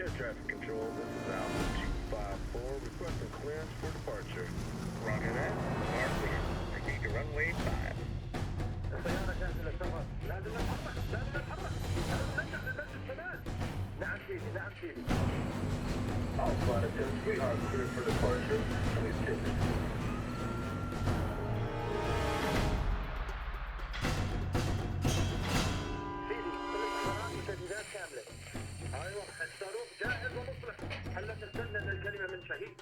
Air traffic control, this is Alpha 254, requesting clearance for departure. Roger that. Are clear. Proceed to runway 5. السيارة جاهزة للسفر. لازم نتحرك. لازم نتحرك. لازم ننجح للمسجد كمان. نعم سيدي. نعم سيدي. Alpha 10, we are clear for departure. Please take it. سيدي، الاستخبارات وتجهيزات كاملة. ايوه، الصاروخ جاهز ومصلح. هلا تستنى الكلمة من شهيد.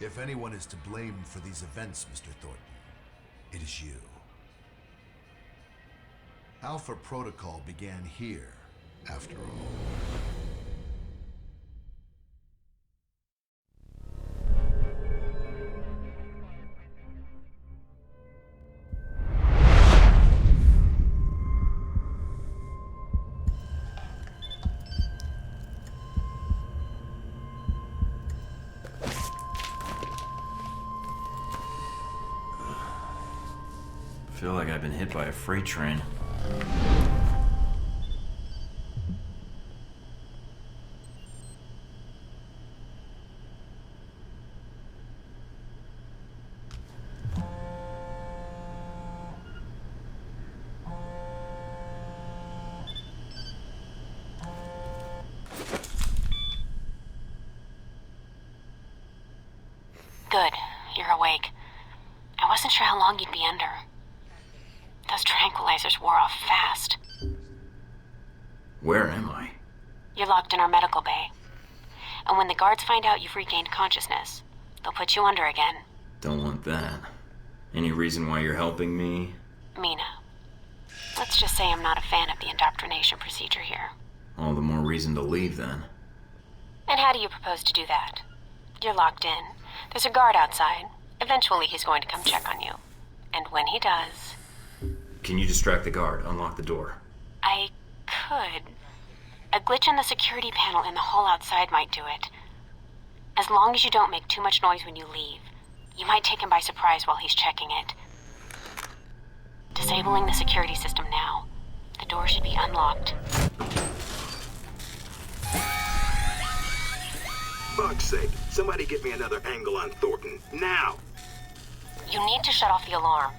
If anyone is to blame for these events, Mr. Thornton, it is you. Alpha Protocol began here, after all. I feel like I've been hit by a freight train. Good, you're awake. I wasn't sure how long you'd be under. Those tranquilizers wore off fast. Where am I? You're locked in our medical bay. And when the guards find out you've regained consciousness, they'll put you under again. Don't want that. Any reason why you're helping me? Mina. Let's just say I'm not a fan of the indoctrination procedure here. All the more reason to leave then. And how do you propose to do that? You're locked in. There's a guard outside. Eventually he's going to come check on you. And when he does... Can you distract the guard? Unlock the door. I could. A glitch in the security panel in the hall outside might do it. As long as you don't make too much noise when you leave, you might take him by surprise while he's checking it. Disabling the security system now. The door should be unlocked. Fuck's sake, somebody get me another angle on Thornton, now! You need to shut off the alarm.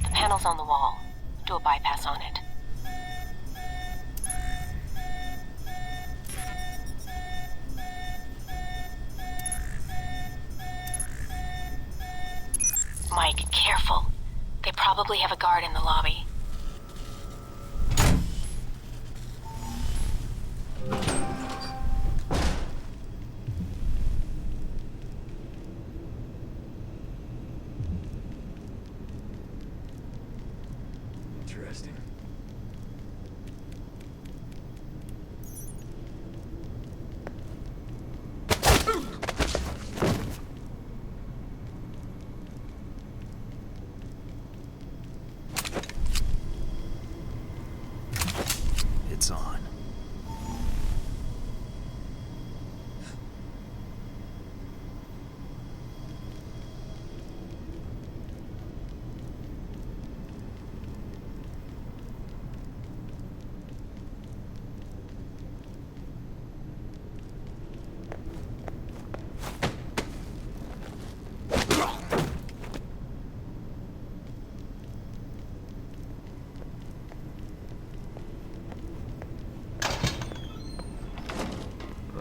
The panel's on the wall. Do a bypass on it. Mike, careful. They probably have a guard in the lobby. Interesting. lights on.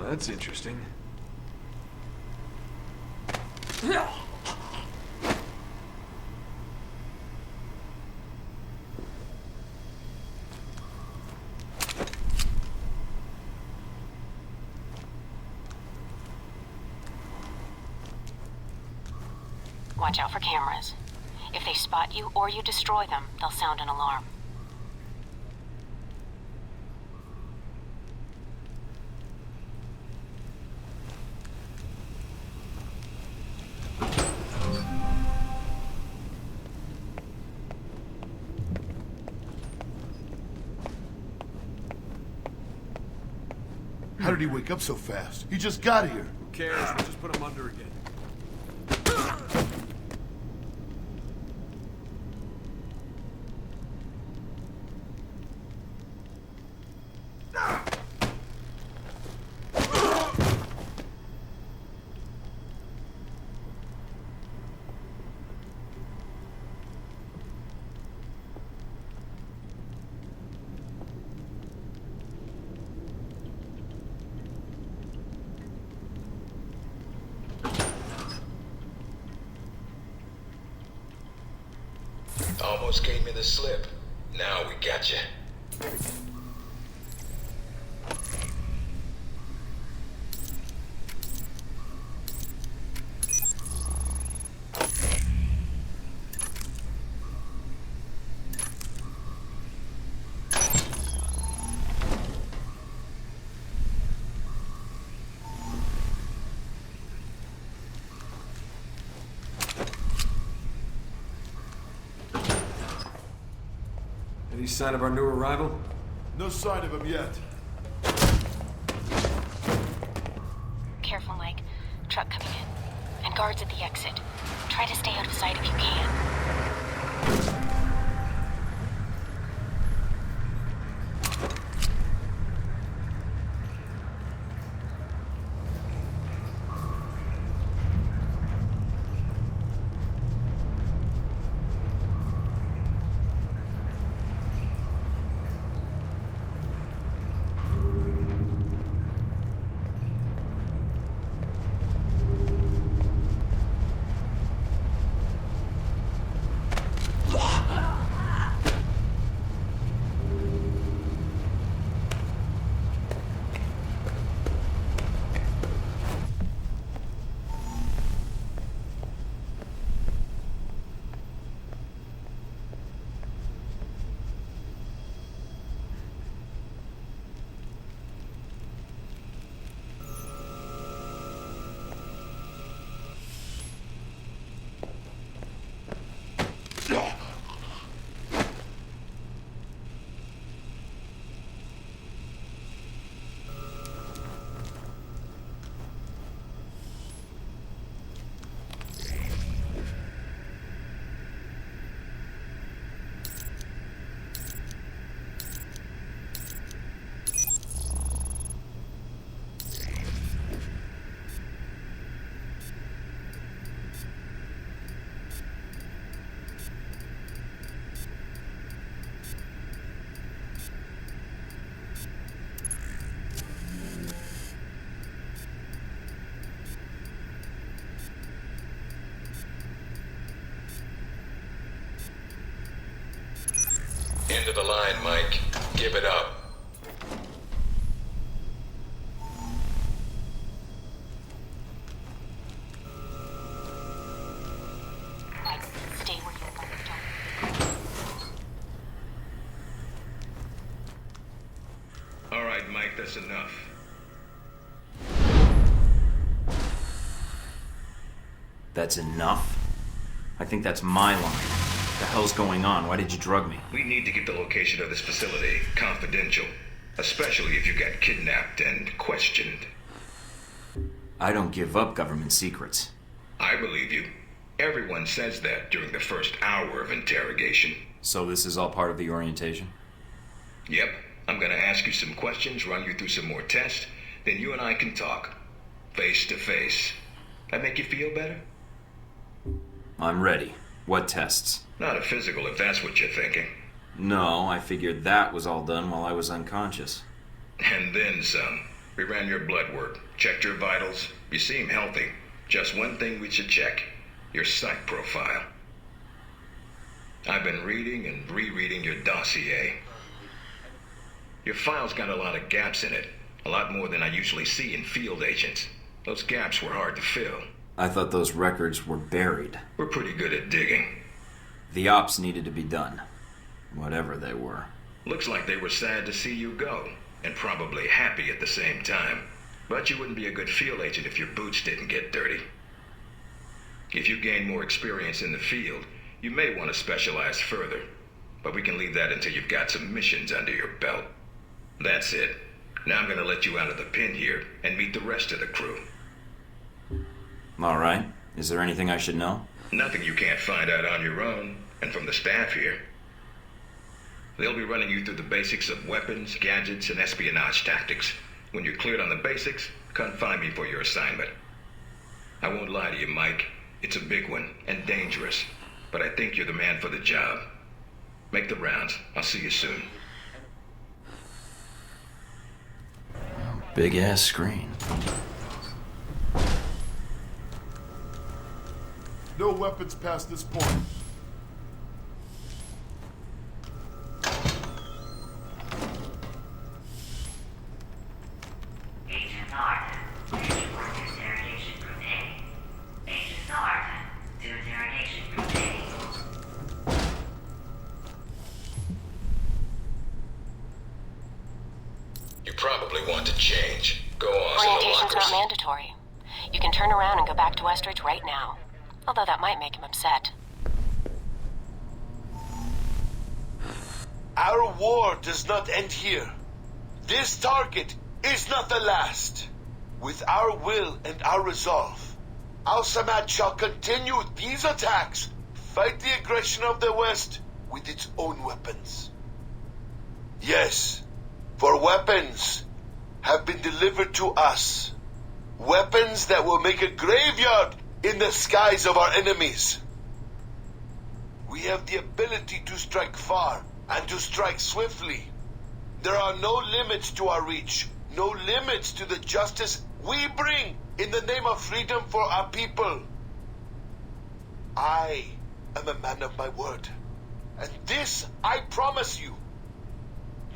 That's interesting. Watch out for cameras. If they spot you or you destroy them, they'll sound an alarm. How did he wake up so fast? He just got here. Who cares? We'll just put him under again. Almost gave me the slip. Now we got you. Any sign of our new arrival? No sign of him yet. Careful, Mike. Truck coming in. And guards at the exit. Try to stay out of sight if you can. End of the line, Mike. Give it up. Mike, stay where you are. Don't. All right, Mike, that's enough. That's enough? I think that's my line. What the hell's going on? Why did you drug me? We need to get the location of this facility. Confidential. especially if you got kidnapped and questioned. I don't give up government secrets. I believe you. Everyone says that during the first hour of interrogation. So this is all part of the orientation? Yep. I'm gonna ask you some questions, run you through some more tests, then you and I can talk. Face to face. That make you feel better? I'm ready. What tests? Not a physical, if that's what you're thinking. No, I figured that was all done while I was unconscious. And then some. We ran your blood work, checked your vitals. You seem healthy. Just one thing we should check. Your psych profile. I've been reading and rereading your dossier. Your file's got a lot of gaps in it. A lot more than I usually see in field agents. Those gaps were hard to fill. I thought those records were buried. We're pretty good at digging. The ops needed to be done. Whatever they were. Looks like they were sad to see you go, and probably happy at the same time. But you wouldn't be a good field agent if your boots didn't get dirty. If you gain more experience in the field, you may want to specialize further. But we can leave that until you've got some missions under your belt. That's it. Now I'm gonna let you out of the pen here and meet the rest of the crew. All right. Is there anything I should know? Nothing you can't find out on your own, and from the staff here. They'll be running you through the basics of weapons, gadgets, and espionage tactics. When you're cleared on the basics, come find me for your assignment. I won't lie to you, Mike. It's a big one, and dangerous. But I think you're the man for the job. Make the rounds. I'll see you soon. Big ass screen. No weapons past this point. Agent North, ready for interrogation group A. Agent North, to interrogation group A. You probably want to change. Go on to the Orientation's lockers. not mandatory. You can turn around and go back to Westridge right now. Although that might make him upset. Our war does not end here. This target is not the last. With our will and our resolve, Al-Samad shall continue these attacks, fight the aggression of the West with its own weapons. Yes, for weapons have been delivered to us. Weapons that will make a graveyard in the skies of our enemies. We have the ability to strike far and to strike swiftly. There are no limits to our reach, no limits to the justice we bring in the name of freedom for our people. I am a man of my word, and this I promise you.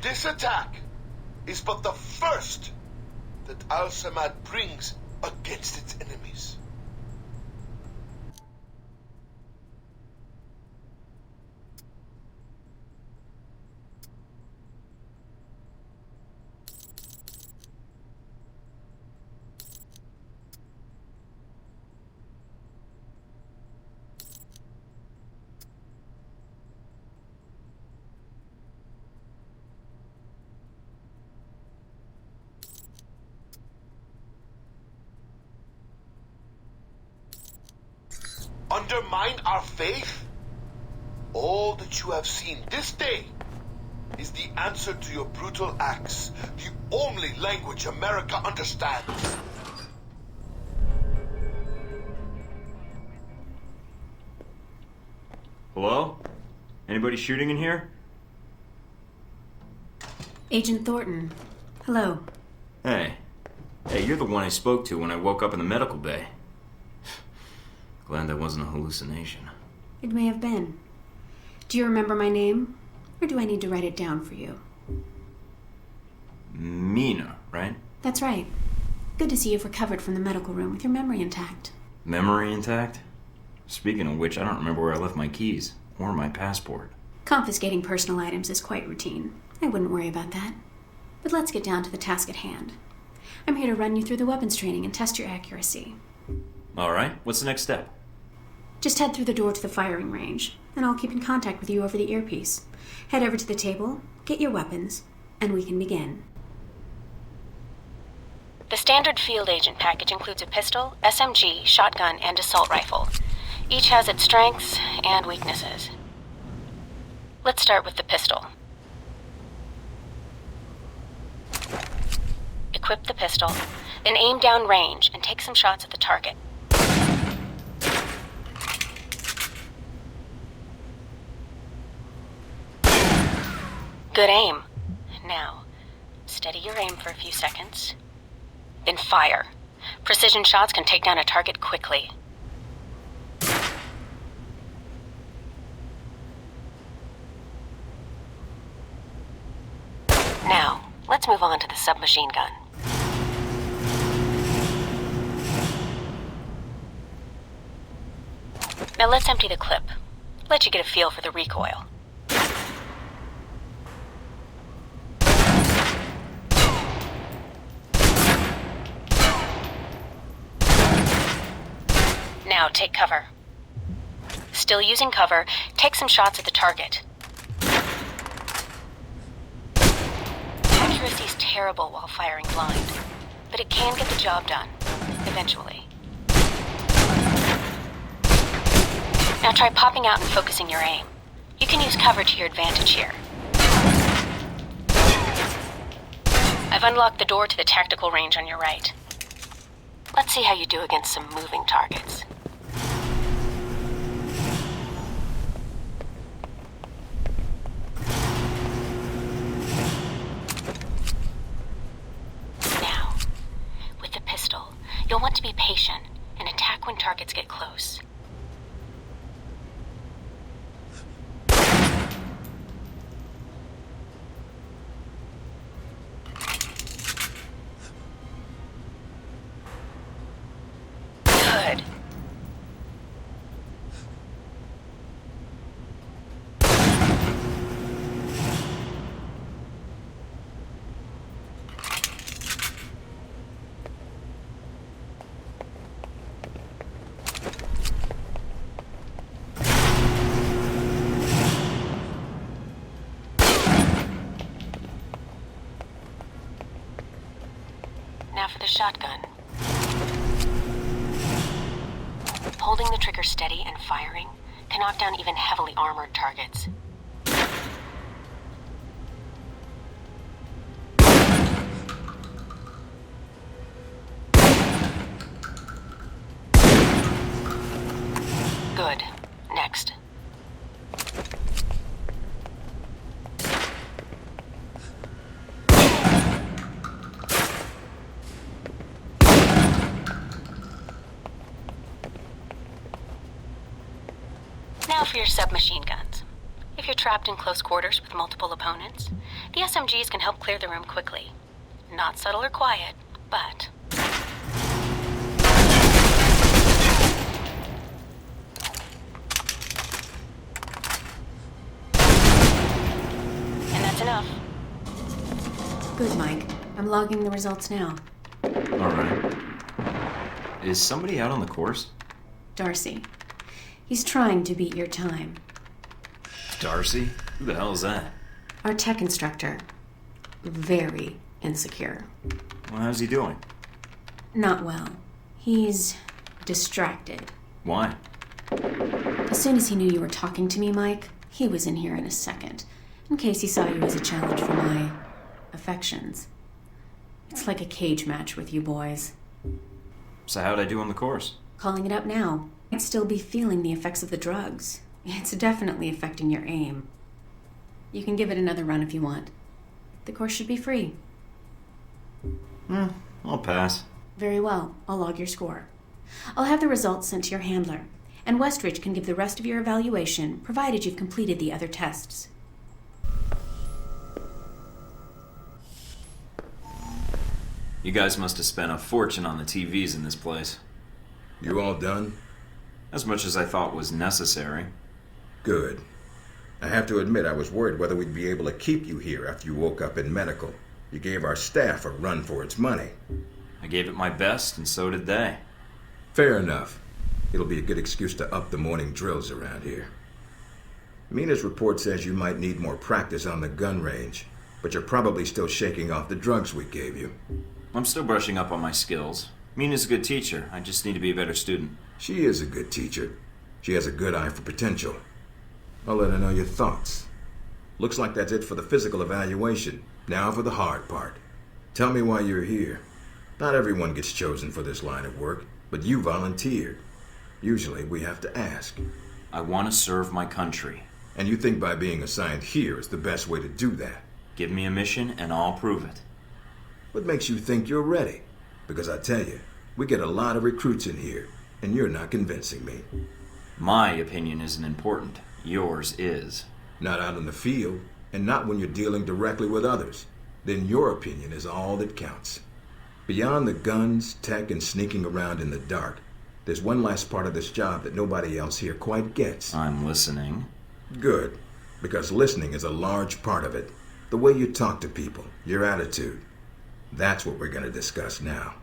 This attack is but the first that Al-Samad brings against its enemies. Undermine our faith? All that you have seen this day is the answer to your brutal acts, the only language America understands. Hello? Anybody shooting in here? Agent Thornton. Hello. Hey. Hey, you're the one I spoke to when I woke up in the medical bay. Glad that wasn't a hallucination. It may have been. Do you remember my name? Or do I need to write it down for you? Mina, right? That's right. Good to see you've recovered from the medical room with your memory intact. Memory intact? Speaking of which, I don't remember where I left my keys. Or my passport. Confiscating personal items is quite routine. I wouldn't worry about that. But let's get down to the task at hand. I'm here to run you through the weapons training and test your accuracy. Alright, what's the next step? Just head through the door to the firing range, and I'll keep in contact with you over the earpiece. Head over to the table, get your weapons, and we can begin. The standard field agent package includes a pistol, SMG, shotgun, and assault rifle. Each has its strengths and weaknesses. Let's start with the pistol. Equip the pistol, then aim down range and take some shots at the target. Good aim. Now, steady your aim for a few seconds. Then fire. Precision shots can take down a target quickly. Now, let's move on to the submachine gun. Now let's empty the clip. Let you get a feel for the recoil. Now take cover. Still using cover, take some shots at the target. Accuracy's terrible while firing blind, but it can get the job done, eventually. Now try popping out and focusing your aim. You can use cover to your advantage here. I've unlocked the door to the tactical range on your right. Let's see how you do against some moving targets. Now, with the pistol, you'll want to be patient and attack when targets get close. Good. Now for the shotgun. Holding the trigger steady and firing can knock down even heavily armored targets. Good. Next. Now for your submachine guns. If you're trapped in close quarters with multiple opponents, the SMGs can help clear the room quickly. Not subtle or quiet, but... And that's enough. Good, Mike. I'm logging the results now. Alright. Is somebody out on the course? Darcy. He's trying to beat your time. Darcy? Who the hell is that? Our tech instructor. Very insecure. Well, how's he doing? Not well. He's distracted. Why? As soon as he knew you were talking to me, Mike, he was in here in a second, in case he saw you as a challenge for my affections. It's like a cage match with you boys. So how'd I do on the course? Calling it up now. Might still be feeling the effects of the drugs. It's definitely affecting your aim. You can give it another run if you want. The course should be free. I'll pass. Very well. I'll log your score. I'll have the results sent to your handler, and Westridge can give the rest of your evaluation, provided you've completed the other tests. You guys must have spent a fortune on the TVs in this place. You all done? As much as I thought was necessary. Good. I have to admit I was worried whether we'd be able to keep you here after you woke up in medical. You gave our staff a run for its money. I gave it my best, and so did they. Fair enough. It'll be a good excuse to up the morning drills around here. Mina's report says you might need more practice on the gun range. but you're probably still shaking off the drugs we gave you. I'm still brushing up on my skills. Mina's a good teacher. I just need to be a better student. She is a good teacher. She has a good eye for potential. I'll let her know your thoughts. Looks like that's it for the physical evaluation. Now for the hard part. Tell me why you're here. Not everyone gets chosen for this line of work, but you volunteered. Usually we have to ask. I want to serve my country. And you think by being assigned here is the best way to do that? Give me a mission and I'll prove it. What makes you think you're ready? Because I tell you, we get a lot of recruits in here, and you're not convincing me. My opinion isn't important. Yours is. Not out in the field, and not when you're dealing directly with others. Then your opinion is all that counts. Beyond the guns, tech, and sneaking around in the dark, there's one last part of this job that nobody else here quite gets. I'm listening. Good, because listening is a large part of it. The way you talk to people, your attitude. That's what we're going to discuss now.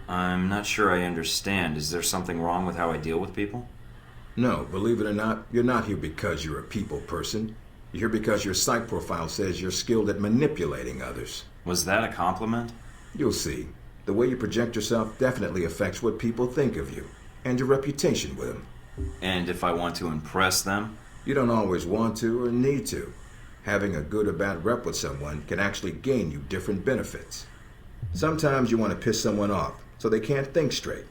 I'm not sure I understand. Is there something wrong with how I deal with people? No, believe it or not, you're not here because you're a people person. You're here because your psych profile says you're skilled at manipulating others. Was that a compliment? You'll see. The way you project yourself definitely affects what people think of you, and your reputation with them. And if I want to impress them? You don't always want to or need to. Having a good or bad rep with someone can actually gain you different benefits. Sometimes you want to piss someone off so they can't think straight.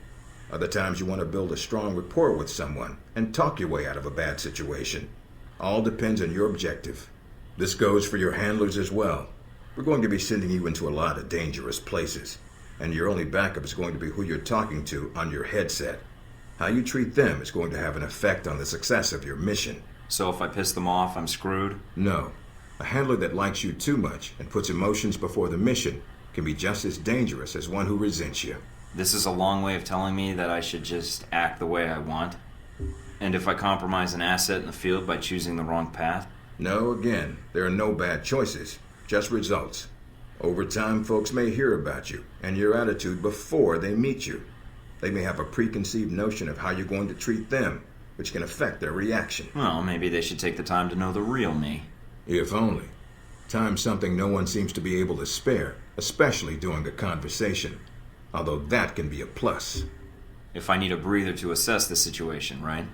Other times you want to build a strong rapport with someone and talk your way out of a bad situation. All depends on your objective. This goes for your handlers as well. We're going to be sending you into a lot of dangerous places, and your only backup is going to be who you're talking to on your headset. How you treat them is going to have an effect on the success of your mission. So if I piss them off, I'm screwed? No. A handler that likes you too much and puts emotions before the mission can be just as dangerous as one who resents you. This is a long way of telling me that I should just act the way I want? And if I compromise an asset in the field by choosing the wrong path? No, again, there are no bad choices, just results. Over time, folks may hear about you and your attitude before they meet you. They may have a preconceived notion of how you're going to treat them, which can affect their reaction. Well, maybe they should take the time to know the real me. If only. Time's something no one seems to be able to spare, especially during a conversation. Although that can be a plus. If I need a breather to assess the situation, right?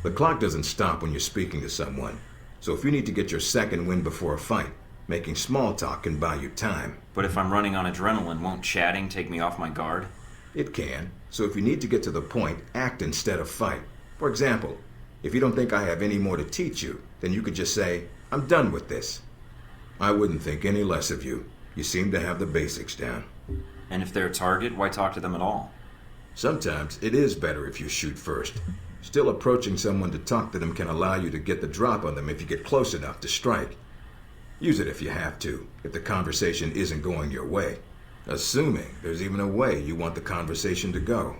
The clock doesn't stop when you're speaking to someone. So if you need to get your second win before a fight, making small talk can buy you time. But if I'm running on adrenaline, won't chatting take me off my guard? It can. So if you need to get to the point, act instead of fight. For example, if you don't think I have any more to teach you, then you could just say, I'm done with this. I wouldn't think any less of you. You seem to have the basics down. And if they're a target, why talk to them at all? Sometimes it is better if you shoot first. Still, approaching someone to talk to them can allow you to get the drop on them if you get close enough to strike. Use it if you have to, if the conversation isn't going your way. Assuming there's even a way you want the conversation to go.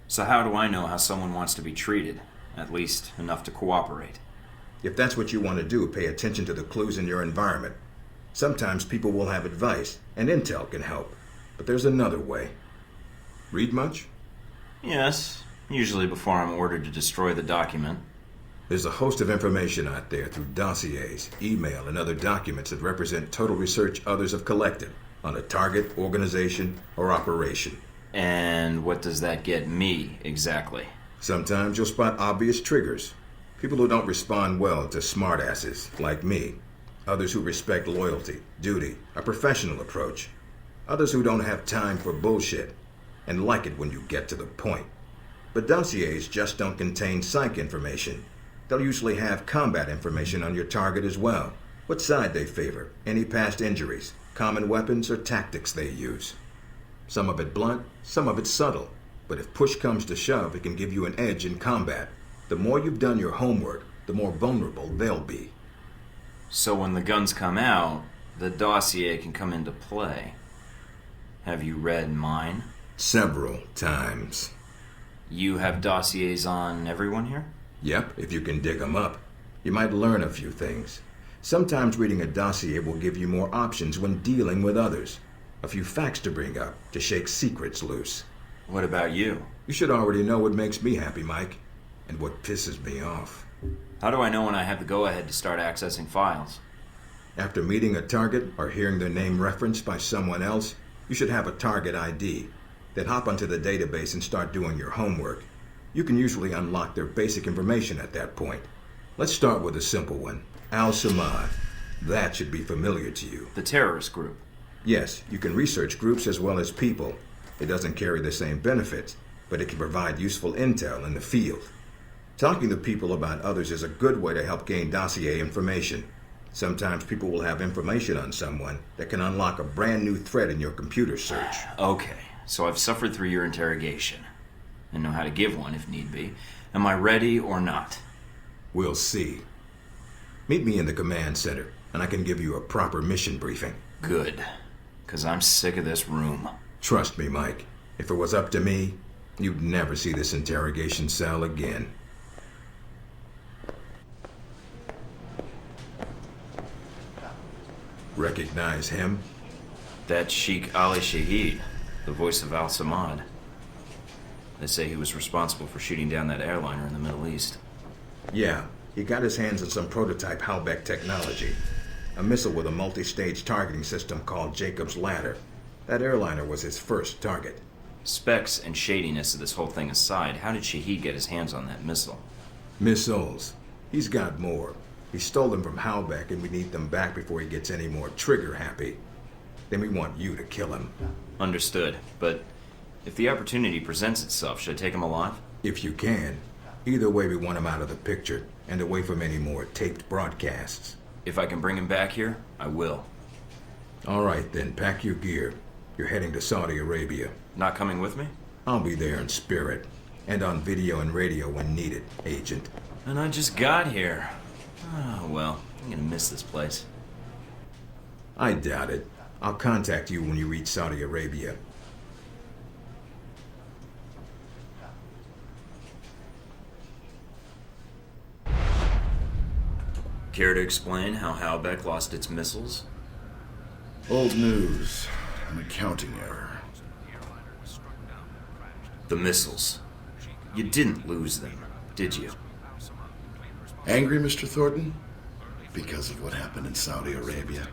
So how do I know how someone wants to be treated? At least enough to cooperate. If that's what you want to do, pay attention to the clues in your environment. Sometimes people will have advice, and intel can help. But there's another way. Read much? Yes, usually before I'm ordered to destroy the document. There's a host of information out there through dossiers, email, and other documents that represent total research others have collected on a target, organization, or operation. And what does that get me, exactly? Sometimes you'll spot obvious triggers. People who don't respond well to smartasses, like me. Others who respect loyalty, duty, a professional approach. Others who don't have time for bullshit, and like it when you get to the point. But dossiers just don't contain psych information. They'll usually have combat information on your target as well. What side they favor, any past injuries, common weapons or tactics they use. Some of it blunt, some of it subtle. But if push comes to shove, it can give you an edge in combat. The more you've done your homework, the more vulnerable they'll be. So when the guns come out, the dossier can come into play. Have you read mine? Several times. You have dossiers on everyone here? Yep, if you can dig them up. You might learn a few things. Sometimes reading a dossier will give you more options when dealing with others. A few facts to bring up, to shake secrets loose. What about you? You should already know what makes me happy, Mike, and what pisses me off. How do I know when I have the go-ahead to start accessing files? After meeting a target or hearing their name referenced by someone else, you should have a target ID. Then hop onto the database and start doing your homework. You can usually unlock their basic information at that point. Let's start with a simple one. Al-Samad. That should be familiar to you. The terrorist group. Yes, you can research groups as well as people. It doesn't carry the same benefits, but it can provide useful intel in the field. Talking to people about others is a good way to help gain dossier information. Sometimes people will have information on someone that can unlock a brand new thread in your computer search. Okay, so I've suffered through your interrogation and know how to give one if need be. Am I ready or not? We'll see. Meet me in the command center, and I can give you a proper mission briefing. Good, because I'm sick of this room. Trust me, Mike. If it was up to me, you'd never see this interrogation cell again. Recognize him? That's Sheikh Ali Shahid, the voice of Al-Samad. They say he was responsible for shooting down that airliner in the Middle East. Yeah, he got his hands on some prototype Halbeck technology. A missile with a multi-stage targeting system called Jacob's Ladder. That airliner was his first target. Specs and shadiness of this whole thing aside, how did Shahid get his hands on that missile? Missiles. He's got more. He stole them from Halbeck, and we need them back before he gets any more trigger-happy. Then we want you to kill him. Understood, but if the opportunity presents itself, should I take him alive? If you can. Either way, we want him out of the picture, and away from any more taped broadcasts. If I can bring him back here, I will. All right, then, pack your gear. You're heading to Saudi Arabia. Not coming with me? I'll be there in spirit, and on video and radio when needed, Agent. And I just got here. Oh, well, I'm gonna miss this place. I doubt it. I'll contact you when you reach Saudi Arabia. Care to explain how Halbeck lost its missiles? Old news. An accounting error. The missiles. You didn't lose them, did you? Angry, Mr. Thornton? Because of what happened in Saudi Arabia.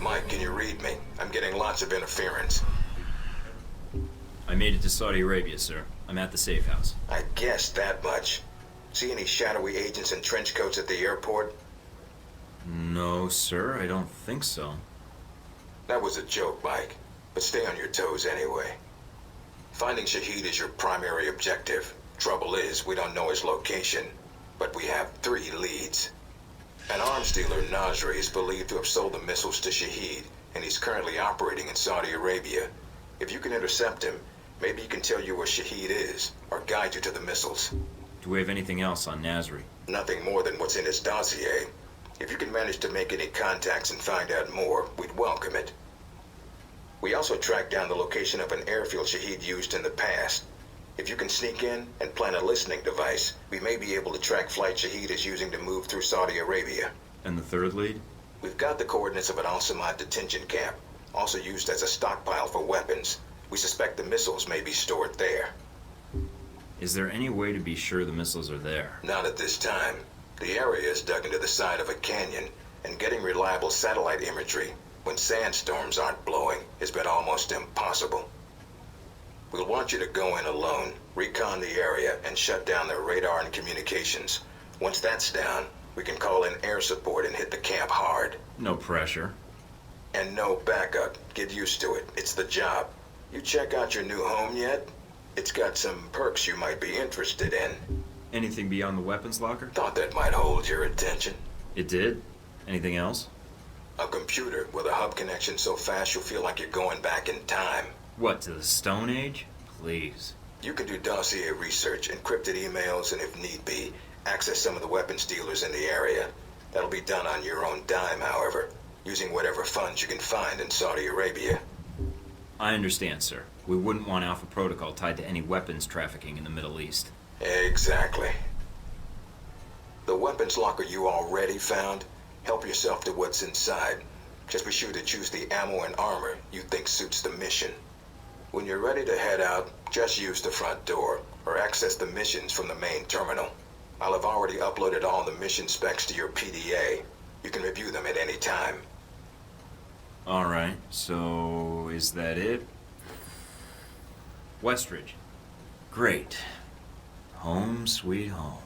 Mike, can you read me? I'm getting lots of interference. I made it to Saudi Arabia, sir. I'm at the safe house. I guessed that much. See any shadowy agents in trench coats at the airport? No, sir, I don't think so. That was a joke, Mike. But stay on your toes anyway. Finding Shahid is your primary objective. Trouble is, we don't know his location, but we have 3 leads. An arms dealer, Nasri, is believed to have sold the missiles to Shahid, and he's currently operating in Saudi Arabia. If you can intercept him, maybe he can tell you where Shahid is, or guide you to the missiles. Do we have anything else on Nasri? Nothing more than what's in his dossier. If you can manage to make any contacts and find out more, we'd welcome it. We also tracked down the location of an airfield Shahid used in the past. If you can sneak in and plant a listening device, we may be able to track flight Shahid is using to move through Saudi Arabia. And the third lead? We've got the coordinates of an Al-Samad detention camp, also used as a stockpile for weapons. We suspect the missiles may be stored there. Is there any way to be sure the missiles are there? Not at this time. The area is dug into the side of a canyon, and getting reliable satellite imagery when sandstorms aren't blowing has been almost impossible. We'll want you to go in alone, recon the area, and shut down their radar and communications. Once that's down, we can call in air support and hit the camp hard. No pressure. And no backup. Get used to it. It's the job. You check out your new home yet? It's got some perks you might be interested in. Anything beyond the weapons locker? Thought that might hold your attention. It did? Anything else? A computer with a hub connection so fast you'll feel like you're going back in time. What, to the Stone Age? Please. You can do dossier research, encrypted emails, and if need be, access some of the weapons dealers in the area. That'll be done on your own dime, however, using whatever funds you can find in Saudi Arabia. I understand, sir. We wouldn't want Alpha Protocol tied to any weapons trafficking in the Middle East. Exactly. The weapons locker you already found, help yourself to what's inside. Just be sure to choose the ammo and armor you think suits the mission. When you're ready to head out, just use the front door, or access the missions from the main terminal. I'll have already uploaded all the mission specs to your PDA. You can review them at any time. Alright, so is that it? Westridge. Great. Home sweet home.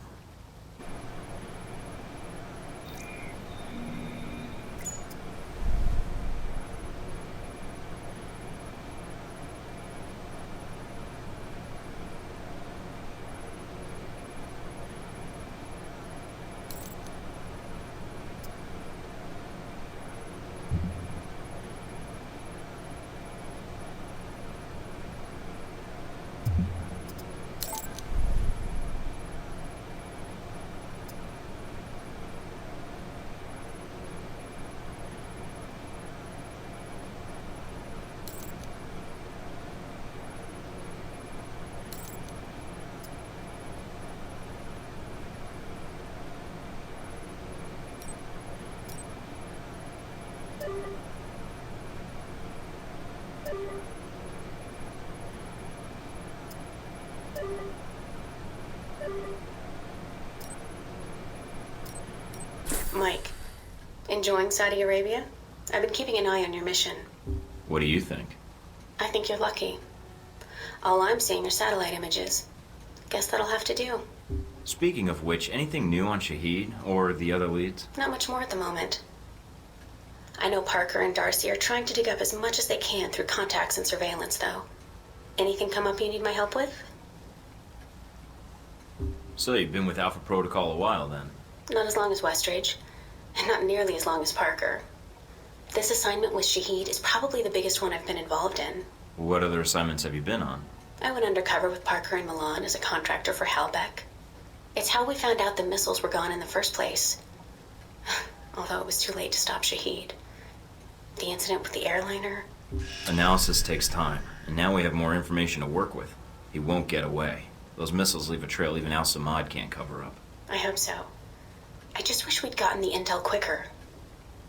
Mike, enjoying Saudi Arabia? I've been keeping an eye on your mission. What do you think? I think you're lucky. All I'm seeing are satellite images. Guess that'll have to do. Speaking of which, anything new on Shahid or the other leads? Not much more at the moment. I know Parker and Darcy are trying to dig up as much as they can through contacts and surveillance, though. Anything come up you need my help with? So you've been with Alpha Protocol a while, then? Not as long as Westridge, and not nearly as long as Parker. This assignment with Shahid is probably the biggest one I've been involved in. What other assignments have you been on? I went undercover with Parker in Milan as a contractor for Halbeck. It's how we found out the missiles were gone in the first place. Although it was too late to stop Shahid. The incident with the airliner. Analysis takes time, and now we have more information to work with. He won't get away. Those missiles leave a trail even Al-Samad can't cover up. I hope so. I just wish we'd gotten the intel quicker.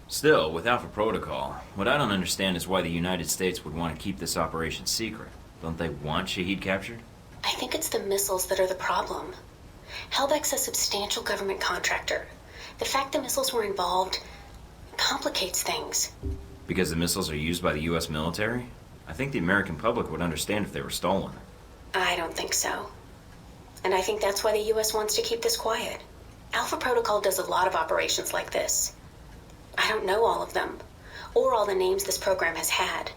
Still, with Alpha Protocol, what I don't understand is why the United States would want to keep this operation secret. Don't they want Shahid captured? I think it's the missiles that are the problem. Halbeck's a substantial government contractor. The fact the missiles were involved complicates things. Because the missiles are used by the U.S. military? I think the American public would understand if they were stolen. I don't think so. And I think that's why the U.S. wants to keep this quiet. Alpha Protocol does a lot of operations like this. I don't know all of them, or all the names this program has had.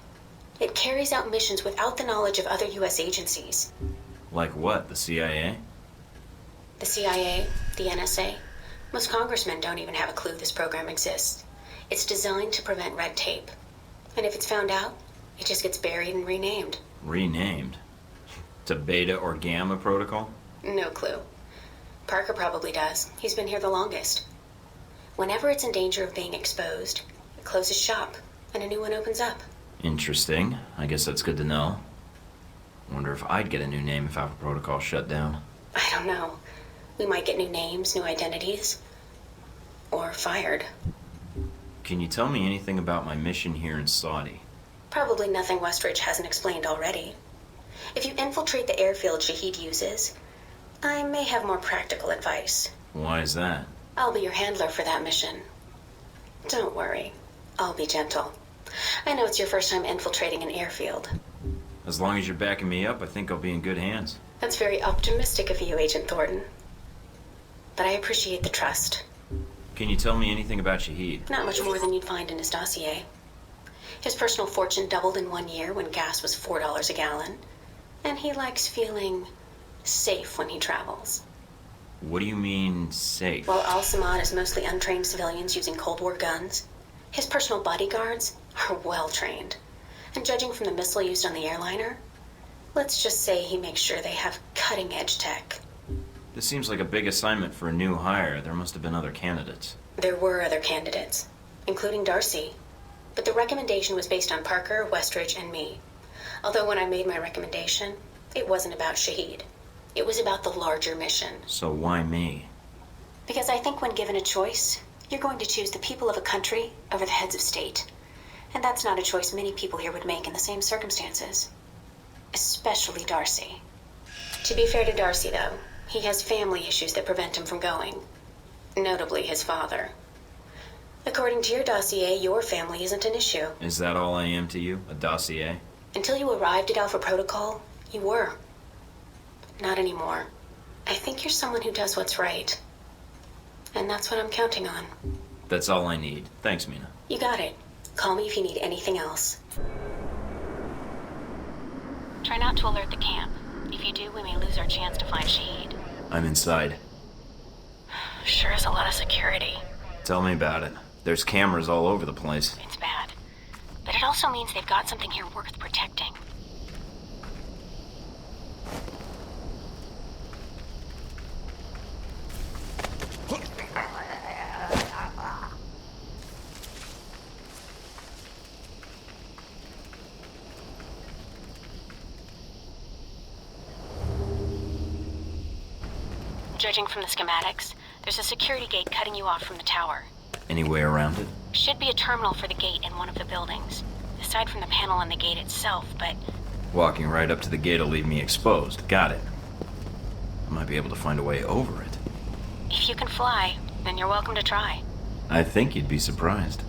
It carries out missions without the knowledge of other U.S. agencies. Like what, the CIA? The CIA, the NSA. Most congressmen don't even have a clue this program exists. It's designed to prevent red tape. And if it's found out, it just gets buried and renamed. Renamed? To Beta or Gamma Protocol? No clue. Parker probably does. He's been here the longest. Whenever it's in danger of being exposed, it closes shop, and a new one opens up. Interesting. I guess that's good to know. Wonder if I'd get a new name if Alpha Protocol shut down. I don't know. We might get new names, new identities. Or fired. Can you tell me anything about my mission here in Saudi? Probably nothing Westridge hasn't explained already. If you infiltrate the airfield Shahid uses, I may have more practical advice. Why is that? I'll be your handler for that mission. Don't worry. I'll be gentle. I know it's your first time infiltrating an airfield. As long as you're backing me up, I think I'll be in good hands. That's very optimistic of you, Agent Thornton. But I appreciate the trust. Can you tell me anything about Shahid? Not much more than you'd find in his dossier. His personal fortune doubled in 1 year when gas was $4 a gallon. And he likes feeling safe when he travels. What do you mean, safe? While Al-Samad is mostly untrained civilians using Cold War guns, his personal bodyguards are well-trained. And judging from the missile used on the airliner, let's just say he makes sure they have cutting-edge tech. This seems like a big assignment for a new hire. There must have been other candidates. There were other candidates, including Darcy. But the recommendation was based on Parker, Westridge, and me. Although when I made my recommendation, it wasn't about Shahid. It was about the larger mission. So why me? Because I think when given a choice, you're going to choose the people of a country over the heads of state. And that's not a choice many people here would make in the same circumstances. Especially Darcy. To be fair to Darcy, though, He has family issues that prevent him from going. Notably, his father. According to your dossier, your family isn't an issue. Is that all I am to you? A dossier? Until you arrived at Alpha Protocol, you were. Not anymore. I think you're someone who does what's right. And that's what I'm counting on. That's all I need. Thanks, Mina. You got it. Call me if you need anything else. Try not to alert the camp. If you do, we may lose our chance to find Shahid. I'm inside. Sure is a lot of security. Tell me about it. There's cameras all over the place. It's bad. But it also means they've got something here worth protecting. Judging from the schematics, there's a security gate cutting you off from the tower. Any way around it? Should be a terminal for the gate in one of the buildings. Aside from the panel on the gate itself, but... Walking right up to the gate will leave me exposed. Got it. I might be able to find a way over it. If you can fly, then you're welcome to try. I think you'd be surprised.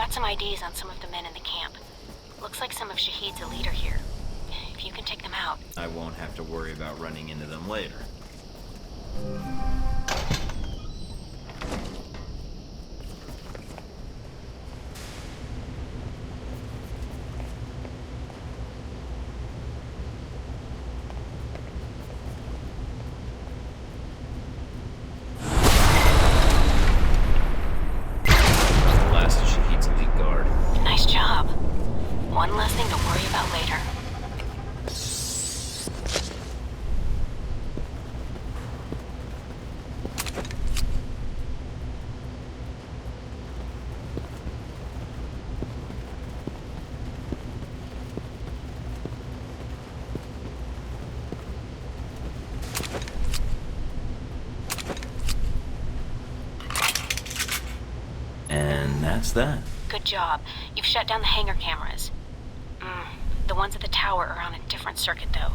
Some IDs on some of the men in the camp. Looks like some of Shahid's a leader here. If you can take them out... I won't have to worry about running into them later. That's that. Good job. You've shut down the hangar cameras. The ones at the tower are on a different circuit, though.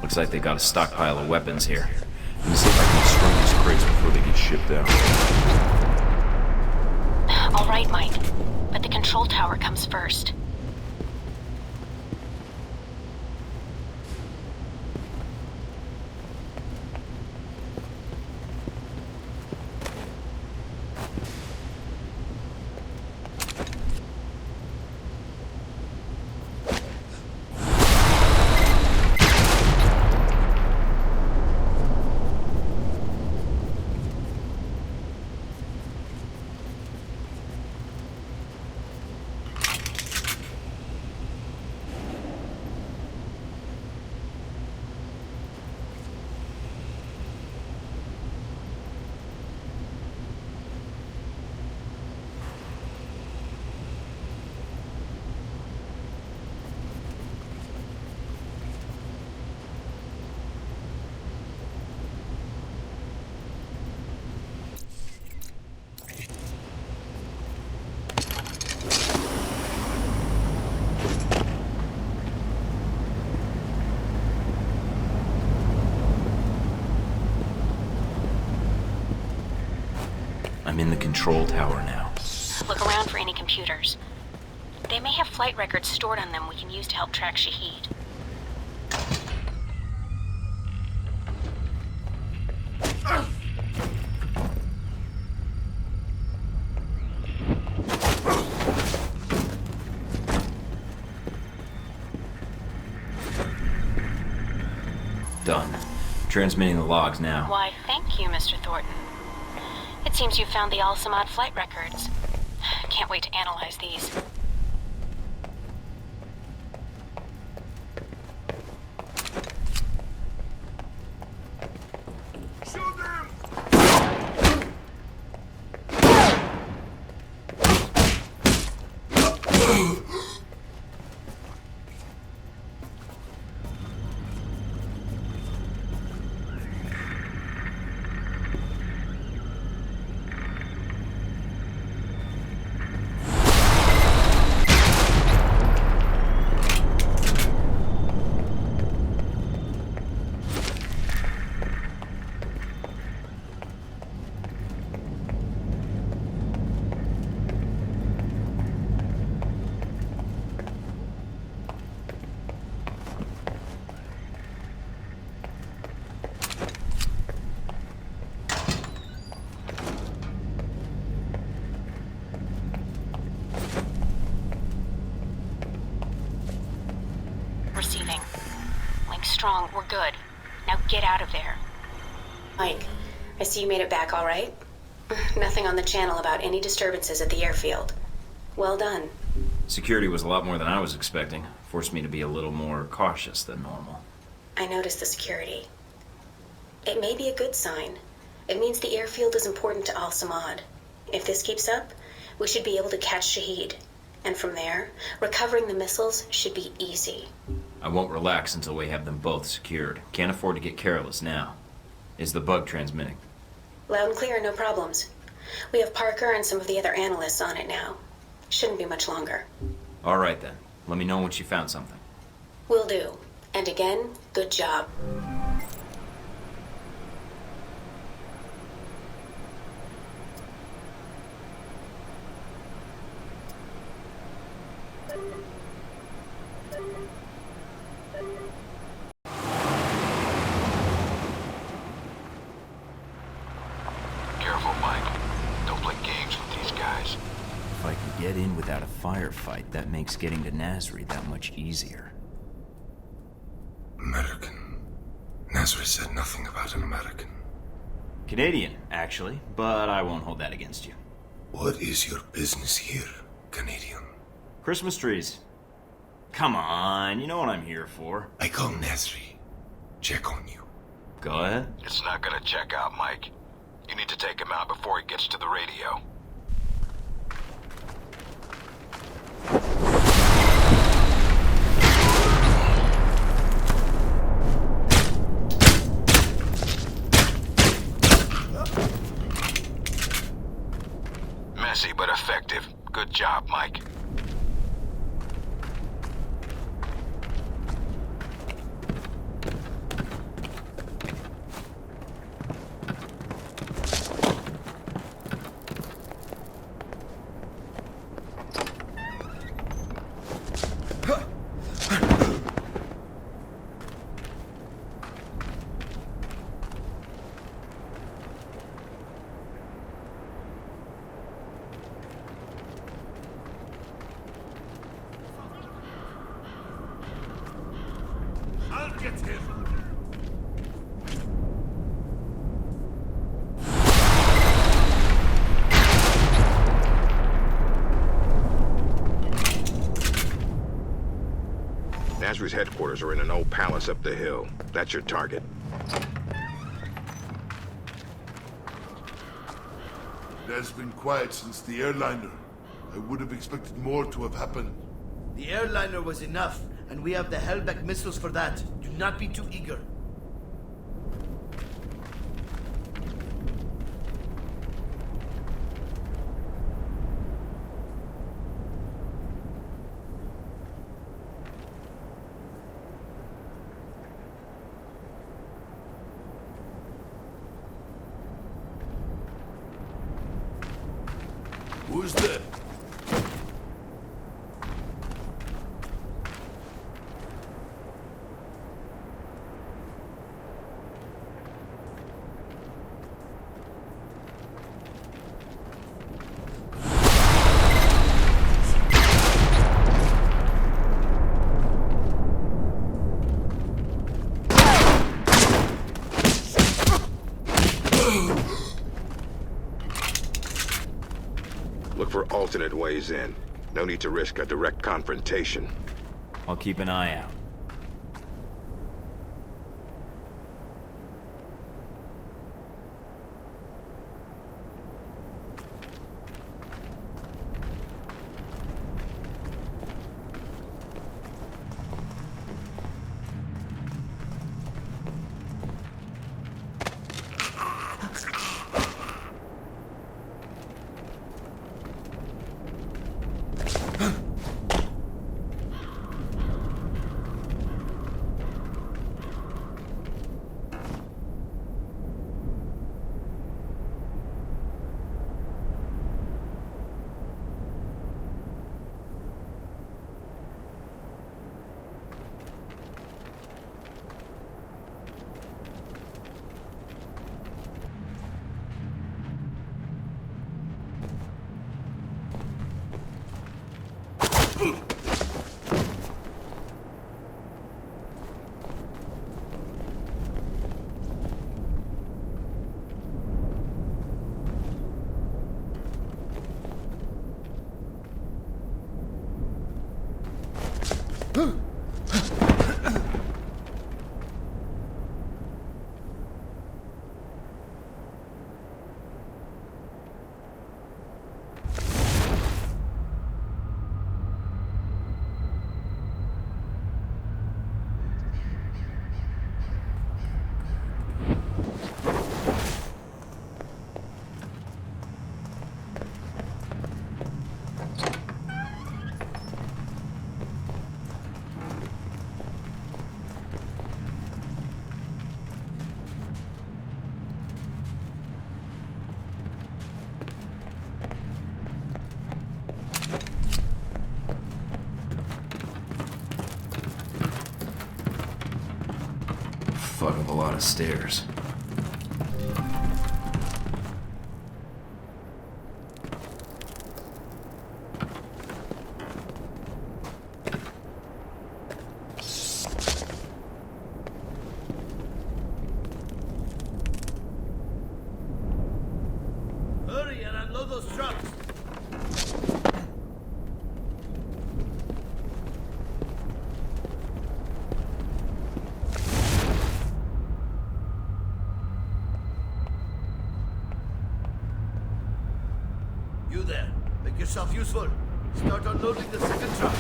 Looks like they got a stockpile of weapons here. Let me see if I can destroy these before they get shipped out. All right, Mike. But the control tower comes first. I'm in the control tower now. Look around for any computers. They may have flight records stored on them we can use to help track Shahid. Done. Transmitting the logs now. Why, thank you, Mr. Thornton. It seems you found the Al-Samad flight records. Can't wait to analyze these. Receiving. Link strong, we're good. Now get out of there. Mike, I see you made it back all right. Nothing on the channel about any disturbances at the airfield. Well done. Security was a lot more than I was expecting. Forced me to be a little more cautious than normal. I noticed the security. It may be a good sign. It means the airfield is important to Al-Samad. If this keeps up, we should be able to catch Shahid. And from there, recovering the missiles should be easy. I won't relax until we have them both secured. Can't afford to get careless now. Is the bug transmitting? Loud and clear, no problems. We have Parker and some of the other analysts on it now. Shouldn't be much longer. All right then. Let me know once you found something. Will do. And again, good job. Careful, Mike. Don't play games with these guys. If I can get in without a firefight, that makes getting to Nasri that much easier. American. Nasri said nothing about an American. Canadian, actually, but I won't hold that against you. What is your business here, Canadian? Christmas trees. Come on, you know what I'm here for. I call Nasri. Check on you. Go ahead. It's not gonna check out, Mike. You need to take him out before he gets to the radio. Messy but effective. Good job, Mike. Nasri's headquarters are in an old palace up the hill. That's your target. It has been quiet since the airliner. I would have expected more to have happened. The airliner was enough, and we have the Hellback missiles for that. Do not be too eager. Who's there? Look for alternate ways in. No need to risk a direct confrontation. I'll keep an eye out. Fuck up a lot of stairs. Hurry and unload those trucks. You there. Make yourself useful. Start unloading the second truck.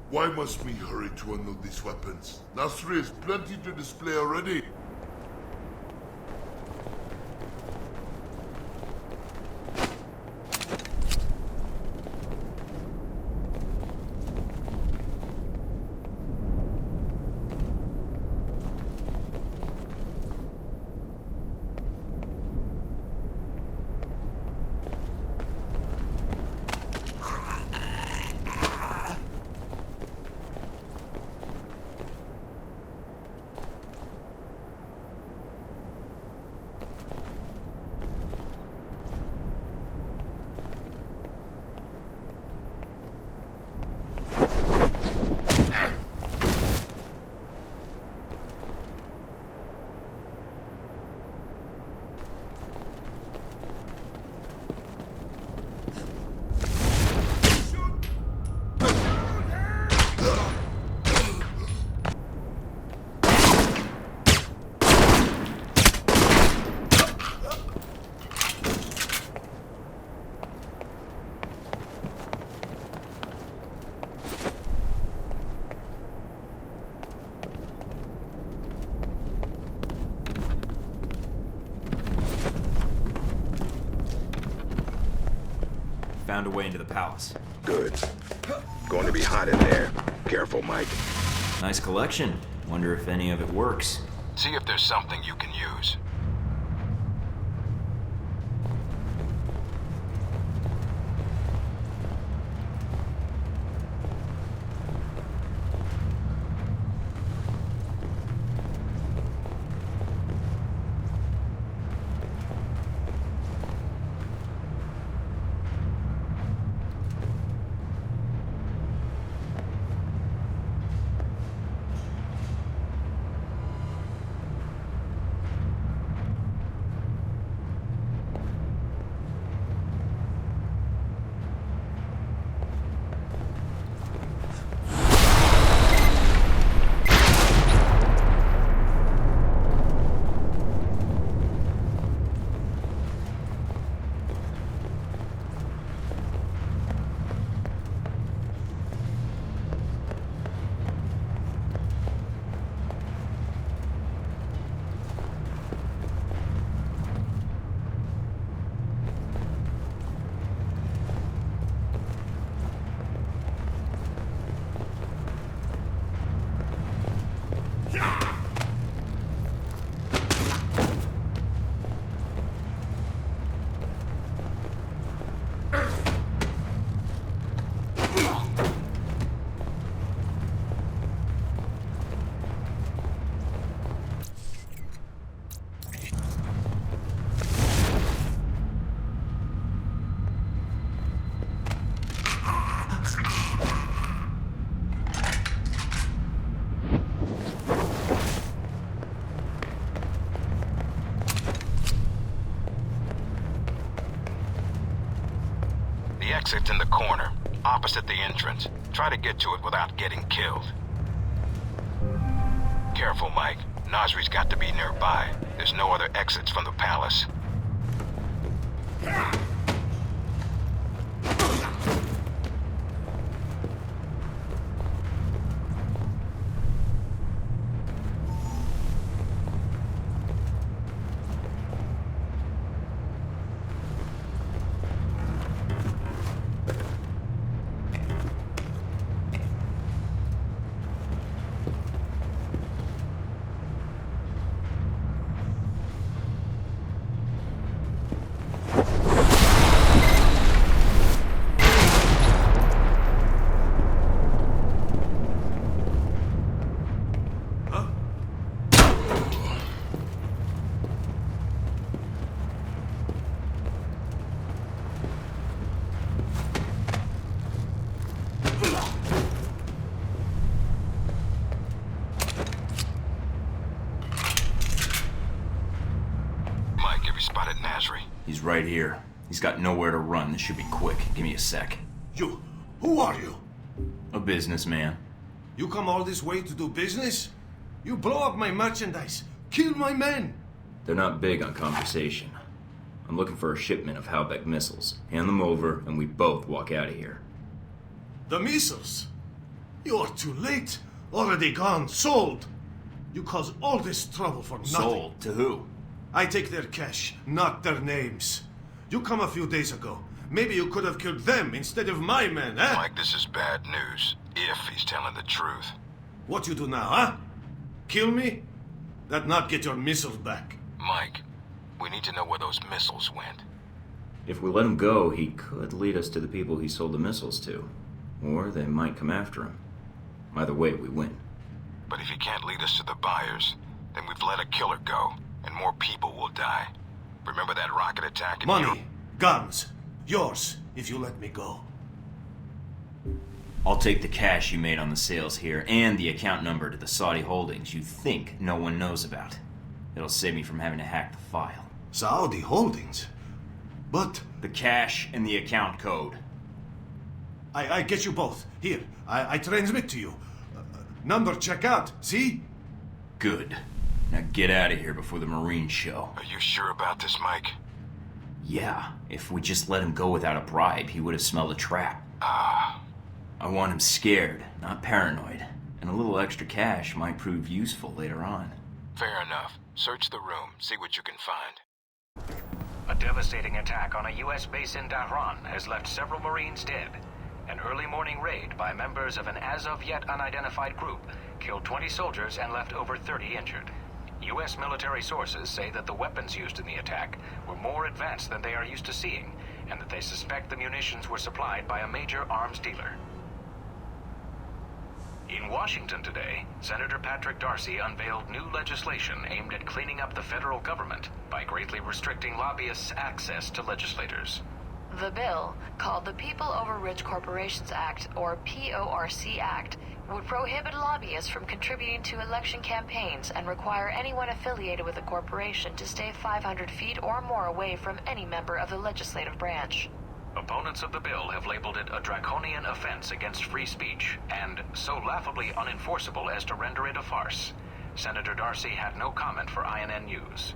Why must we hurry to unload these weapons? Nasri has plenty to display already. found a way into the palace. Good. Going to be hot in there. Careful, Mike. Nice collection. Wonder if any of it works. See if there's something you can use. The exit's in the corner, opposite the entrance. Try to get to it without getting killed. Careful, Mike. Nasri's got to be nearby. There's no other exits from the palace. Spotted Nasri. He's right here. He's got nowhere to run. This should be quick. Give me a sec. You, who are you? A businessman. You come all this way to do business? You blow up my merchandise, kill my men. They're not big on conversation. I'm looking for a shipment of Halbeck missiles. Hand them over, and we both walk out of here. The missiles? You're too late. Already gone, sold. You caused all this trouble for nothing. Sold? To who? I take their cash, not their names. You come a few days ago. Maybe you could have killed them instead of my men, eh? Mike, this is bad news. If he's telling the truth. What you do now, huh? Kill me? That not get your missiles back. Mike, we need to know where those missiles went. If we let him go, he could lead us to the people he sold the missiles to. Or they might come after him. Either way, we win. But if he can't lead us to the buyers, then we've let a killer go, and more people will die. Remember that rocket attack in Money, guns, yours, if you let me go. I'll take the cash you made on the sales here, and the account number to the Saudi holdings you think no one knows about. It'll save me from having to hack the file. Saudi holdings? But... the cash and the account code. I get you both. Here, I transmit to you. Number check out, see? Good. Now get out of here before the Marines show. Are you sure about this, Mike? Yeah, if we just let him go without a bribe, he would have smelled a trap. Ah. I want him scared, not paranoid. And a little extra cash might prove useful later on. Fair enough. Search the room, see what you can find. devastating attack on a U.S. base in Tehran has left several Marines dead. An early morning raid by members of an as-of-yet unidentified group killed 20 soldiers and left over 30 injured. U.S. military sources say that the weapons used in the attack were more advanced than they are used to seeing, and that they suspect the munitions were supplied by a major arms dealer. In Washington today, Senator Patrick Darcy unveiled new legislation aimed at cleaning up the federal government by greatly restricting lobbyists' access to legislators. The bill, called the People Over Rich Corporations Act, or PORC Act, would prohibit lobbyists from contributing to election campaigns and require anyone affiliated with a corporation to stay 500 feet or more away from any member of the legislative branch. Opponents of the bill have labeled it a draconian offense against free speech and so laughably unenforceable as to render it a farce. Senator Darcy had no comment for INN News.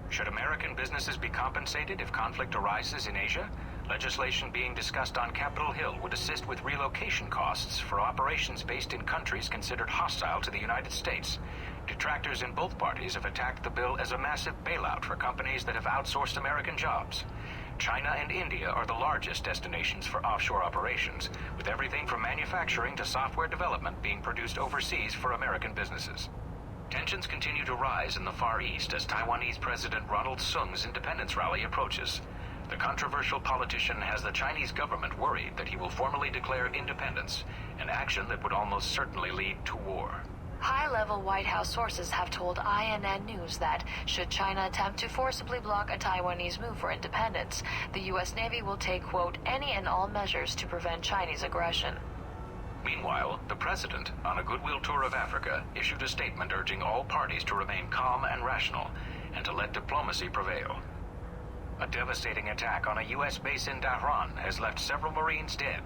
Should American businesses be compensated if conflict arises in Asia? Legislation being discussed on Capitol Hill would assist with relocation costs for operations based in countries considered hostile to the United States. Detractors in both parties have attacked the bill as a massive bailout for companies that have outsourced American jobs. China and India are the largest destinations for offshore operations, with everything from manufacturing to software development being produced overseas for American businesses. Tensions continue to rise in the Far East as Taiwanese President Ronald Sung's independence rally approaches. The controversial politician has the Chinese government worried that he will formally declare independence, an action that would almost certainly lead to war. High-level White House sources have told INN News that, should China attempt to forcibly block a Taiwanese move for independence, the U.S. Navy will take, quote, any and all measures to prevent Chinese aggression. Meanwhile, the president, on a goodwill tour of Africa, issued a statement urging all parties to remain calm and rational, and to let diplomacy prevail. A devastating attack on a U.S. base in Tehran has left several Marines dead.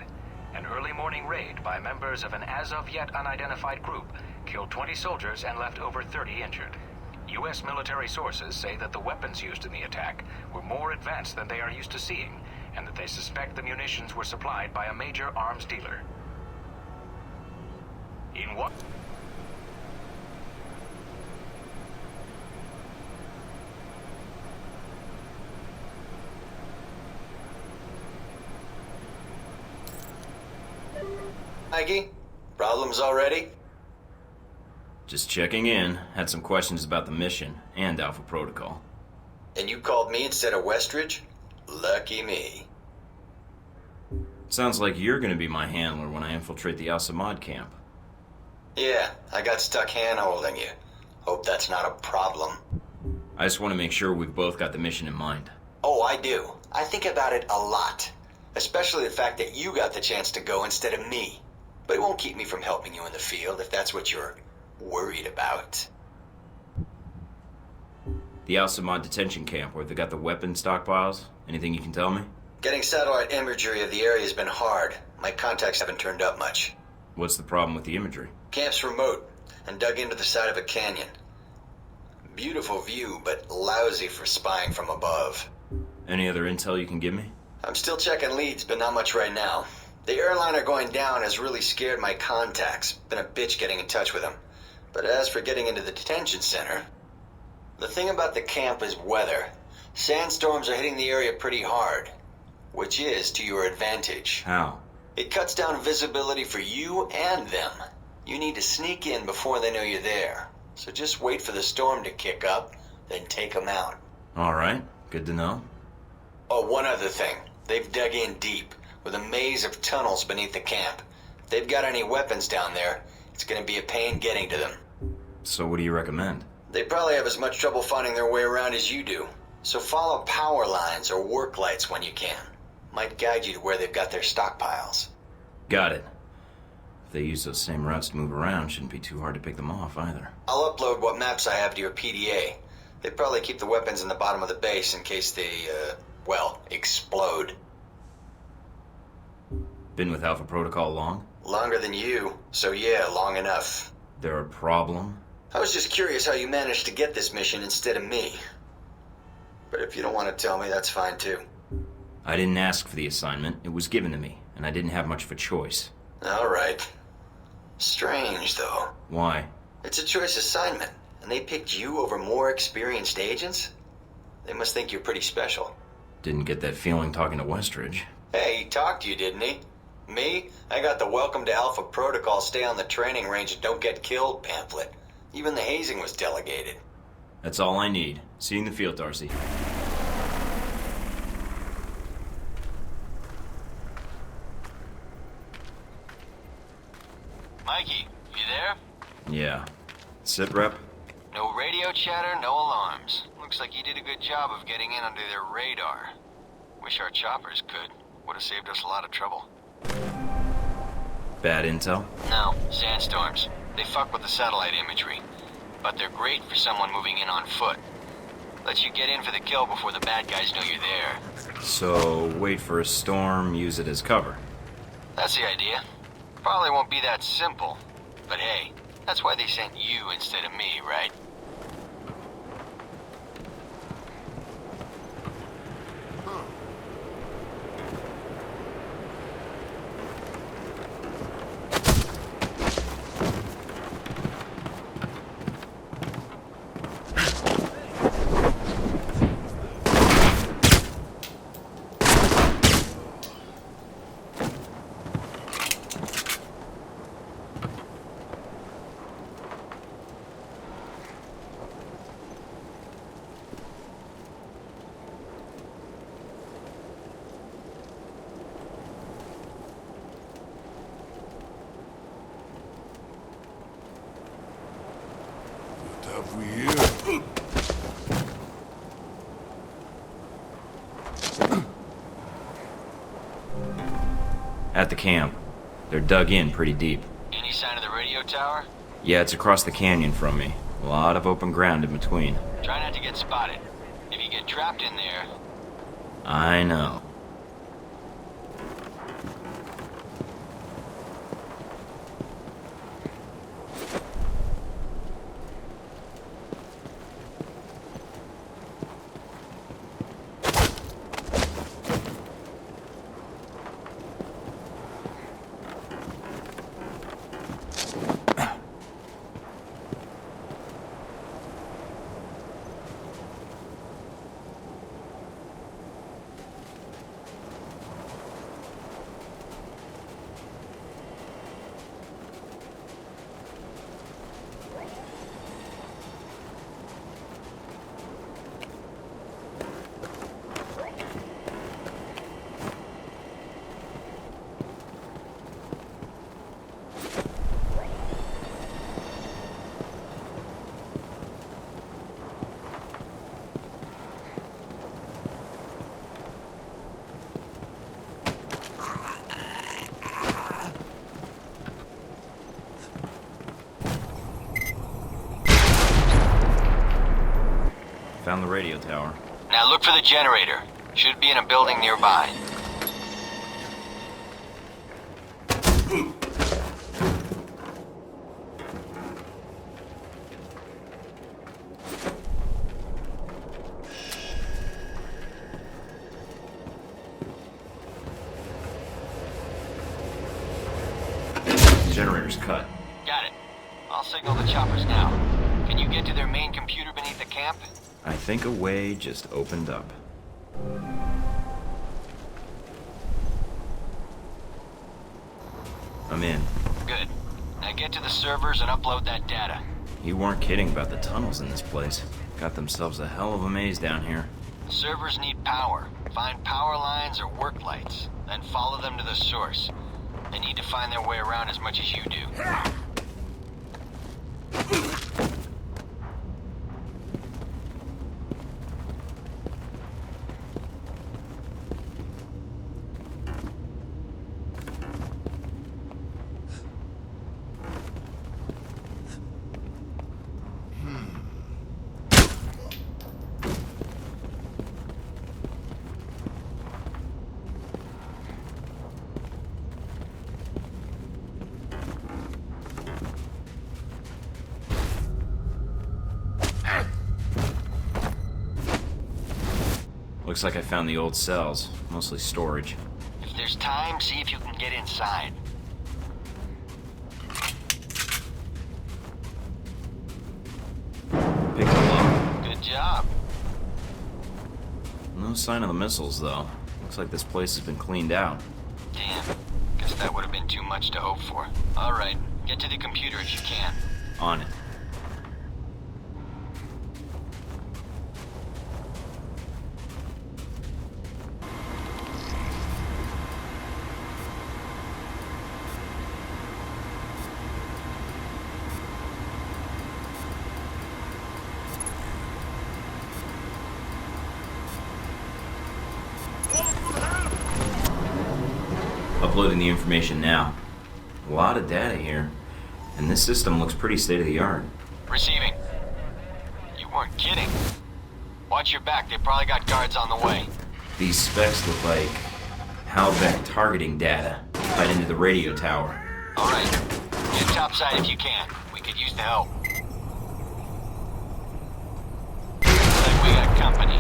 An early morning raid by members of an as-of-yet unidentified group killed 20 soldiers and left over 30 injured. U.S. military sources say that the weapons used in the attack were more advanced than they are used to seeing, and that they suspect the munitions were supplied by a major arms dealer. In what? Mikey, problems already? Just checking in. Had some questions about the mission and Alpha Protocol. And you called me instead of Westridge? Lucky me. Sounds like you're gonna be my handler when I infiltrate the Al-Samad camp. Yeah, I got stuck hand-holding you. Hope that's not a problem. I just want to make sure we've both got the mission in mind. Oh, I do. I think about it a lot. Especially the fact that you got the chance to go instead of me. But it won't keep me from helping you in the field if that's what you're worried about. The Al-Samad detention camp where they got the weapon stockpiles? Anything you can tell me? Getting satellite imagery of the area has been hard. My contacts haven't turned up much. What's the problem with the imagery? Camp's remote and dug into the side of a canyon. Beautiful view, but lousy for spying from above. Any other intel you can give me? I'm still checking leads, but not much right now. The airliner going down has really scared my contacts. Been a bitch getting in touch with them. But as for getting into the detention center, the thing about the camp is weather. Sandstorms are hitting the area pretty hard, which is to your advantage. How? It cuts down visibility for you and them. You need to sneak in before they know you're there. So just wait for the storm to kick up, then take them out. All right, good to know. Oh, one other thing. They've dug in deep, with a maze of tunnels beneath the camp. If they've got any weapons down there, it's gonna be a pain getting to them. So what do you recommend? They probably have as much trouble finding their way around as you do. So follow power lines or work lights when you can. Might guide you to where they've got their stockpiles. Got it. If they use those same routes to move around, shouldn't be too hard to pick them off either. I'll upload what maps I have to your PDA. They probably keep the weapons in the bottom of the base in case they, explode. Been with Alpha Protocol long? Longer than you, so yeah, long enough. There a problem? I was just curious how you managed to get this mission instead of me. But if you don't want to tell me, that's fine too. I didn't ask for the assignment. It was given to me, and I didn't have much of a choice. All right. Strange, though. Why? It's a choice assignment, and they picked you over more experienced agents? They must think you're pretty special. Didn't get that feeling talking to Westridge. Hey, he talked to you, didn't he? Me? I got the Welcome to Alpha Protocol, stay on the training range and don't get killed pamphlet. Even the hazing was delegated. That's all I need. See you in the field, Darcy. Mikey, you there? Yeah. Sit, Rep? No radio chatter, no alarms. Looks like you did a good job of getting in under their radar. Wish our choppers could. Would have saved us a lot of trouble. Bad intel? No, sandstorms. They fuck with the satellite imagery. But they're great for someone moving in on foot. Lets you get in for the kill before the bad guys know you're there. So, wait for a storm, use it as cover. That's the idea. Probably won't be that simple. But hey, that's why they sent you instead of me, right? Have we here? At the camp. They're dug in pretty deep. Any sign of the radio tower? Yeah, it's across the canyon from me. A lot of open ground in between. Try not to get spotted. If you get trapped in there... I know. Found the radio tower. Now look for the generator. Should be in a building nearby. Generator's cut. Got it. I'll signal the choppers now. Can you get to their main computer beneath the camp? I think a way just opened up. I'm in. Good. Now get to the servers and upload that data. You weren't kidding about the tunnels in this place. Got themselves a hell of a maze down here. Servers need power. Find power lines or work lights, then follow them to the source. They need to find their way around as much as you do. Looks like I found the old cells, mostly storage. If there's time, see if you can get inside. Pick them up. Good job. No, No sign of the missiles, though. Looks like this place has been cleaned out. Damn. Guess that would have been too much to hope for. Alright, get to the computer if you can. On it. Uploading the information now. A lot of data here. And this system looks pretty state-of-the-art. Receiving. You weren't kidding. Watch your back, they probably got guards on the way. These specs look like Halbeck targeting data tied into the radio tower. Alright, get topside if you can. We could use the help. Looks like we got company.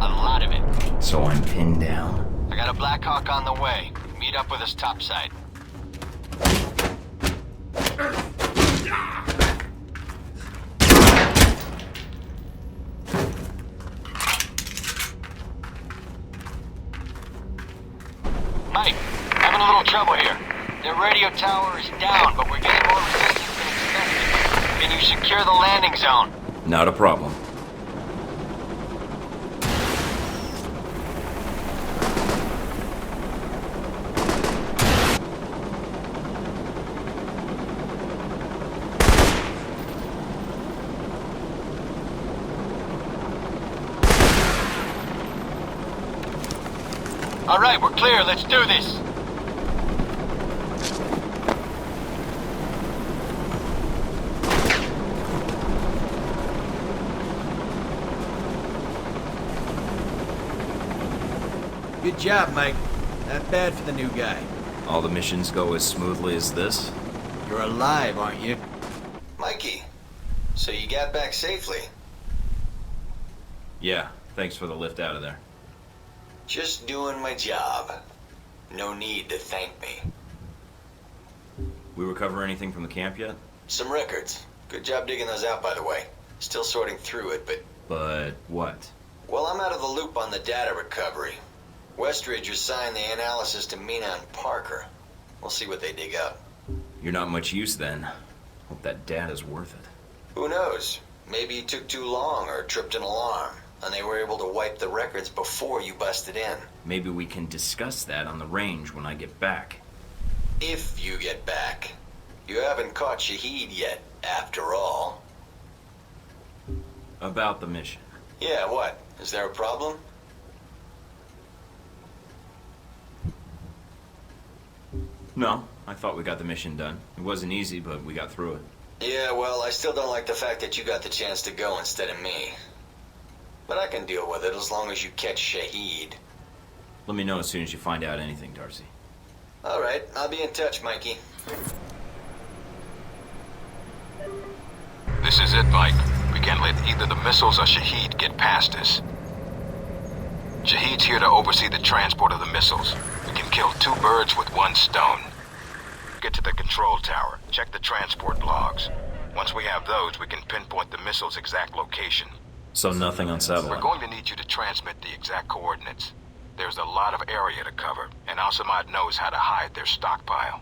A lot of it. So I'm pinned down. I got a Black Hawk on the way. Meet up with us topside. Mike, having a little trouble here. Their radio tower is down, but we're getting more resistance than expected. Can you secure the landing zone? Not a problem. All right, we're clear. Let's do this. Good job, Mike. Not bad for the new guy. All the missions go as smoothly as this? You're alive, aren't you? Mikey, so you got back safely? Yeah, thanks for the lift out of there. Just doing my job. No need to thank me. We recover anything from the camp yet? Some records. Good job digging those out, by the way. Still sorting through it, but... But what? Well, I'm out of the loop on the data recovery. Westridge assigned the analysis to Mina and Parker. We'll see what they dig up. You're not much use then. Hope that data's worth it. Who knows? Maybe it took too long or tripped an alarm, and they were able to wipe the records before you busted in. Maybe we can discuss that on the range when I get back. If you get back. You haven't caught Shahid yet, after all. About the mission. Yeah, what? Is there a problem? No, I thought we got the mission done. It wasn't easy, but we got through it. Yeah, well, I still don't like the fact that you got the chance to go instead of me. But I can deal with it as long as you catch Shahid. Let me know as soon as you find out anything, Darcy. Alright, I'll be in touch, Mikey. This is it, Mike. We can't let either the missiles or Shahid get past us. Shahid's here to oversee the transport of the missiles. We can kill two birds with one stone. Get to the control tower. Check the transport logs. Once we have those, we can pinpoint the missile's exact location. So nothing on satellite? We're going to need you to transmit the exact coordinates. There's a lot of area to cover, and Al-Samad knows how to hide their stockpile.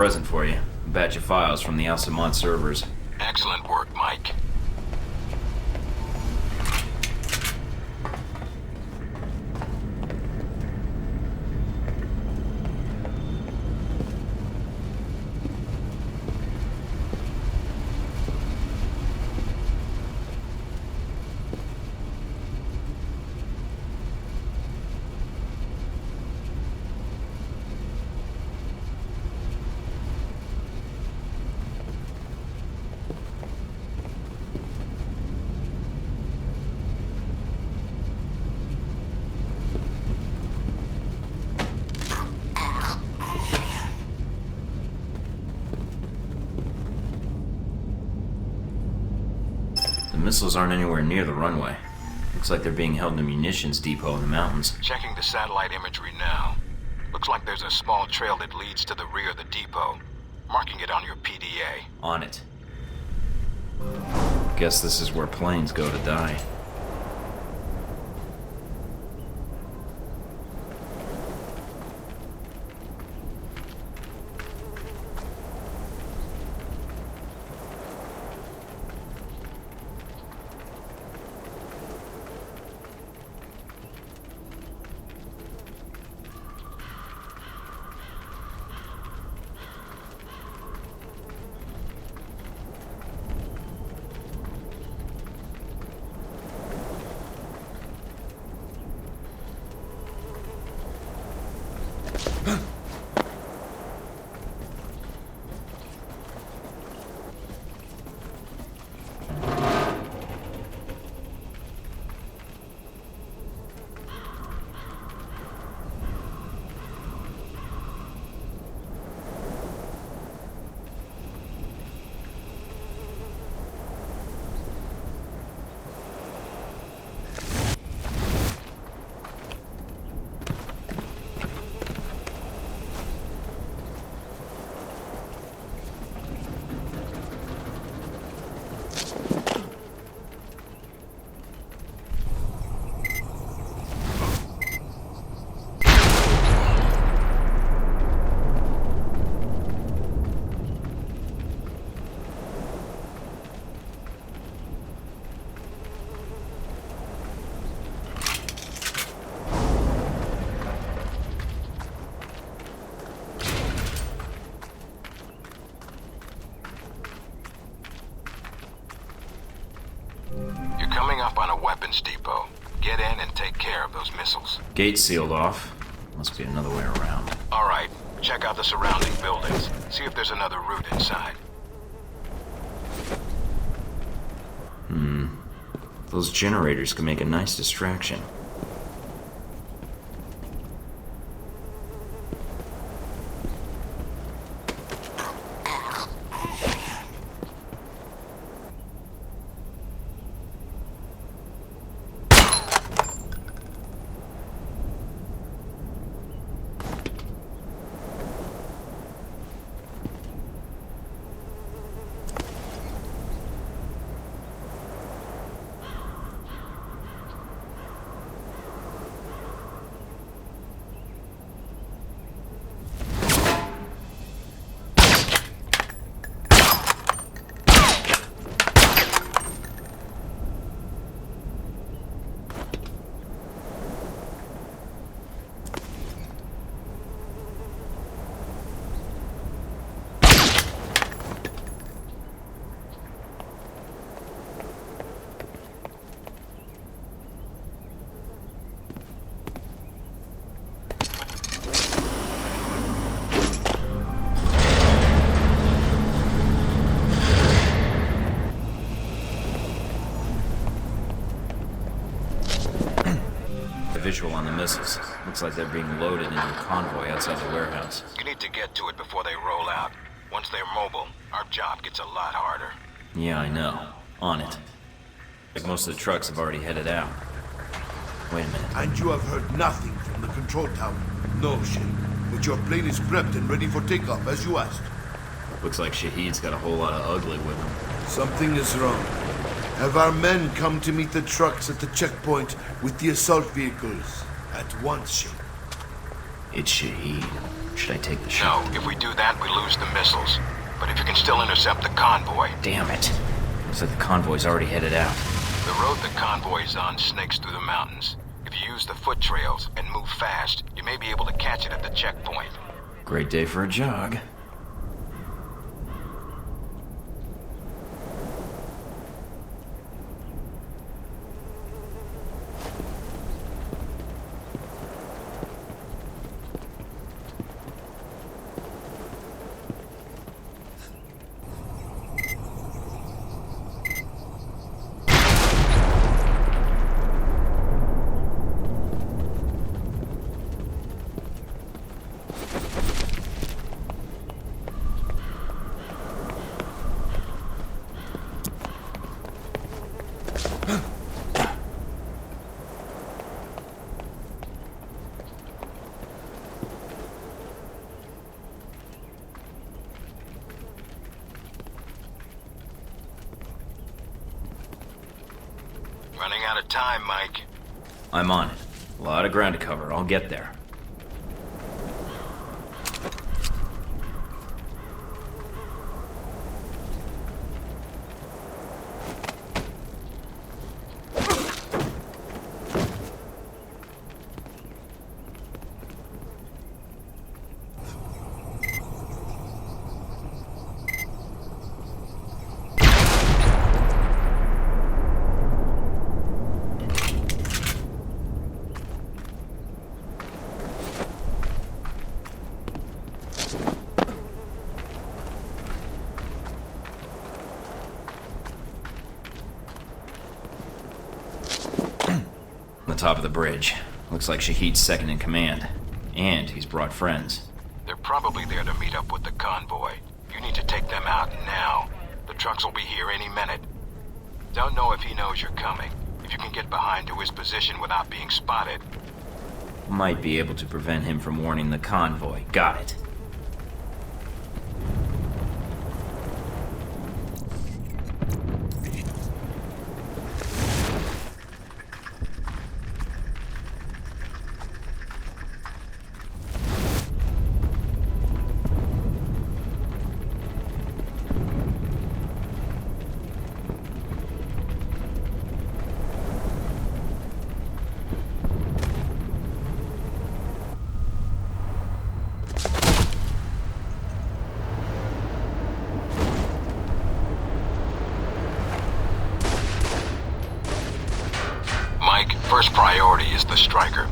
present for you. A batch of files from the Al-Samad servers. Excellent work, Mike. The missiles aren't anywhere near the runway. Looks like they're being held in a munitions depot in the mountains. Checking the satellite imagery now. Looks like there's a small trail that leads to the rear of the depot. Marking it on your PDA. On it. Guess this is where planes go to die. You're coming up on a weapons depot. Get in and take care of those missiles. Gate sealed off. Must be another way around. All right. Check out the surrounding buildings. See if there's another route inside. Those generators could make a nice distraction. Visual on the missiles. Looks like they're being loaded into a convoy outside the warehouse. You need to get to it before they roll out. Once they're mobile, our job gets a lot harder. Yeah, I know. On it. Like most of the trucks have already headed out. Wait a minute. And you have heard nothing from the control tower? No, Shane. But your plane is prepped and ready for takeoff, as you asked. Looks like Shahid's got a whole lot of ugly with him. Something is wrong. Have our men come to meet the trucks at the checkpoint with the assault vehicles? At once, Shane. It's Shahid. Should I take the shot? No, if we do that, we lose the missiles. But if you can still intercept the convoy... Damn it. Looks like the convoy's already headed out. The road the convoy is on snakes through the mountains. If you use the foot trails and move fast, you may be able to catch it at the checkpoint. Great day for a jog. Running out of time, Mike. I'm on it. A lot of ground to cover. I'll get there. Top of the bridge. Looks like Shahid's second in command. And he's brought friends. They're probably there to meet up with the convoy. You need to take them out now. The trucks will be here any minute. Don't know if he knows you're coming. If you can get behind to his position without being spotted. Might be able to prevent him from warning the convoy. Got it. First priority is the striker.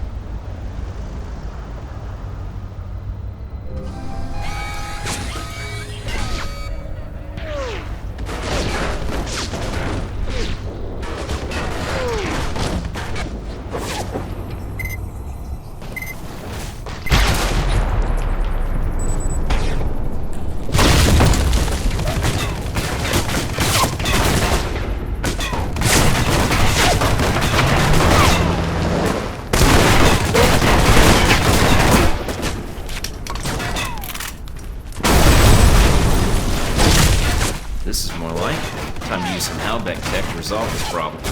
This is more like it. Time to use some Halbeck tech to resolve this problem.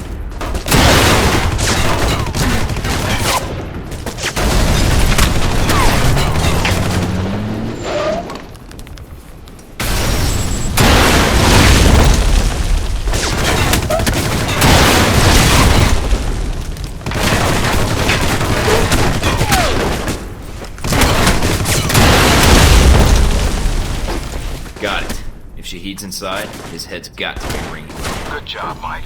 Got it. If Shahid's inside, his head's got to be ringing. Good job, Mike.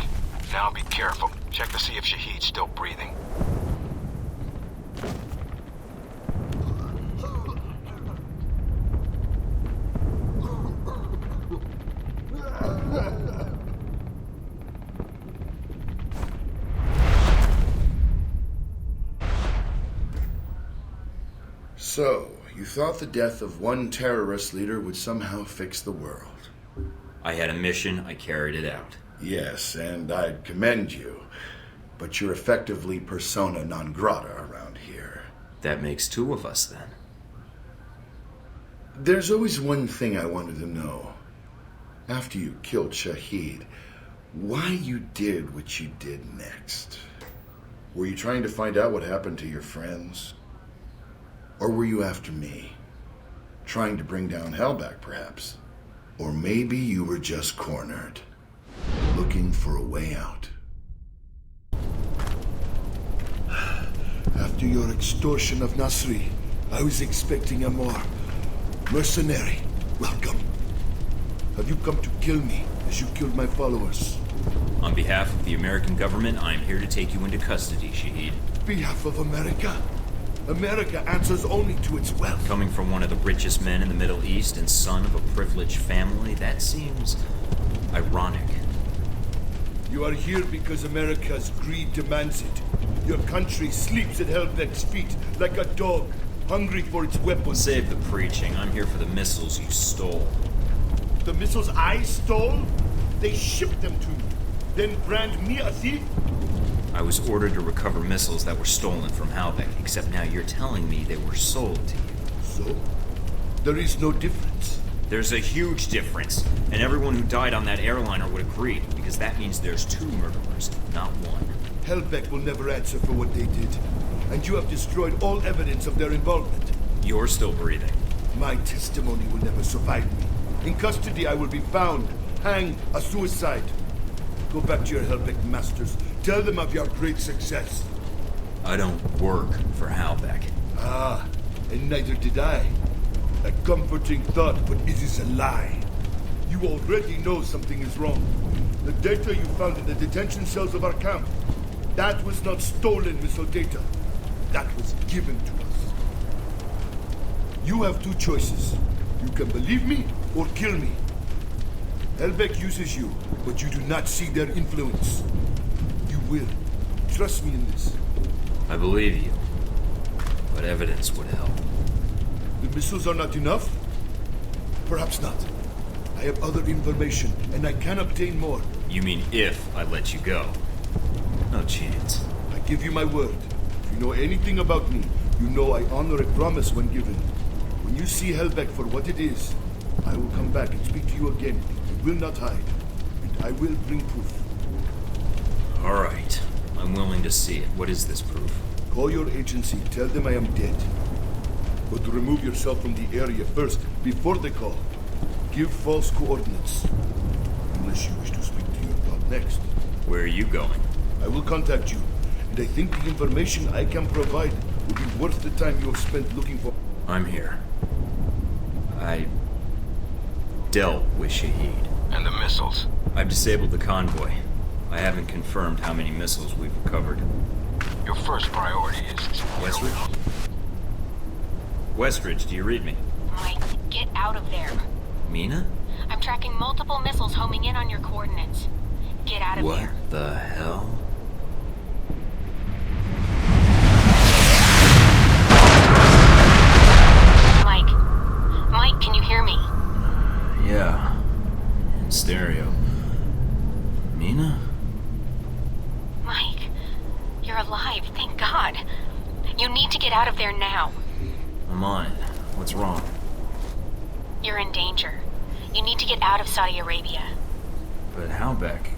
Now be careful. Check to see if Shahid's still breathing. So, you thought the death of one terrorist leader would somehow fix the world. I had a mission, I carried it out. Yes, and I'd commend you. But you're effectively persona non grata around here. That makes two of us, then. There's always one thing I wanted to know. After you killed Shahid, why you did what you did next. Were you trying to find out what happened to your friends? Or were you after me? Trying to bring down Hellback, perhaps. Or maybe you were just cornered, looking for a way out. After your extortion of Nasri, I was expecting a more mercenary welcome. Have you come to kill me as you killed my followers? On behalf of the American government, I am here to take you into custody, Shahid. Behalf of America? America answers only to its wealth. Coming from one of the richest men in the Middle East and son of a privileged family, that seems ironic. You are here because America's greed demands it. Your country sleeps at Hellbeck's feet like a dog, hungry for its weapons. Save the preaching. I'm here for the missiles you stole. The missiles I stole? They shipped them to me, then brand me a thief? I was ordered to recover missiles that were stolen from Halbeck, except now you're telling me they were sold to you. So? There is no difference. There's a huge difference, and everyone who died on that airliner would agree, because that means there's 2 murderers, not 1. Hellbeck will never answer for what they did, and you have destroyed all evidence of their involvement. You're still breathing. My testimony will never survive me. In custody, I will be found, hanged, a suicide. Go back to your Hellbeck masters. Tell them of your great success. I don't work for Halbeck. Ah, and neither did I. A comforting thought, but it is a lie. You already know something is wrong. The data you found in the detention cells of our camp, that was not stolen missile data. That was given to us. You have 2 choices. You can believe me or kill me. Hellbeck uses you, but you do not see their influence. You will. Trust me in this. I believe you, but evidence would help. The missiles are not enough? Perhaps not. I have other information, and I can obtain more. You mean if I let you go? No chance. I give you my word. If you know anything about me, you know I honor a promise when given. When you see Hellbeck for what it is, I will come back and speak to you again. I will not hide, and I will bring proof. All right. I'm willing to see it. What is this proof? Call your agency. Tell them I am dead. But remove yourself from the area first, before they call. Give false coordinates. Unless you wish to speak to your god next. Where are you going? I will contact you, and I think the information I can provide will be worth the time you have spent looking for. I'm here. I dealt with Shahid. And the missiles? I've disabled the convoy. I haven't confirmed how many missiles we've recovered. Your first priority is... Westridge? Westridge, do you read me? Mike, get out of there. Mina? I'm tracking multiple missiles homing in on your coordinates. Get out of there. What the hell? Mike, can you hear me? Yeah. In stereo. Mina? Mike, you're alive, thank God. You need to get out of there now. I'm on it. What's wrong? You're in danger. You need to get out of Saudi Arabia. But Halbeck...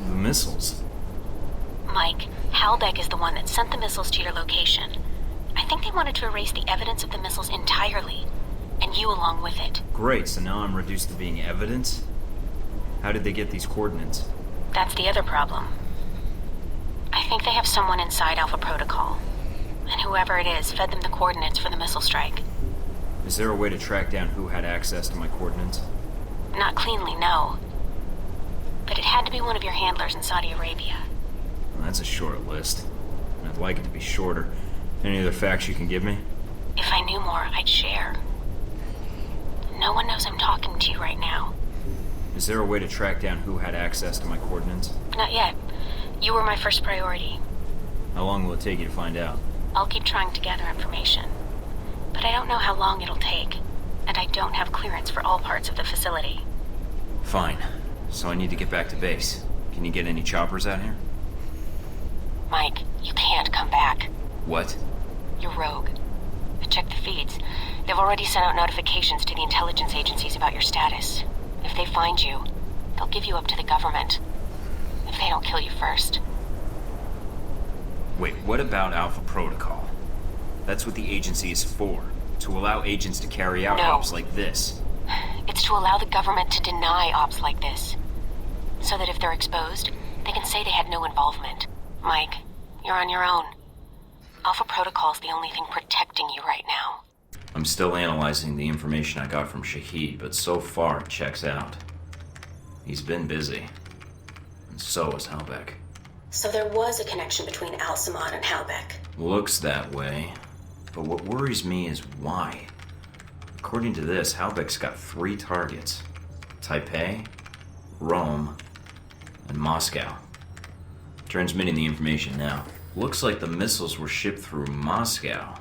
the missiles... Mike, Halbeck is the one that sent the missiles to your location. I think they wanted to erase the evidence of the missiles entirely. And you along with it. Great, so now I'm reduced to being evidence? How did they get these coordinates? That's the other problem. I think they have someone inside Alpha Protocol. And whoever it is fed them the coordinates for the missile strike. Is there a way to track down who had access to my coordinates? Not cleanly, no. But it had to be one of your handlers in Saudi Arabia. Well, that's a short list. I'd like it to be shorter. Any other facts you can give me? If I knew more, I'd share. No one knows I'm talking to you right now. Is there a way to track down who had access to my coordinates? Not yet. You were my first priority. How long will it take you to find out? I'll keep trying to gather information. But I don't know how long it'll take. And I don't have clearance for all parts of the facility. Fine. So I need to get back to base. Can you get any choppers out here? Mike, you can't come back. What? You're rogue. I checked the feeds. They've already sent out notifications to the intelligence agencies about your status. If they find you, they'll give you up to the government. If they don't kill you first. Wait, what about Alpha Protocol? That's what the agency is for. To allow agents to carry out ops like this. It's to allow the government to deny ops like this. So that if they're exposed, they can say they had no involvement. Mike, you're on your own. Alpha Protocol's the only thing protecting you right now. I'm still analyzing the information I got from Shahid, but so far it checks out. He's been busy. And so is Halbeck. So there was a connection between Al-Samad and Halbeck. Looks that way. But what worries me is why. According to this, Halbeck's got 3 targets. Taipei, Rome, and Moscow. Transmitting the information now. Looks like the missiles were shipped through Moscow.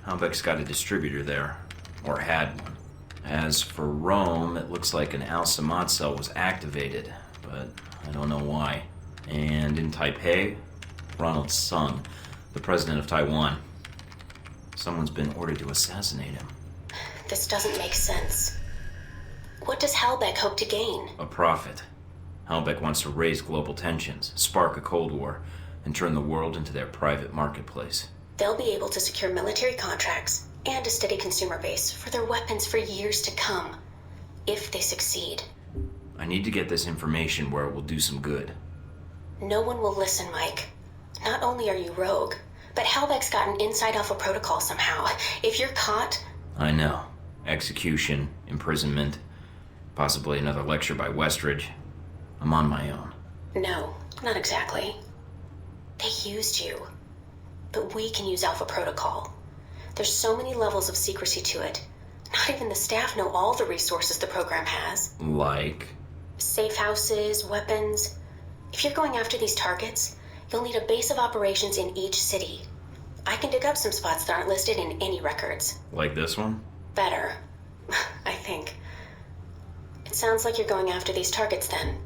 Halbeck's got a distributor there. Or had one. As for Rome, it looks like an Al-Samad cell was activated, but I don't know why. And in Taipei, Ronald Sung, the president of Taiwan. Someone's been ordered to assassinate him. This doesn't make sense. What does Halbeck hope to gain? A profit. Halbeck wants to raise global tensions, spark a Cold War, and turn the world into their private marketplace. They'll be able to secure military contracts and a steady consumer base for their weapons for years to come, if they succeed. I need to get this information where it will do some good. No one will listen, Mike. Not only are you rogue, but Halbeck's got an inside Alpha Protocol somehow. If you're caught... I know. Execution, imprisonment, possibly another lecture by Westridge. I'm on my own. No, not exactly. They used you. But we can use Alpha Protocol. There's so many levels of secrecy to it. Not even the staff know all the resources the program has. Like? Safe houses, weapons. If you're going after these targets, you'll need a base of operations in each city. I can dig up some spots that aren't listed in any records. Like this one? Better, I think. It sounds like you're going after these targets then.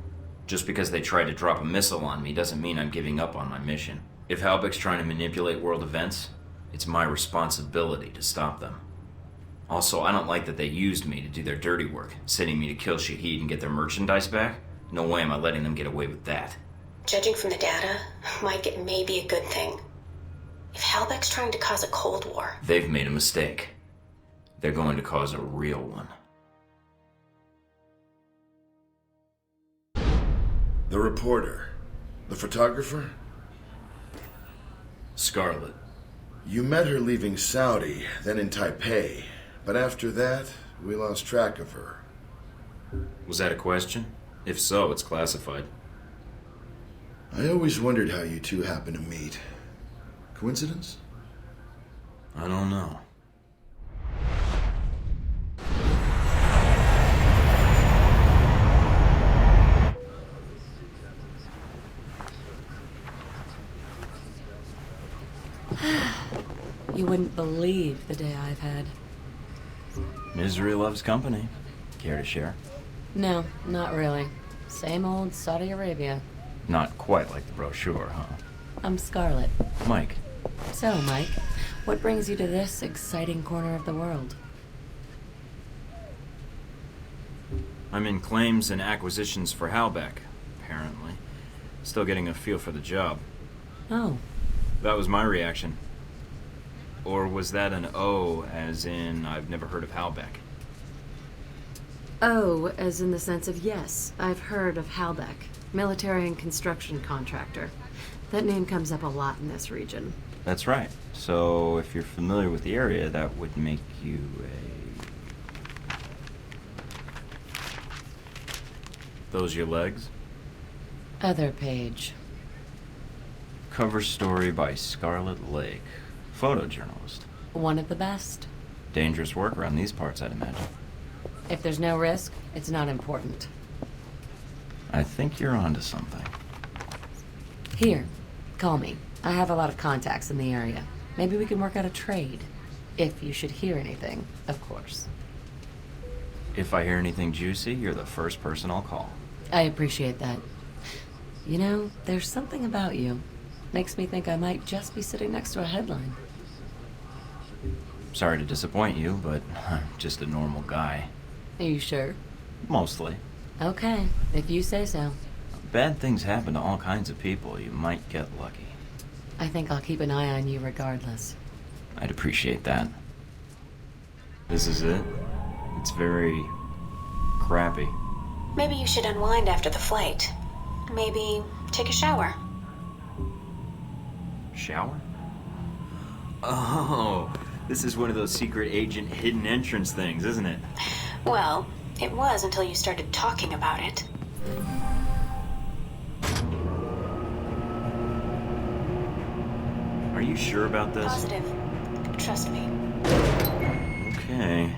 Just because they tried to drop a missile on me doesn't mean I'm giving up on my mission. If Halbeck's trying to manipulate world events, it's my responsibility to stop them. Also, I don't like that they used me to do their dirty work, sending me to kill Shahid and get their merchandise back. No way am I letting them get away with that. Judging from the data, Mike, it may be a good thing. If Halbeck's trying to cause a Cold War... They've made a mistake. They're going to cause a real one. The reporter. The photographer? Scarlett. You met her leaving Saudi, then in Taipei. But after that, we lost track of her. Was that a question? If so, it's classified. I always wondered how you two happened to meet. Coincidence? I don't know. You wouldn't believe the day I've had. Misery loves company. Care to share? No, not really. Same old Saudi Arabia. Not quite like the brochure, huh? I'm Scarlett. Mike. So, Mike, what brings you to this exciting corner of the world? I'm in claims and acquisitions for Halbeck, apparently. Still getting a feel for the job. Oh. That was my reaction. Or was that an O, as in I've never heard of Halbeck? Oh, as in the sense of yes, I've heard of Halbeck, military and construction contractor. That name comes up a lot in this region. That's right. So if you're familiar with the area, that would make you a... Those your legs? Other page. Cover story by Scarlett Lake. Photojournalist. One of the best. Dangerous work around these parts, I'd imagine. If there's no risk, it's not important. I think you're onto something. Here, call me. I have a lot of contacts in the area. Maybe we can work out a trade. If you should hear anything, of course. If I hear anything juicy, you're the first person I'll call. I appreciate that. You know, there's something about you. Makes me think I might just be sitting next to a headline. Sorry to disappoint you, but I'm just a normal guy. Are you sure? Mostly. Okay, if you say so. Bad things happen to all kinds of people. You might get lucky. I think I'll keep an eye on you regardless. I'd appreciate that. This is it? It's very crappy. Maybe you should unwind after the flight. Maybe take a shower. Shower? Oh, this is one of those secret agent hidden entrance things, isn't it? Well, it was until you started talking about it. Are you sure about this? Positive. Trust me. Okay.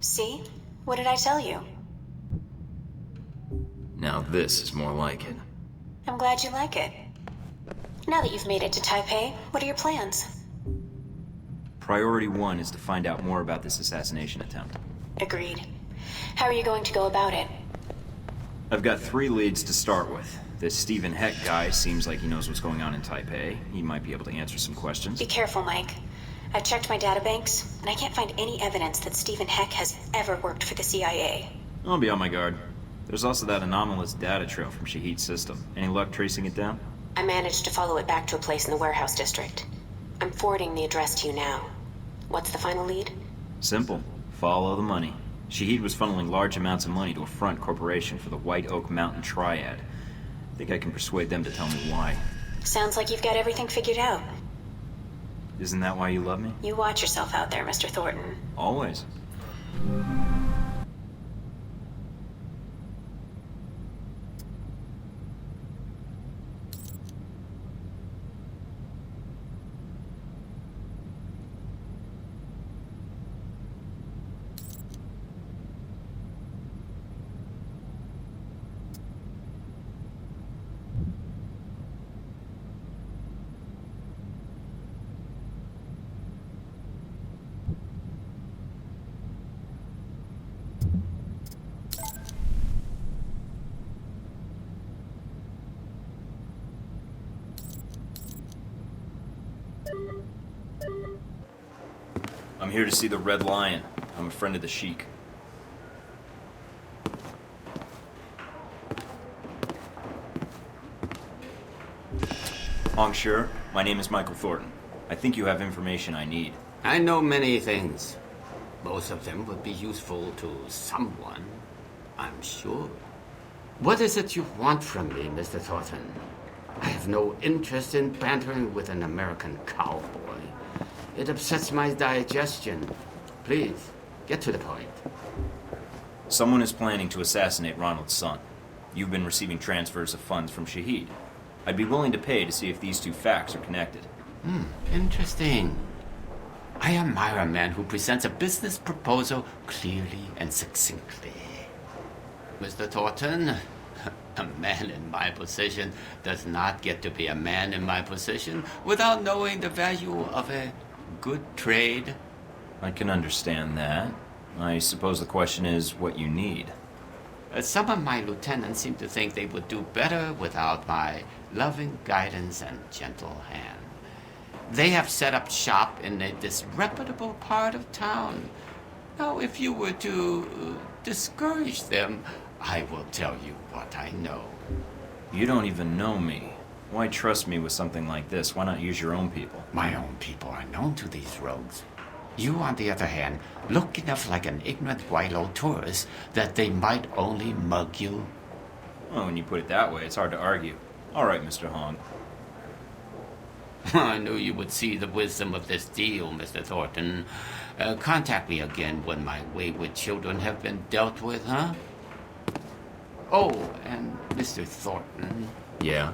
See? What did I tell you? Now this is more like it. I'm glad you like it. Now that you've made it to Taipei, what are your plans? Priority 1 is to find out more about this assassination attempt. Agreed. How are you going to go about it? I've got 3 leads to start with. This Stephen Heck guy seems like he knows what's going on in Taipei. He might be able to answer some questions. Be careful, Mike. I've checked my databanks, and I can't find any evidence that Stephen Heck has ever worked for the CIA. I'll be on my guard. There's also that anomalous data trail from Shahid's system. Any luck tracing it down? I managed to follow it back to a place in the warehouse district. I'm forwarding the address to you now. What's the final lead? Simple. Follow the money. Shahid was funneling large amounts of money to a front corporation for the White Oak Mountain Triad. I think I can persuade them to tell me why. Sounds like you've got everything figured out. Isn't that why you love me? You watch yourself out there, Mr. Thornton. Always. I'm here to see the Red Lion. I'm a friend of the Sheik. Monsieur, my name is Michael Thorton. I think you have information I need. I know many things. Most of them would be useful to someone, I'm sure. What is it you want from me, Mr. Thornton? I have no interest in bantering with an American cowboy. It upsets my digestion. Please, get to the point. Someone is planning to assassinate Ronald's son. You've been receiving transfers of funds from Shahid. I'd be willing to pay to see if these 2 facts are connected. Interesting. I admire a man who presents a business proposal clearly and succinctly. Mr. Thornton, a man in my position does not get to be a man in my position without knowing the value of a good trade. I can understand that. I suppose the question is what you need. Some of my lieutenants seem to think they would do better without my loving guidance and gentle hand. They have set up shop in a disreputable part of town. Now, if you were to discourage them, I will tell you what I know. You don't even know me. Why trust me with something like this? Why not use your own people? My own people are known to these rogues. You, on the other hand, look enough like an ignorant Wilo tourist that they might only mug you. Well, when you put it that way, it's hard to argue. All right, Mr. Hong. I knew you would see the wisdom of this deal, Mr. Thornton. Contact me again when my wayward children have been dealt with, huh? Oh, and Mr. Thornton. Yeah?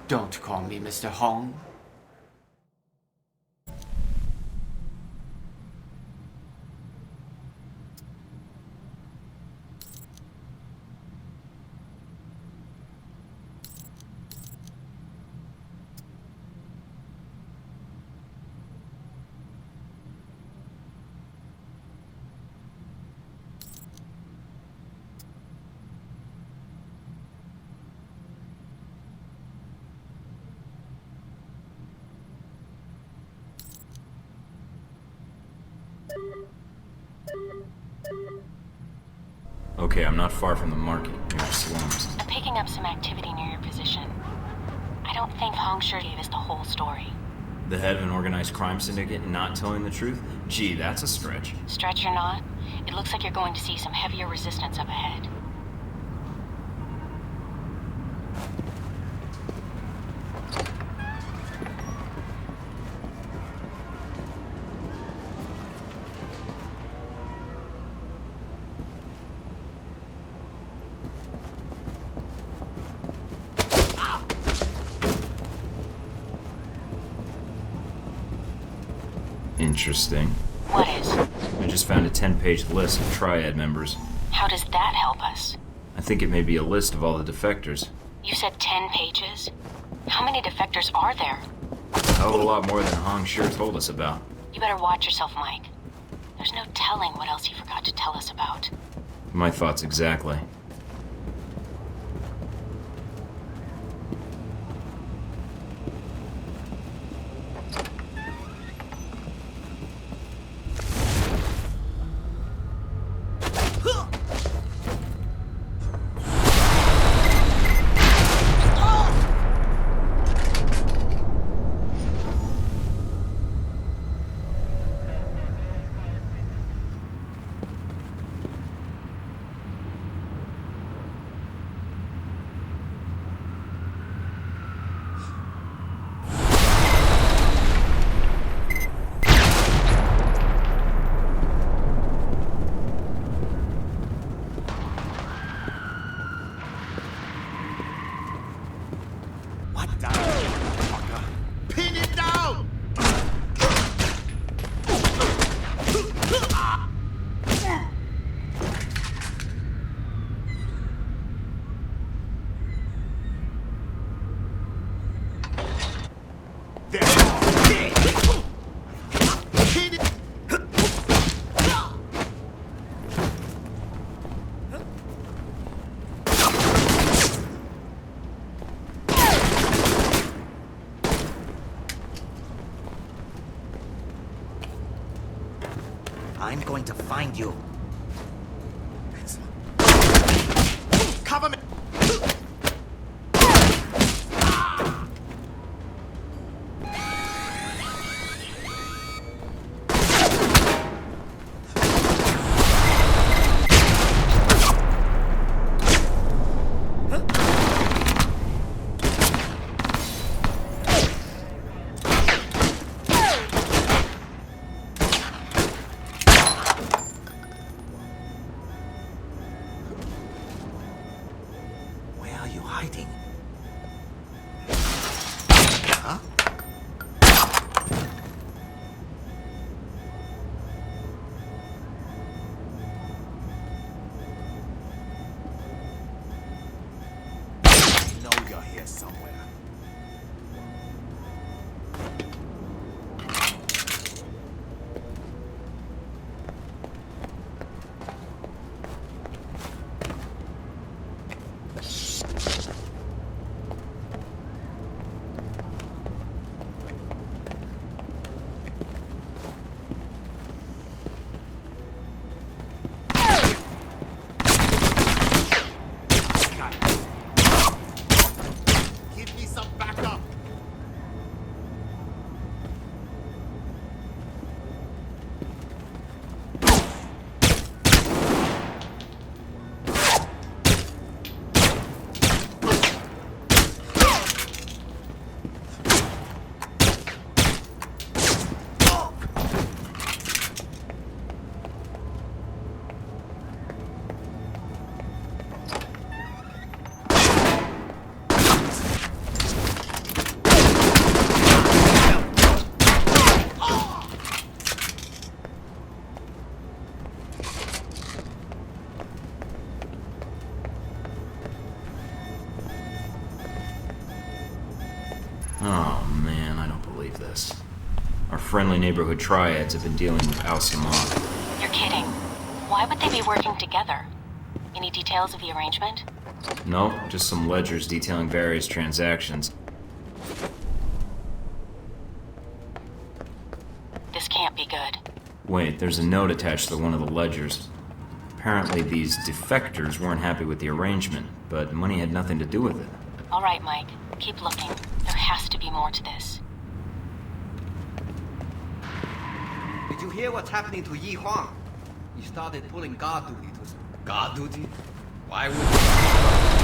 Don't call me Mr. Hong. Okay, I'm not far from the market, near the slums. I'm picking up some activity near your position. I don't think Hong Shi gave us the whole story. The head of an organized crime syndicate and not telling the truth? Gee, that's a stretch. Stretch or not, it looks like you're going to see some heavier resistance up ahead. Interesting. What is? I just found a 10-page list of Triad members. How does that help us? I think it may be a list of all the defectors. You said 10 pages? How many defectors are there? A hell of a lot more than Hong sure told us about. You better watch yourself, Mike. There's no telling what else he forgot to tell us about. My thoughts exactly. I'm going to find you. Cover me! Oh man, I don't believe this. Our friendly neighborhood triads have been dealing with Al-Samad. You're kidding. Why would they be working together? Any details of the arrangement? No, just some ledgers detailing various transactions. This can't be good. Wait, there's a note attached to one of the ledgers. Apparently these defectors weren't happy with the arrangement, but money had nothing to do with it. All right, Mike. Keep looking. There has to be more to this. you hear what's happening to Yi Huang? He started pulling guard duty to us. Guard duty? Why would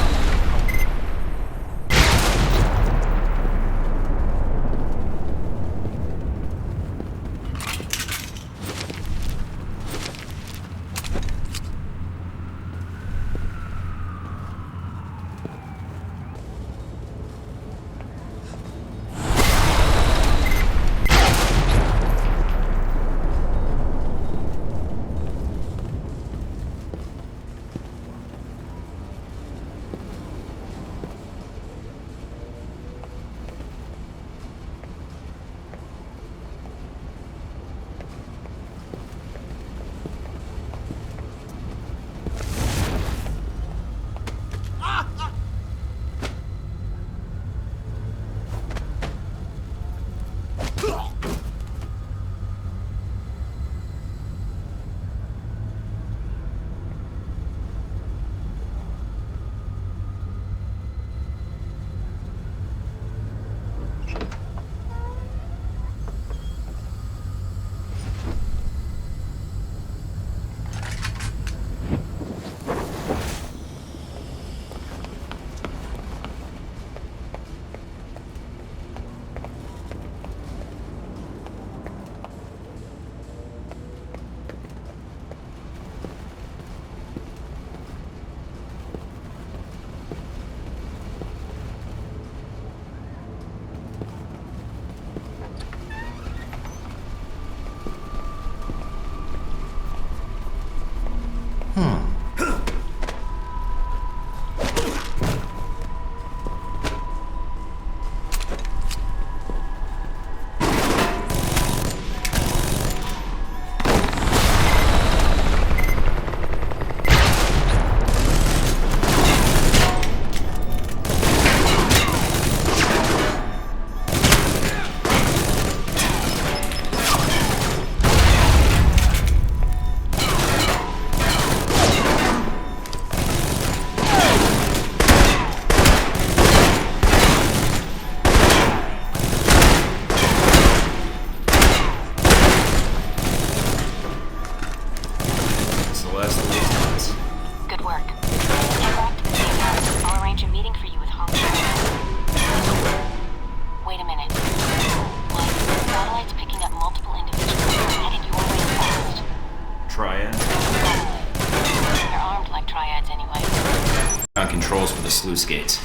controls for the sluice gates.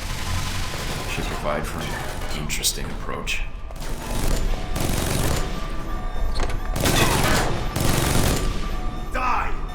Should provide for an interesting approach. Die!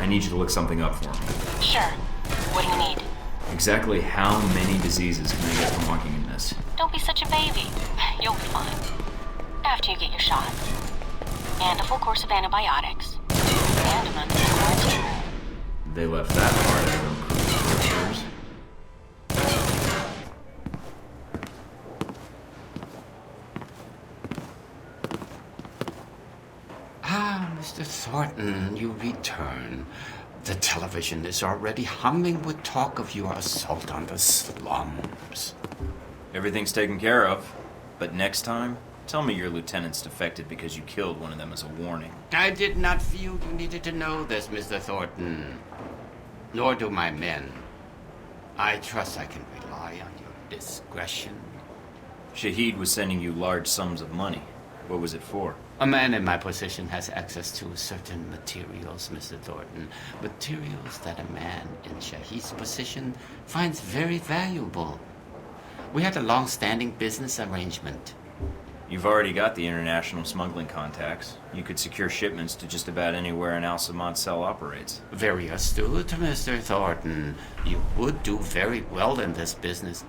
I need you to look something up for me. Sure. What do you need? Exactly how many diseases can I get from walking in this? Don't be such a baby. You'll be fine. After you get your shot. And a full course of antibiotics. And a month in the quarantine room. They left that part of them cruisers. Mr. Thornton, you return. The television is already humming with talk of your assault on the slums. Everything's taken care of. But next time, tell me your lieutenant's defected because you killed one of them as a warning. I did not feel you needed to know this, Mr. Thornton. Nor do my men. I trust I can rely on your discretion. Shahid was sending you large sums of money. What was it for? A man in my position has access to certain materials, Mr. Thornton. Materials that a man in Shahid's position finds very valuable. We had a long-standing business arrangement. You've already got the international smuggling contacts. You could secure shipments to just about anywhere an Al-Samad cell operates. Very astute, Mr. Thornton. You would do very well in this business.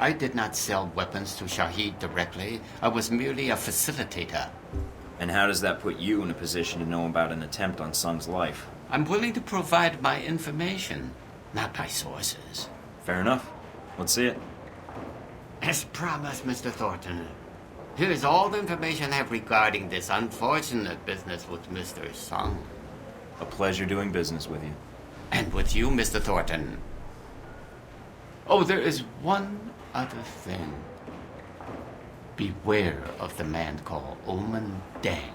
I did not sell weapons to Shahid directly. I was merely a facilitator. And how does that put you in a position to know about an attempt on Sung's life? I'm willing to provide my information, not my sources. Fair enough. Let's see it. As promised, Mr. Thornton. Here is all the information I have regarding this unfortunate business with Mr. Sung. A pleasure doing business with you. And with you, Mr. Thornton. Oh, there is one other thing. Beware of the man called Oman Dang.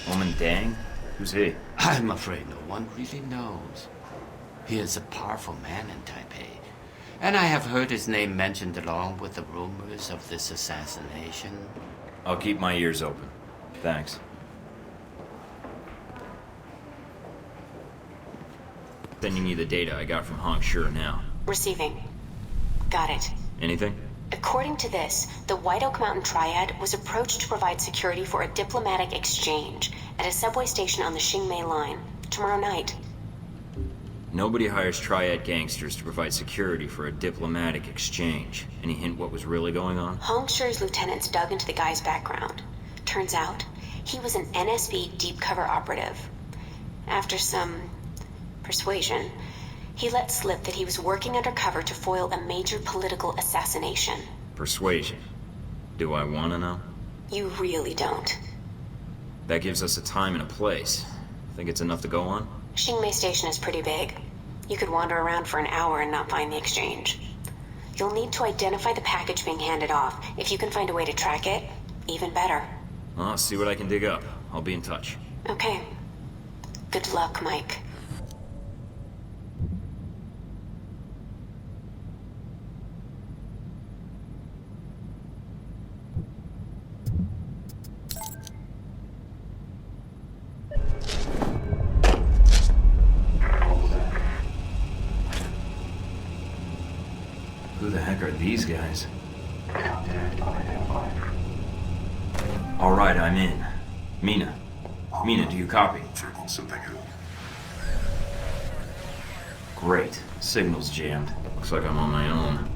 Oman Dang? Who's he? I'm afraid no one really knows. He is a powerful man in Taipei, and I have heard his name mentioned along with the rumors of this assassination. I'll keep my ears open. Thanks. Sending you the data I got from Hong Sure now. Receiving. Got it. Anything? According to this, the White Oak Mountain Triad was approached to provide security for a diplomatic exchange at a subway station on the Xingmei line tomorrow night. Nobody hires Triad gangsters to provide security for a diplomatic exchange. Any hint what was really going on? Hong Shure's lieutenants dug into the guy's background. Turns out, he was an NSB deep cover operative. After some persuasion, he let slip that he was working undercover to foil a major political assassination. Persuasion. Do I want to know? You really don't. That gives us a time and a place. Think it's enough to go on? Xingmei Station is pretty big. You could wander around for an hour and not find the exchange. You'll need to identify the package being handed off. If you can find a way to track it, even better. I'll see what I can dig up. I'll be in touch. Okay. Good luck, Mike. Who the heck are these guys? All right, I'm in. Mina. Mina, do you copy? Great. Signal's jammed. Looks like I'm on my own.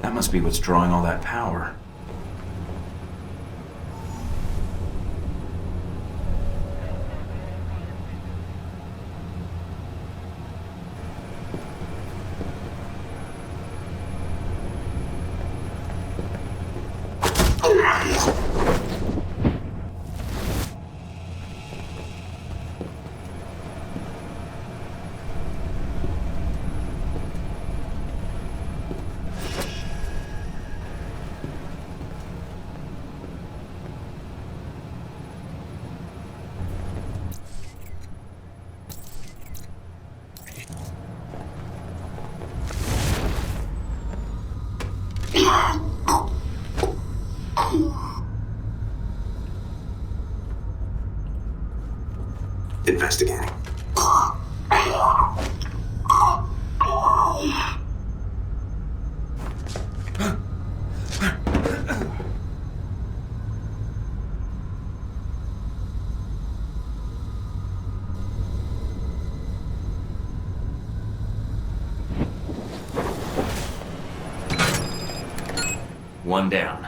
That must be what's drawing all that power. Investigating. One down.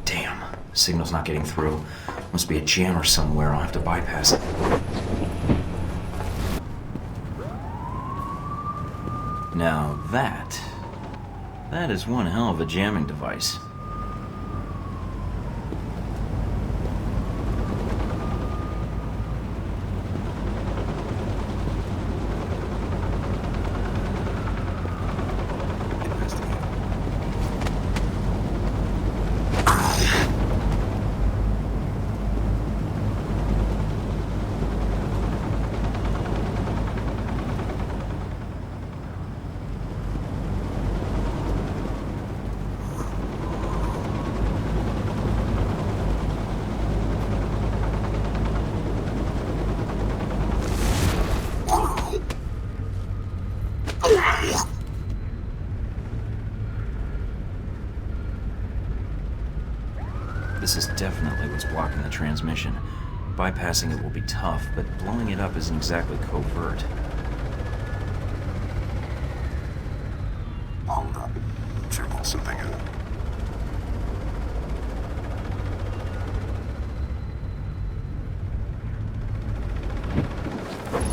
Damn, signal's not getting through. Must be a jammer somewhere. I'll have to bypass it. Now that is one hell of a jamming device. This is definitely what's blocking the transmission. Bypassing it will be tough, but blowing it up isn't exactly covert. Hold up. Checking something out.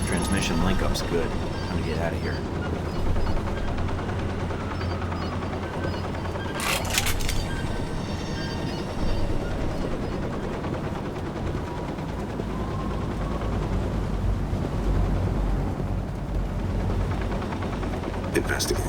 Transmission link-up's good. Time to get out of here. Investigating.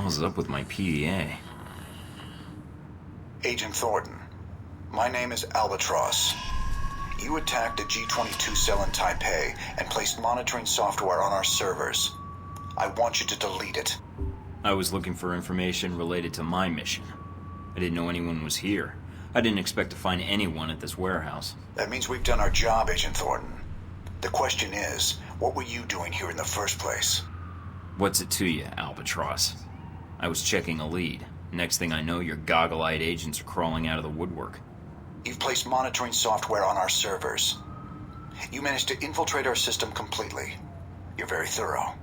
hell's up with my PDA? Agent Thornton, my name is Albatross. You attacked a G-22 cell in Taipei and placed monitoring software on our servers. I want you to delete it. I was looking for information related to my mission. I didn't know anyone was here. I didn't expect to find anyone at this warehouse. That means we've done our job, Agent Thornton. The question is, what were you doing here in the first place? What's it to you, Albatross? I was checking a lead. Next thing I know, your goggle-eyed agents are crawling out of the woodwork. You've placed monitoring software on our servers. You managed to infiltrate our system completely. You're very thorough.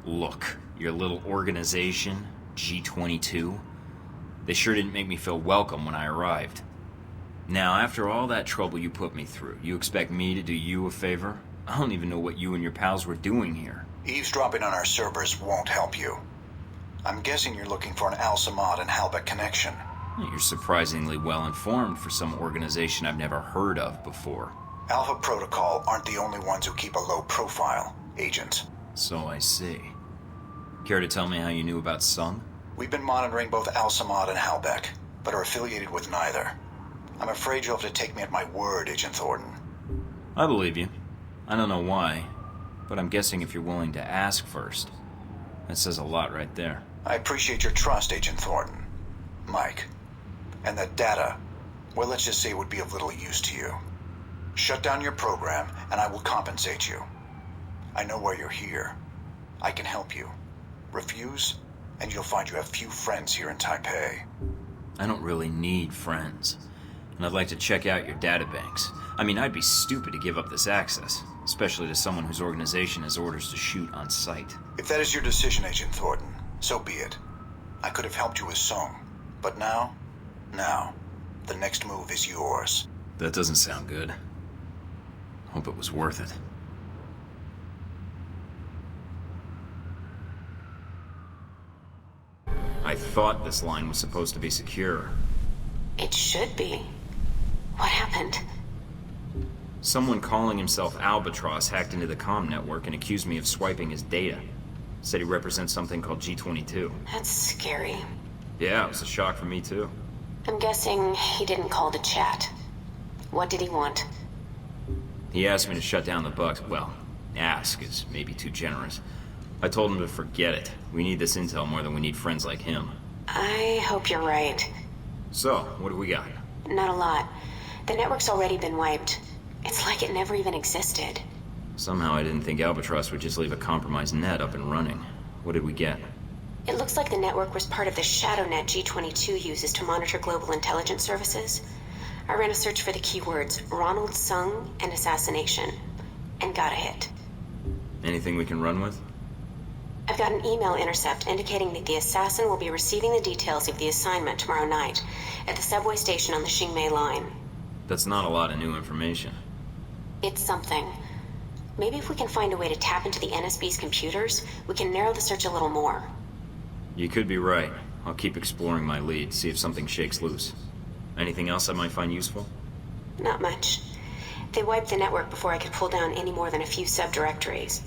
Look, your little organization, G-22, they sure didn't make me feel welcome when I arrived. Now, after all that trouble you put me through, you expect me to do you a favor? I don't even know what you and your pals were doing here. Eavesdropping on our servers won't help you. I'm guessing you're looking for an Al-Samad and Halbech connection. You're surprisingly well informed for some organization I've never heard of before. Alpha Protocol aren't the only ones who keep a low profile, Agent. So I see. Care to tell me how you knew about Sung? We've been monitoring both Al-Samad and Halbech, but are affiliated with neither. I'm afraid you'll have to take me at my word, Agent Thornton. I believe you. I don't know why, but I'm guessing if you're willing to ask first. That says a lot right there. I appreciate your trust, Agent Thornton. Mike. And that data, well, let's just say it would be of little use to you. Shut down your program, and I will compensate you. I know why you're here. I can help you. Refuse, and you'll find you have few friends here in Taipei. I don't really need friends. And I'd like to check out your databanks. I mean, I'd be stupid to give up this access, especially to someone whose organization has orders to shoot on sight. If that is your decision, Agent Thornton, so be it. I could have helped you with Sung, but now, the next move is yours. That doesn't sound good. Hope it was worth it. I thought this line was supposed to be secure. It should be. What happened? Someone calling himself Albatross hacked into the comm network and accused me of swiping his data. Said he represents something called G-22. That's scary. Yeah, it was a shock for me too. I'm guessing he didn't call to chat. What did he want? He asked me to shut down the Bucks. Well, ask is maybe too generous. I told him to forget it. We need this intel more than we need friends like him. I hope you're right. So, what do we got? Not a lot. The network's already been wiped. It's like it never even existed. Somehow I didn't think Albatross would just leave a compromised net up and running. What did we get? It looks like the network was part of the shadow net G-22 uses to monitor global intelligence services. I ran a search for the keywords Ronald Sung and assassination, and got a hit. Anything we can run with? I've got an email intercept indicating that the assassin will be receiving the details of the assignment tomorrow night at the subway station on the Xingmei line. That's not a lot of new information. It's something. Maybe if we can find a way to tap into the NSB's computers, we can narrow the search a little more. You could be right. I'll keep exploring my lead, see if something shakes loose. Anything else I might find useful? Not much. They wiped the network before I could pull down any more than a few subdirectories.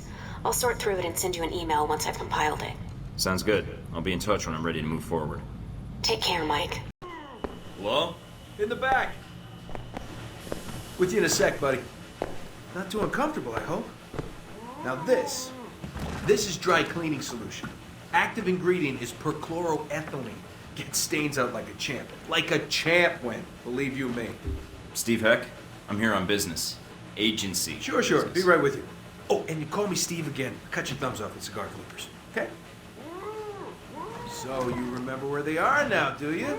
I'll sort through it and send you an email once I've compiled it. Sounds good. I'll be in touch when I'm ready to move forward. Take care, Mike. Hello? In the back. With you in a sec, buddy. Not too uncomfortable, I hope. Now this is dry cleaning solution. Active ingredient is perchloroethylene. Gets stains out like a champ. Like a champ went, believe you me. Steve Heck, I'm here on business. Agency. Sure. Business. Be right with you. Oh, and you call me Steve again. Cut your thumbs off with cigar clippers, okay? So you remember where they are now, do you?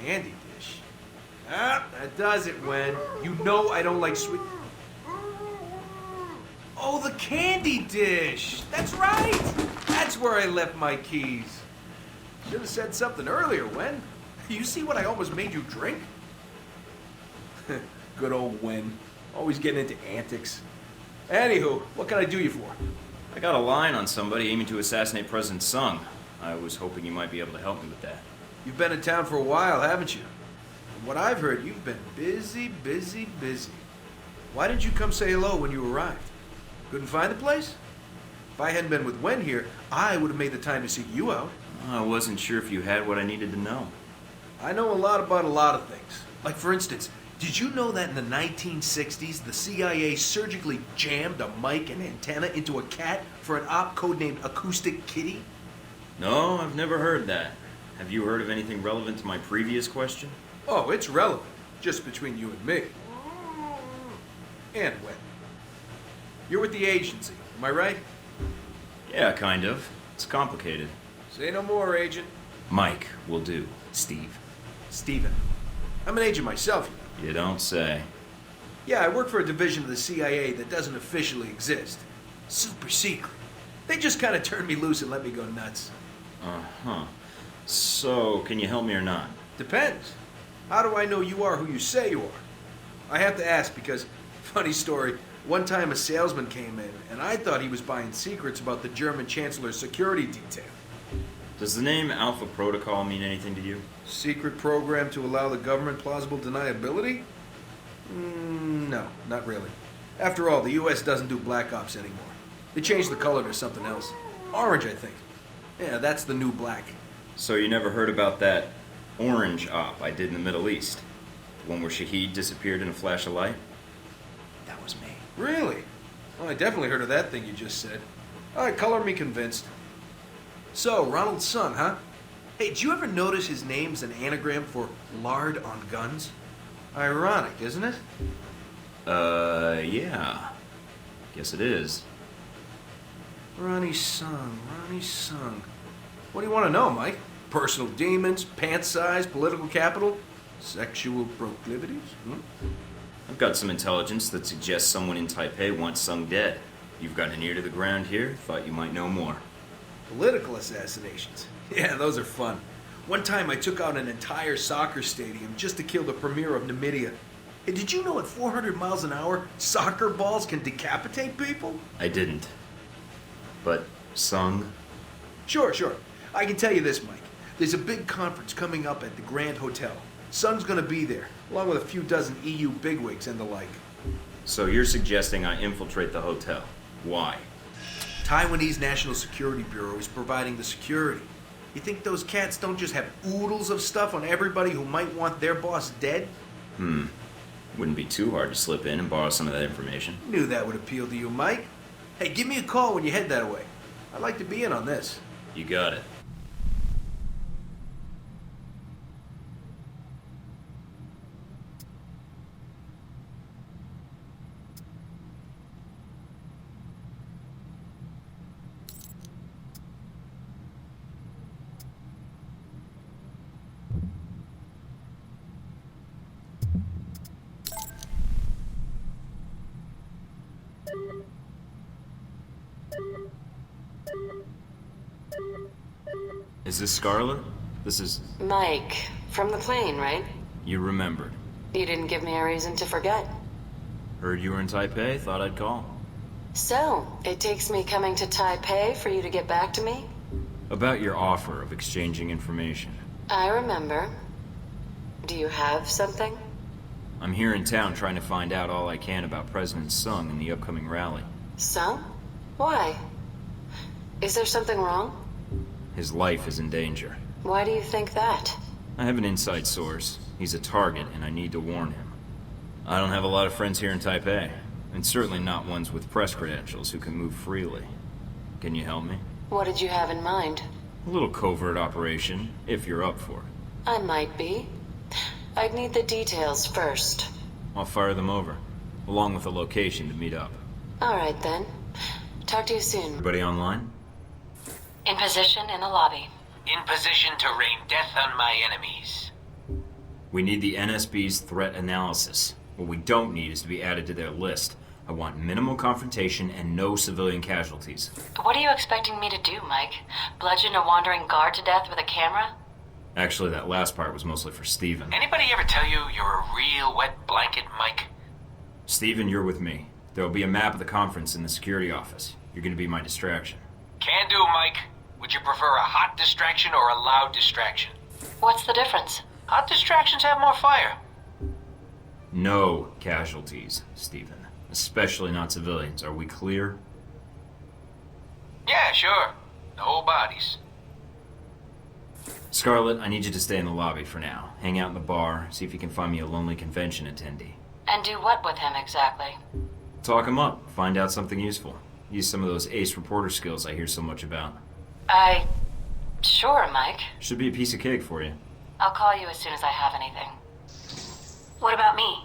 Candy dish. Ah, that does it, Wen. You know I don't like sweet... Oh, the candy dish! That's right! That's where I left my keys. Should have said something earlier, Wen. You see what I almost made you drink? Good old Wen. Always getting into antics. Anywho, what can I do you for? I got a line on somebody aiming to assassinate President Sung. I was hoping you might be able to help me with that. You've been in town for a while, haven't you? From what I've heard, you've been busy. Why didn't you come say hello when you arrived? Couldn't find the place? If I hadn't been with Wen here, I would have made the time to seek you out. I wasn't sure if you had what I needed to know. I know a lot about a lot of things. Like, for instance, did you know that in the 1960s, the CIA surgically jammed a mic and antenna into a cat for an op codenamed Acoustic Kitty? No, I've never heard that. Have you heard of anything relevant to my previous question? Oh, it's relevant. Just between you and me. And Wen. You're with the agency, am I right? Yeah, kind of. It's complicated. Say no more, Agent. Mike will do, Steve. Steven. I'm an agent myself, you know. You don't say. Yeah, I work for a division of the CIA that doesn't officially exist. Super secret. They just kind of turned me loose and let me go nuts. Uh-huh. So, can you help me or not? Depends. How do I know you are who you say you are? I have to ask because, funny story, one time a salesman came in and I thought he was buying secrets about the German Chancellor's security detail. Does the name Alpha Protocol mean anything to you? Secret program to allow the government plausible deniability? No, not really. After all, the US doesn't do black ops anymore. They changed the color to something else. Orange, I think. Yeah, that's the new black. So you never heard about that orange op I did in the Middle East? The one where Shahid disappeared in a flash of light? That was me. Really? Well, I definitely heard of that thing you just said. All right, color me convinced. So, Ronald Sung, huh? Hey, did you ever notice his name's an anagram for lard on guns? Ironic, isn't it? Yeah. Guess it is. Ronnie Sung, Ronnie Sung. What do you want to know, Mike? Personal demons, pant size, political capital, sexual proclivities? I've got some intelligence that suggests someone in Taipei wants Sung dead. You've got an ear to the ground here, thought you might know more. Political assassinations. Yeah, those are fun. One time I took out an entire soccer stadium just to kill the premier of Namibia. Hey, did you know at 400 miles an hour, soccer balls can decapitate people? I didn't. But Sung? Sure. I can tell you this, Mike. There's a big conference coming up at the Grand Hotel. Sung's gonna be there, along with a few dozen EU bigwigs and the like. So you're suggesting I infiltrate the hotel. Why? Taiwanese National Security Bureau is providing the security. You think those cats don't just have oodles of stuff on everybody who might want their boss dead? Wouldn't be too hard to slip in and borrow some of that information. Knew that would appeal to you, Mike. Hey, give me a call when you head that way. I'd like to be in on this. You got it. Is this Scarlet? This is... Mike, from the plane, right? You remembered. You didn't give me a reason to forget. Heard you were in Taipei, thought I'd call. So, it takes me coming to Taipei for you to get back to me? About your offer of exchanging information. I remember. Do you have something? I'm here in town trying to find out all I can about President Sung and the upcoming rally. Sung? Why? Is there something wrong? His life is in danger. Why do you think that? I have an inside source. He's a target, and I need to warn him. I don't have a lot of friends here in Taipei, and certainly not ones with press credentials who can move freely. Can you help me? What did you have in mind? A little covert operation, if you're up for it. I might be. I'd need the details first. I'll fire them over, along with a location to meet up. All right, then. Talk to you soon. Everybody online? In position in the lobby. In position to rain death on my enemies. We need the NSB's threat analysis. What we don't need is to be added to their list. I want minimal confrontation and no civilian casualties. What are you expecting me to do, Mike? Bludgeon a wandering guard to death with a camera? Actually, that last part was mostly for Steven. Anybody ever tell you you're a real wet blanket, Mike? Steven, you're with me. There'll be a map of the conference in the security office. You're gonna be my distraction. Can do, Mike. Would you prefer a hot distraction or a loud distraction? What's the difference? Hot distractions have more fire. No casualties, Steven. Especially not civilians. Are we clear? Yeah, sure. No bodies. Scarlett, I need you to stay in the lobby for now. Hang out in the bar, see if you can find me a lonely convention attendee. And do what with him exactly? Talk him up, find out something useful. Use some of those ace reporter skills I hear so much about. Sure, Mike. Should be a piece of cake for you. I'll call you as soon as I have anything. What about me?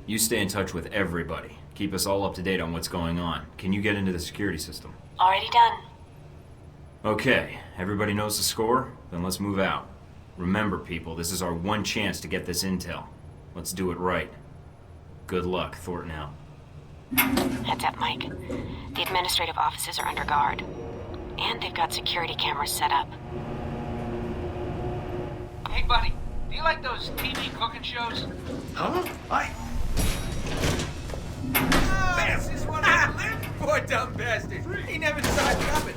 You stay in touch with everybody. Keep us all up to date on what's going on. Can you get into the security system? Already done. Okay, everybody knows the score? Then let's move out. Remember, people, this is our one chance to get this intel. Let's do it right. Good luck, Thornton out. Heads up, Mike. The administrative offices are under guard. And they've got security cameras set up. Hey, buddy, do you like those TV cooking shows? Huh? This is what I lived for, dumb bastard. He never saw it coming.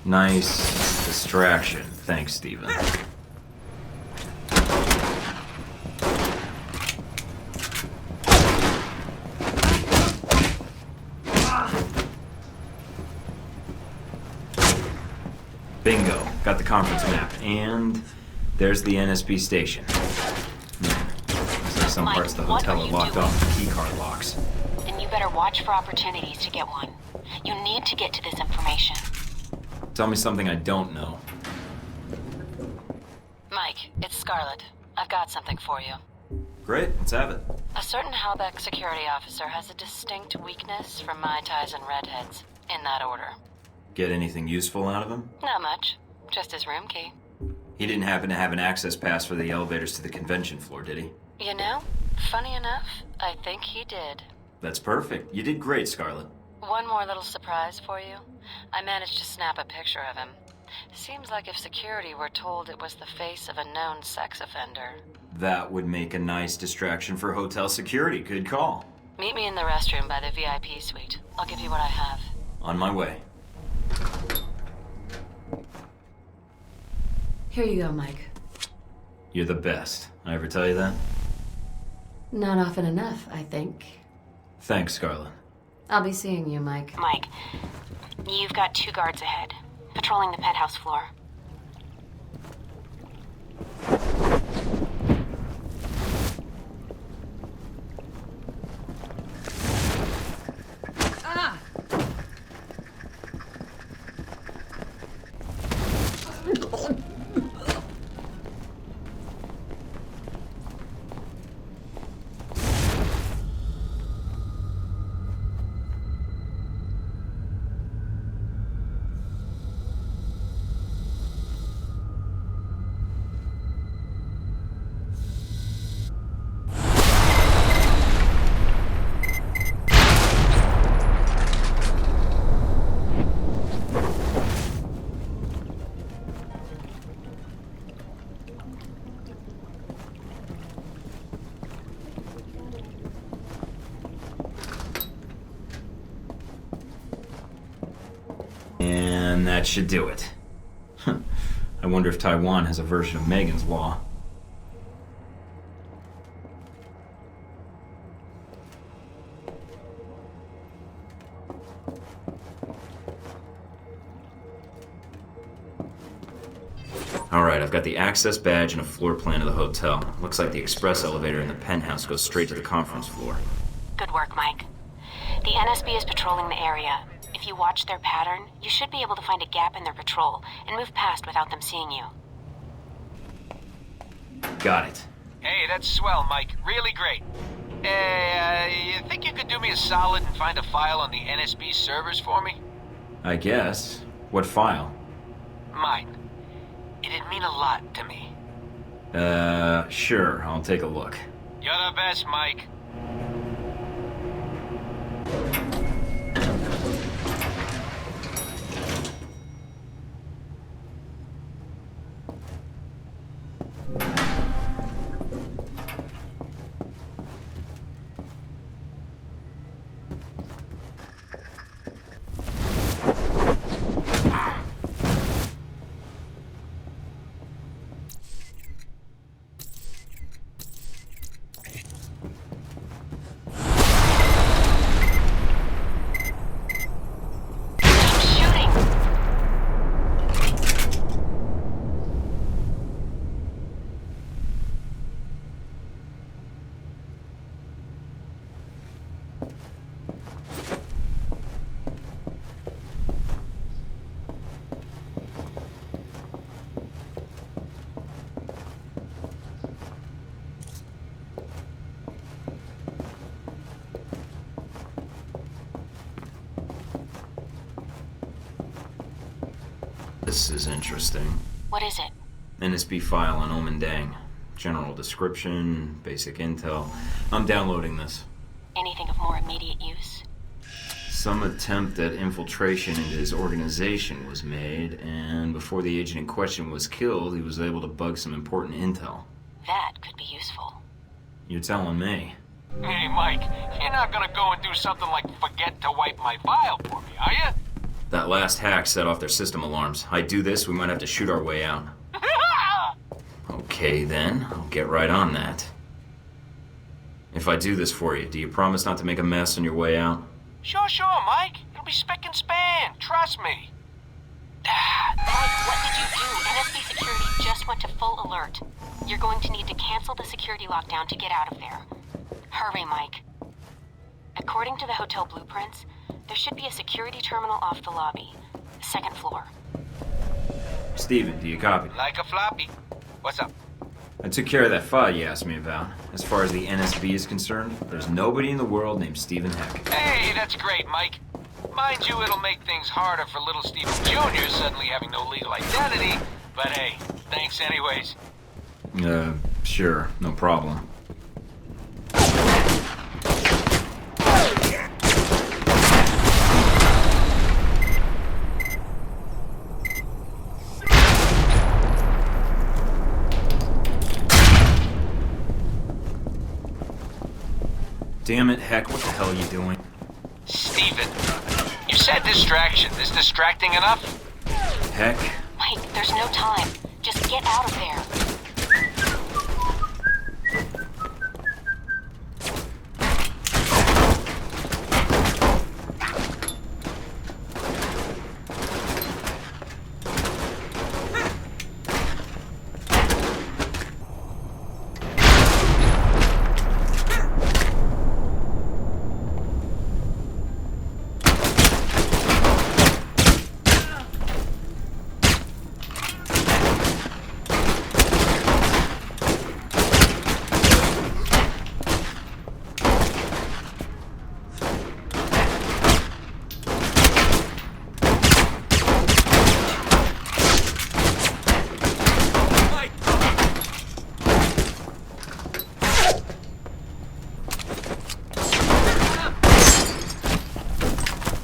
Nice distraction. Thanks, Steven. Bingo. Got the conference map. And there's the NSB station. Looks like some parts of the hotel are locked off with keycard locks. Then you better watch for opportunities to get one. You need to get to this information. Tell me something I don't know. Mike, it's Scarlett. I've got something for you. Great, let's have it. A certain Halbeck security officer has a distinct weakness for Mai Tais and redheads. In that order. Get anything useful out of him? Not much. Just his room key. He didn't happen to have an access pass for the elevators to the convention floor, did he? You know, funny enough, I think he did. That's perfect. You did great, Scarlett. One more little surprise for you. I managed to snap a picture of him. Seems like if security were told it was the face of a known sex offender. That would make a nice distraction for hotel security. Good call. Meet me in the restroom by the VIP suite. I'll give you what I have. On my way. Here you go, Mike. You're the best. I ever tell you that? Not often enough, I think. Thanks, Scarlett. I'll be seeing you, Mike. Mike, you've got 2 guards ahead, patrolling the penthouse floor. And that should do it. I wonder if Taiwan has a version of Megan's Law. Alright, I've got the access badge and a floor plan of the hotel. Looks like the express elevator in the penthouse goes straight to the conference floor. Good work, Mike. The NSB is patrolling the area. If you watch their pattern, you should be able to find a gap in their patrol and move past without them seeing you. Got it. Hey, that's swell, Mike. Really great. You think you could do me a solid and find a file on the NSB servers for me? I guess. What file? Mine. It'd mean a lot to me. Sure. I'll take a look. You're the best, Mike. This is interesting. What is it? NSB file on Omen Dang. General description, basic intel. I'm downloading this. Anything of more immediate use? Some attempt at infiltration into his organization was made, and before the agent in question was killed, he was able to bug some important intel. That could be useful. You're telling me. Hey, Mike, you're not gonna go and do something like forget to wipe my file for me, are you? That last hack set off their system alarms. I do this, we might have to shoot our way out. Okay, then. I'll get right on that. If I do this for you, do you promise not to make a mess on your way out? Sure, Mike. It'll be spick and span. Trust me. Mike, what did you do? NSB security just went to full alert. You're going to need to cancel the security lockdown to get out of there. Hurry, Mike. According to the hotel blueprints, there should be a security terminal off the lobby. Second floor. Steven, do you copy? Like a floppy. What's up? I took care of that file you asked me about. As far as the NSB is concerned, there's nobody in the world named Stephen Heck. Hey, that's great, Mike. Mind you, it'll make things harder for little Stephen Jr. suddenly having no legal identity, but hey, thanks anyways. Sure, no problem. Damn it, Heck, what the hell are you doing? Steven, you said distraction. Is distracting enough? Heck? Mike, there's no time. Just get out of there.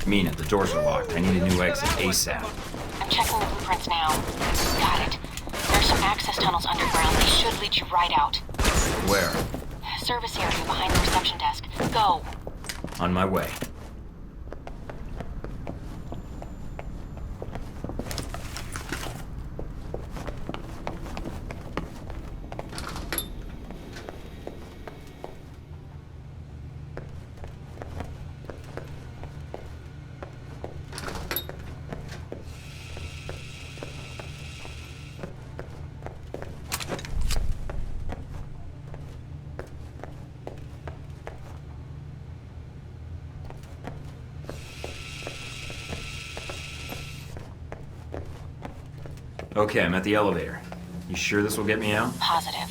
Mina, the doors are locked. I need a new exit ASAP. I'm checking the blueprints now. Got it. There's some access tunnels underground. They should lead you right out. Where? Service area behind the reception desk. Go. On my way. Okay, I'm at the elevator. You sure this will get me out? Positive.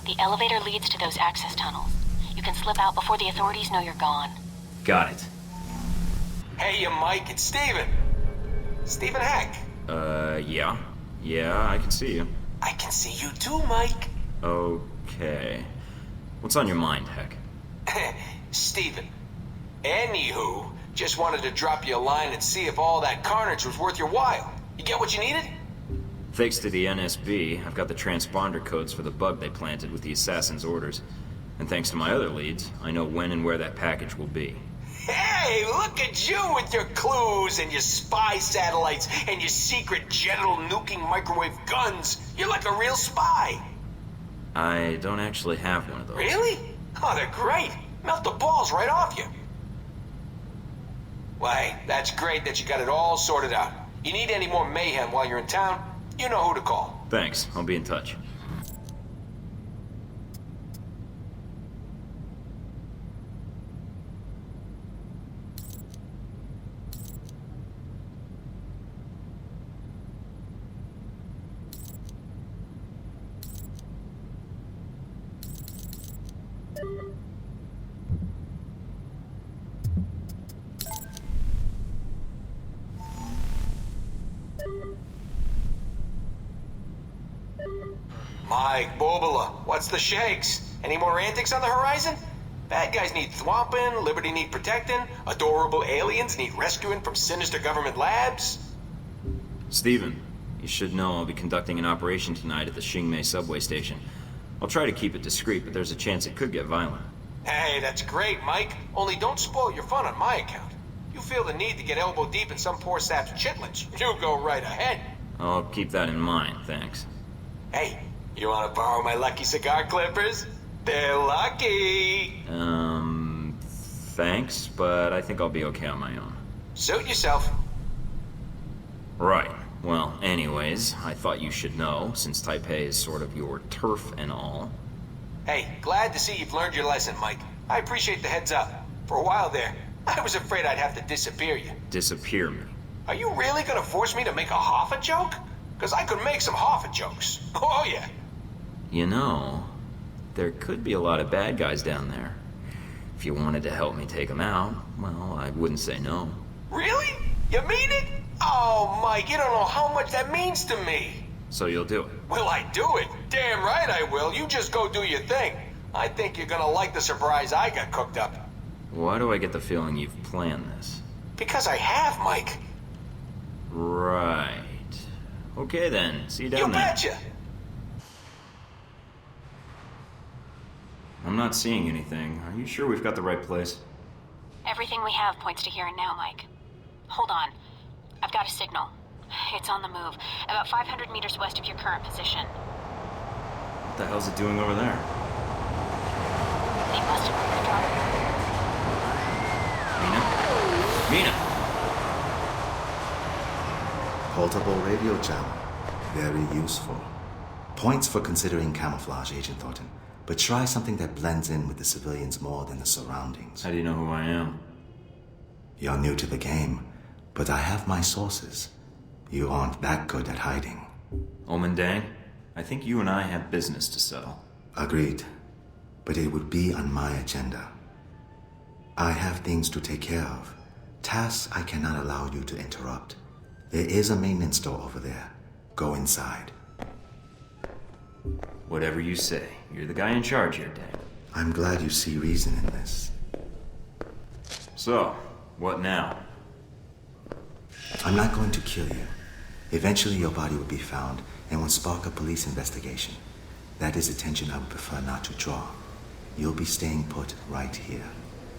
The elevator leads to those access tunnels. You can slip out before the authorities know you're gone. Got it. Hey, Mike, it's Steven. Steven Heck. Yeah. Yeah, I can see you. I can see you too, Mike. Okay. What's on your mind, Heck? Steven. Anywho, just wanted to drop you a line and see if all that carnage was worth your while. You get what you needed? Thanks to the NSB, I've got the transponder codes for the bug they planted with the assassin's orders. And thanks to my other leads, I know when and where that package will be. Hey, look at you with your clues and your spy satellites and your secret genital nuking microwave guns. You're like a real spy. I don't actually have one of those. Really? Oh, they're great. Melt the balls right off you. Why, that's great that you got it all sorted out. You need any more mayhem while you're in town, you know who to call. Thanks. I'll be in touch. Mike, Bobula, what's the shakes? Any more antics on the horizon? Bad guys need thwomping, liberty need protecting, adorable aliens need rescuing from sinister government labs. Steven, you should know I'll be conducting an operation tonight at the Xingmei subway station. I'll try to keep it discreet, but there's a chance it could get violent. Hey, that's great, Mike. Only don't spoil your fun on my account. You feel the need to get elbow deep in some poor sap's chitlins, you go right ahead. I'll keep that in mind, thanks. Hey, you want to borrow my lucky cigar clippers? They're lucky. Thanks, but I think I'll be okay on my own. Suit yourself. Right. Well, anyways, I thought you should know, since Taipei is sort of your turf and all. Hey, glad to see you've learned your lesson, Mike. I appreciate the heads up. For a while there, I was afraid I'd have to disappear you. Disappear me? Are you really gonna force me to make a Hoffa joke? Because I could make some Hoffa jokes. Oh, yeah. You know, there could be a lot of bad guys down there. If you wanted to help me take them out, well, I wouldn't say no. Really? You mean it? Oh, Mike, you don't know how much that means to me. So you'll do it? Will I do it? Damn right I will. You just go do your thing. I think you're gonna like the surprise I got cooked up. Why do I get the feeling you've planned this? Because I have, Mike. Right. Okay then, see you down there. You betcha. I'm not seeing anything. Are you sure we've got the right place? Everything we have points to here and now, Mike. Hold on. I've got a signal. It's on the move, about 500 meters west of your current position. What the hell's it doing over there? They must have moved the target. Mina? Portable radio channel. Very useful. Points for considering camouflage, Agent Thornton. But try something that blends in with the civilians more than the surroundings. How do you know who I am? You're new to the game, but I have my sources. You aren't that good at hiding. Omen Dang, I think you and I have business to settle. Agreed. But it would be on my agenda. I have things to take care of. Tasks I cannot allow you to interrupt. There is a maintenance store over there. Go inside. Whatever you say. You're the guy in charge here, Dang. I'm glad you see reason in this. So, what now? I'm not going to kill you. Eventually your body will be found and will spark a police investigation. That is attention I would prefer not to draw. You'll be staying put right here.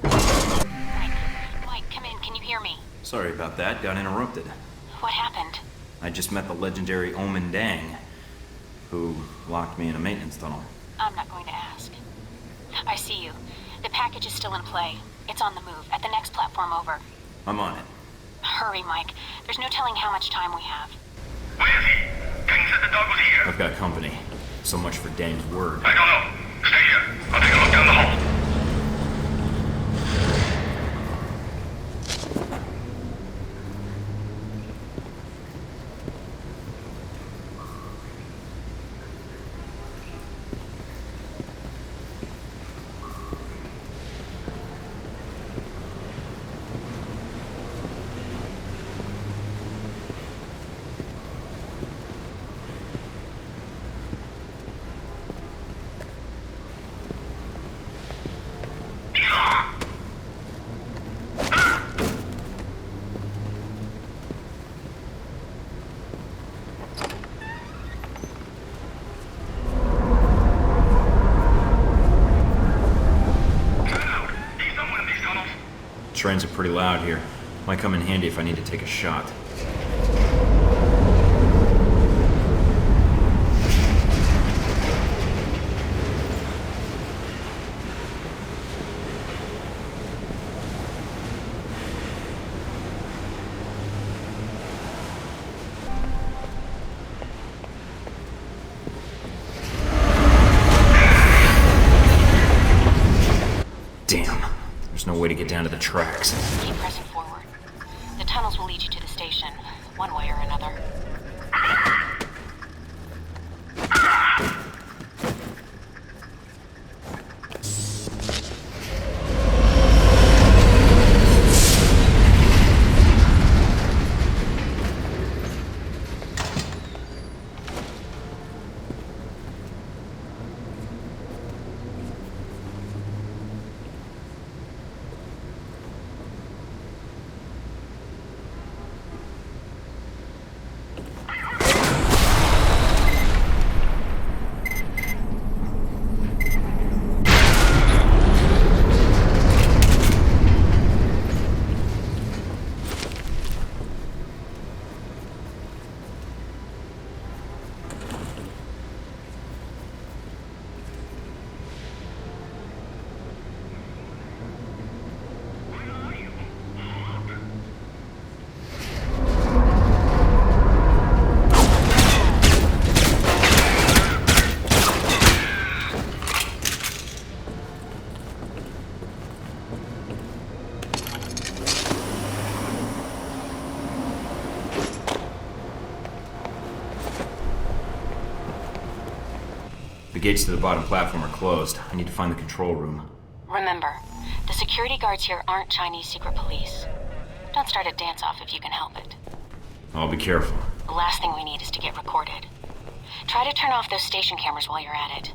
Mike, come in. Can you hear me? Sorry about that. Got interrupted. What happened? I just met the legendary Omen Dang, who locked me in a maintenance tunnel. I'm not going to ask. I see you. The package is still in play. It's on the move, at the next platform over. I'm on it. Hurry, Mike. There's no telling how much time we have. Where is he? King said the dog was here. I've got company. So much for Dang's word. I don't know. Stay here. I'll take a look down the hall. Trains are pretty loud here. Might come in handy if I need to take a shot. Damn. There's no way to get down to the tracks. Keep pressing forward. The tunnels will lead you to the station, one way or another. gates to the bottom platform are closed. I need to find the control room. Remember, the security guards here aren't Chinese secret police. Don't start a dance-off if you can help it. I'll be careful. The last thing we need is to get recorded. Try to turn off those station cameras while you're at it.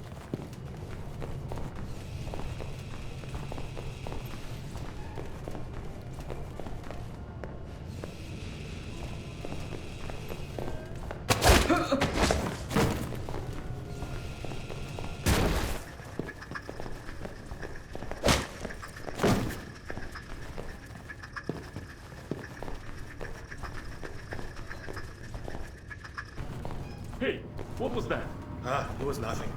Hey, what was that? It was nothing.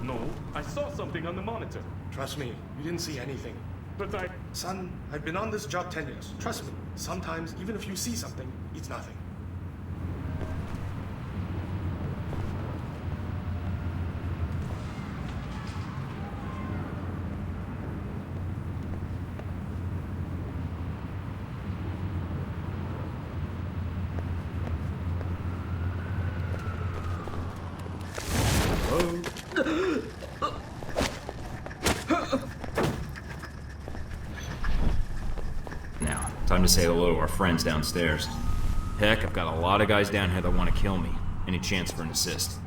No, I saw something on the monitor. Trust me, you didn't see anything. But Son, I've been on this job 10 years. Trust me, sometimes, even if you see something, it's nothing. Now, time to say hello to our friends downstairs. Heck, I've got a lot of guys down here that want to kill me. Any chance for an assist?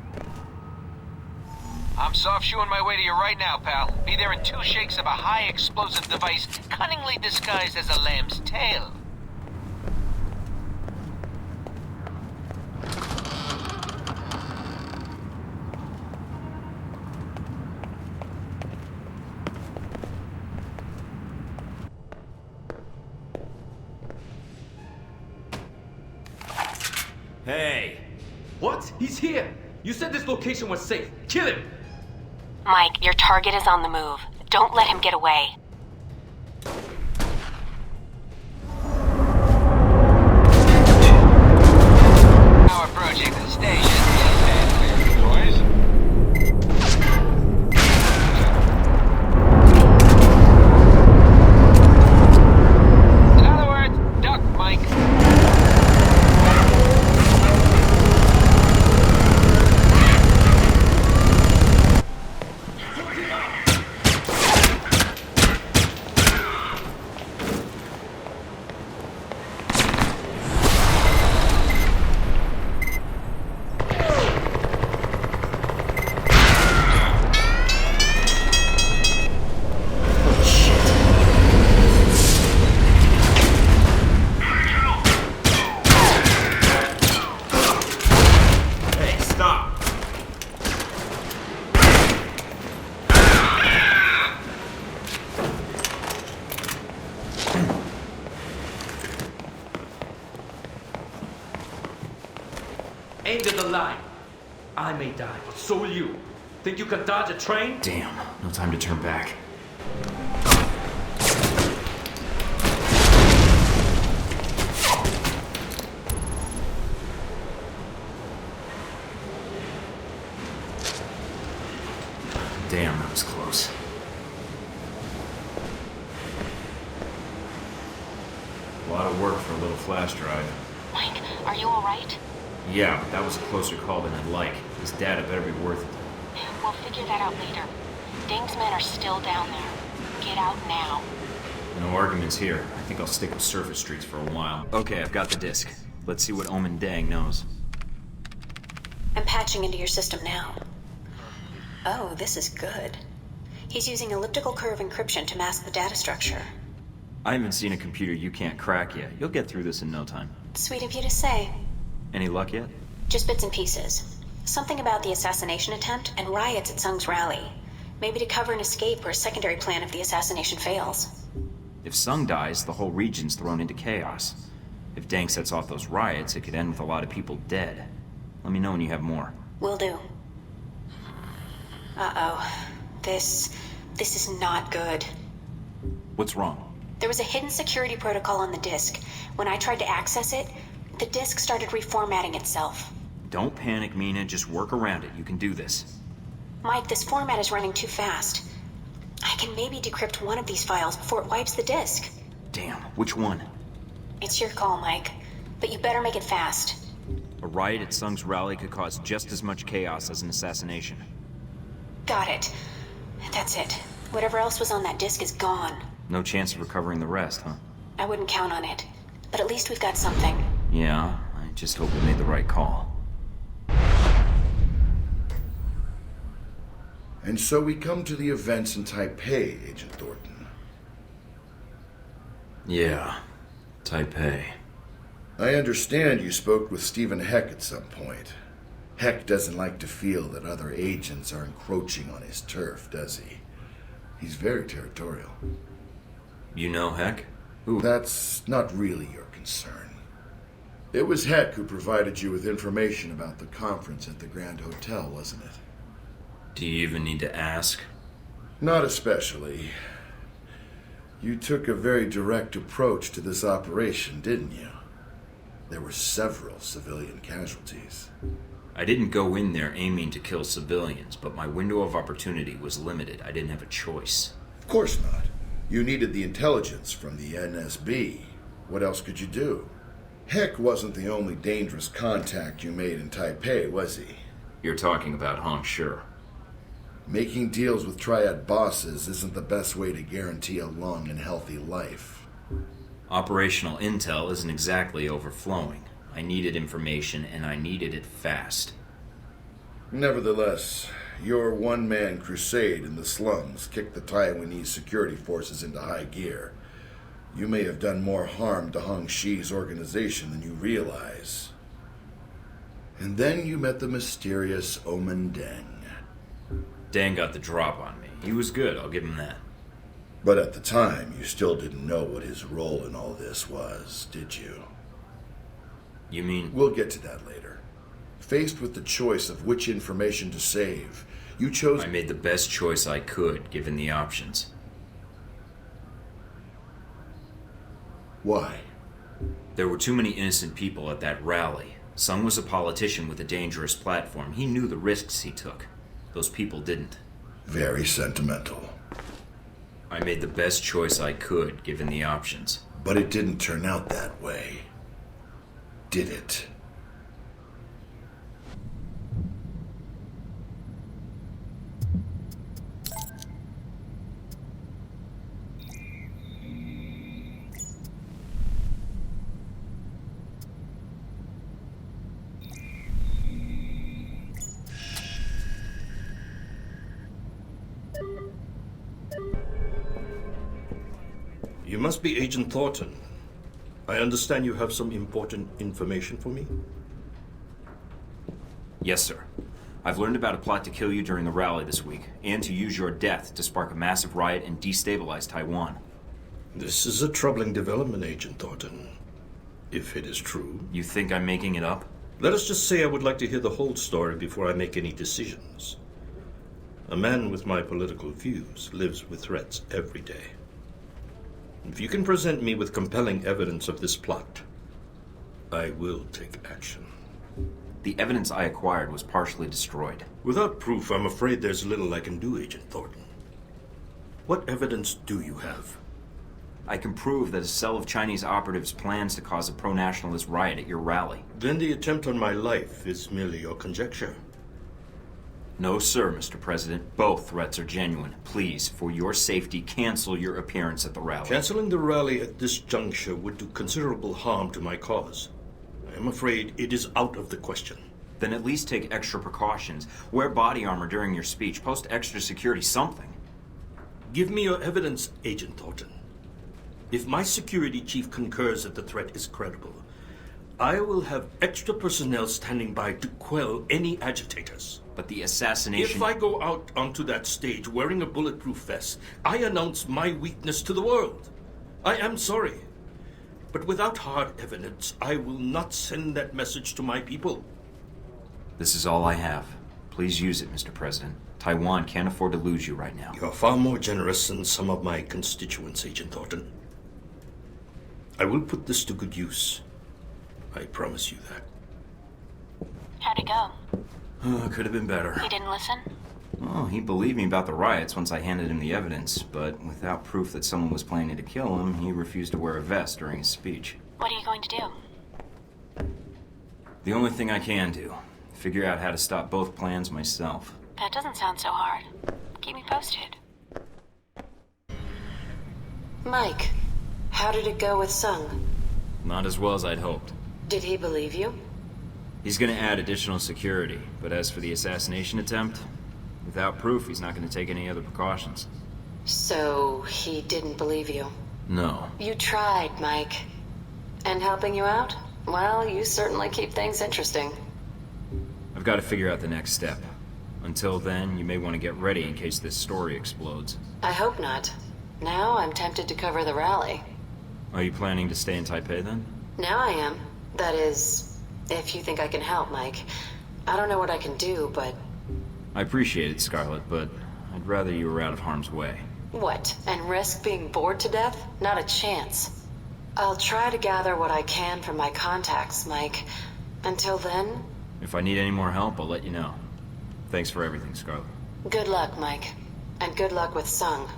I'm soft-shoeing my way to you right now, pal. Be there in 2 shakes of a high-explosive device cunningly disguised as a lamb's tail. Hey! What? He's here! You said this location was safe. Kill him! Mike, your target is on the move. Don't let him get away. Now approaching the station. Boys. In other words, duck, Mike. Aimed at the line. I may die, but so will you. Think you can dodge a train? Damn, no time to turn back. Damn, that was close. A lot of work for a little flash drive. Mike, are you alright? Yeah, but that was a closer call than I'd like. This data better be worth it. We'll figure that out later. Ding's men are still down there. Get out now. No arguments here. I think I'll stick with surface streets for a while. Okay, I've got the disk. Let's see what Omen Dang knows. I'm patching into your system now. Oh, this is good. He's using elliptical curve encryption to mask the data structure. I haven't seen a computer you can't crack yet. You'll get through this in no time. Sweet of you to say. Any luck yet? Just bits and pieces. Something about the assassination attempt and riots at Sung's rally. Maybe to cover an escape or a secondary plan if the assassination fails. If Sung dies, the whole region's thrown into chaos. If Dang sets off those riots, it could end with a lot of people dead. Let me know when you have more. Will do. Uh-oh. This is not good. What's wrong? There was a hidden security protocol on the disk. When I tried to access it, the disk started reformatting itself. Don't panic, Mina. Just work around it. You can do this. Mike, this format is running too fast. I can maybe decrypt one of these files before it wipes the disk. Damn, which one? It's your call, Mike. But you better make it fast. A riot at Sung's rally could cause just as much chaos as an assassination. Got it. That's it. Whatever else was on that disk is gone. No chance of recovering the rest, huh? I wouldn't count on it. But at least we've got something. Yeah, I just hope we made the right call. And so we come to the events in Taipei, Agent Thornton. Yeah, Taipei. I understand you spoke with Stephen Heck at some point. Heck doesn't like to feel that other agents are encroaching on his turf, does he? He's very territorial. You know Heck? Who? That's not really your concern. It was Heck who provided you with information about the conference at the Grand Hotel, wasn't it? Do you even need to ask? Not especially. You took a very direct approach to this operation, didn't you? There were several civilian casualties. I didn't go in there aiming to kill civilians, but my window of opportunity was limited. I didn't have a choice. Of course not. You needed the intelligence from the NSB. What else could you do? Heck wasn't the only dangerous contact you made in Taipei, was he? You're talking about Hong Shi. Making deals with triad bosses isn't the best way to guarantee a long and healthy life. Operational intel isn't exactly overflowing. I needed information, and I needed it fast. Nevertheless, your one-man crusade in the slums kicked the Taiwanese security forces into high gear. You may have done more harm to Hong Shi's organization than you realize. And then you met the mysterious Omen Deng. Dan got the drop on me. He was good, I'll give him that. But at the time, you still didn't know what his role in all this was, did you? You mean? We'll get to that later. Faced with the choice of which information to save, you chose... I made the best choice I could, given the options. Why? There were too many innocent people at that rally. Sung was a politician with a dangerous platform. He knew the risks he took. Those people didn't. Very sentimental. I made the best choice I could, given the options. But it didn't turn out that way. Did it? You must be Agent Thornton. I understand you have some important information for me? Yes, sir. I've learned about a plot to kill you during the rally this week, and to use your death to spark a massive riot and destabilize Taiwan. This is a troubling development, Agent Thornton. If it is true. You think I'm making it up? Let us just say I would like to hear the whole story before I make any decisions. A man with my political views lives with threats every day. If you can present me with compelling evidence of this plot, I will take action. The evidence I acquired was partially destroyed. Without proof, I'm afraid there's little I can do, Agent Thornton. What evidence do you have? I can prove that a cell of Chinese operatives plans to cause a pro-nationalist riot at your rally. Then the attempt on my life is merely your conjecture. No, sir, Mr. President. Both threats are genuine. Please, for your safety, cancel your appearance at the rally. Canceling the rally at this juncture would do considerable harm to my cause. I am afraid it is out of the question. Then at least take extra precautions. Wear body armor during your speech. Post extra security, something. Give me your evidence, Agent Thornton. If my security chief concurs that the threat is credible, I will have extra personnel standing by to quell any agitators. But the assassination... If I go out onto that stage wearing a bulletproof vest, I announce my weakness to the world. I am sorry. But without hard evidence, I will not send that message to my people. This is all I have. Please use it, Mr. President. Taiwan can't afford to lose you right now. You're far more generous than some of my constituents, Agent Thornton. I will put this to good use. I promise you that. How'd it go? Could have been better. He didn't listen? Oh, he believed me about the riots once I handed him the evidence, but without proof that someone was planning to kill him, he refused to wear a vest during his speech. What are you going to do? The only thing I can do. Figure out how to stop both plans myself. That doesn't sound so hard. Keep me posted. Mike, how did it go with Sung? Not as well as I'd hoped. Did he believe you? He's gonna add additional security, but as for the assassination attempt, without proof, he's not gonna take any other precautions. So, he didn't believe you? No. You tried, Mike. And helping you out? Well, you certainly keep things interesting. I've got to figure out the next step. Until then, you may want to get ready in case this story explodes. I hope not. Now I'm tempted to cover the rally. Are you planning to stay in Taipei then? Now I am. That is, if you think I can help, Mike. I don't know what I can do, but... I appreciate it, Scarlett, but I'd rather you were out of harm's way. What? And risk being bored to death? Not a chance. I'll try to gather what I can from my contacts, Mike. Until then... If I need any more help, I'll let you know. Thanks for everything, Scarlett. Good luck, Mike. And good luck with Sung.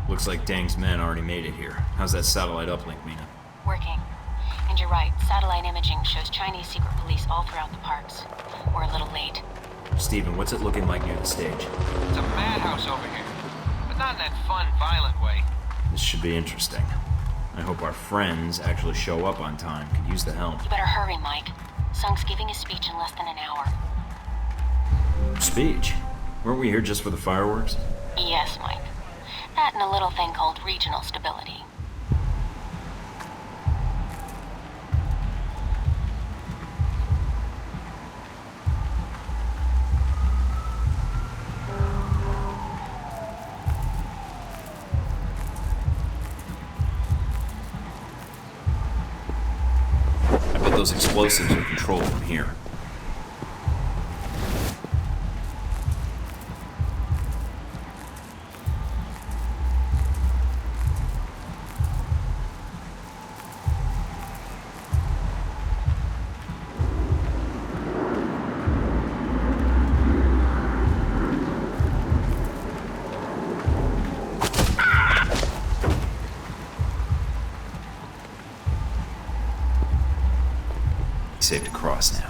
Looks like Deng's men already made it here. How's that satellite uplink, Mina? Working. And you're right, satellite imaging shows Chinese secret police all throughout the parks. We're a little late. Steven, what's it looking like near the stage? It's a madhouse over here. But not in that fun, violent way. This should be interesting. I hope our friends actually show up on time. Could use the help. You better hurry, Mike. Sung's giving a speech in less than an hour. Speech? Weren't we here just for the fireworks? Yes, Mike. That and a little thing called regional stability. I bet those explosives are controlled from here. Safe to cross now.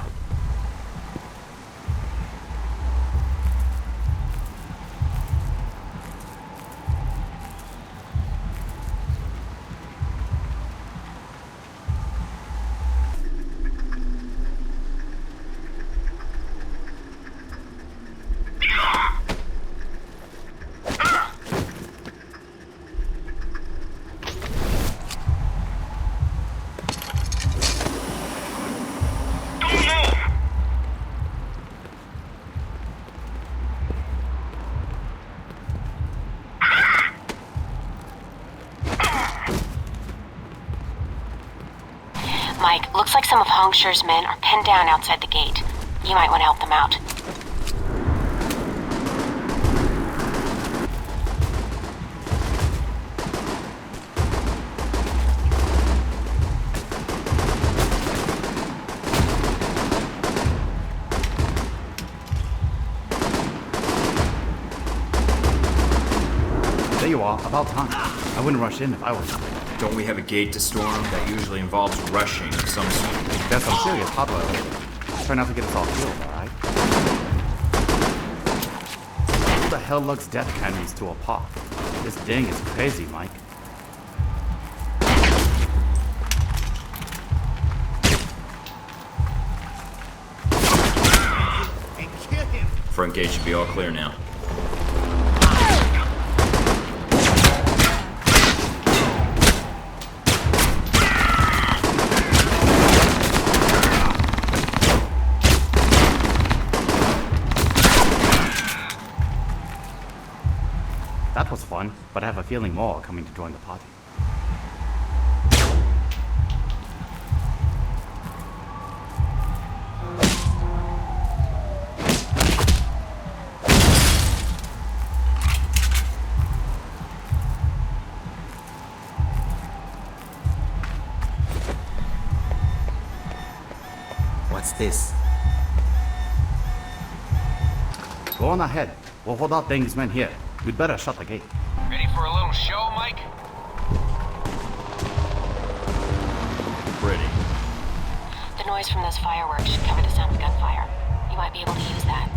Mike, looks like some of Hong Shi's men are pinned down outside the gate. You might want to help them out. There you are, about time. I wouldn't rush in if I was you. Don't we have a gate to storm? That usually involves rushing of some sort. There's some serious hardware later. Try not to get us all killed, alright? Who the hell lugs death cannons to a park? This ding is crazy, Mike. Front gate should be all clear now. That was fun, but I have a feeling more are coming to join the party. What's this? Go on ahead. We'll hold out Deng's men here. We'd better shut the gate. Ready for a little show, Mike? Pretty. The noise from those fireworks should cover the sound of gunfire. You might be able to use that.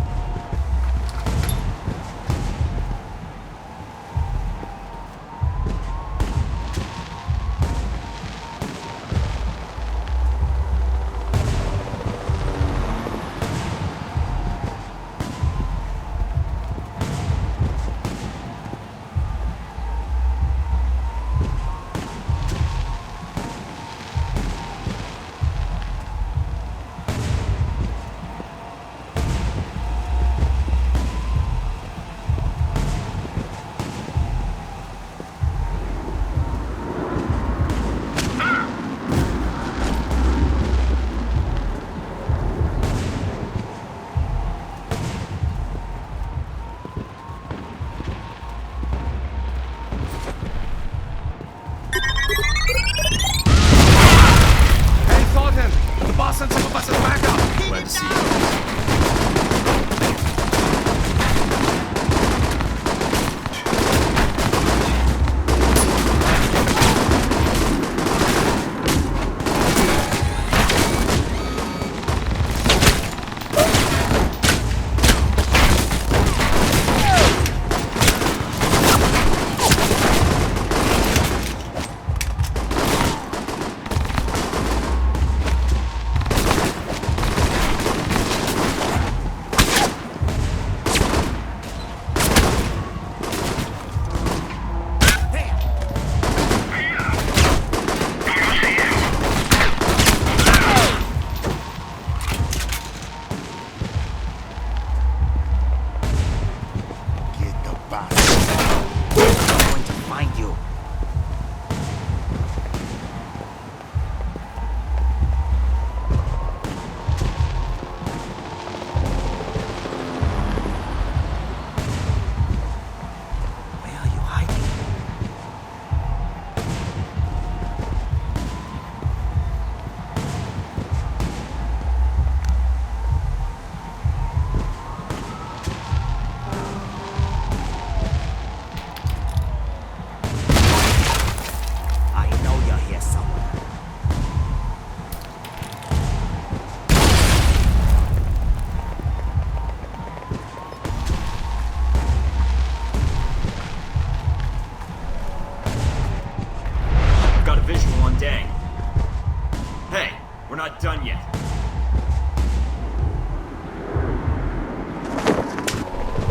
not done yet.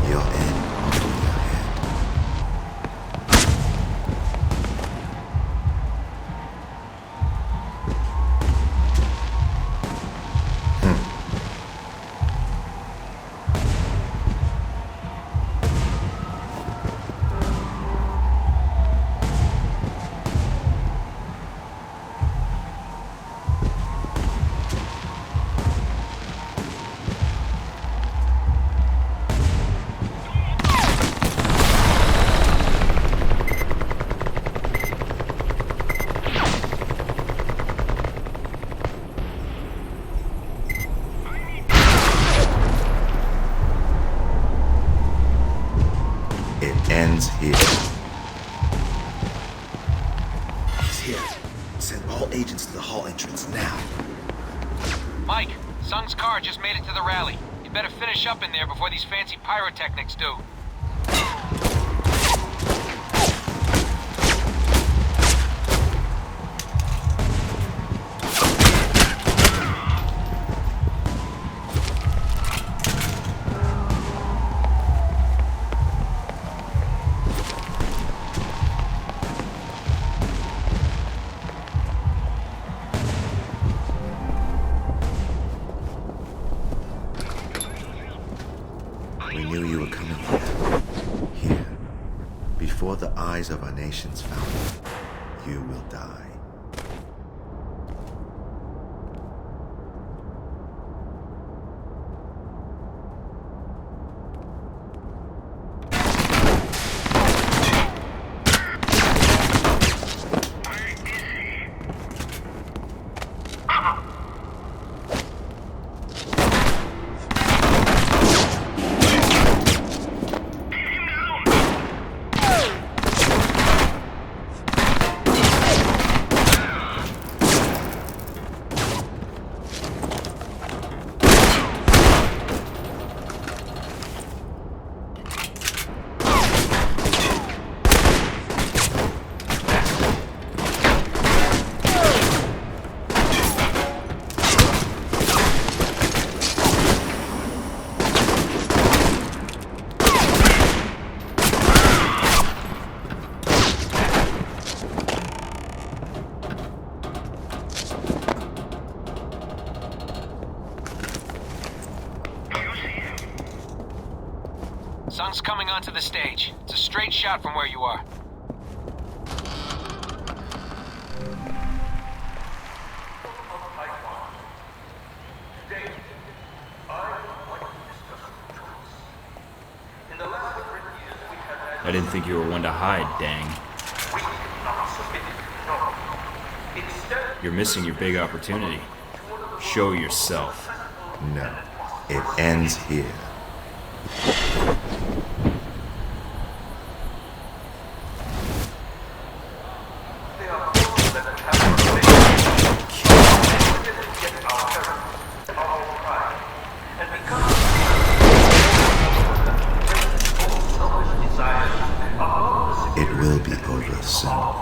You're in. Ends here. He's here. Send all agents to the hall entrance now. Mike, Sung's car just made it to the rally. You better finish up in there before these fancy pyrotechnics do. We knew you were coming here. Here. Before the eyes of our nation's founder, you will die. Sung's coming onto the stage. It's a straight shot from where you are. I didn't think you were one to hide, dang. You're missing your big opportunity. Show yourself. No, it ends here. It will be over soon.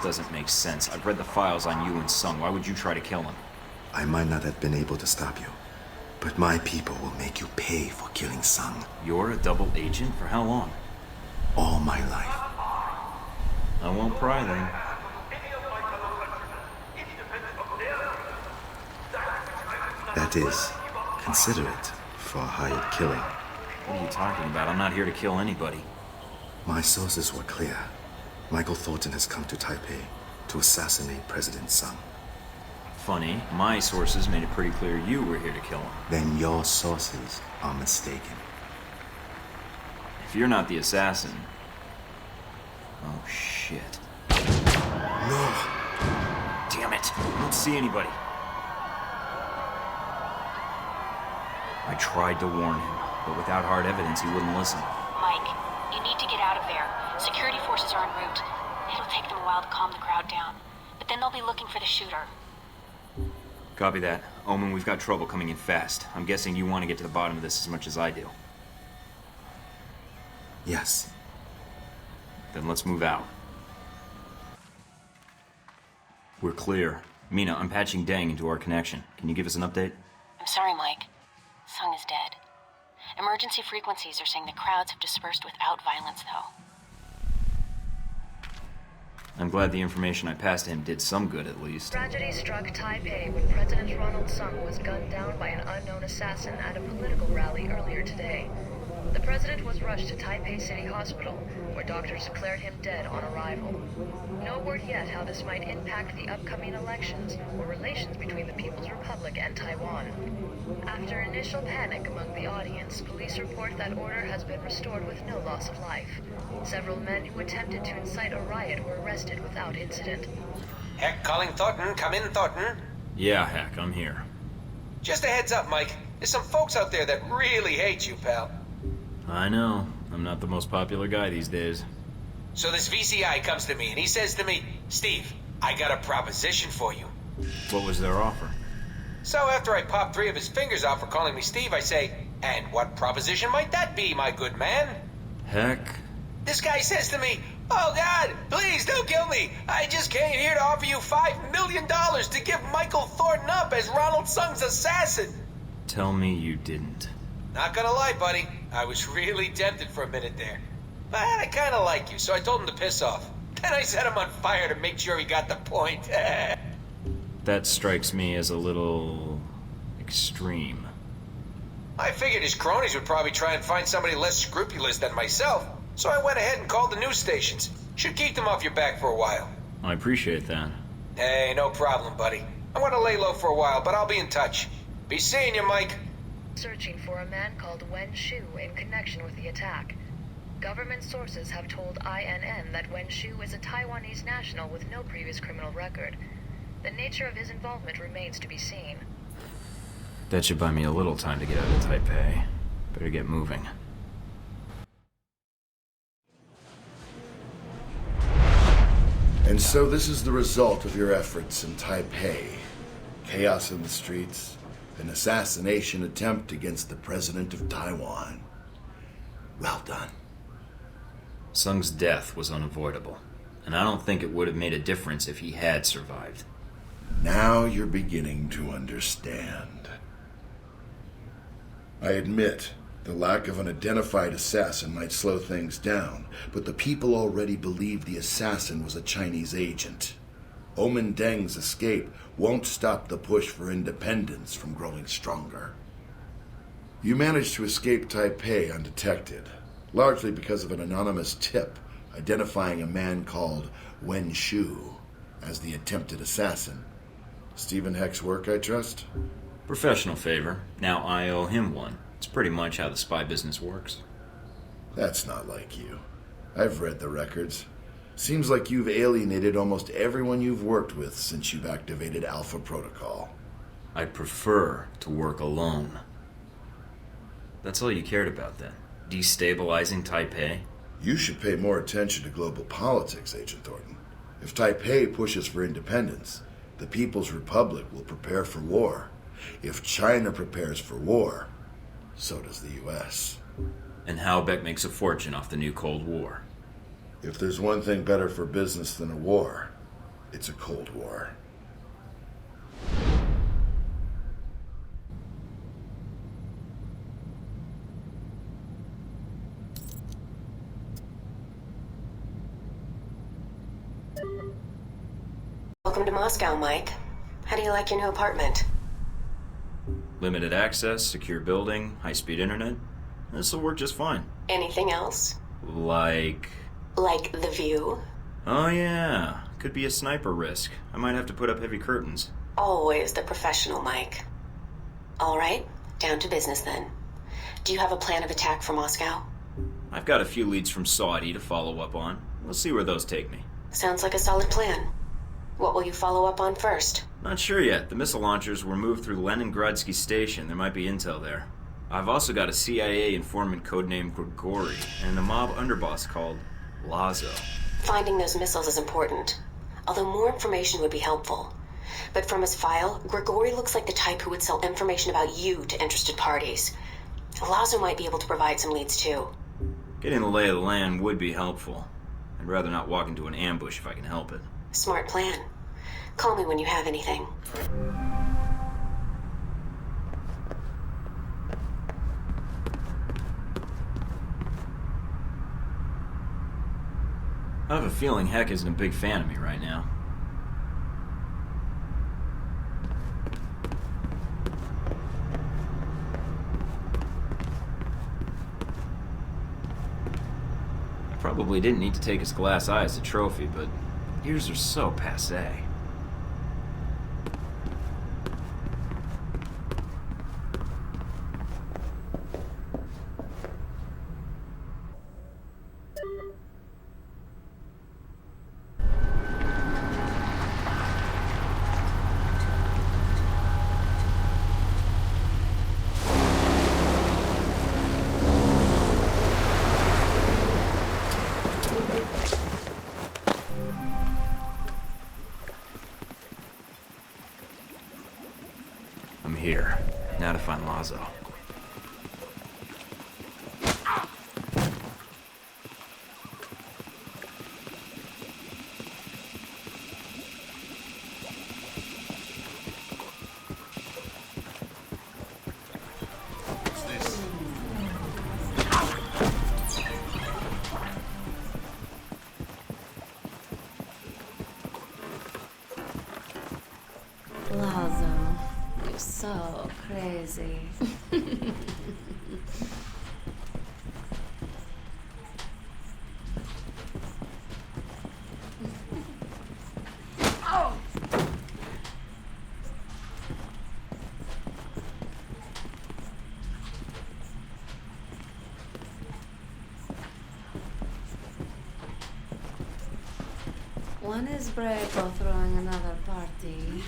Doesn't make sense. I've read the files on you and Sung. Why would you try to kill him? I might not have been able to stop you, but my people will make you pay for killing Sung. You're a double agent? For how long? All my life. I won't pry then. That is, considerate for a hired killer. What are you talking about? I'm not here to kill anybody. My sources were clear. Michael Tортon has come to Taipei to assassinate President Sung. Funny, my sources made it pretty clear you were here to kill him. Then your sources are mistaken. If you're not the assassin... Oh, shit. No! Damn it! I don't see anybody. I tried to warn him, but without hard evidence, he wouldn't listen. Mike, you need to get out of there. Security forces are en route. It'll take them a while to calm the crowd down, but then they'll be looking for the shooter. Copy that. Omen, we've got trouble coming in fast. I'm guessing you want to get to the bottom of this as much as I do. Yes. Then let's move out. We're clear. Mina, I'm patching Dang into our connection. Can you give us an update? I'm sorry, Mike. Sung is dead. Emergency frequencies are saying the crowds have dispersed without violence, though. I'm glad the information I passed to him did some good, at least. Tragedy struck Taipei when President Ronald Sung was gunned down by an unknown assassin at a political rally earlier today. The president was rushed to Taipei City Hospital, where doctors declared him dead on arrival. No word yet how this might impact the upcoming elections or relations between the People's Republic and Taiwan. After initial panic among the audience, police report that order has been restored with no loss of life. Several men who attempted to incite a riot were arrested without incident. Heck, calling Thornton. Come in, Thornton. Yeah, Heck, I'm here. Just a heads up, Mike. There's some folks out there that really hate you, pal. I know. I'm not the most popular guy these days. So this VCI comes to me and he says to me, Steve, I got a proposition for you. What was their offer? So after I pop 3 of his fingers off for calling me Steve, I say, and what proposition might that be, my good man? Heck. This guy says to me, oh God, please don't kill me. I just came here to offer you $5 million to give Michael Thornton up as Ronald Sung's assassin. Tell me you didn't. Not gonna lie, buddy. I was really tempted for a minute there. But I kinda like you, so I told him to piss off. Then I set him on fire to make sure he got the point. That strikes me as a little... extreme. I figured his cronies would probably try and find somebody less scrupulous than myself, so I went ahead and called the news stations. Should keep them off your back for a while. I appreciate that. Hey, no problem, buddy. I want to lay low for a while, but I'll be in touch. Be seeing you, Mike. Searching for a man called Wen Shu in connection with the attack. Government sources have told INN that Wen Shu is a Taiwanese national with no previous criminal record. The nature of his involvement remains to be seen. That should buy me a little time to get out of Taipei. Better get moving. And so this is the result of your efforts in Taipei. Chaos in the streets, an assassination attempt against the president of Taiwan. Well done. Sung's death was unavoidable, and I don't think it would have made a difference if he had survived. Now you're beginning to understand. I admit, the lack of an identified assassin might slow things down, but the people already believed the assassin was a Chinese agent. Omen Deng's escape won't stop the push for independence from growing stronger. You managed to escape Taipei undetected, largely because of an anonymous tip identifying a man called Wen Shu as the attempted assassin. Stephen Heck's work, I trust? Professional favor. Now I owe him one. It's pretty much how the spy business works. That's not like you. I've read the records. Seems like you've alienated almost everyone you've worked with since you've activated Alpha Protocol. I'd prefer to work alone. That's all you cared about then? Destabilizing Taipei? You should pay more attention to global politics, Agent Thornton. If Taipei pushes for independence, the People's Republic will prepare for war. If China prepares for war, so does the U.S. And Halbeck makes a fortune off the new Cold War. If there's one thing better for business than a war, it's a Cold War. Welcome to Moscow, Mike. How do you like your new apartment? Limited access, secure building, high-speed internet. This'll work just fine. Anything else? Like the view? Oh yeah, could be a sniper risk. I might have to put up heavy curtains. Always the professional, Mike. All right, down to business then. Do you have a plan of attack for Moscow? I've got a few leads from Saudi to follow up on. We'll see where those take me. Sounds like a solid plan. What will you follow up on first? Not sure yet. The missile launchers were moved through Leningradsky Station. There might be intel there. I've also got a CIA informant codenamed Grigori and a mob underboss called Lazo. Finding those missiles is important, although more information would be helpful. But from his file, Grigori looks like the type who would sell information about you to interested parties. Lazo might be able to provide some leads too. Getting the lay of the land would be helpful. I'd rather not walk into an ambush if I can help it. Smart plan. Call me when you have anything. I have a feeling Heck isn't a big fan of me right now. I probably didn't need to take his glass eye as a trophy, but ears are so passé. I'm here. Now to find Lazo. Lazo, you're so crazy. Oh! One is brave for throwing another party.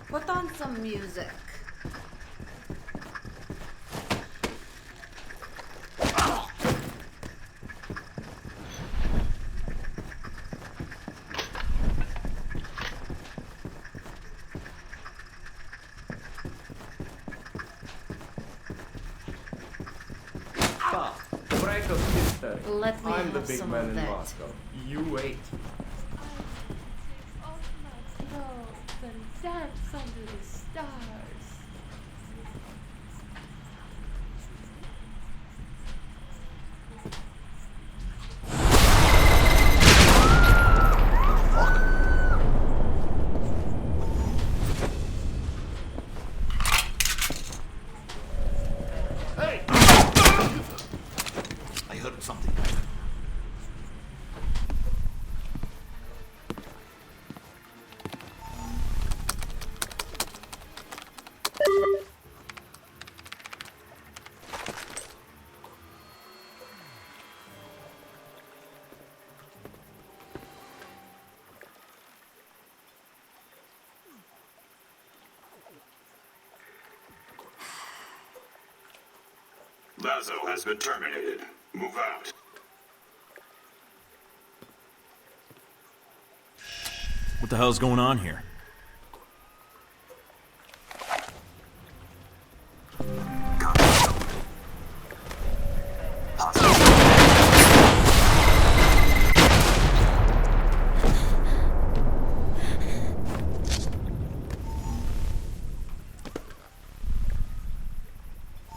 Put on some music. Break of history. Let me I'm the have big some man of in that. Moscow. You wait. And dance under the stars. Hey! I heard something. Lazo has been terminated. Move out. What the hell's going on here?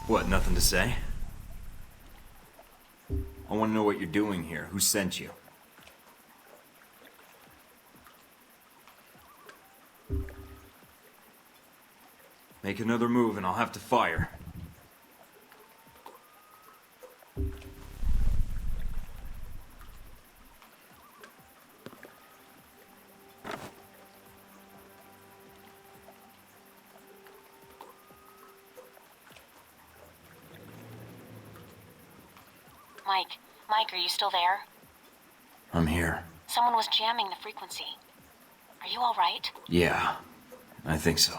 What, nothing to say? I want to know what you're doing here. Who sent you? Make another move and I'll have to fire. Mike, are you still there? I'm here. Someone was jamming the frequency. Are you all right? Yeah, I think so.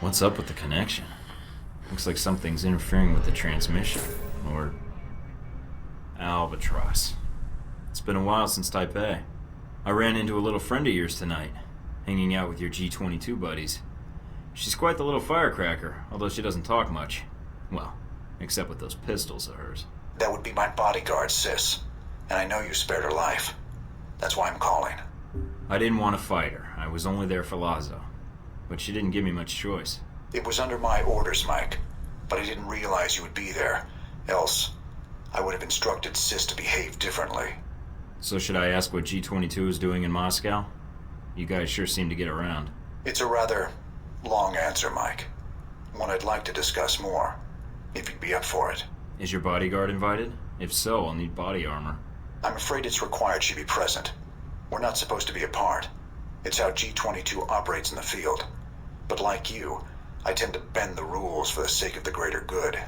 What's up with the connection? Looks like something's interfering with the transmission. Or albatross. It's been a while since Taipei. I ran into a little friend of yours tonight, hanging out with your G-22 buddies. She's quite the little firecracker, although she doesn't talk much. Well, except with those pistols of hers. That would be my bodyguard, sis. And I know you spared her life. That's why I'm calling. I didn't want to fight her. I was only there for Lazo. But she didn't give me much choice. It was under my orders, Mike. But I didn't realize you would be there. Else, I would have instructed sis to behave differently. So should I ask what G-22 is doing in Moscow? You guys sure seem to get around. It's a rather long answer, Mike. One I'd like to discuss more, if you'd be up for it. Is your bodyguard invited? If so, I'll need body armor. I'm afraid it's required she be present. We're not supposed to be apart. It's how G-22 operates in the field. But like you, I tend to bend the rules for the sake of the greater good.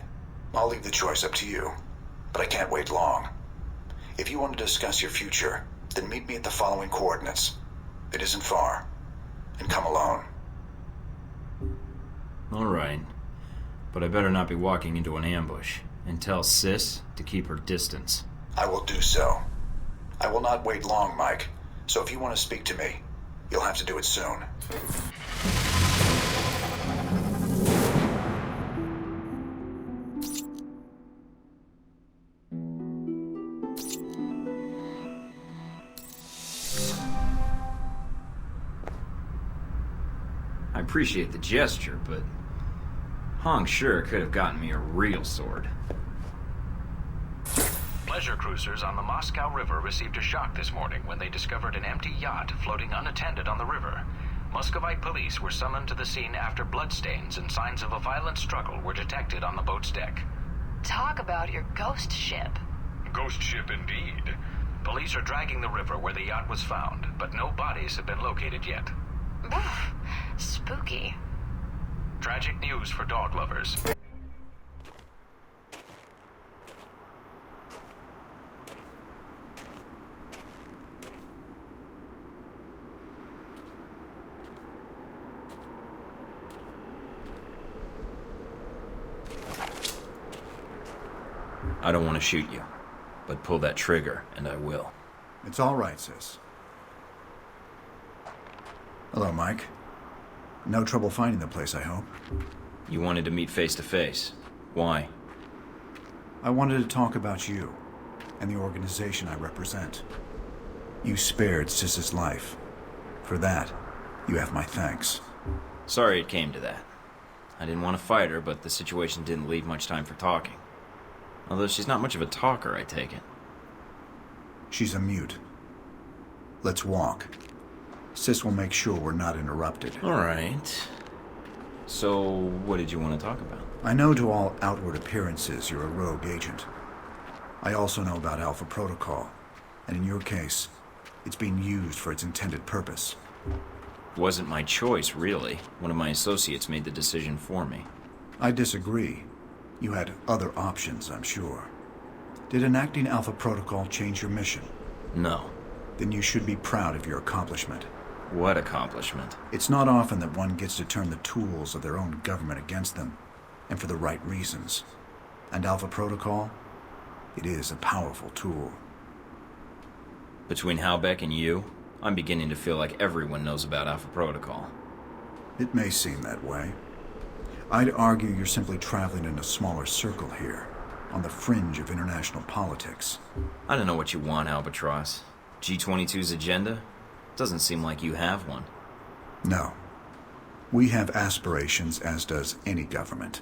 I'll leave the choice up to you, but I can't wait long. If you want to discuss your future, then meet me at the following coordinates. It isn't far. And come alone. All right. But I better not be walking into an ambush. And tell Sis to keep her distance. I will do so. I will not wait long, Mike. So if you want to speak to me, you'll have to do it soon. I appreciate the gesture, but Hong sure could have gotten me a real sword. Pleasure cruisers on the Moscow River received a shock this morning when they discovered an empty yacht floating unattended on the river. Muscovite police were summoned to the scene after bloodstains and signs of a violent struggle were detected on the boat's deck. Talk about your ghost ship. Ghost ship indeed. Police are dragging the river where the yacht was found, but no bodies have been located yet. Spooky. Tragic news for dog lovers. I don't want to shoot you, but pull that trigger, and I will. It's all right, sis. Hello, Mike. No trouble finding the place, I hope. You wanted to meet face to face. Why? I wanted to talk about you and the organization I represent. You spared Sis's life. For that, you have my thanks. Sorry it came to that. I didn't want to fight her, but the situation didn't leave much time for talking. Although she's not much of a talker, I take it. She's a mute. Let's walk. Sis will make sure we're not interrupted. All right. So, what did you want to talk about? I know to all outward appearances you're a rogue agent. I also know about Alpha Protocol, and in your case, it's being used for its intended purpose. It wasn't my choice, really. One of my associates made the decision for me. I disagree. You had other options, I'm sure. Did enacting Alpha Protocol change your mission? No. Then you should be proud of your accomplishment. What accomplishment? It's not often that one gets to turn the tools of their own government against them, and for the right reasons. And Alpha Protocol? It is a powerful tool. Between Halbeck and you, I'm beginning to feel like everyone knows about Alpha Protocol. It may seem that way. I'd argue you're simply traveling in a smaller circle here, on the fringe of international politics. I don't know what you want, Albatross. G22's agenda? Doesn't seem like you have one. No. We have aspirations, as does any government.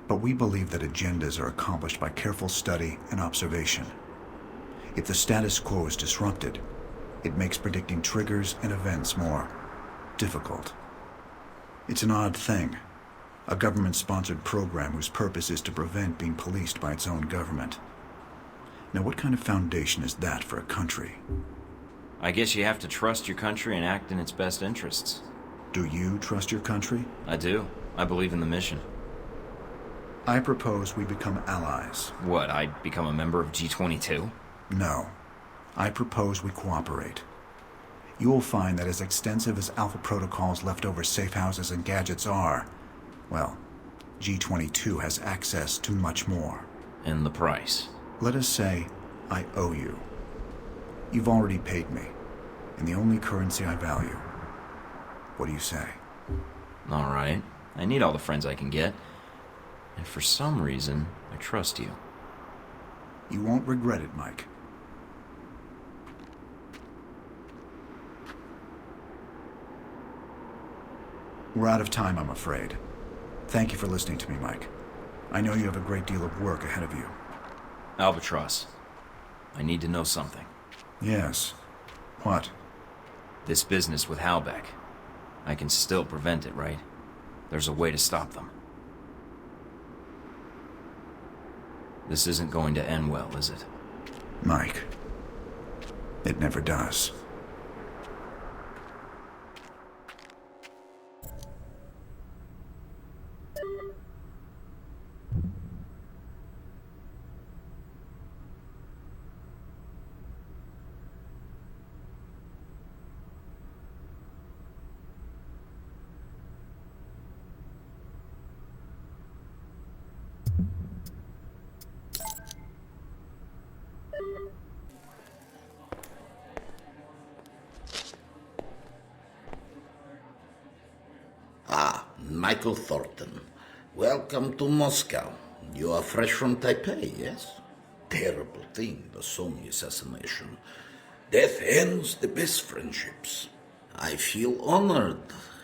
But we believe that agendas are accomplished by careful study and observation. If the status quo is disrupted, it makes predicting triggers and events more difficult. It's an odd thing. A government-sponsored program whose purpose is to prevent being policed by its own government. Now, what kind of foundation is that for a country? I guess you have to trust your country and act in its best interests. Do you trust your country? I do. I believe in the mission. I propose we become allies. What, I become a member of G22? No. I propose we cooperate. You will find that as extensive as Alpha Protocol's leftover safe houses and gadgets are, well, G22 has access to much more. And the price? Let us say I owe you. You've already paid me, in the only currency I value. What do you say? All right. I need all the friends I can get. And for some reason, I trust you. You won't regret it, Mike. We're out of time, I'm afraid. Thank you for listening to me, Mike. I know you have a great deal of work ahead of you. Albatross, I need to know something. Yes. What? This business with Halbeck. I can still prevent it, right? There's a way to stop them. This isn't going to end well, is it? Mike, it never does. Michael Tортон. Welcome to Moscow. You are fresh from Taipei, yes? Terrible thing, the Sony assassination. Death ends the best friendships. I feel honored.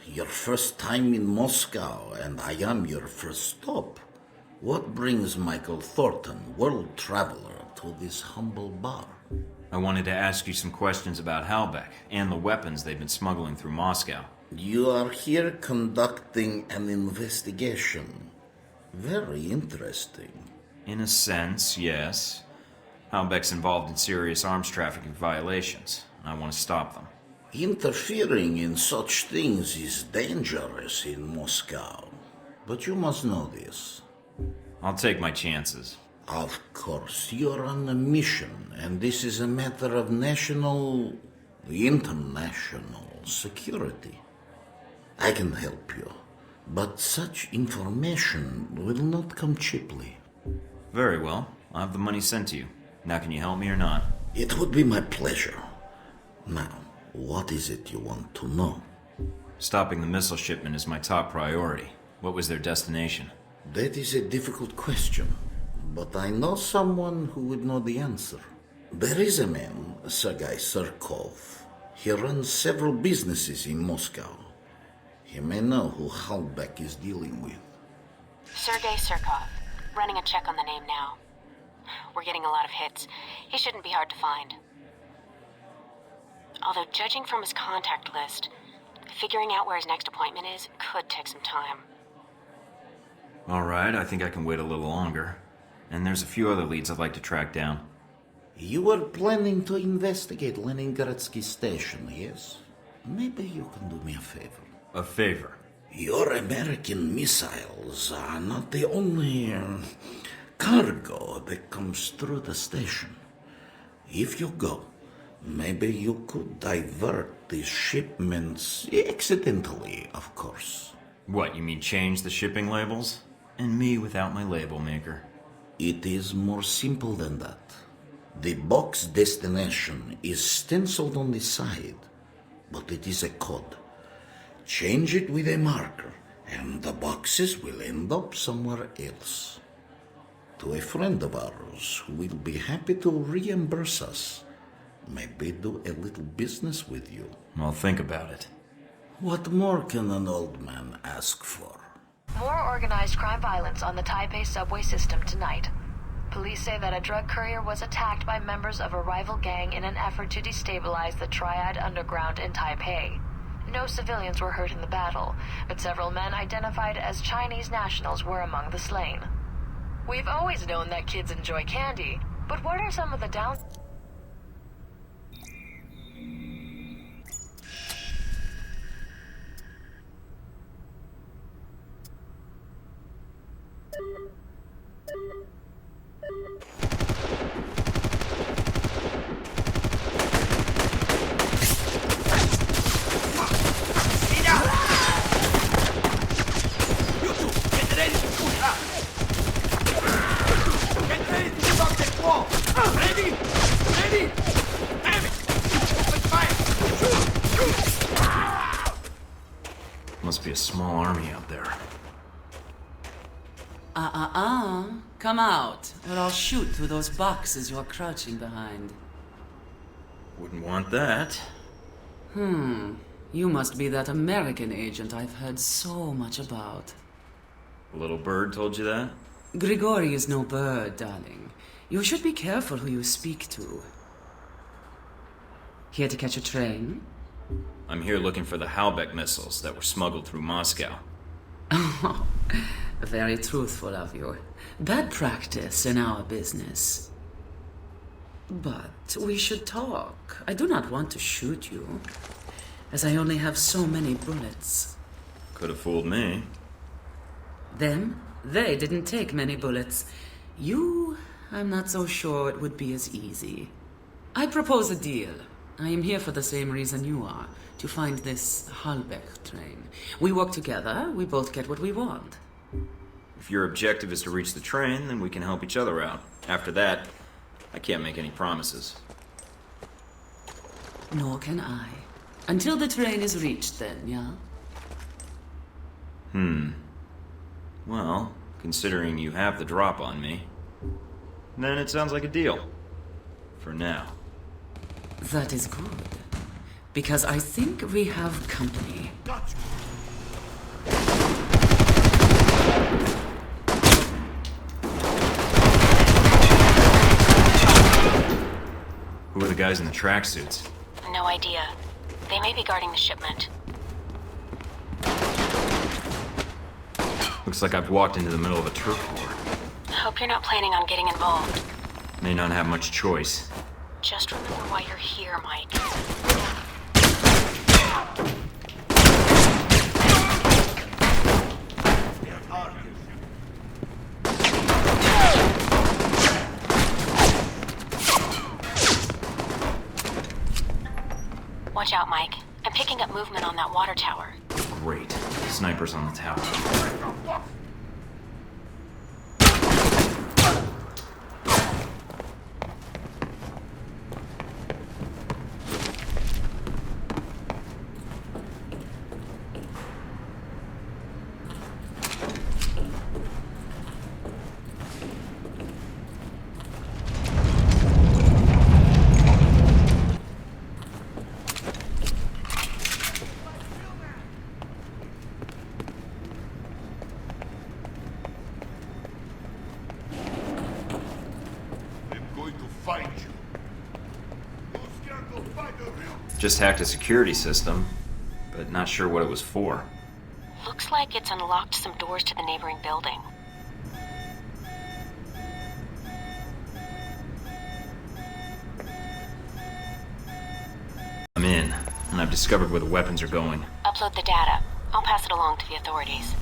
Your first time in Moscow, and I am your first stop. What brings Michael Tортon, world traveler, to this humble bar? I wanted to ask you some questions about Halbeck and the weapons they've been smuggling through Moscow. You are here conducting an investigation. Very interesting. In a sense, yes. Halbeck's involved in serious arms trafficking violations. I want to stop them. Interfering in such things is dangerous in Moscow. But you must know this. I'll take my chances. Of course, you're on a mission, and this is a matter of national, international security. I can help you, but such information will not come cheaply. Very well. I'll have the money sent to you. Now can you help me or not? It would be my pleasure. Now, what is it you want to know? Stopping the missile shipment is my top priority. What was their destination? That is a difficult question, but I know someone who would know the answer. There is a man, Sergei Surkov. He runs several businesses in Moscow. He may know who Halbech is dealing with. Sergei Surkov. Running a check on the name now. We're getting a lot of hits. He shouldn't be hard to find. Although judging from his contact list, figuring out where his next appointment is could take some time. Alright, I think I can wait a little longer. And there's a few other leads I'd like to track down. You were planning to investigate Leningradsky station, yes? Maybe you can do me a favor. A favor? Your American missiles are not the only cargo that comes through the station. If you go, maybe you could divert these shipments accidentally, of course. What, you mean change the shipping labels? And me without my label maker. It is more simple than that. The box destination is stenciled on the side, but it is a code. Change it with a marker, and the boxes will end up somewhere else. To a friend of ours who will be happy to reimburse us, maybe do a little business with you. I'll think about it. What more can an old man ask for? More organized crime violence on the Taipei subway system tonight. Police say that a drug courier was attacked by members of a rival gang in an effort to destabilize the Triad Underground in Taipei. No civilians were hurt in the battle, but several men identified as Chinese nationals were among the slain. We've always known that kids enjoy candy, but what are some of the downs? Must be a small army out there. Come out, or I'll shoot through those boxes you're crouching behind. Wouldn't want that. You must be that American agent I've heard so much about. A little bird told you that? Grigori is no bird, darling. You should be careful who you speak to. Here to catch a train? I'm here looking for the Halbech missiles that were smuggled through Moscow. Oh, very truthful of you. Bad practice in our business. But we should talk. I do not want to shoot you, as I only have so many bullets. Could have fooled me. Them? They didn't take many bullets. You, I'm not so sure it would be as easy. I propose a deal. I am here for the same reason you are, to find this Halbech train. We work together, we both get what we want. If your objective is to reach the train, then we can help each other out. After that, I can't make any promises. Nor can I. Until the train is reached then, yeah? Well, considering you have the drop on me, then it sounds like a deal. For now. That is good. Because I think we have company. Who are the guys in the tracksuits? No idea. They may be guarding the shipment. Looks like I've walked into the middle of a turf war. Hope you're not planning on getting involved. May not have much choice. Just remember why you're here, Mike. Watch out, Mike. I'm picking up movement on that water tower. Great. Snipers on the tower. Just hacked a security system, but not sure what it was for. Looks like it's unlocked some doors to the neighboring building. I'm in, and I've discovered where the weapons are going. Upload the data. I'll pass it along to the authorities.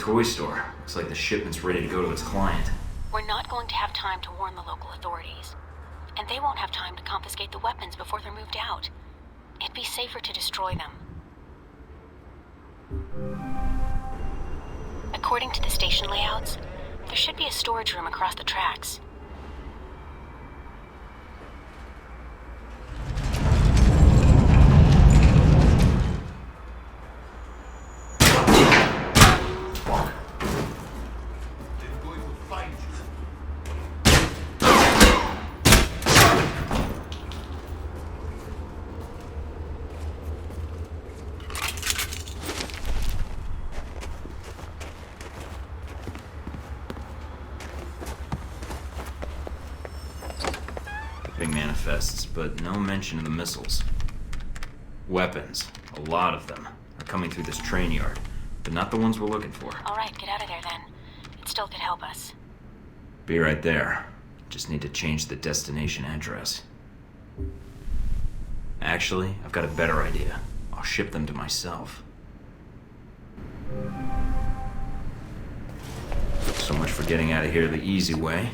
toy store. Looks like the shipment's ready to go to its client. We're not going to have time to warn the local authorities. And they won't have time to confiscate the weapons before they're moved out. It'd be safer to destroy them. According to the station layouts, there should be a storage room across the tracks. Manifests, but no mention of the missiles. Weapons, a lot of them, are coming through this train yard, but not the ones we're looking for. Alright, get out of there then. It still could help us. Be right there. Just need to change the destination address. Actually, I've got a better idea. I'll ship them to myself. So much for getting out of here the easy way.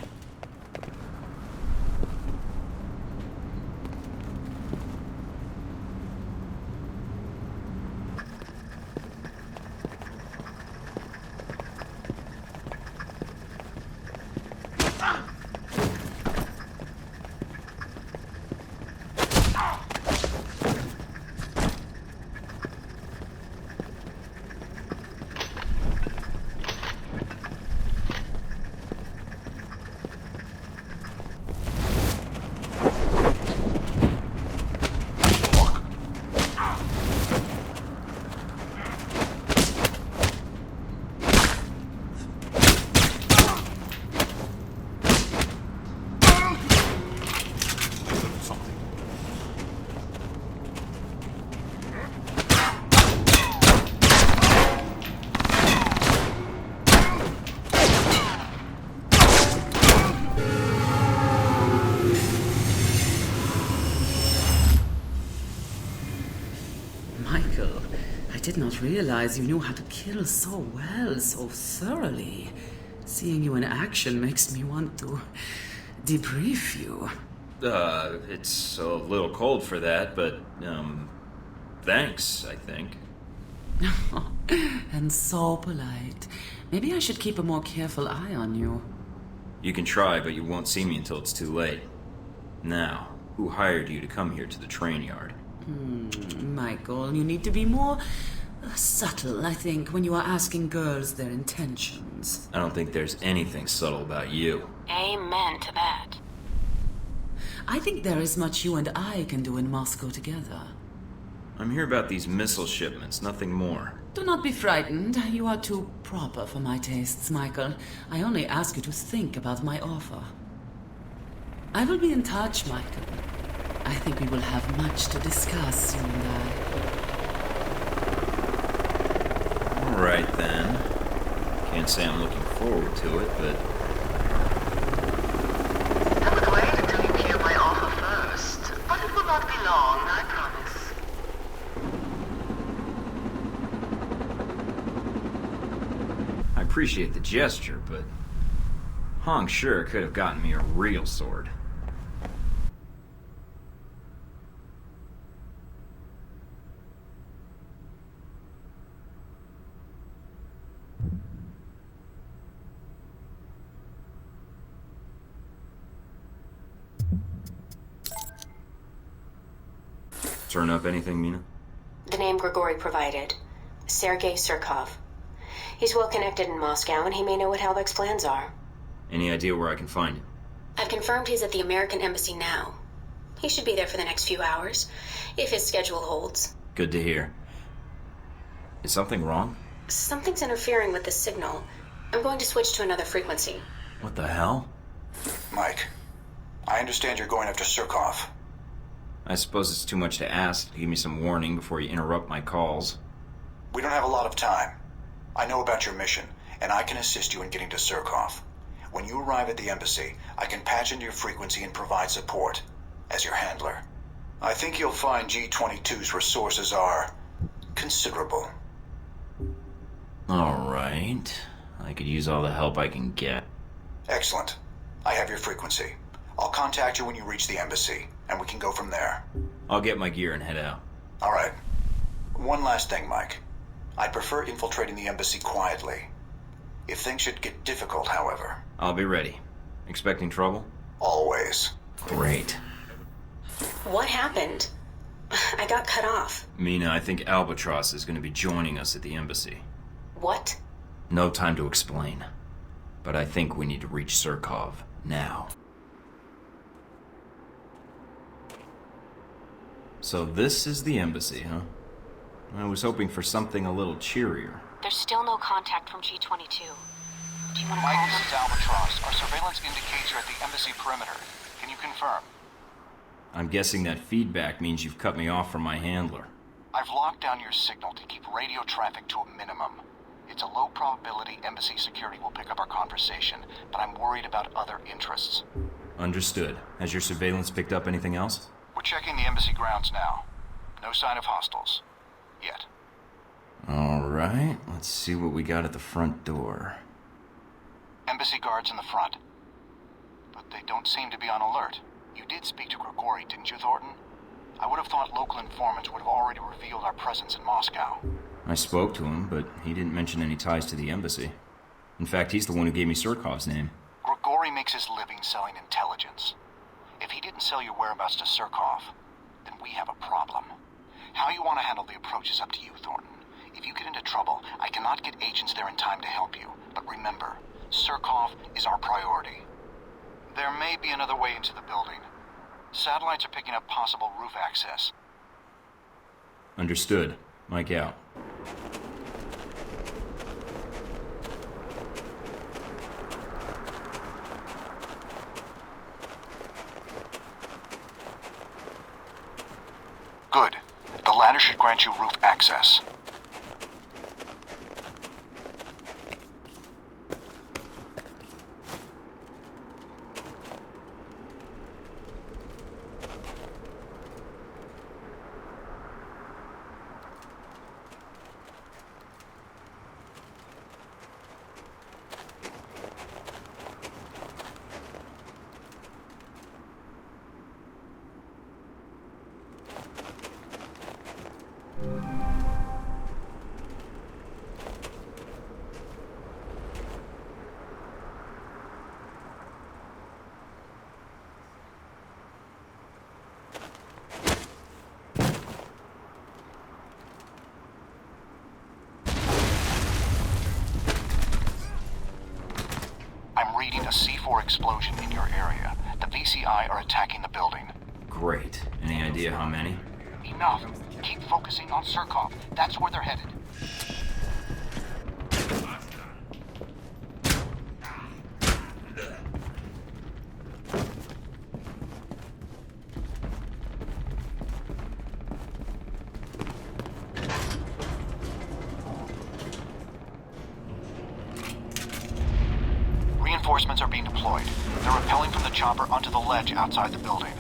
I did not realize you knew how to kill so well, so thoroughly. Seeing you in action makes me want to debrief you. It's a little cold for that, but, thanks, I think. And so polite. Maybe I should keep a more careful eye on you. You can try, but you won't see me until it's too late. Now, who hired you to come here to the train yard? Michael, you need to be more subtle, I think, when you are asking girls their intentions. I don't think there's anything subtle about you. Amen to that. I think there is much you and I can do in Moscow together. I'm here about these missile shipments, nothing more. Do not be frightened. You are too proper for my tastes, Michael. I only ask you to think about my offer. I will be in touch, Michael. I think we will have much to discuss, you and I. All right, then. Can't say I'm looking forward to it, but... I would wait until you hear my offer first, but it will not be long, I promise. I appreciate the gesture, but... Hong sure could have gotten me a real sword. Turn up anything, Mina? The name Grigory provided. Sergei Surkov. He's well connected in Moscow, and he may know what Halbech's plans are. Any idea where I can find him? I've confirmed he's at the American Embassy now. He should be there for the next few hours, if his schedule holds. Good to hear. Is something wrong? Something's interfering with the signal. I'm going to switch to another frequency. What the hell? Mike, I understand you're going after Surkov. I suppose it's too much to ask to give me some warning before you interrupt my calls. We don't have a lot of time. I know about your mission, and I can assist you in getting to Surkov. When you arrive at the embassy, I can patch into your frequency and provide support as your handler. I think you'll find G-22's resources are considerable. Alright. I could use all the help I can get. Excellent. I have your frequency. I'll contact you when you reach the embassy, and we can go from there. I'll get my gear and head out. All right. One last thing, Mike. I'd prefer infiltrating the embassy quietly. If things should get difficult, however. I'll be ready. Expecting trouble? Always. Great. What happened? I got cut off. Mina, I think Albatross is going to be joining us at the embassy. What? No time to explain. But I think we need to reach Surkov now. So this is the embassy, huh? I was hoping for something a little cheerier. There's still no contact from G22. Do you want to Mike, call this them? is Albatross. Our surveillance indicates you're at the embassy perimeter. Can you confirm? I'm guessing that feedback means you've cut me off from my handler. I've locked down your signal to keep radio traffic to a minimum. It's a low probability embassy security will pick up our conversation, but I'm worried about other interests. Understood. Has your surveillance picked up anything else? We're checking the embassy grounds now. No sign of hostiles. Yet. Alright, let's see what we got at the front door. Embassy guards in the front. But they don't seem to be on alert. You did speak to Grigori, didn't you, Thornton? I would have thought local informants would have already revealed our presence in Moscow. I spoke to him, but he didn't mention any ties to the embassy. In fact, he's the one who gave me Surkov's name. Grigori makes his living selling intelligence. If he didn't sell your whereabouts to Surkov, then we have a problem. How you want to handle the approach is up to you, Thornton. If you get into trouble, I cannot get agents there in time to help you. But remember, Surkov is our priority. There may be another way into the building. Satellites are picking up possible roof access. Understood. Mike out. Good. The ladder should grant you roof access. Reading a C4 explosion in your area. The VCI are attacking the building. Great. Any idea how many? Enough. Keep focusing on Surkov. That's where they're headed. Reinforcements are being deployed. They're rappelling from the chopper onto the ledge outside the building.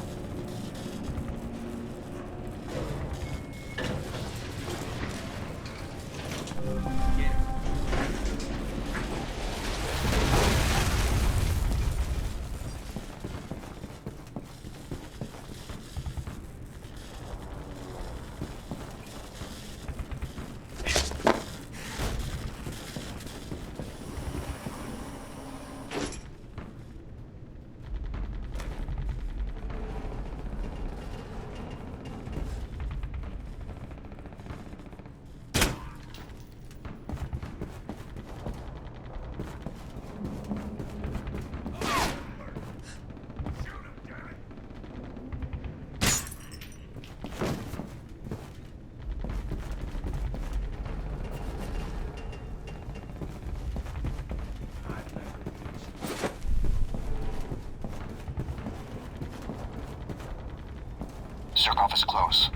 Surkov is close.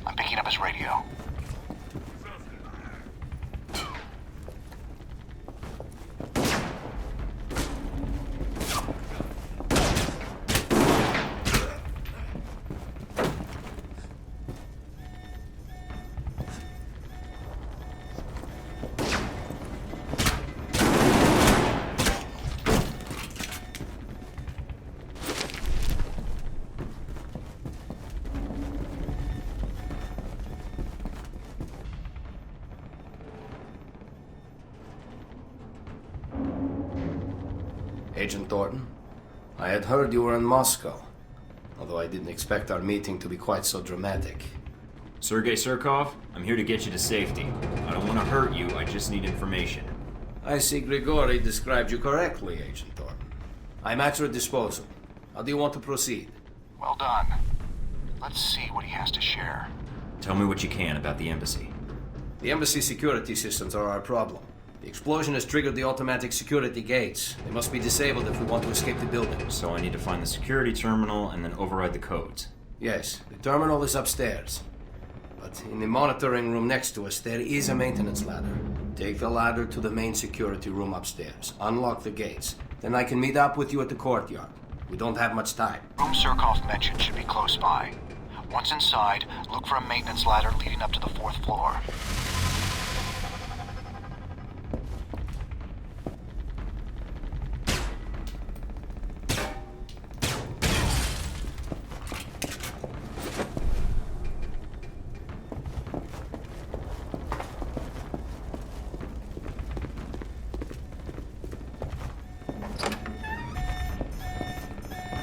I'm picking up his radio. Agent Thornton, I had heard you were in Moscow, although I didn't expect our meeting to be quite so dramatic. Sergei Surkov, I'm here to get you to safety. I don't want to hurt you, I just need information. I see Grigori described you correctly, Agent Thornton. I'm at your disposal. How do you want to proceed? Well done. Let's see what he has to share. Tell me what you can about the embassy. The embassy security systems are our problem. The explosion has triggered the automatic security gates. They must be disabled if we want to escape the building. So I need to find the security terminal and then override the codes. Yes, the terminal is upstairs. But in the monitoring room next to us, there is a maintenance ladder. Take the ladder to the main security room upstairs. Unlock the gates. Then I can meet up with you at the courtyard. We don't have much time. Room Surkov mentioned should be close by. Once inside, look for a maintenance ladder leading up to the 4th floor.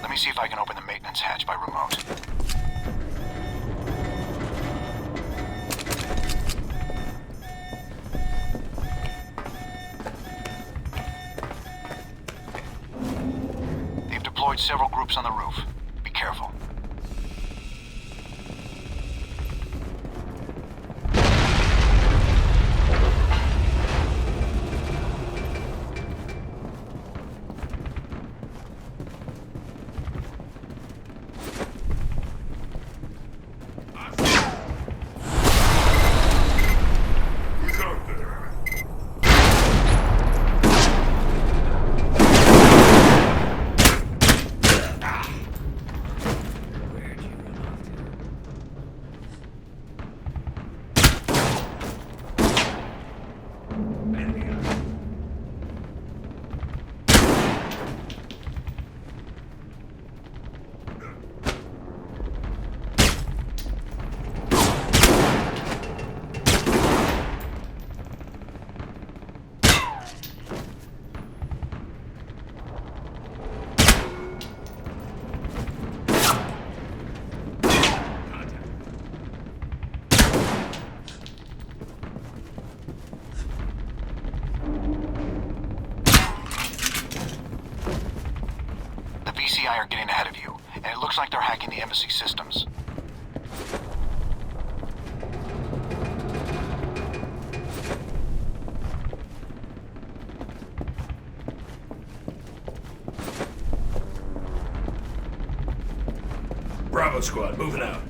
Let me see if I can open the maintenance hatch by remote. They've deployed several groups on the roof. Be careful. Are getting ahead of you, and it looks like they're hacking the embassy systems. Bravo squad, moving out.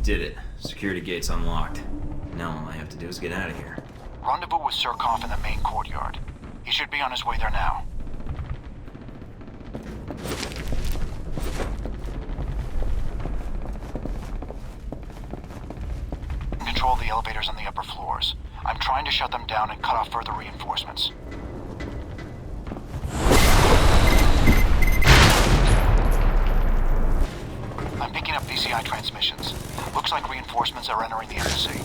Did it. Security gate's unlocked. Now all I have to do is get out of here. Rendezvous with Surkov in the main courtyard. He should be on his way there now. Control the elevators on the upper floors. I'm trying to shut them down and cut off further reinforcements. I'm picking up VCI transmissions. Looks like reinforcements are entering the embassy.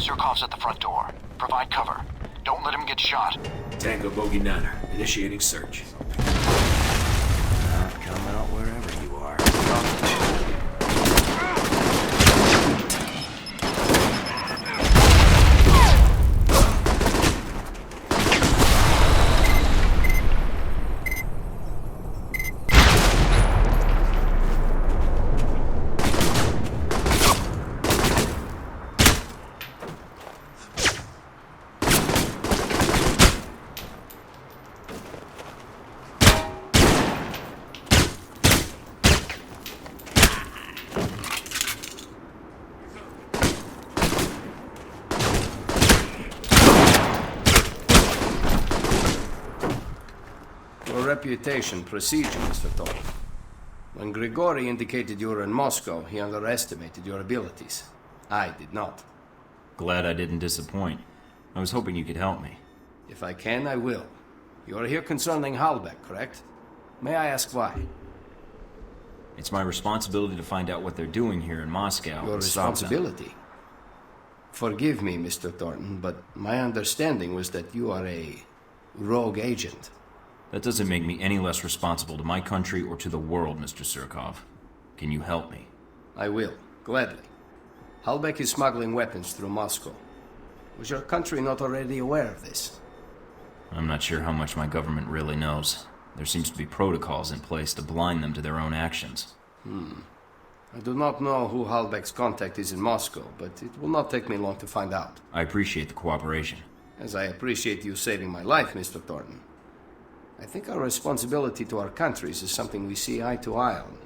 Surkov's at the front door. Provide cover. Don't let him get shot. Tango Bogey Niner, initiating search. I'll come out wherever you are. Reputation precedes you, Mr. Tort. When Grigori indicated you were in Moscow, he underestimated your abilities. I did not. Glad I didn't disappoint. I was hoping you could help me. If I can, I will. You are here concerning Halbech, correct? May I ask why? It's my responsibility to find out what they're doing here in Moscow. Your responsibility? Forgive me, Mr. Thornton, but my understanding was that you are a rogue agent. That doesn't make me any less responsible to my country or to the world, Mr. Surkov. Can you help me? I will, gladly. Halbech is smuggling weapons through Moscow. Was your country not already aware of this? I'm not sure how much my government really knows. There seems to be protocols in place to blind them to their own actions. I do not know who Halbech's contact is in Moscow, but it will not take me long to find out. I appreciate the cooperation. As I appreciate you saving my life, Mr. Thornton. I think our responsibility to our countries is something we see eye to eye on.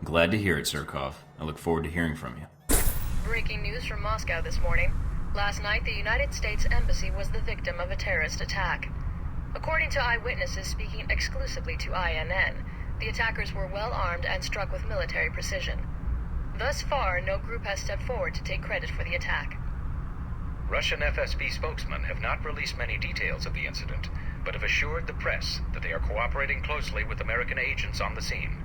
Glad to hear it, Surkov. I look forward to hearing from you. Breaking news from Moscow this morning. Last night, the United States Embassy was the victim of a terrorist attack. According to eyewitnesses speaking exclusively to INN, the attackers were well armed and struck with military precision. Thus far, no group has stepped forward to take credit for the attack. Russian FSB spokesmen have not released many details of the incident, but have assured the press that they are cooperating closely with American agents on the scene.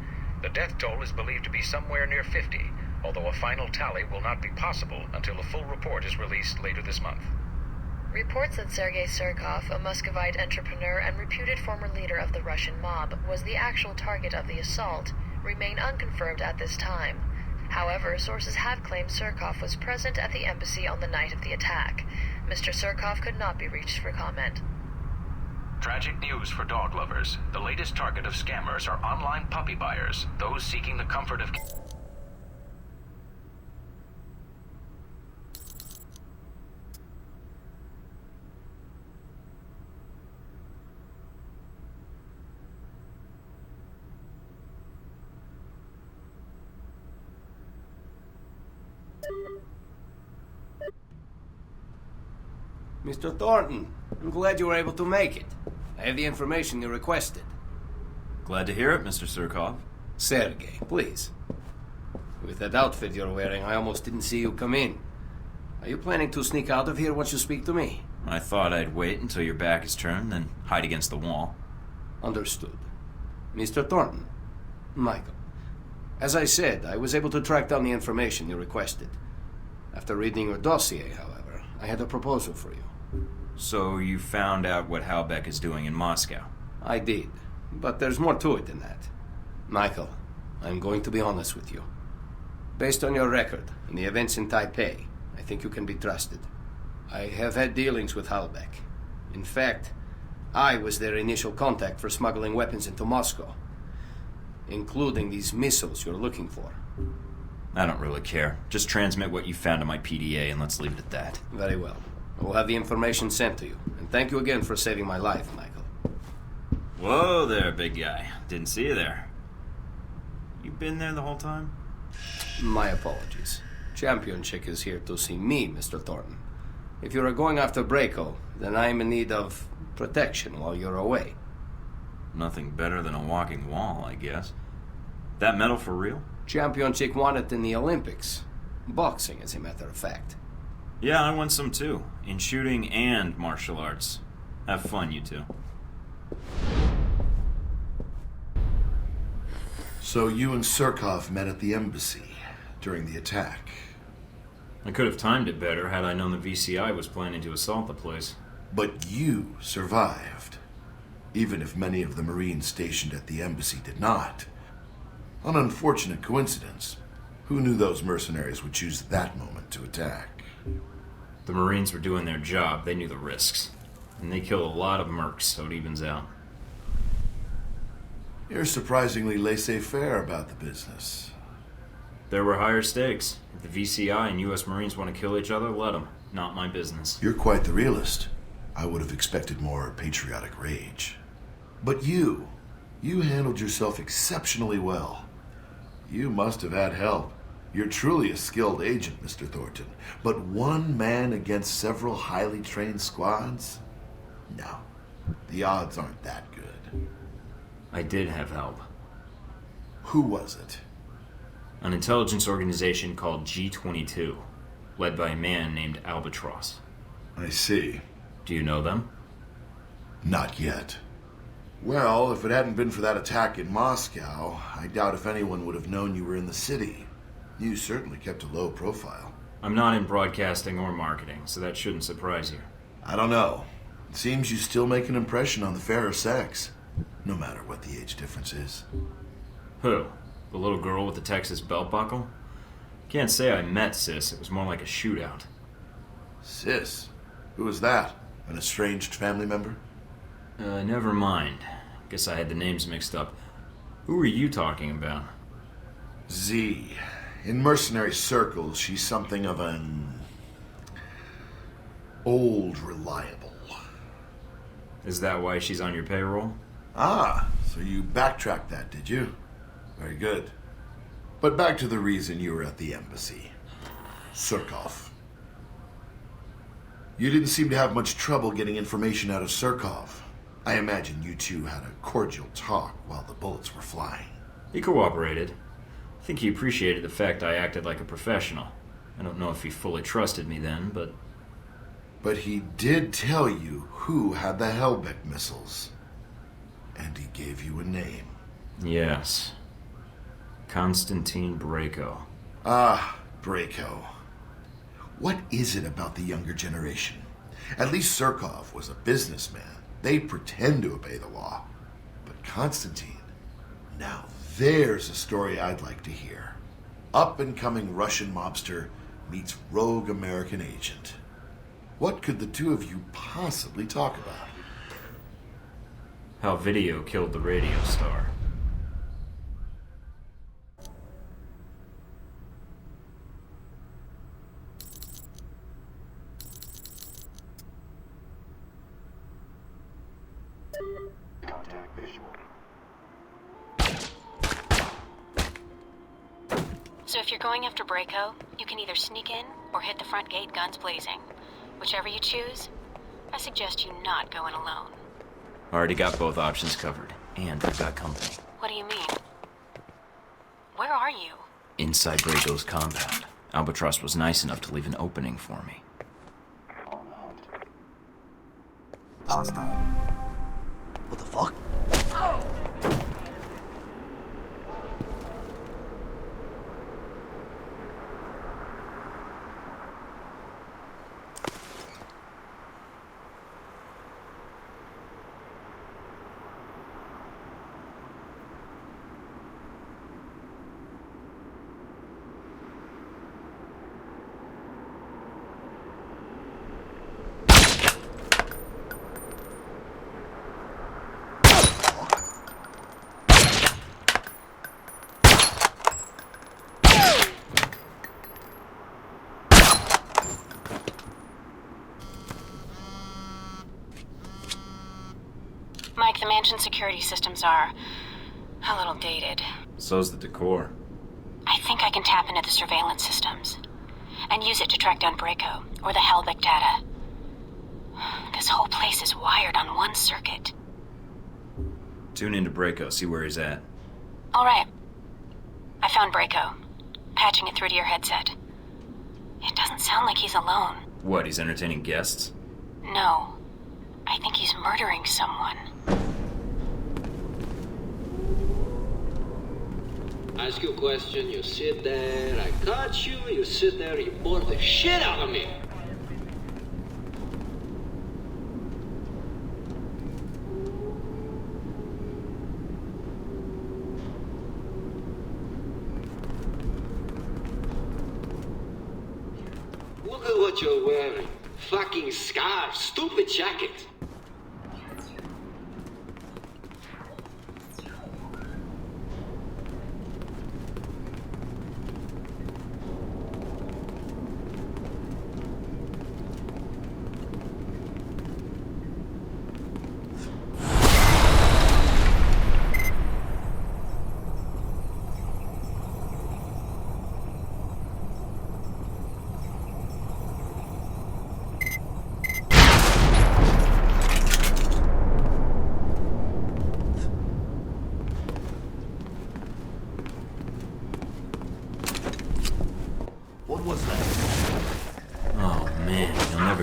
The death toll is believed to be somewhere near 50, although a final tally will not be possible until a full report is released later this month. Reports that Sergei Surkov, a Muscovite entrepreneur and reputed former leader of the Russian mob, was the actual target of the assault, remain unconfirmed at this time. However, sources have claimed Surkov was present at the embassy on the night of the attack. Mr. Surkov could not be reached for comment. Tragic news for dog lovers. The latest target of scammers are online puppy buyers, those seeking the comfort of... Mr. Thornton, I'm glad you were able to make it. I have the information you requested. Glad to hear it, Mr. Surkov. Sergei, please. With that outfit you're wearing, I almost didn't see you come in. Are you planning to sneak out of here once you speak to me? I thought I'd wait until your back is turned, then hide against the wall. Understood. Mr. Thornton, Michael, as I said, I was able to track down the information you requested. After reading your dossier, however, I had a proposal for you. So you found out what Halbech is doing in Moscow? I did, but there's more to it than that. Michael, I'm going to be honest with you. Based on your record and the events in Taipei, I think you can be trusted. I have had dealings with Halbech. In fact, I was their initial contact for smuggling weapons into Moscow, including these missiles you're looking for. I don't really care. Just transmit what you found to my PDA and let's leave it at that. Very well. I will have the information sent to you. And thank you again for saving my life, Michael. Whoa there, big guy. Didn't see you there. You been there the whole time? My apologies. Champion Chick is here to see me, Mr. Thornton. If you are going after Braco, then I am in need of protection while you're away. Nothing better than a walking wall, I guess. That medal for real? Champion Chick won it in the Olympics. Boxing, as a matter of fact. Yeah, I won some too. In shooting and martial arts. Have fun, you two. So you and Surkov met at the embassy during the attack? I could have timed it better had I known the VCI was planning to assault the place. But you survived, even if many of the Marines stationed at the embassy did not. An unfortunate coincidence. Who knew those mercenaries would choose that moment to attack? The Marines were doing their job. They knew the risks. And they killed a lot of mercs, so it evens out. You're surprisingly laissez-faire about the business. There were higher stakes. If the VCI and U.S. Marines want to kill each other, let them. Not my business. You're quite the realist. I would have expected more patriotic rage. But you handled yourself exceptionally well. You must have had help. You're truly a skilled agent, Mr. Thornton. But one man against several highly trained squads? No. The odds aren't that good. I did have help. Who was it? An intelligence organization called G22, led by a man named Albatross. I see. Do you know them? Not yet. Well, if it hadn't been for that attack in Moscow, I doubt if anyone would have known you were in the city. You certainly kept a low profile. I'm not in broadcasting or marketing, so that shouldn't surprise you. I don't know. It seems you still make an impression on the fairer sex, no matter what the age difference is. Who? The little girl with the Texas belt buckle? Can't say I met Sis. It was more like a shootout. Sis? Who was that? An estranged family member? Never mind. Guess I had the names mixed up. Who are you talking about? Z. In mercenary circles, she's something of an... old reliable. Is that why she's on your payroll? Ah, so you backtracked that, did you? Very good. But back to the reason you were at the embassy. Surkov. You didn't seem to have much trouble getting information out of Surkov. I imagine you two had a cordial talk while the bullets were flying. He cooperated. I think he appreciated the fact I acted like a professional. I don't know if he fully trusted me then, but... But he did tell you who had the Hellbeck missiles. And he gave you a name. Yes. Konstantin Brayko. Ah, Brayko. What is it about the younger generation? At least Surkov was a businessman. They pretend to obey the law. But Konstantin, now there's a story I'd like to hear. Up-and-coming Russian mobster meets rogue American agent. What could the two of you possibly talk about? How video killed the radio star. So if you're going after Brayko, you can either sneak in or hit the front gate guns blazing. Whichever you choose, I suggest you not go in alone. Already got both options covered, and I've got company. What do you mean? Where are you? Inside Brayko's compound. Albatross was nice enough to leave an opening for me. What the fuck? Mike, the mansion security systems are a little dated. So's the decor. I think I can tap into the surveillance systems and use it to track down Brayko or the Hellbeck data. This whole place is wired on one circuit. Tune into Brayko, see where he's at. All right. I found Brayko. Patching it through to your headset. It doesn't sound like he's alone. What, he's entertaining guests? No. I think he's murdering someone. Ask you a question, you sit there, I cut you, you sit there, you bore the shit out of me. Look at what you're wearing. Fucking scarf, stupid jacket.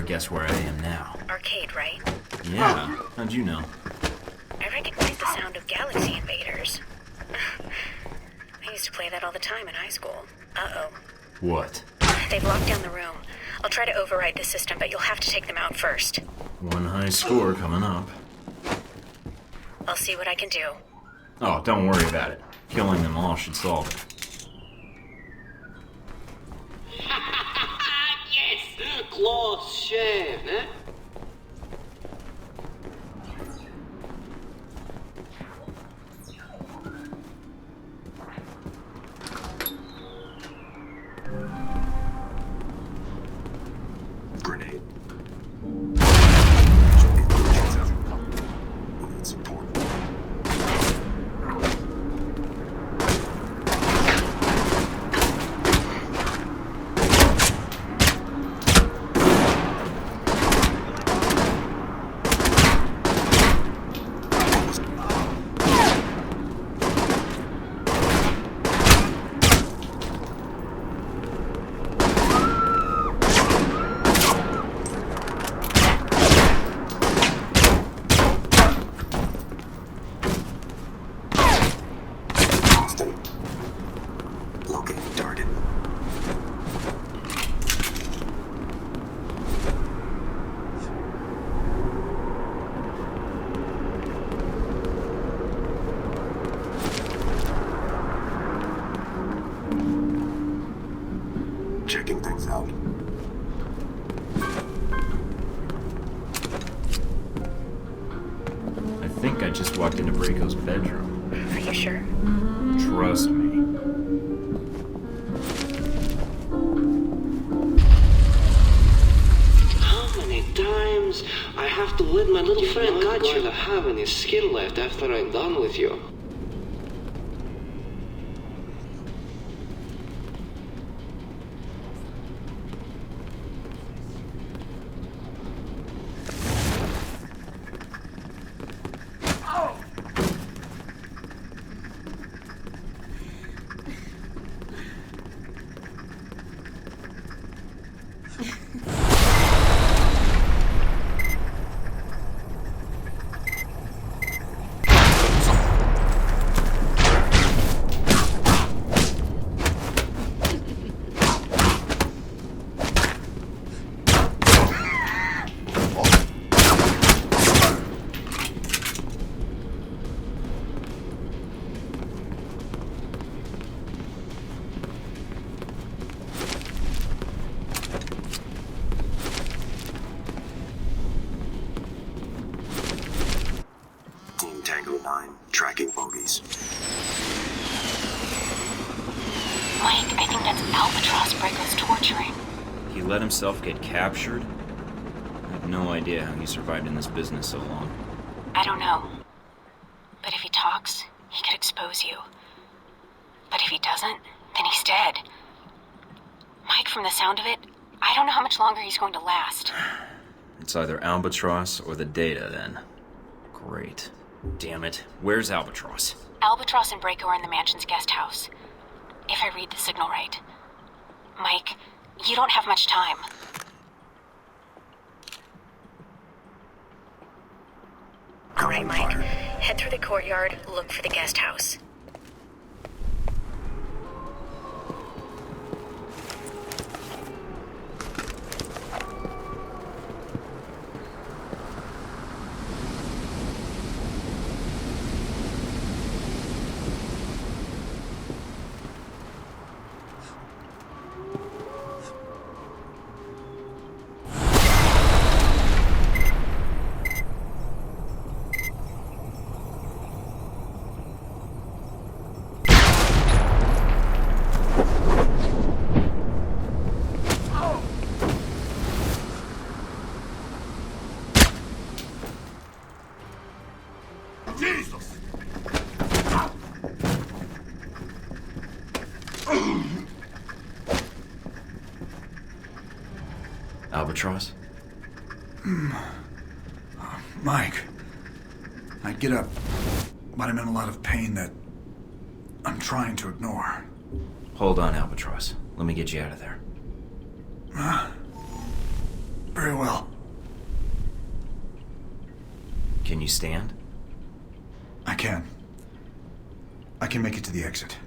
Guess where I am now. Arcade, right? Yeah. How'd you know? I recognize the sound of Galaxy Invaders. I used to play that all the time in high school. Uh-oh. What? They've locked down the room. I'll try to override the system, but you'll have to take them out first. One high score coming up. I'll see what I can do. Oh, don't worry about it. Killing them all should solve it. Close shave, eh? Grenade. Support. Checking things out. I think I just walked into Braco's bedroom. Are you sure? Trust me. How many times I have to let my little friend got you to have any skin left after I'm done with you? Tracking bogies. Mike, I think that's Albatross Braco's torturing. He let himself get captured? I have no idea how he survived in this business so long. I don't know. But if he talks, he could expose you. But if he doesn't, then he's dead. Mike, from the sound of it, I don't know how much longer he's going to last. It's either Albatross or the data, then. Great. Damn it. Where's Albatross? Albatross and Braco are in the mansion's guest house. If I read the signal right. Mike, you don't have much time. All right, Mike. Head through the courtyard, look for the guest house. Albatross? Mike, I'd get up, but I'm in a lot of pain that I'm trying to ignore. Hold on, Albatross. Let me get you out of there. Very well. Can you stand? I can. I can make it to the exit.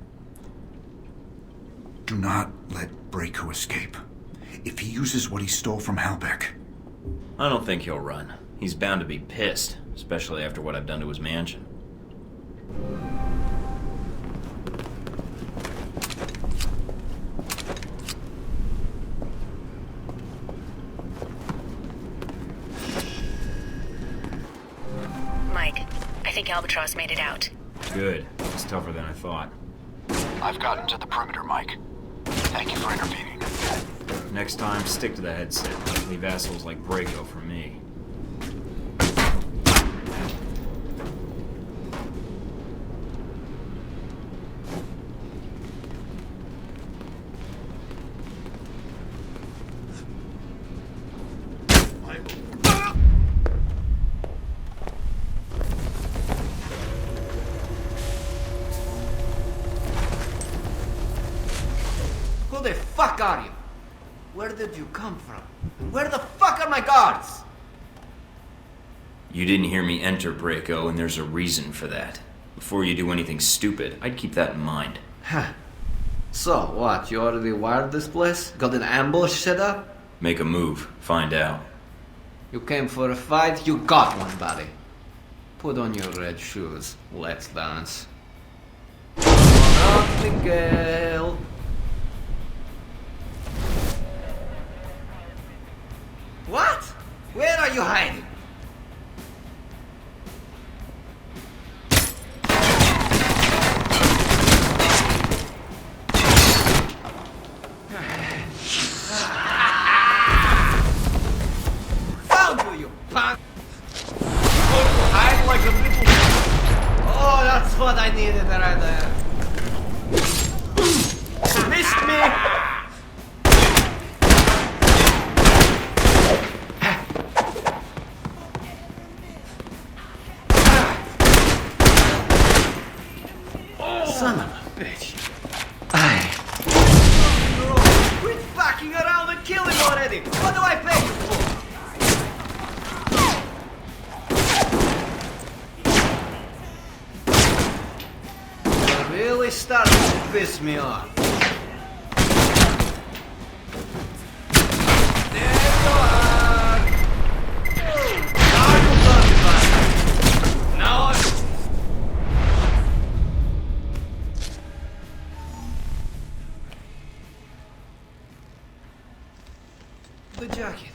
Do not let Braco escape. If he uses what he stole from Halbeck... I don't think he'll run. He's bound to be pissed, especially after what I've done to his mansion. Mike, I think Albatross made it out. Good. It's tougher than I thought. I've gotten to the perimeter, Mike. Thank you for intervening. Next time, stick to the headset. Leave assholes like Braco for me. Who the fuck are you? Where did you come from? And where the fuck are my guards? You didn't hear me enter, Braco, and there's a reason for that. Before you do anything stupid, I'd keep that in mind. Huh. So, what? You already wired this place? Got an ambush set up? Make a move. Find out. You came for a fight, you got one, buddy. Put on your red shoes. Let's dance. Up, Miguel. What? Where are you hiding? Found you punk! Hide like a little... Oh, that's what I needed right there. Missed me! Son of a bitch. Quit fucking around and kill him already! What do I pay you for? You're really starting to piss me off. There you are! Now you got me back. Now I'm... The jacket.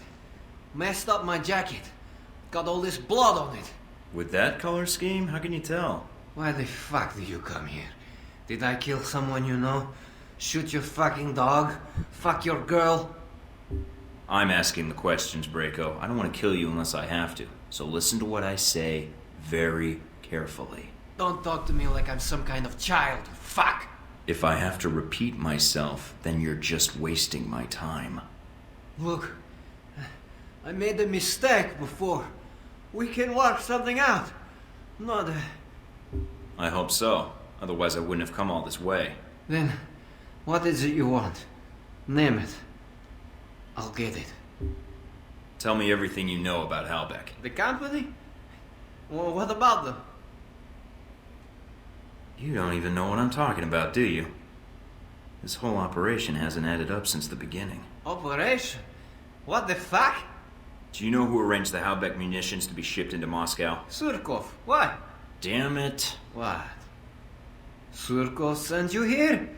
Messed up my jacket. Got all this blood on it. With that color scheme, how can you tell? Why the fuck did you come here? Did I kill someone you know? Shoot your fucking dog? Fuck your girl? I'm asking the questions, Braco. I don't want to kill you unless I have to. So listen to what I say very carefully. Don't talk to me like I'm some kind of child. Fuck! If I have to repeat myself, then you're just wasting my time. Look, I made a mistake before. We can work something out. Not I hope so. Otherwise I wouldn't have come all this way. Then, what is it you want? Name it. I'll get it. Tell me everything you know about Halbeck. The company? Well, what about them? You don't even know what I'm talking about, do you? This whole operation hasn't added up since the beginning. Operation? What the fuck? Do you know who arranged the Halbeck munitions to be shipped into Moscow? Surkov. What? Damn it. What? Surkov sent you here?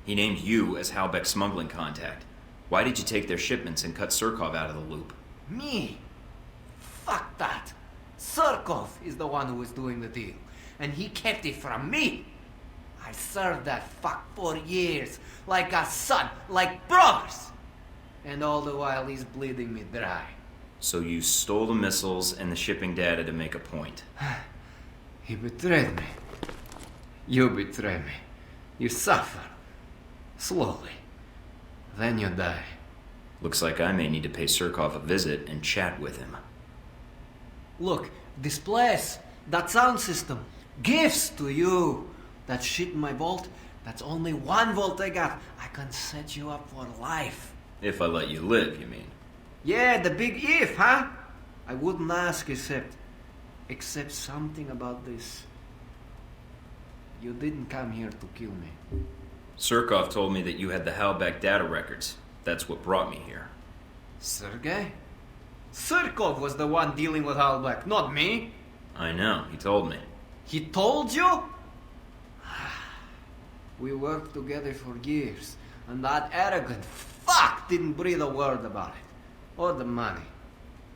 He named you as Halbeck's smuggling contact. Why did you take their shipments and cut Surkov out of the loop? Me? Fuck that. Surkov is the one who was doing the deal. And he kept it from me. I served that fuck for years. Like a son. Like brothers. And all the while he's bleeding me dry. So you stole the missiles and the shipping data to make a point. He betrayed me. You betray me. You suffer. Slowly. Then you die. Looks like I may need to pay Surkov a visit and chat with him. Look, this place, that sound system, gifts to you. That shit in my vault, that's only 1 vault I got. I can set you up for life. If I let you live, you mean? Yeah, the big if, huh? I wouldn't ask except something about this. You didn't come here to kill me. Surkov told me that you had the Halbech data records. That's what brought me here. Sergei? Surkov was the one dealing with Halbech, not me. I know, he told me. He told you? We worked together for years, and that arrogant fuck didn't breathe a word about it. Or the money.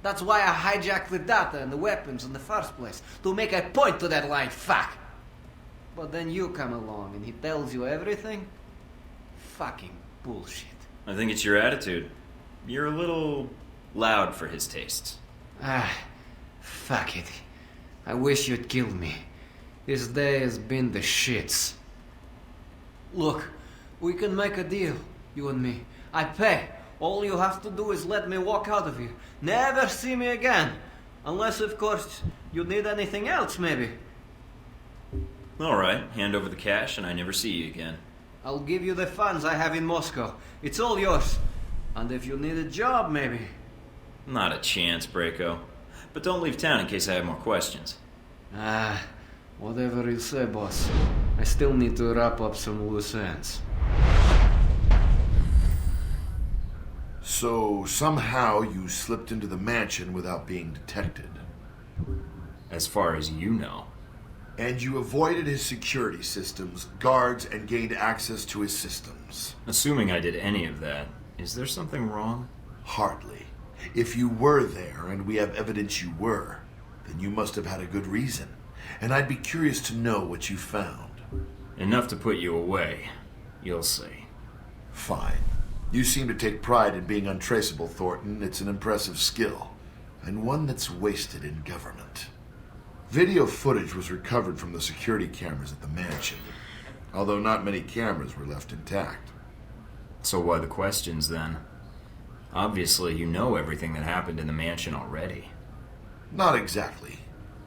That's why I hijacked the data and the weapons in the first place, to make a point to that lying fuck. But then you come along and he tells you everything? Fucking bullshit. I think it's your attitude. You're a little loud for his tastes. Fuck it. I wish you'd killed me. This day has been the shits. Look, we can make a deal, you and me. I pay. All you have to do is let me walk out of here. Never see me again. Unless, of course, you need anything else, maybe. Alright, hand over the cash and I never see you again. I'll give you the funds I have in Moscow. It's all yours. And if you need a job, maybe. Not a chance, Braco. But don't leave town in case I have more questions. Whatever you say, boss. I still need to wrap up some loose ends. So, somehow you slipped into the mansion without being detected. As far as you know. And you avoided his security systems, guards, and gained access to his systems. Assuming I did any of that, is there something wrong? Hardly. If you were there, and we have evidence you were, then you must have had a good reason. And I'd be curious to know what you found. Enough to put you away. You'll see. Fine. You seem to take pride in being untraceable, Thornton. It's an impressive skill, and one that's wasted in government. Video footage was recovered from the security cameras at the mansion, although not many cameras were left intact. So why the questions, then? Obviously, you know everything that happened in the mansion already. Not exactly,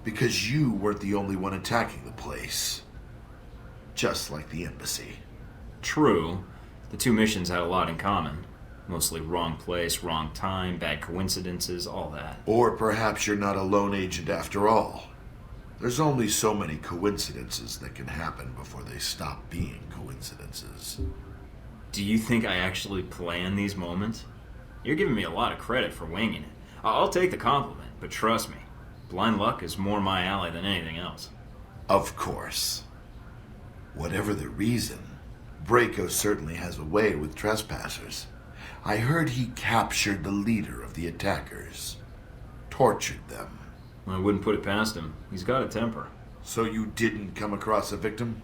because you weren't the only one attacking the place. Just like the embassy. True. The two missions had a lot in common. Mostly wrong place, wrong time, bad coincidences, all that. Or perhaps you're not a lone agent after all. There's only so many coincidences that can happen before they stop being coincidences. Do you think I actually plan these moments? You're giving me a lot of credit for winging it. I'll take the compliment, but trust me, blind luck is more my alley than anything else. Of course. Whatever the reason, Braco certainly has a way with trespassers. I heard he captured the leader of the attackers. Tortured them. I wouldn't put it past him. He's got a temper. So you didn't come across a victim?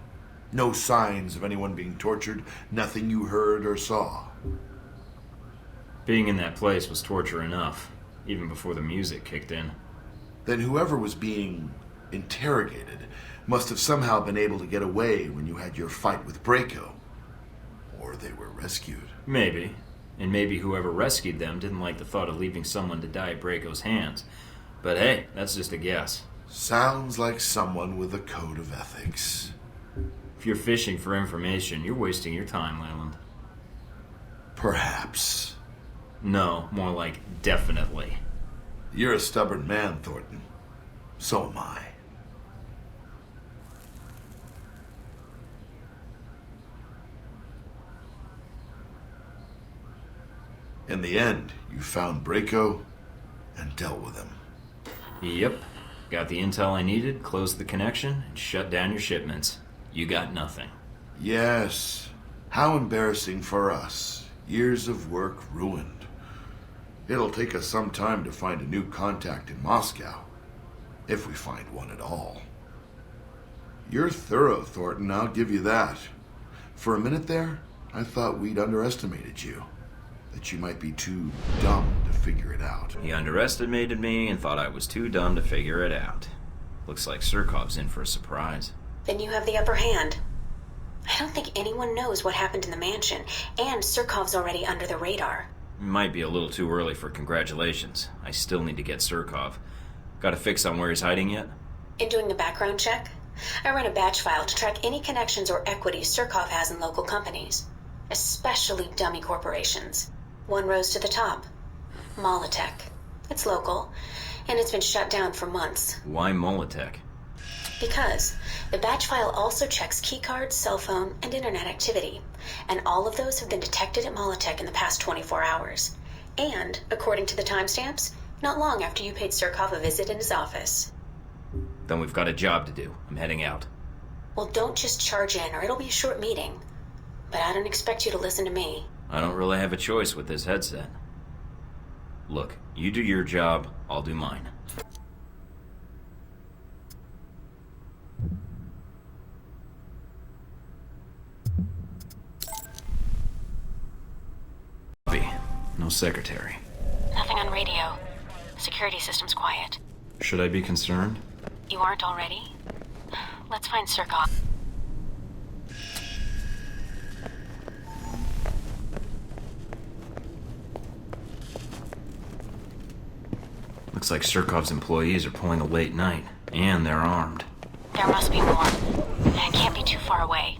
No signs of anyone being tortured? Nothing you heard or saw? Being in that place was torture enough, even before the music kicked in. Then whoever was being interrogated must have somehow been able to get away when you had your fight with Braco. Or they were rescued. Maybe. And maybe whoever rescued them didn't like the thought of leaving someone to die at Braco's hands. But hey, that's just a guess. Sounds like someone with a code of ethics. If you're fishing for information, you're wasting your time, Leland. Perhaps. No, more like definitely. You're a stubborn man, Thornton. So am I. In the end, you found Braco and dealt with him. Yep. Got the intel I needed, closed the connection, and shut down your shipments. You got nothing. Yes. How embarrassing for us. Years of work ruined. It'll take us some time to find a new contact in Moscow. If we find one at all. You're thorough, Thornton, I'll give you that. For a minute there, I thought we'd underestimated you. That you might be too dumb to figure it out. He underestimated me and thought I was too dumb to figure it out. Looks like Surkov's in for a surprise. Then you have the upper hand. I don't think anyone knows what happened in the mansion, and Surkov's already under the radar. It might be a little too early for congratulations. I still need to get Surkov. Got a fix on where he's hiding yet? In doing the background check, I run a batch file to track any connections or equities Surkov has in local companies, especially dummy corporations. One rose to the top. Molotech. It's local, and it's been shut down for months. Why Molotech? Because the batch file also checks keycards, cell phone, and internet activity, and all of those have been detected at Molotech in the past 24 hours. And, according to the timestamps, not long after you paid Surkov a visit in his office. Then we've got a job to do. I'm heading out. Well, don't just charge in, or it'll be a short meeting. But I don't expect you to listen to me. I don't really have a choice with this headset. Look, you do your job, I'll do mine. No secretary. Nothing on radio. The security system's quiet. Should I be concerned? You aren't already? Let's find Surkov. Looks like Surkov's employees are pulling a late night, and they're armed. There must be more. It can't be too far away.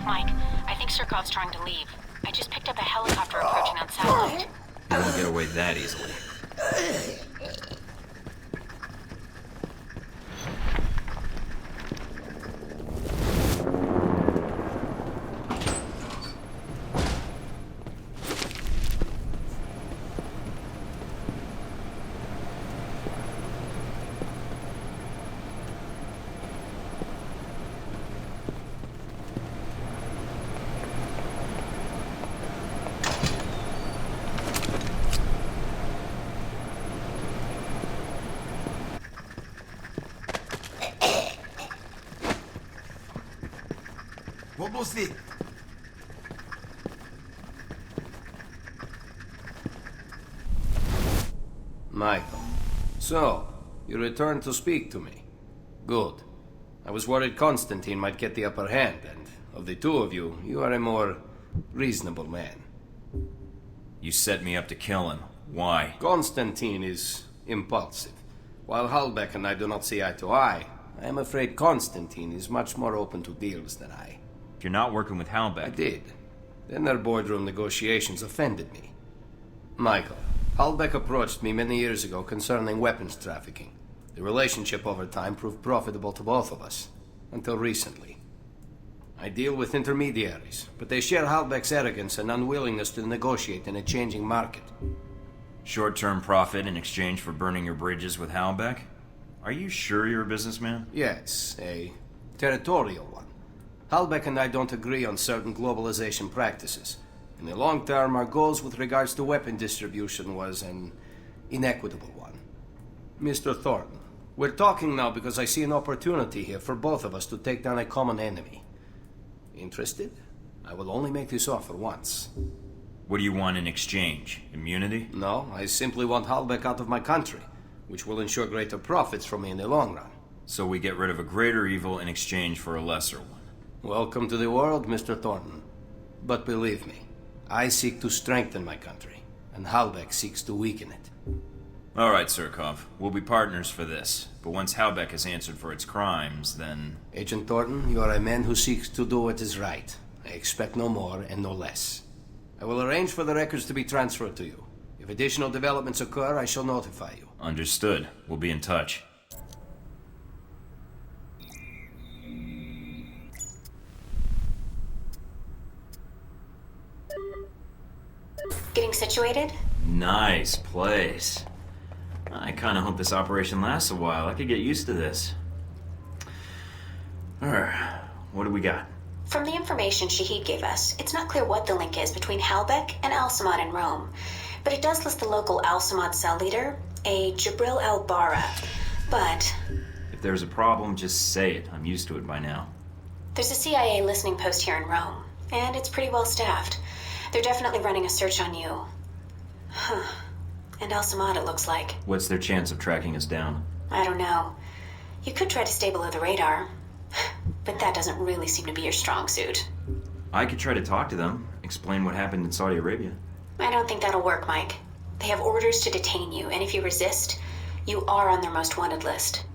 Mike, I think Surkov's trying to leave. I just picked up a helicopter approaching on satellite. You won't get away that easily. What was it? Michael. So, you returned to speak to me. Good. I was worried Constantine might get the upper hand, and of the two of you, you are a more reasonable man. You set me up to kill him. Why? Constantine is impulsive. While Halbeck and I do not see eye to eye, I am afraid Constantine is much more open to deals than I. You're not working with Halbeck. I did. Then their boardroom negotiations offended me. Michael, Halbeck approached me many years ago concerning weapons trafficking. The relationship over time proved profitable to both of us. Until recently. I deal with intermediaries, but they share Halbeck's arrogance and unwillingness to negotiate in a changing market. Short-term profit in exchange for burning your bridges with Halbeck? Are you sure you're a businessman? Yes, a territorial one. Halbeck and I don't agree on certain globalization practices. In the long term, our goals with regards to weapon distribution was an inequitable one. Mr. Thornton, we're talking now because I see an opportunity here for both of us to take down a common enemy. Interested? I will only make this offer once. What do you want in exchange? Immunity? No, I simply want Halbeck out of my country, which will ensure greater profits for me in the long run. So we get rid of a greater evil in exchange for a lesser one. Welcome to the world, Mr. Thornton. But believe me, I seek to strengthen my country, and Halbeck seeks to weaken it. All right, Surkov. We'll be partners for this. But once Halbeck has answered for its crimes, then... Agent Thornton, you are a man who seeks to do what is right. I expect no more and no less. I will arrange for the records to be transferred to you. If additional developments occur, I shall notify you. Understood. We'll be in touch. Getting situated? Nice place. I kinda hope this operation lasts a while. I could get used to this. Alright, what do we got? From the information Shahid gave us, it's not clear what the link is between Halbek and Al-Samad in Rome. But it does list the local Al-Samad cell leader, a Jibril al-Bara. But If there's a problem, just say it. I'm used to it by now. there's a CIA listening post here in Rome, and it's pretty well staffed. They're definitely running a search on you. Huh. And Al-Samad, it looks like. What's their chance of tracking us down? I don't know. You could try to stay below the radar, but that doesn't really seem to be your strong suit. I could try to talk to them, explain what happened in Saudi Arabia. I don't think that'll work, Mike. They have orders to detain you, and if you resist, you are on their most wanted list.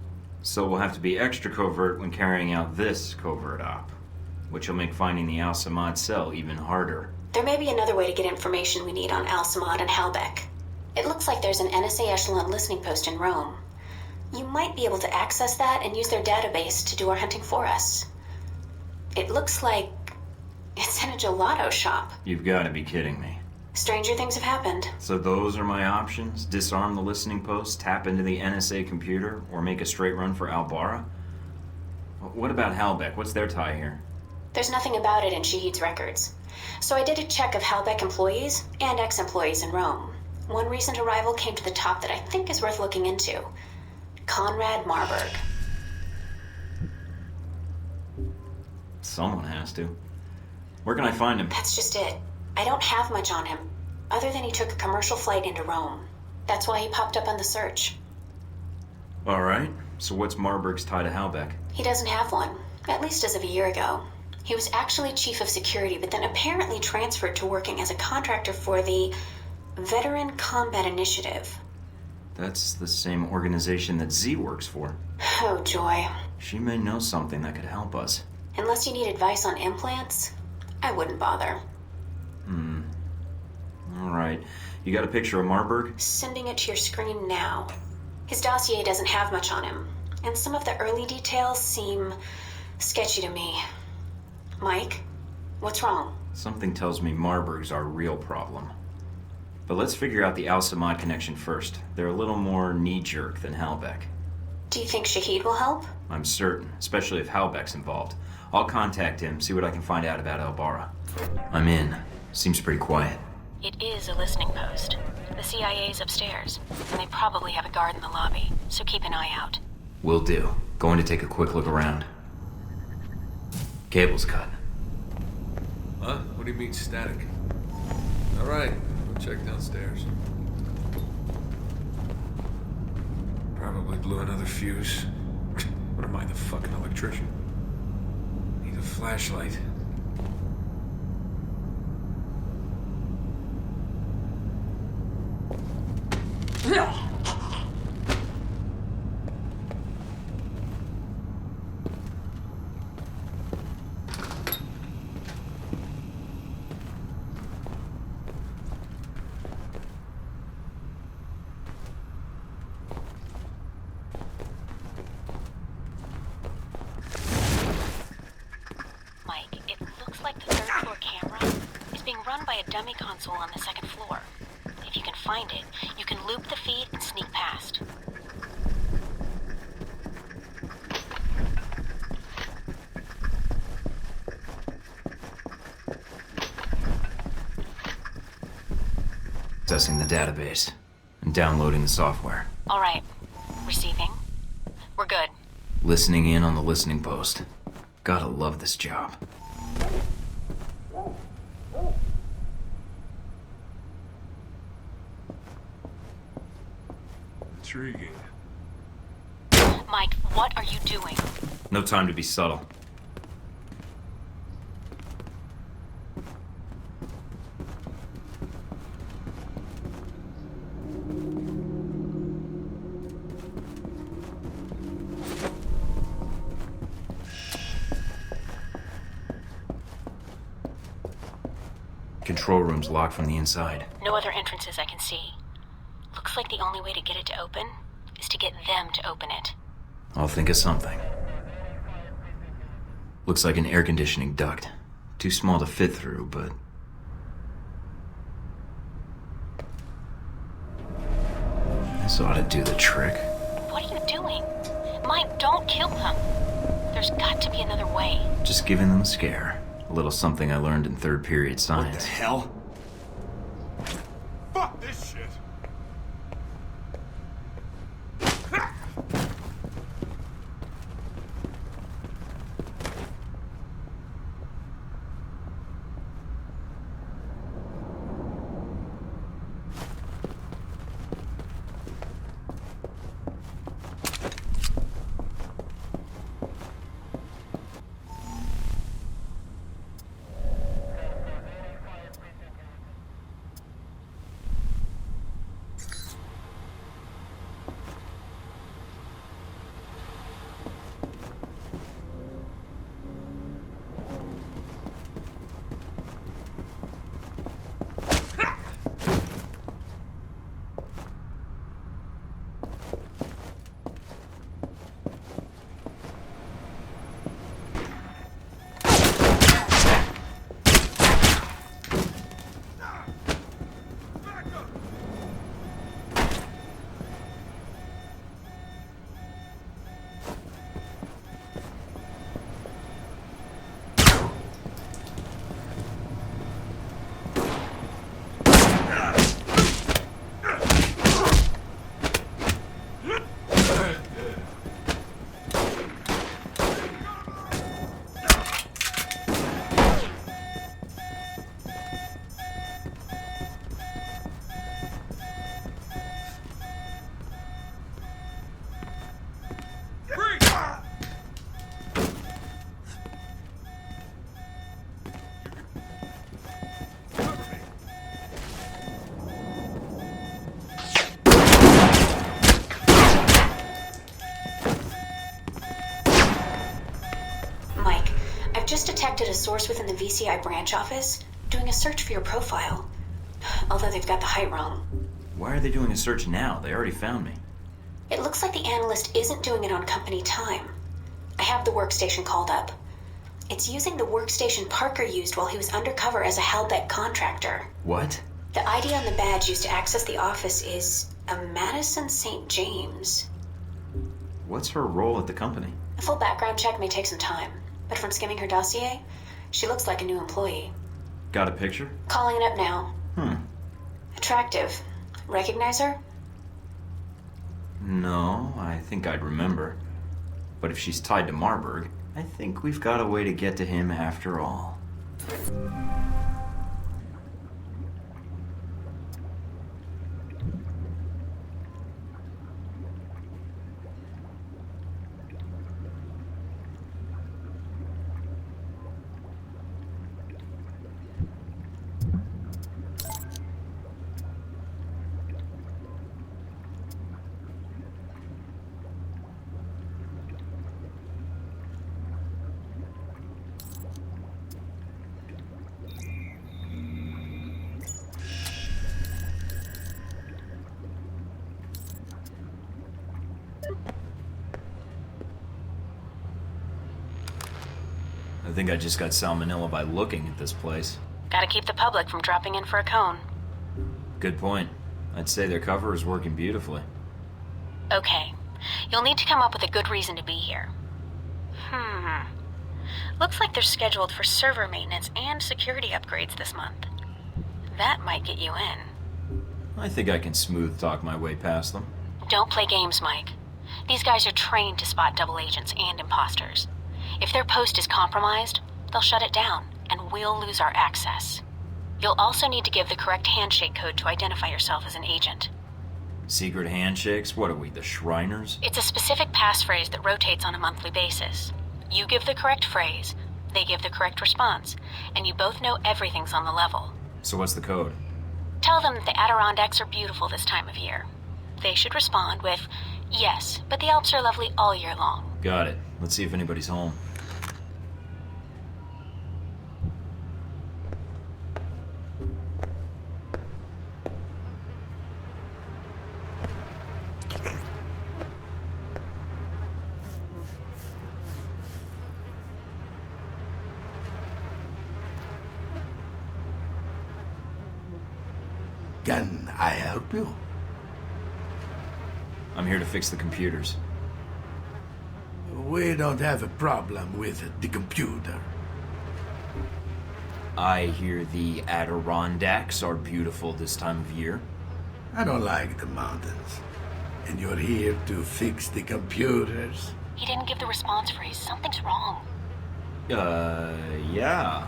So we'll have to be extra covert when carrying out this covert op, which will make finding the Al-Samad cell even harder. There may be another way to get information we need on Al-Samad and Halbek. It looks like there's an NSA echelon listening post in Rome. You might be able to access that and use their database to do our hunting for us. It looks like it's in a gelato shop. You've got to be kidding me. Stranger things have happened. So those are my options? Disarm the listening post, tap into the NSA computer, or make a straight run for Al-Bara? What about Halbek? What's their tie here? There's nothing about it in Shahid's records. So I did a check of Halbek employees and ex-employees in Rome. One recent arrival came to the top that I think is worth looking into. Conrad Marburg. Someone has to. Where can I find him? That's just it. I don't have much on him, other than he took a commercial flight into Rome. That's why he popped up on the search. Alright, so what's Marburg's tie to Halbek? He doesn't have one, at least as of a year ago. He was actually chief of security, but then apparently transferred to working as a contractor for the Veteran Combat Initiative. That's the same organization that Z works for. Oh, joy. She may know something that could help us. Unless you need advice on implants, I wouldn't bother. Alright. You got a picture of Marburg? Sending it to your screen now. His dossier doesn't have much on him, and some of the early details seem sketchy to me. Mike, what's wrong? Something tells me Marburg's our real problem. But let's figure out the Al-Samad connection first. They're a little more knee-jerk than Halbek. Do you think Shahid will help? I'm certain, especially if Halbek's involved. I'll contact him, see what I can find out about Al-Bara. I'm in. Seems pretty quiet. It is a listening post. The CIA's upstairs, and they probably have a guard in the lobby, so keep an eye out. Will do. Going to take a quick look around. Cable's cut. Huh? What do you mean static? Alright, go check downstairs. Probably blew another fuse. What am I, the fucking electrician? Need a flashlight. Mike, it looks like the third floor camera is being run by a dummy console on the second floor. If you can find it, you can loop the feed and sneak past. Accessing the database and downloading the software. All right. Receiving. We're good. Listening in on the listening post. Gotta love this job. Intriguing. Mike, what are you doing? No time to be subtle. Control room's locked from the inside. No other entrances I can see. Looks like the only way to get it to open is to get them to open it. I'll think of something. Looks like an air conditioning duct. Too small to fit through, but... This ought to do the trick. What are you doing? Mike, don't kill them. There's got to be another way. Just giving them a scare. A little something I learned in third period science. What the hell? Fuck this shit! Just detected a source within the VCI branch office doing a search for your profile. Although they've got the height wrong. Why are they doing a search now? They already found me. It looks like the analyst isn't doing it on company time. I have the workstation called up. It's using the workstation Parker used while he was undercover as a Halbeck contractor. What? The ID on the badge used to access the office is a Madison St. James. What's her role at the company? A full background check may take some time. But from skimming her dossier, she looks like a new employee. Got a picture? Calling it up now. Attractive. Recognize her? No, I think I'd remember. But if she's tied to Marburg, I think we've got a way to get to him after all. I think I just got salmonella by looking at this place. Gotta keep the public from dropping in for a cone. Good point. I'd say their cover is working beautifully. Okay. You'll need to come up with a good reason to be here. Looks like they're scheduled for server maintenance and security upgrades this month. That might get you in. I think I can smooth talk my way past them. Don't play games, Mike. These guys are trained to spot double agents and imposters. If their post is compromised, they'll shut it down, and we'll lose our access. You'll also need to give the correct handshake code to identify yourself as an agent. Secret handshakes? What are we, the Shriners? It's a specific passphrase that rotates on a monthly basis. You give the correct phrase, they give the correct response, and you both know everything's on the level. So what's the code? Tell them that the Adirondacks are beautiful this time of year. They should respond with, yes, but the Alps are lovely all year long. Got it. Let's see if anybody's home. Can I help you? I'm here to fix the computers. We don't have a problem with the computer. I hear the Adirondacks are beautiful this time of year. I don't like the mountains. And you're here to fix the computers? He didn't give the response phrase. Something's wrong. Yeah.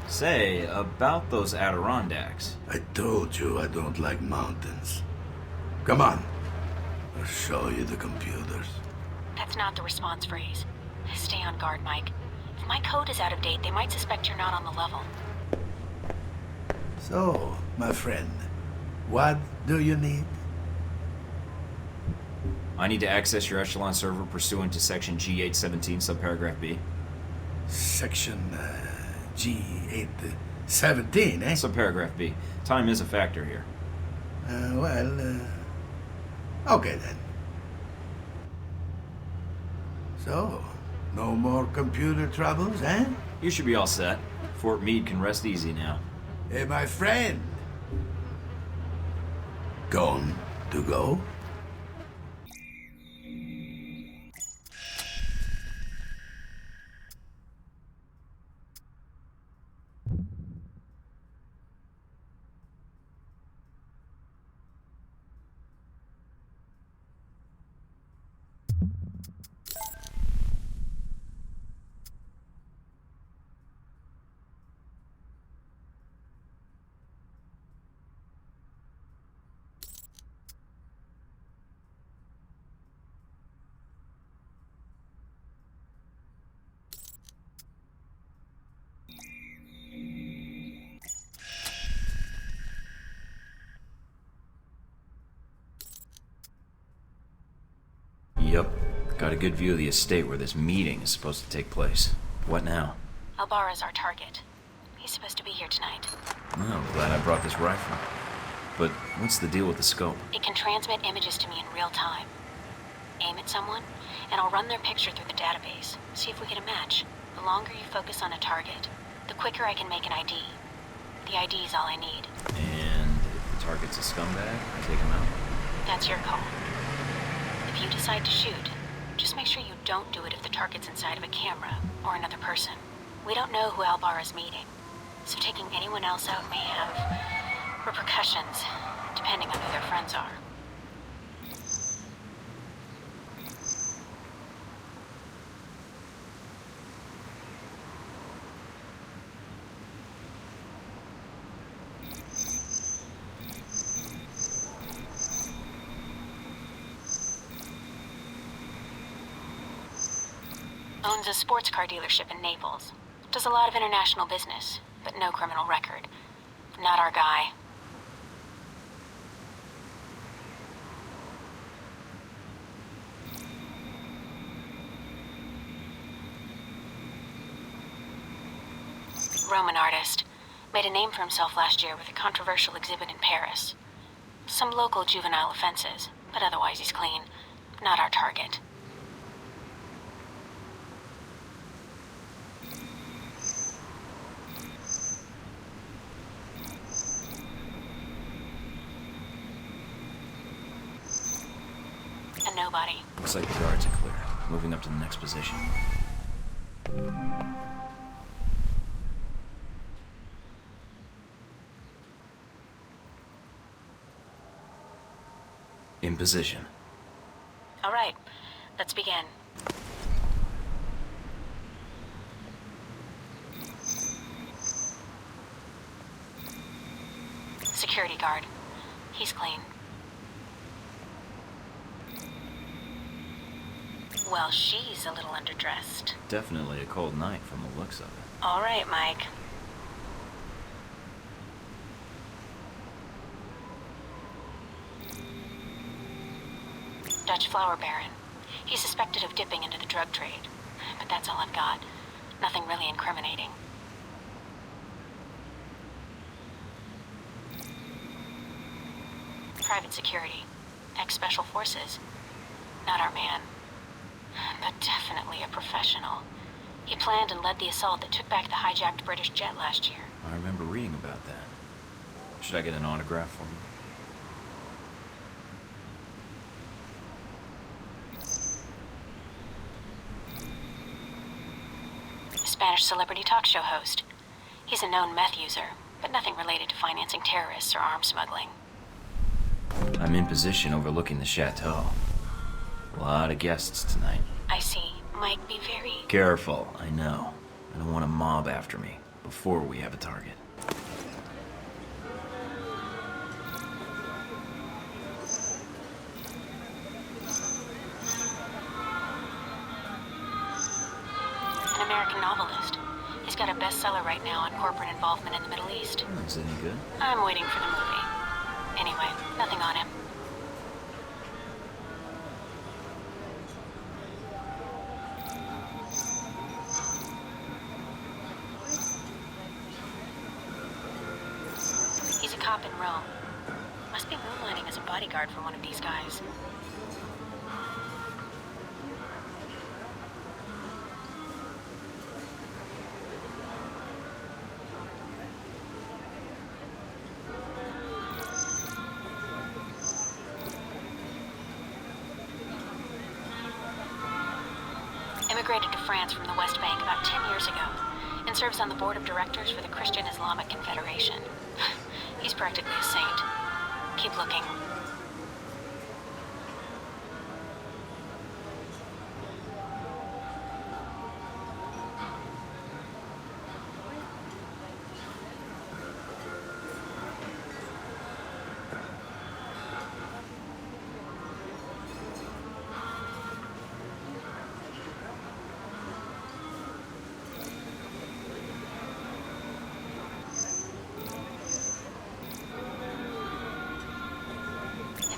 Say, about those Adirondacks. I told you I don't like mountains. Come on. I'll show you the computers. That's not the response phrase. Stay on guard, Mike. If my code is out of date, they might suspect you're not on the level. So, my friend, what do you need? I need to access your Echelon server pursuant to Section G817, subparagraph B. Section G817, eh? Subparagraph B. Time is a factor here. Okay then. So, no more computer troubles, eh? You should be all set. Fort Meade can rest easy now. Hey, my friend. Gone to go? Yep. Got a good view of the estate where this meeting is supposed to take place. What now? Albara's our target. He's supposed to be here tonight. Oh, glad I brought this rifle. But what's the deal with the scope? It can transmit images to me in real time. Aim at someone, and I'll run their picture through the database. See if we get a match. The longer you focus on a target, the quicker I can make an ID. The ID is all I need. And if the target's a scumbag, I take him out? That's your call. If you decide to shoot, just make sure you don't do it if the target's inside of a camera or another person. We don't know who Albara's meeting, so taking anyone else out may have repercussions, depending on who their friends are. Owns a sports car dealership in Naples. Does a lot of international business, but no criminal record. Not our guy. Roman artist. Made a name for himself last year with a controversial exhibit in Paris. Some local juvenile offenses, but otherwise he's clean. Not our target. A nobody. Looks like the guards are clear. Moving up to the next position. In position. All right, let's begin. Security guard. He's clean. Well, she's a little underdressed. Definitely a cold night from the looks of it. All right, Mike. Dutch flower baron. He's suspected of dipping into the drug trade. But that's all I've got. Nothing really incriminating. Private security. Ex-special forces. Not our man. But definitely a professional. He planned and led the assault that took back the hijacked British jet last year. I remember reading about that. Should I get an autograph for him? Spanish celebrity talk show host. He's a known meth user, but nothing related to financing terrorists or arms smuggling. I'm in position overlooking the chateau. A lot of guests tonight. I see. Mike, be very... Careful, I know. I don't want a mob after me before we have a target. An American novelist. He's got a bestseller right now on corporate involvement in the Middle East. Is it any good? I'm waiting for the movie. Anyway, nothing on him. He's a cop in Rome. Must be moonlighting as a bodyguard for one of these guys. Immigrated to France from the West Bank about 10 years ago and serves on the board of directors for the Christian Islamic Confederation. He's practically a saint. Keep looking.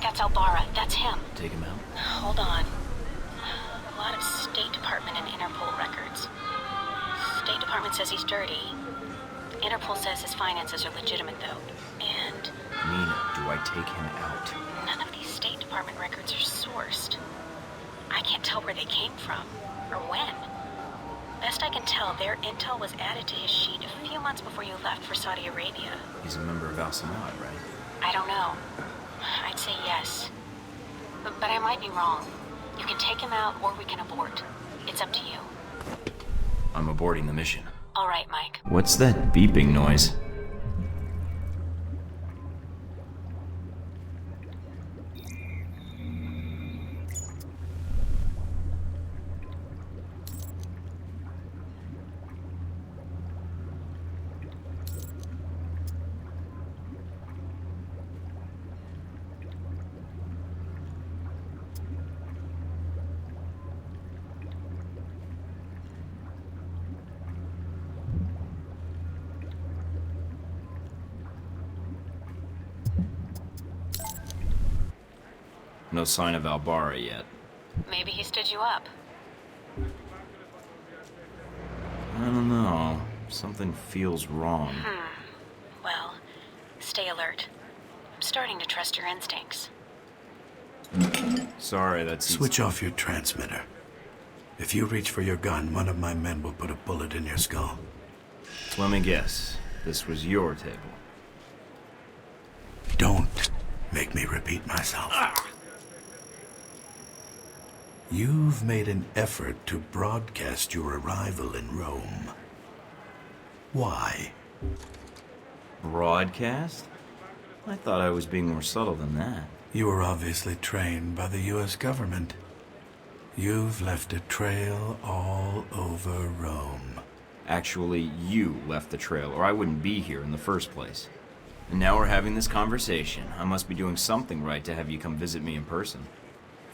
That's Alvara. That's him. Take him out. Hold on. A lot of State Department and Interpol records. State Department says he's dirty. Interpol says his finances are legitimate, though. And... Nina, do I take him out? none of these State Department records are sourced. I can't tell where they came from, or when. Best I can tell, their intel was added to his sheet a few months before you left for Saudi Arabia. He's a member of Al Samad, right? I don't know. I'd say yes. But I might be wrong. You can take him out, or we can abort. It's up to you. I'm aborting the mission. All right, Mike. What's that beeping noise? No sign of Albara yet. Maybe he stood you up. I don't know. Something feels wrong. Well, stay alert. I'm starting to trust your instincts. Sorry, that's... Switch off your transmitter. If you reach for your gun, one of my men will put a bullet in your skull. Let me guess. This was your table. Don't make me repeat myself. You've made an effort to broadcast your arrival in Rome. Why? Broadcast? I thought I was being more subtle than that. You were obviously trained by the U.S. government. You've left a trail all over Rome. Actually, you left the trail, or I wouldn't be here in the first place. And now we're having this conversation. I must be doing something right to have you come visit me in person.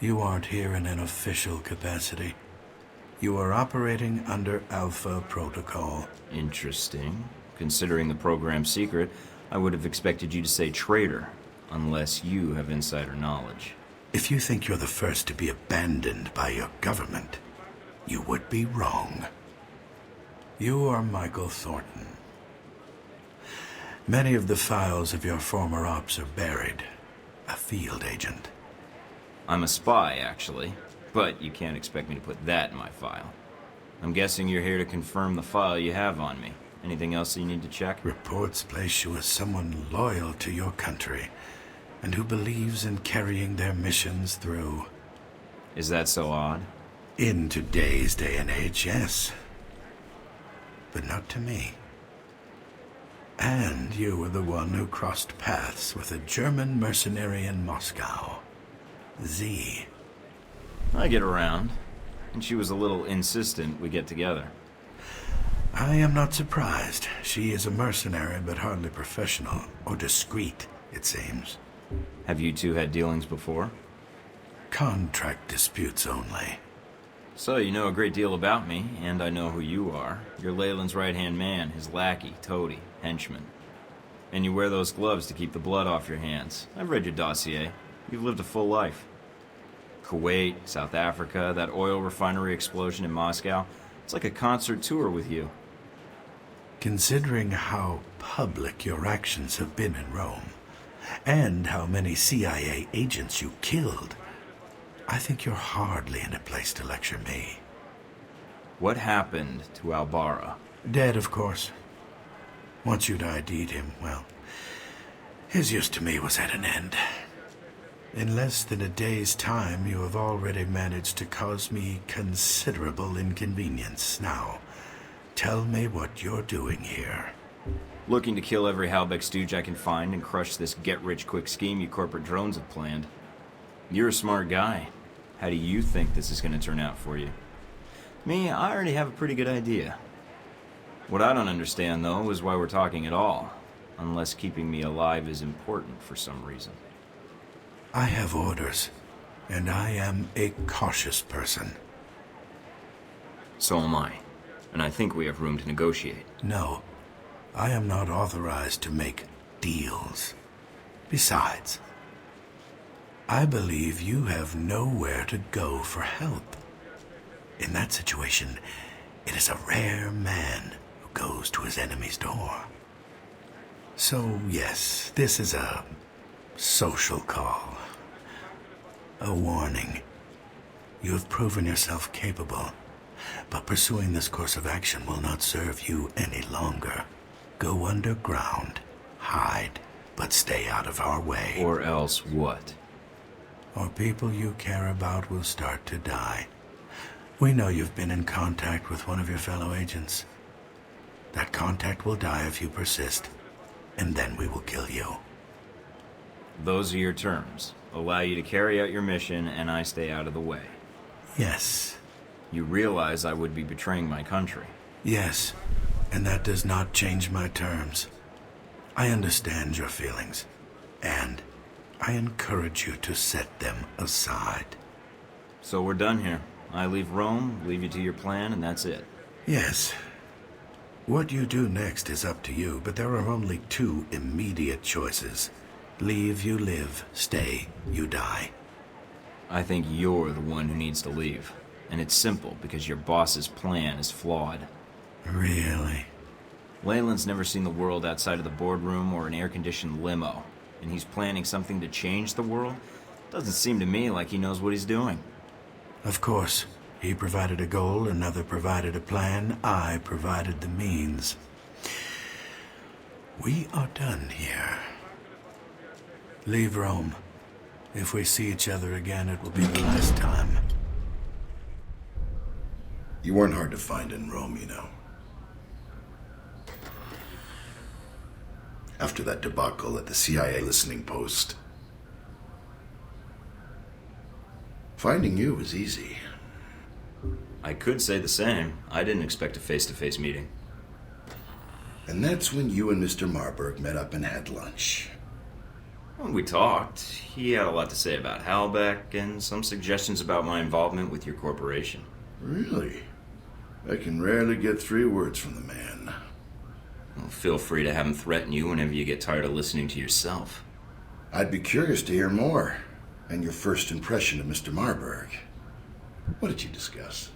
You aren't here in an official capacity. You are operating under Alpha Protocol. Interesting. Considering the program's secret, I would have expected you to say traitor, unless you have insider knowledge. If you think you're the first to be abandoned by your government, you would be wrong. You are Michael Tортон. Many of the files of your former ops are buried. A field agent. I'm a spy, actually, but you can't expect me to put that in my file. I'm guessing you're here to confirm the file you have on me. Anything else you need to check? Reports place you as someone loyal to your country, and who believes in carrying their missions through. Is that so odd? In today's day and age, yes. but not to me. And you were the one who crossed paths with a German mercenary in Moscow. Z. I get around, and she was a little insistent we get together. I am not surprised. She is a mercenary, but hardly professional, or discreet, it seems. Have you two had dealings before? Contract disputes only. So you know a great deal about me, and I know who you are. You're Leyland's right-hand man, his lackey, toady, henchman. And you wear those gloves to keep the blood off your hands. I've read your dossier. You've lived a full life. Kuwait, South Africa, that oil refinery explosion in Moscow. It's like a concert tour with you. Considering how public your actions have been in Rome, and how many CIA agents you killed, I think you're hardly in a place to lecture me. What happened to Albara? Dead, of course. Once you'd ID'd him, well, his use to me was at an end. In less than a day's time, you have already managed to cause me considerable inconvenience. Now, tell me what you're doing here. Looking to kill every Halbeck stooge I can find and crush this get-rich-quick scheme you corporate drones have planned. You're a smart guy. How do you think this is going to turn out for you? Me, I already have a pretty good idea. What I don't understand, though, is why we're talking at all, unless keeping me alive is important for some reason. I have orders, and I am a cautious person. So am I, and I think we have room to negotiate. No, I am not authorized to make deals. Besides, I believe you have nowhere to go for help. In that situation, it is a rare man who goes to his enemy's door. So, yes, this is a social call. A warning. You have proven yourself capable, but pursuing this course of action will not serve you any longer. Go underground, hide, but stay out of our way. Or else what? Or people you care about will start to die. We know you've been in contact with one of your fellow agents. That contact will die if you persist, and then we will kill you. Those are your terms. Allow you to carry out your mission, and I stay out of the way. Yes. You realize I would be betraying my country. Yes, and that does not change my terms. I understand your feelings, and I encourage you to set them aside. So we're done here. I leave Rome, leave you to your plan, and that's it. Yes. What you do next is up to you, but there are only two immediate choices. Leave, you live. Stay, you die. I think you're the one who needs to leave. And it's simple, because your boss's plan is flawed. Really? Leyland's never seen the world outside of the boardroom or an air-conditioned limo. And he's planning something to change the world? Doesn't seem to me like he knows what he's doing. Of course. He provided a goal, another provided a plan, I provided the means. We are done here. Leave Rome. If we see each other again, it will be the last time. You weren't hard to find in Rome, you know. After that debacle at the CIA listening post, finding you was easy. I could say the same. I didn't expect a face-to-face meeting. And that's when you and Mr. Marburg met up and had lunch. When we talked, he had a lot to say about Halbeck and some suggestions about my involvement with your corporation. Really? I can rarely get 3 words from the man. Well, feel free to have him threaten you whenever you get tired of listening to yourself. I'd be curious to hear more, and your first impression of Mr. Marburg. What did you discuss?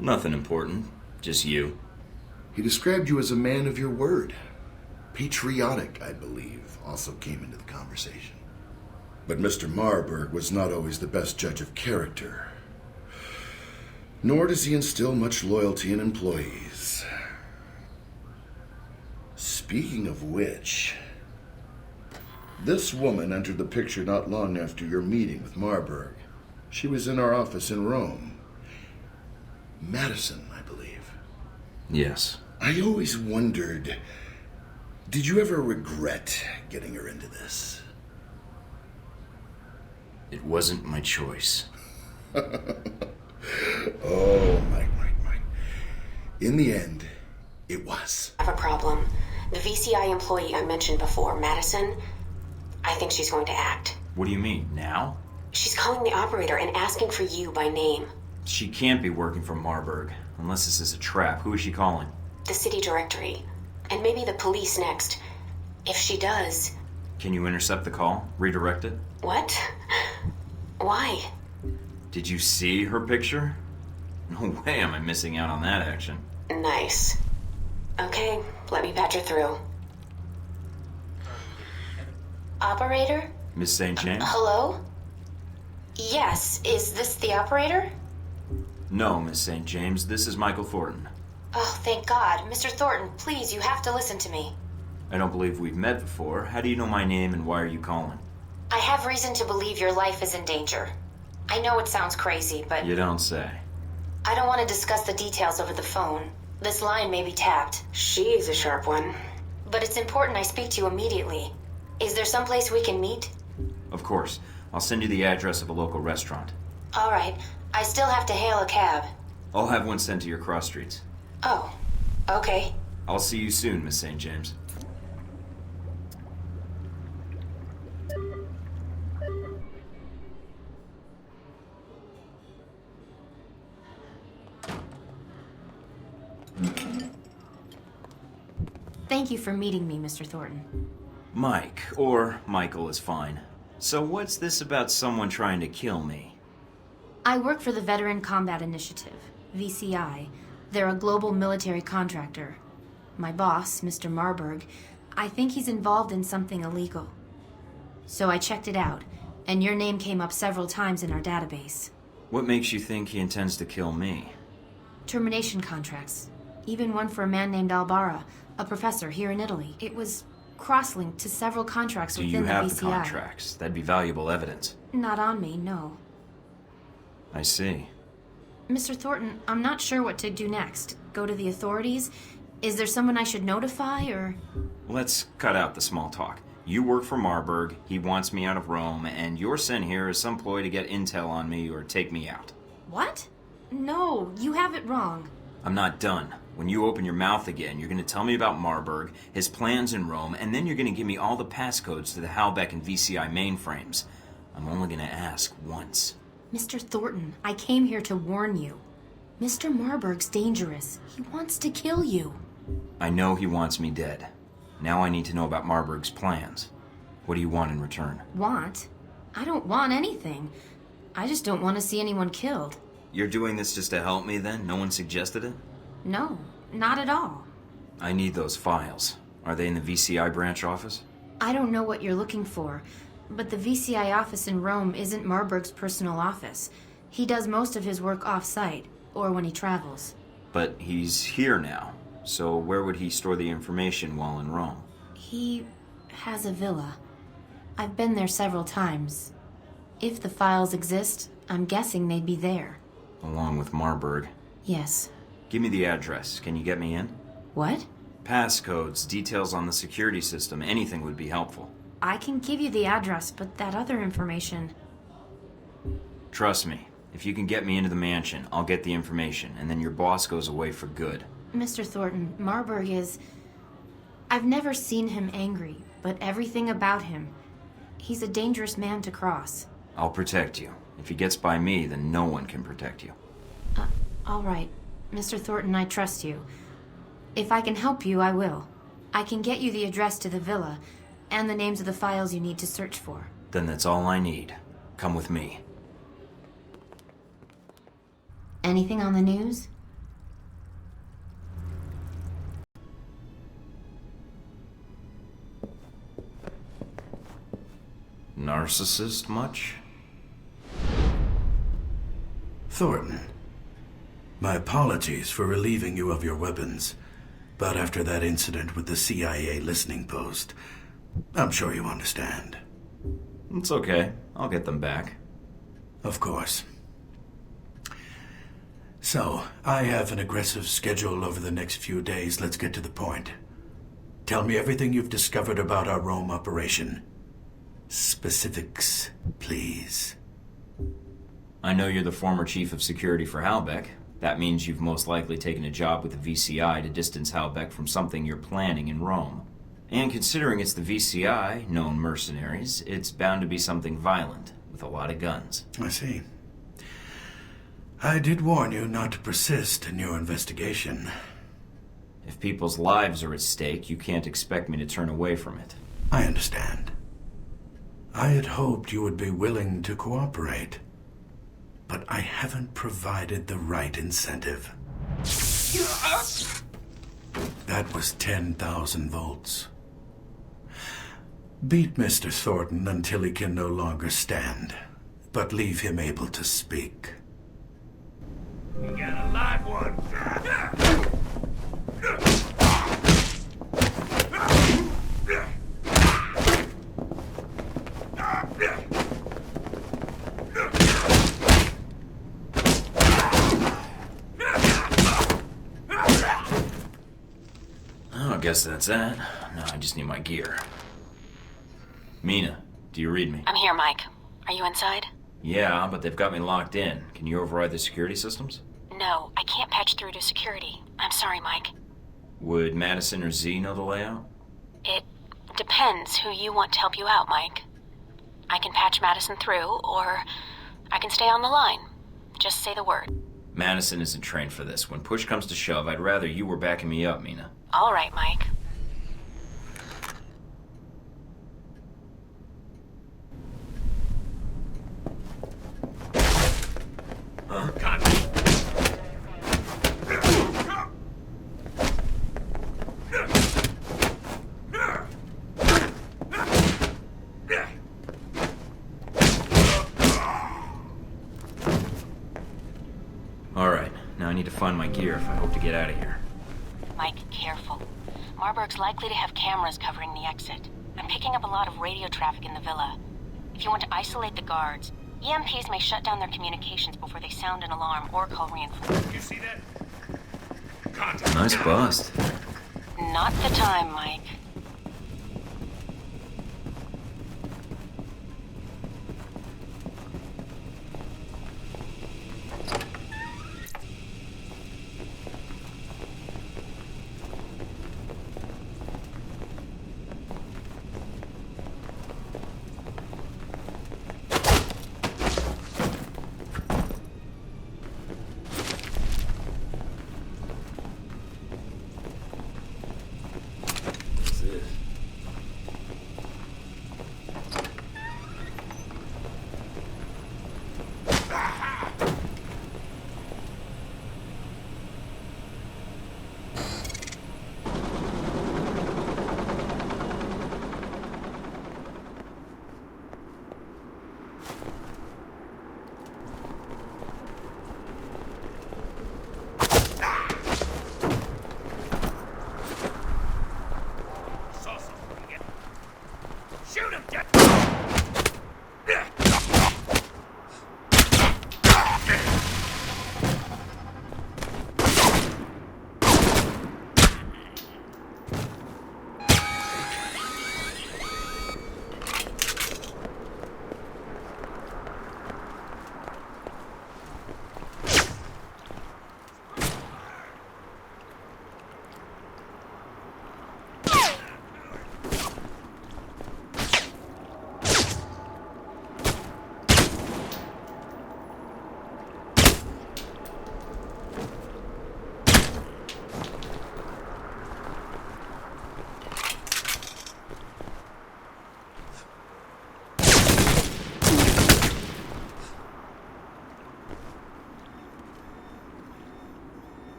Nothing important, just you. He described you as a man of your word. Patriotic, I believe, also came into the conversation. But Mr. Marburg was not always the best judge of character. Nor does he instill much loyalty in employees. Speaking of which, this woman entered the picture not long after your meeting with Marburg. She was in our office in Rome. Madison, I believe. Yes. I always wondered, did you ever regret getting her into this? It wasn't my choice. Oh, Mike. In the end, it was. I have a problem. The VCI employee I mentioned before, Madison, I think she's going to act. What do you mean, now? She's calling the operator and asking for you by name. She can't be working for Marburg, unless this is a trap. Who is she calling? The city directory. And maybe the police next. If she does... Can you intercept the call? Redirect it? What? Why? Did you see her picture? No way am I missing out on that action. Nice. Okay, let me patch her through. Operator? Miss St. James? Hello? Yes, is this the operator? No, Miss St. James, this is Michael Thornton. Oh, thank God. Mr. Thornton, please, you have to listen to me. I don't believe we've met before. How do you know my name and why are you calling? I have reason to believe your life is in danger. I know it sounds crazy, but... You don't say. I don't want to discuss the details over the phone. This line may be tapped. She's a sharp one. But it's important I speak to you immediately. Is there someplace we can meet? Of course. I'll send you the address of a local restaurant. All right. I still have to hail a cab. I'll have one sent to your cross streets. Oh, okay. I'll see you soon, Miss St. James. Thank you for meeting me, Mr. Thornton. Mike, or Michael is fine. So what's this about someone trying to kill me? I work for the Veteran Combat Initiative, VCI. They're a global military contractor. My boss, Mr. Marburg, I think he's involved in something illegal. So I checked it out, and your name came up several times in our database. What makes you think he intends to kill me? Termination contracts. Even one for a man named Albara, a professor here in Italy. It was cross-linked to several contracts within the VCI. Do you have the contracts? That'd be valuable evidence. Not on me, no. I see. Mr. Thornton, I'm not sure what to do next. Go to the authorities? Is there someone I should notify, or...? Let's cut out the small talk. You work for Marburg, he wants me out of Rome, and you're sent here as some ploy to get intel on me or take me out. What? No, you have it wrong. I'm not done. When you open your mouth again, you're going to tell me about Marburg, his plans in Rome, and then you're going to give me all the passcodes to the Halbeck and VCI mainframes. I'm only going to ask once. Mr. Thornton, I came here to warn you. Mr. Marburg's dangerous. He wants to kill you. I know he wants me dead. Now I need to know about Marburg's plans. What do you want in return? Want? I don't want anything. I just don't want to see anyone killed. You're doing this just to help me, then? No one suggested it? No, not at all. I need those files. Are they in the VCI branch office? I don't know what you're looking for, but the VCI office in Rome isn't Marburg's personal office. He does most of his work off-site, or when he travels. But he's here now, so where would he store the information while in Rome? He has a villa. I've been there several times. If the files exist, I'm guessing they'd be there. Along with Marburg? Yes. Give me the address. Can you get me in? What? Passcodes, details on the security system, anything would be helpful. I can give you the address, but that other information... Trust me, if you can get me into the mansion, I'll get the information, and then your boss goes away for good. Mr. Thornton, Marburg is... I've never seen him angry, but everything about him... He's a dangerous man to cross. I'll protect you. If he gets by me, then no one can protect you. All right. Mr. Thornton, I trust you. If I can help you, I will. I can get you the address to the villa, and the names of the files you need to search for. Then that's all I need. Come with me. Anything on the news? Narcissist much? Thornton, my apologies for relieving you of your weapons, but after that incident with the CIA listening post, I'm sure you understand. It's okay. I'll get them back. Of course. So, I have an aggressive schedule over the next few days. Let's get to the point. Tell me everything you've discovered about our Rome operation. Specifics, please. I know you're the former chief of security for Halbeck. That means you've most likely taken a job with the VCI to distance Halbeck from something you're planning in Rome. And considering it's the VCI, known mercenaries, it's bound to be something violent, with a lot of guns. I see. I did warn you not to persist in your investigation. If people's lives are at stake, you can't expect me to turn away from it. I understand. I had hoped you would be willing to cooperate, but I haven't provided the right incentive. That was 10,000 volts. Beat Mr. Thornton until he can no longer stand, but leave him able to speak. You got a live one. Oh, I guess that's that. No, I just need my gear. Mina, do you read me? I'm here, Mike. Are you inside? Yeah, but they've got me locked in. Can you override the security systems? No, I can't patch through to security. I'm sorry, Mike. Would Madison or Z know the layout? It depends who you want to help you out, Mike. I can patch Madison through, or I can stay on the line. Just say the word. Madison isn't trained for this. When push comes to shove, I'd rather you were backing me up, Mina. All right, Mike. Alright, now I need to find my gear if I hope to get out of here. Mike, careful. Marburg's likely to have cameras covering the exit. I'm picking up a lot of radio traffic in the villa. If you want to isolate the guards, EMPs may shut down their communications before they sound an alarm or call reinforcements. You see that? Contact. Nice bust. Not the time, Mike.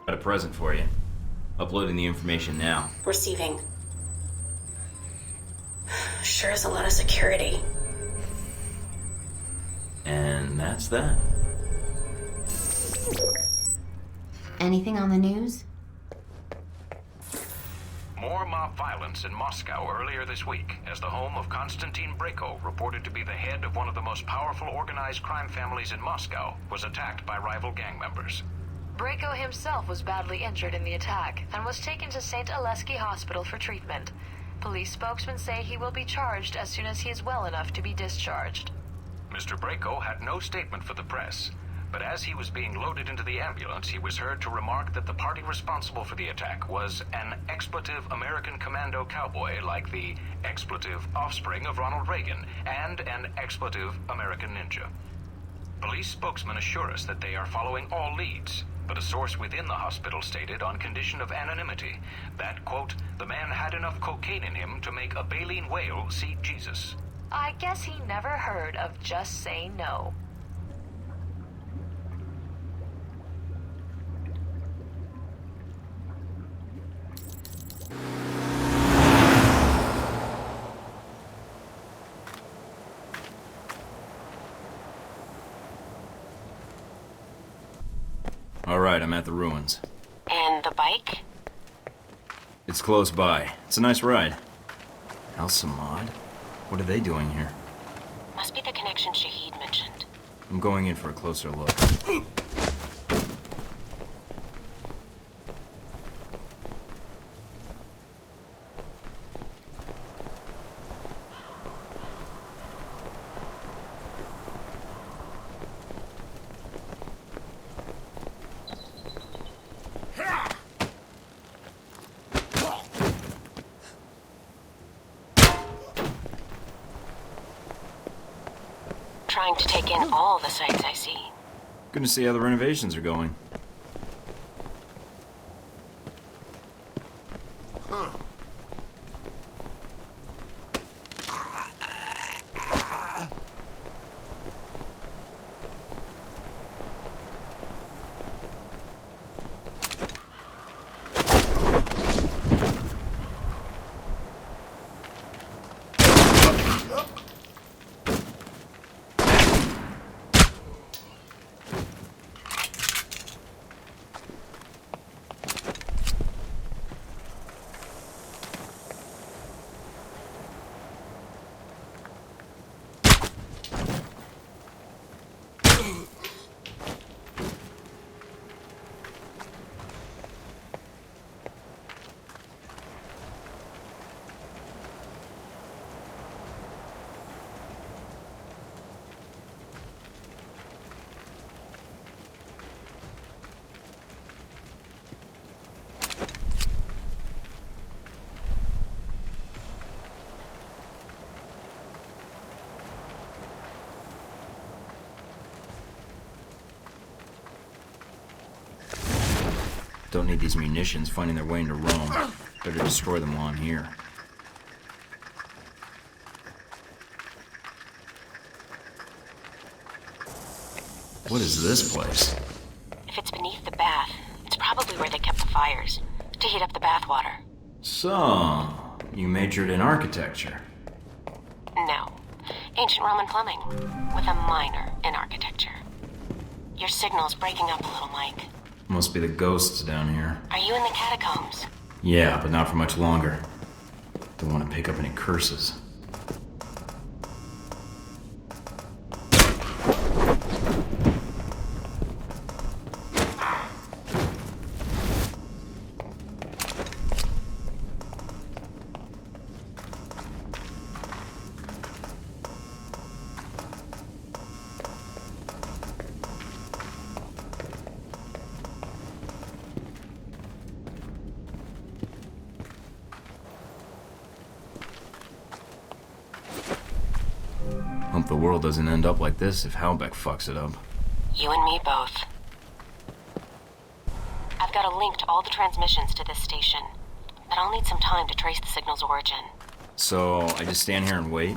Got a present for you. Uploading the information now. Receiving. Sure is a lot of security. And that's that. Anything on the news? More mob violence in Moscow earlier this week, as the home of Konstantin Brayko, reported to be the head of one of the most powerful organized crime families in Moscow, was attacked by rival gang members. Brayko himself was badly injured in the attack and was taken to St. Alesky Hospital for treatment. Police spokesmen say he will be charged as soon as he is well enough to be discharged. Mr. Brayko had no statement for the press, but as he was being loaded into the ambulance, he was heard to remark that the party responsible for the attack was an expletive American commando cowboy like the expletive offspring of Ronald Reagan and an expletive American ninja. Police spokesmen assure us that they are following all leads, but a source within the hospital stated on condition of anonymity that, quote, the man had enough cocaine in him to make a baleen whale see Jesus. I guess he never heard of Just Say No. Alright, I'm at the ruins. And the bike? It's close by. It's a nice ride. Al-Samad? What are they doing here? Must be the connection Shahid mentioned. I'm going in for a closer look. Trying to take in all the sights I see. Gonna see how the renovations are going. Don't need these munitions finding their way into Rome. Better destroy them while I'm here. What is this place? If it's beneath the bath, it's probably where they kept the fires, to heat up the bathwater. So, you majored in architecture? No. Ancient Roman plumbing, with a minor in architecture. Your signal's breaking up a little, Mike. Must be the ghosts down here. Are you in the catacombs? Yeah, but not for much longer. Don't want to pick up any curses. Hope the world doesn't end up like this if Halbeck fucks it up. You and me both. I've got a link to all the transmissions to this station, but I'll need some time to trace the signal's origin. So, I just stand here and wait?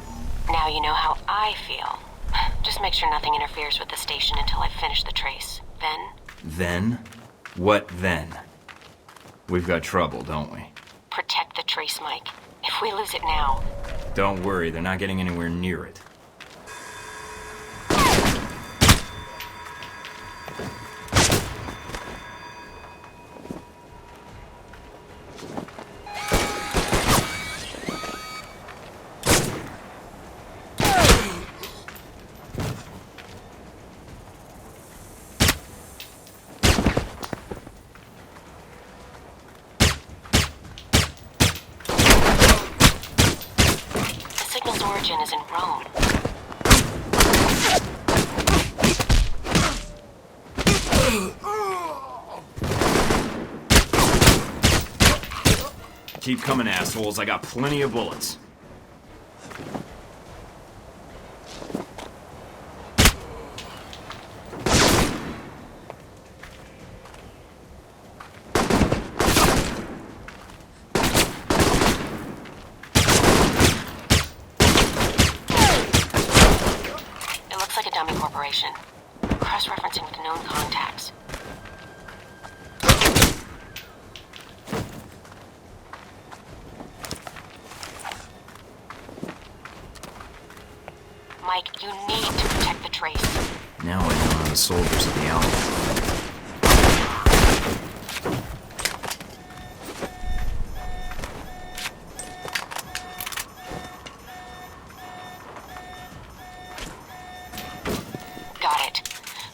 Now you know how I feel. Just make sure nothing interferes with the station until I've finished the trace. Then? Then? What then? We've got trouble, don't we? Protect the trace, Mike. If we lose it now... Don't worry, they're not getting anywhere near it. Origin is in Rome. Keep coming, assholes. I got plenty of bullets. Cross-referencing with known contacts. Mike, you need to protect the trace. Now I know how the soldiers of the Alpha.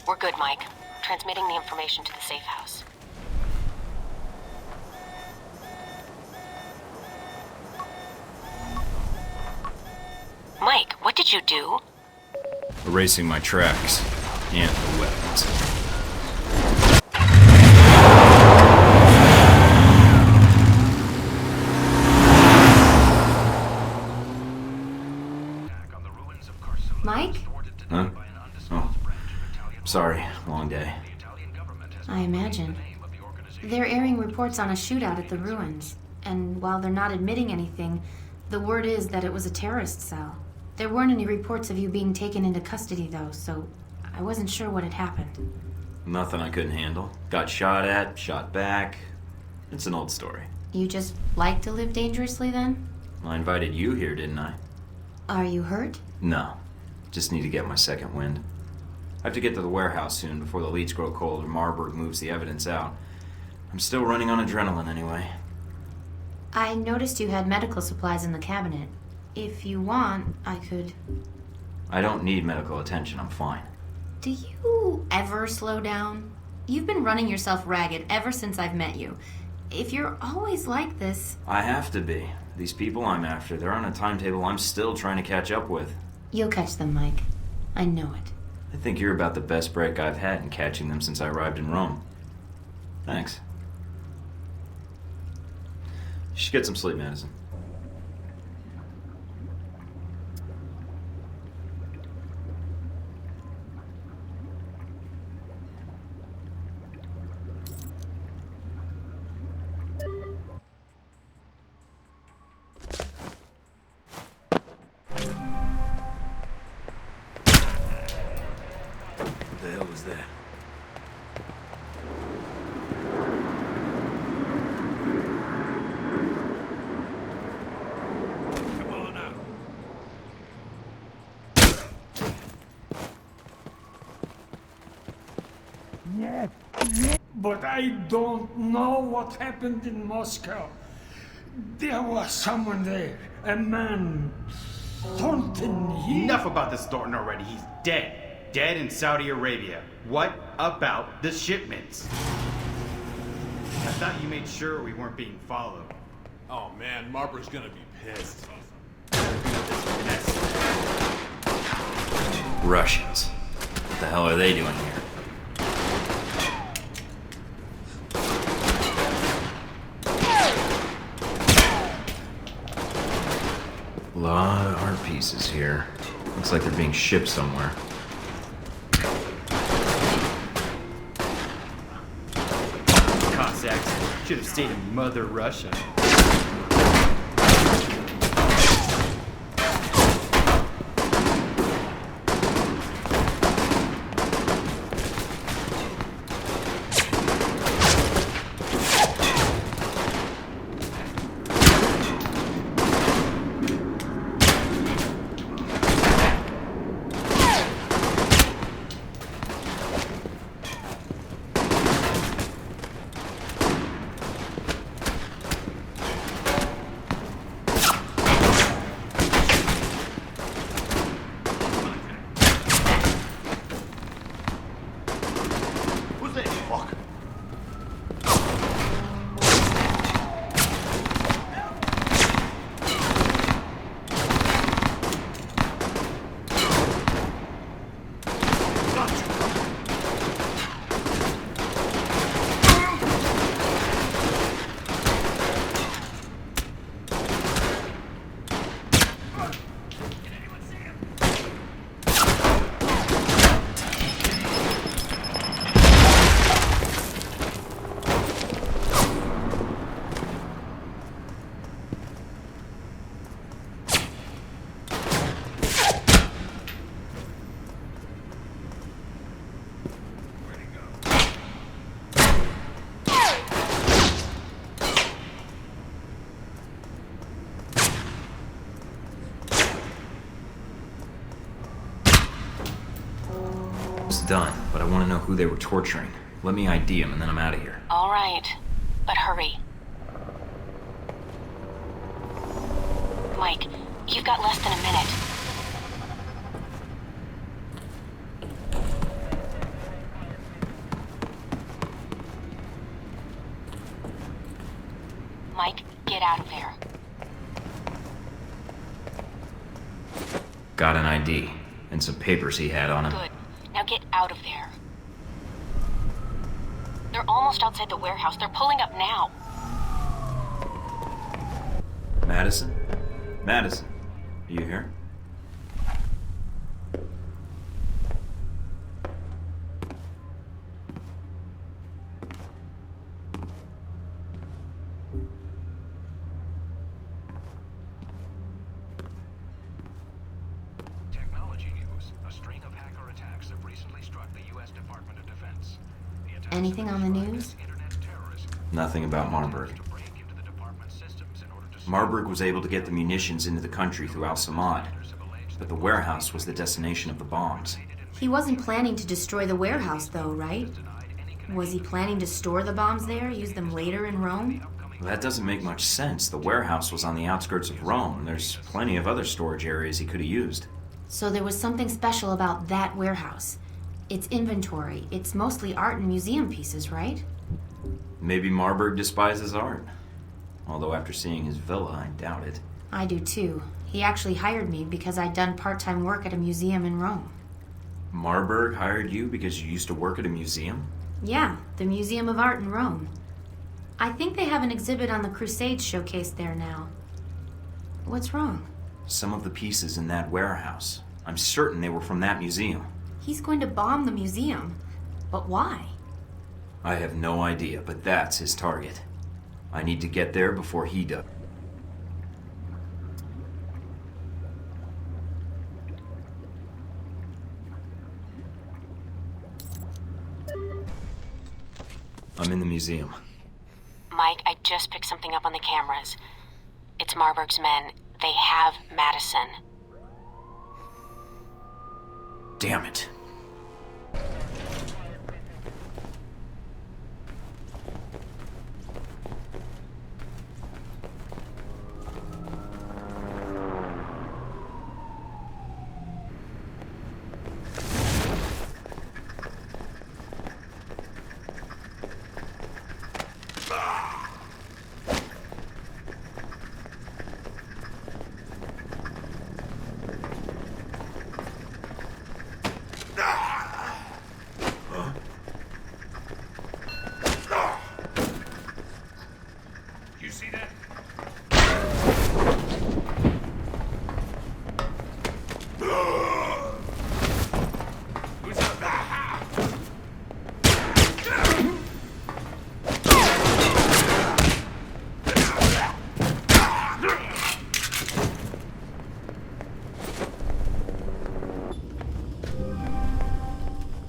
We're good, Mike. Transmitting the information to the safe house. Mike, what did you do? Erasing my tracks and the weapons. Mike? Huh? Oh. Sorry, long day. I imagine. They're airing reports on a shootout at the ruins. And while they're not admitting anything, the word is that it was a terrorist cell. There weren't any reports of you being taken into custody, though, so I wasn't sure what had happened. Nothing I couldn't handle. Got shot at, shot back. It's an old story. You just like to live dangerously, then? I invited you here, didn't I? Are you hurt? No. Just need to get my second wind. I have to get to the warehouse soon before the leads grow cold or Marburg moves the evidence out. I'm still running on adrenaline anyway. I noticed you had medical supplies in the cabinet. If you want, I could... I don't need medical attention, I'm fine. Do you ever slow down? You've been running yourself ragged ever since I've met you. If you're always like this... I have to be. These people I'm after, they're on a timetable I'm still trying to catch up with. You'll catch them, Mike. I know it. I think you're about the best break I've had in catching them since I arrived in Rome. Thanks. You should get some sleep medicine. What the hell was that? Come on now. Yes, but I don't know what happened in Moscow. There was someone there, a man. Thornton, Enough about this Thornton already. He's dead. Dead in Saudi Arabia. What about the shipments? I thought you made sure we weren't being followed. Oh man, Marburg's gonna be pissed. Russians. What the hell are they doing here? A lot of art pieces here. Looks like they're being shipped somewhere. Cossacks should have stayed in Mother Russia. It's done, but I want to know who they were torturing. Let me ID them, and then I'm out of here. All right, but hurry. Mike, you've got less than a minute. Mike, get out of there. Got an ID, and some papers he had on him. Good. Now get out of there. They're almost outside the warehouse. They're pulling up now. Madison? Madison, are you here? Technology news. A string of hacker attacks have recently struck the U.S. Department of Defense. Anything on the news? Nothing about Marburg. Marburg was able to get the munitions into the country through Al-Samad, but the warehouse was the destination of the bombs. He wasn't planning to destroy the warehouse, though, right? Was he planning to store the bombs there, use them later in Rome? Well, that doesn't make much sense. The warehouse was on the outskirts of Rome. There's plenty of other storage areas he could have used. So there was something special about that warehouse. Its inventory. It's mostly art and museum pieces, right? Maybe Marburg despises art. Although after seeing his villa, I doubt it. I do too. He actually hired me because I'd done part-time work at a museum in Rome. Marburg hired you because you used to work at a museum? Yeah, the Museum of Art in Rome. I think they have an exhibit on the Crusades showcased there now. What's wrong? Some of the pieces in that warehouse. I'm certain they were from that museum. He's going to bomb the museum. But why? I have no idea, but that's his target. I need to get there before he does. I'm in the museum. Mike, I just picked something up on the cameras. It's Marburg's men. They have Madison. Damn it.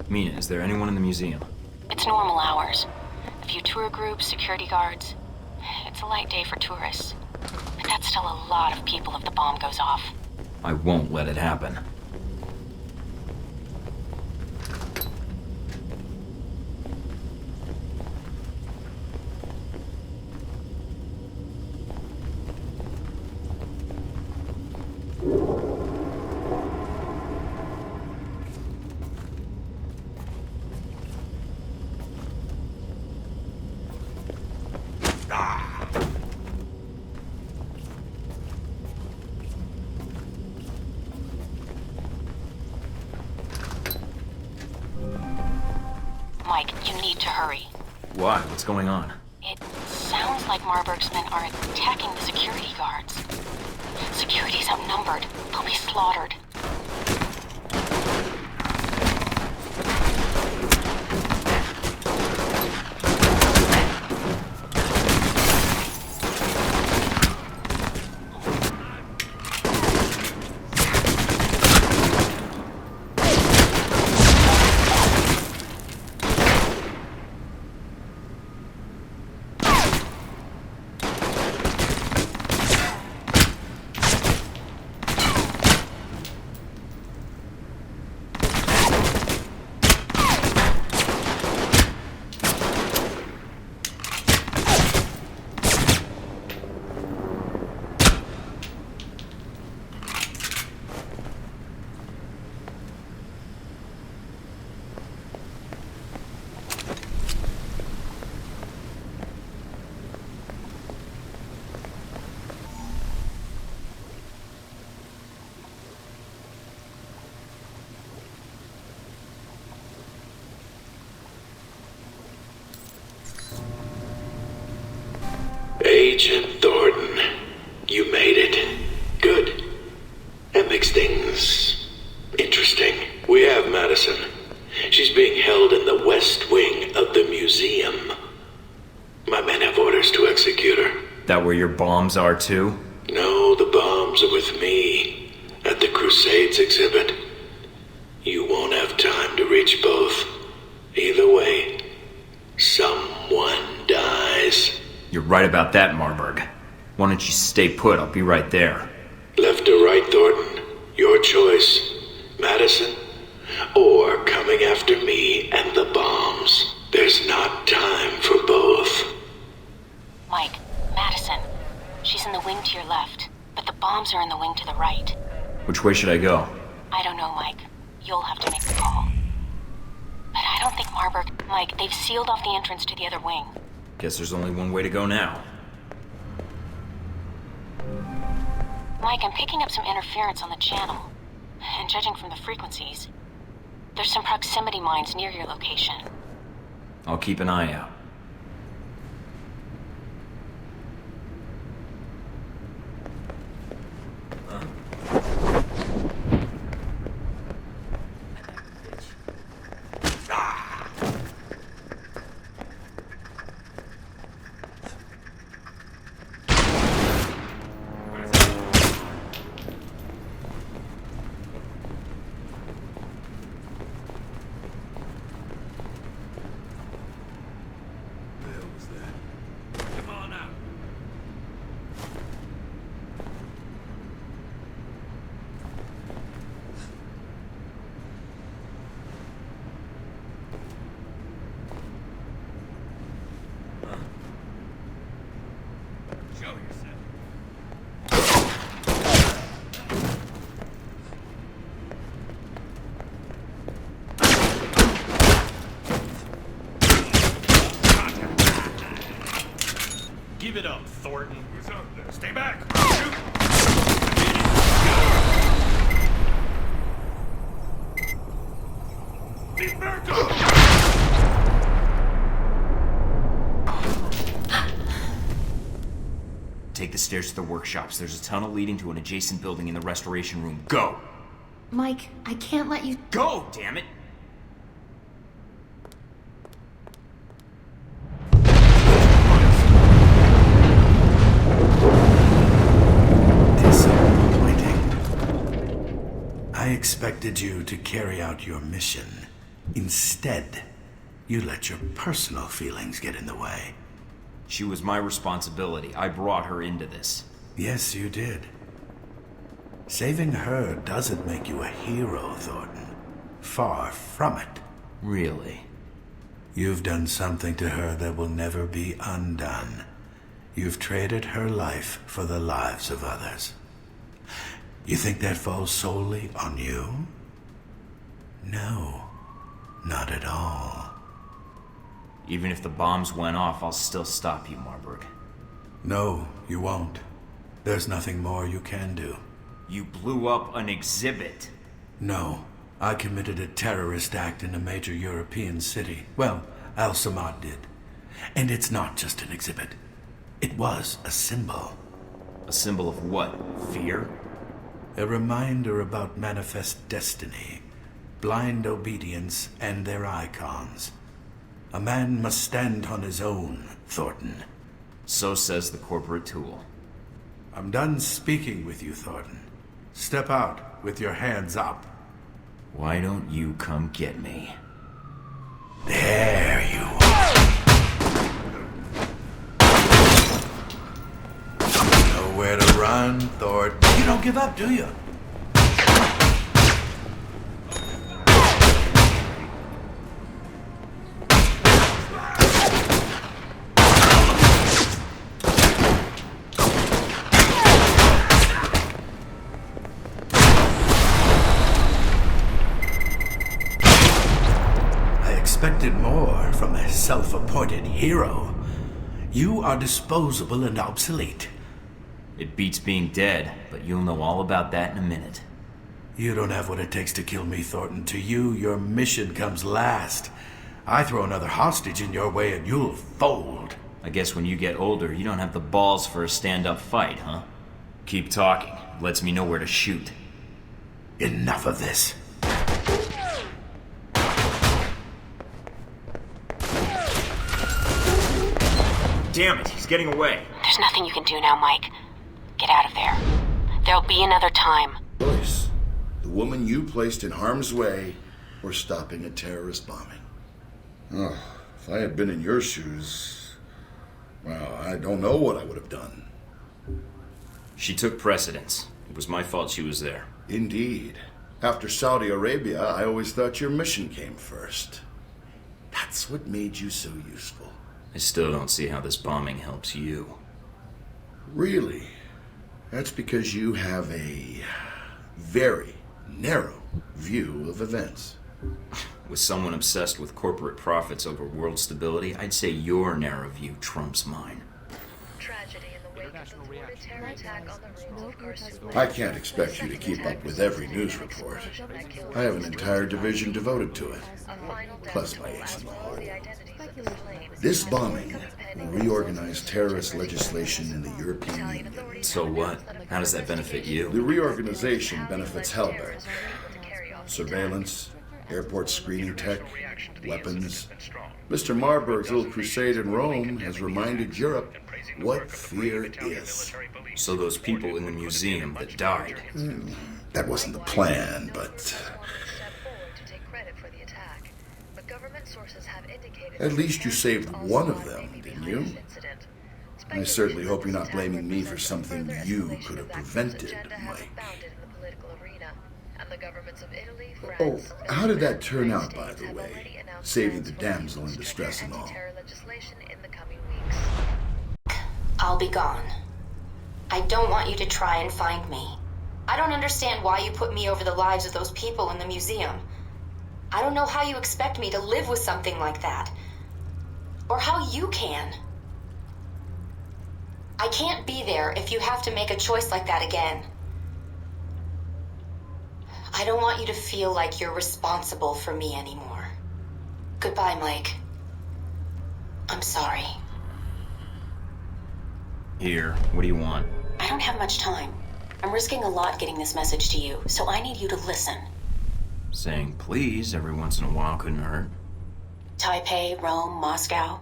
Mina, is there anyone in the museum? It's normal hours. A few tour groups, security guards. It's a light day for tourists. But that's still a lot of people if the bomb goes off. I won't let it happen. Mike, you need to hurry. Why? What's going on? It sounds like Marburg's men are attacking the security guards. Security's outnumbered. They'll be slaughtered. Agent Thornton, you made it. Good. That makes things interesting. We have Madison. She's being held in the west wing of the museum. My men have orders to execute her. That where your bombs are too? No, the bombs are with me at the Crusades exhibit. You won't have time to reach both. Either way, someone dies. You're right about that, Marburg. Why don't you stay put? I'll be right there. Left or right, Thornton? Your choice. Madison, or coming after me and the bombs. There's not time for both. Mike, Madison. She's in the wing to your left, but the bombs are in the wing to the right. Which way should I go? I don't know, Mike. You'll have to make the call. But I don't think Marburg... Mike, they've sealed off the entrance to the other wing. Guess there's only one way to go now. Mike, I'm picking up some interference on the channel. And judging from the frequencies, there's some proximity mines near your location. I'll keep an eye out. Give it up, Thornton. Who's out there? Stay back! Shoot! Be back up! Take the stairs to the workshops. There's a tunnel leading to an adjacent building in the restoration room. Go! Mike, I can't let you... Go, damn it! I expected you to carry out your mission. Instead, you let your personal feelings get in the way. She was my responsibility. I brought her into this. Yes, you did. Saving her doesn't make you a hero, Thornton. Far from it. Really? You've done something to her that will never be undone. You've traded her life for the lives of others. You think that falls solely on you? No, not at all. Even if the bombs went off, I'll still stop you, Marburg. No, you won't. There's nothing more you can do. You blew up an exhibit. No, I committed a terrorist act in a major European city. Well, Al-Samad did. And it's not just an exhibit. It was a symbol. A symbol of what? Fear? A reminder about manifest destiny, blind obedience, and their icons. A man must stand on his own, Thornton. So says the corporate tool. I'm done speaking with you, Thornton. Step out with your hands up. Why don't you come get me? There you are. Nowhere to run, Thornton. You don't give up, do you? Expected more from a self-appointed hero. You are disposable and obsolete. It beats being dead, but you'll know all about that in a minute. You don't have what it takes to kill me, Thornton. To you, your mission comes last. I throw another hostage in your way and you'll fold. I guess when you get older, you don't have the balls for a stand-up fight, huh? Keep talking. Lets me know where to shoot. Enough of this. Damn it, he's getting away. There's nothing you can do now, Mike. Get out of there. There'll be another time. Joyce, the woman you placed in harm's way for stopping a terrorist bombing. Oh, if I had been in your shoes, well, I don't know what I would have done. She took precedence. It was my fault she was there. Indeed. After Saudi Arabia, I always thought your mission came first. That's what made you so useful. I still don't see how this bombing helps you. Really? That's because you have a very narrow view of events. With someone obsessed with corporate profits over world stability, I'd say your narrow view trumps mine. I can't expect you to keep up with every news report. I have an entire division devoted to it, plus my ace in the hole. This bombing will reorganize terrorist legislation in the European Union. So what? How does that benefit you? The reorganization benefits Halbeck. Surveillance, airport screening tech, weapons. Mr. Marburg's little crusade in Rome has reminded Europe what fear is. So those people in the museum that died. That wasn't the plan, but at least you saved one of them, didn't you? I certainly hope you're not blaming me for something you could have prevented, Mike. Oh, how did that turn out, by the way? Saving the damsel in distress and all. I'll be gone. I don't want you to try and find me. I don't understand why you put me over the lives of those people in the museum. I don't know how you expect me to live with something like that. Or how you can. I can't be there if you have to make a choice like that again. I don't want you to feel like you're responsible for me anymore. Goodbye, Mike. I'm sorry. Here, what do you want? I don't have much time. I'm risking a lot getting this message to you, so I need you to listen. Saying please every once in a while couldn't hurt. Taipei, Rome, Moscow.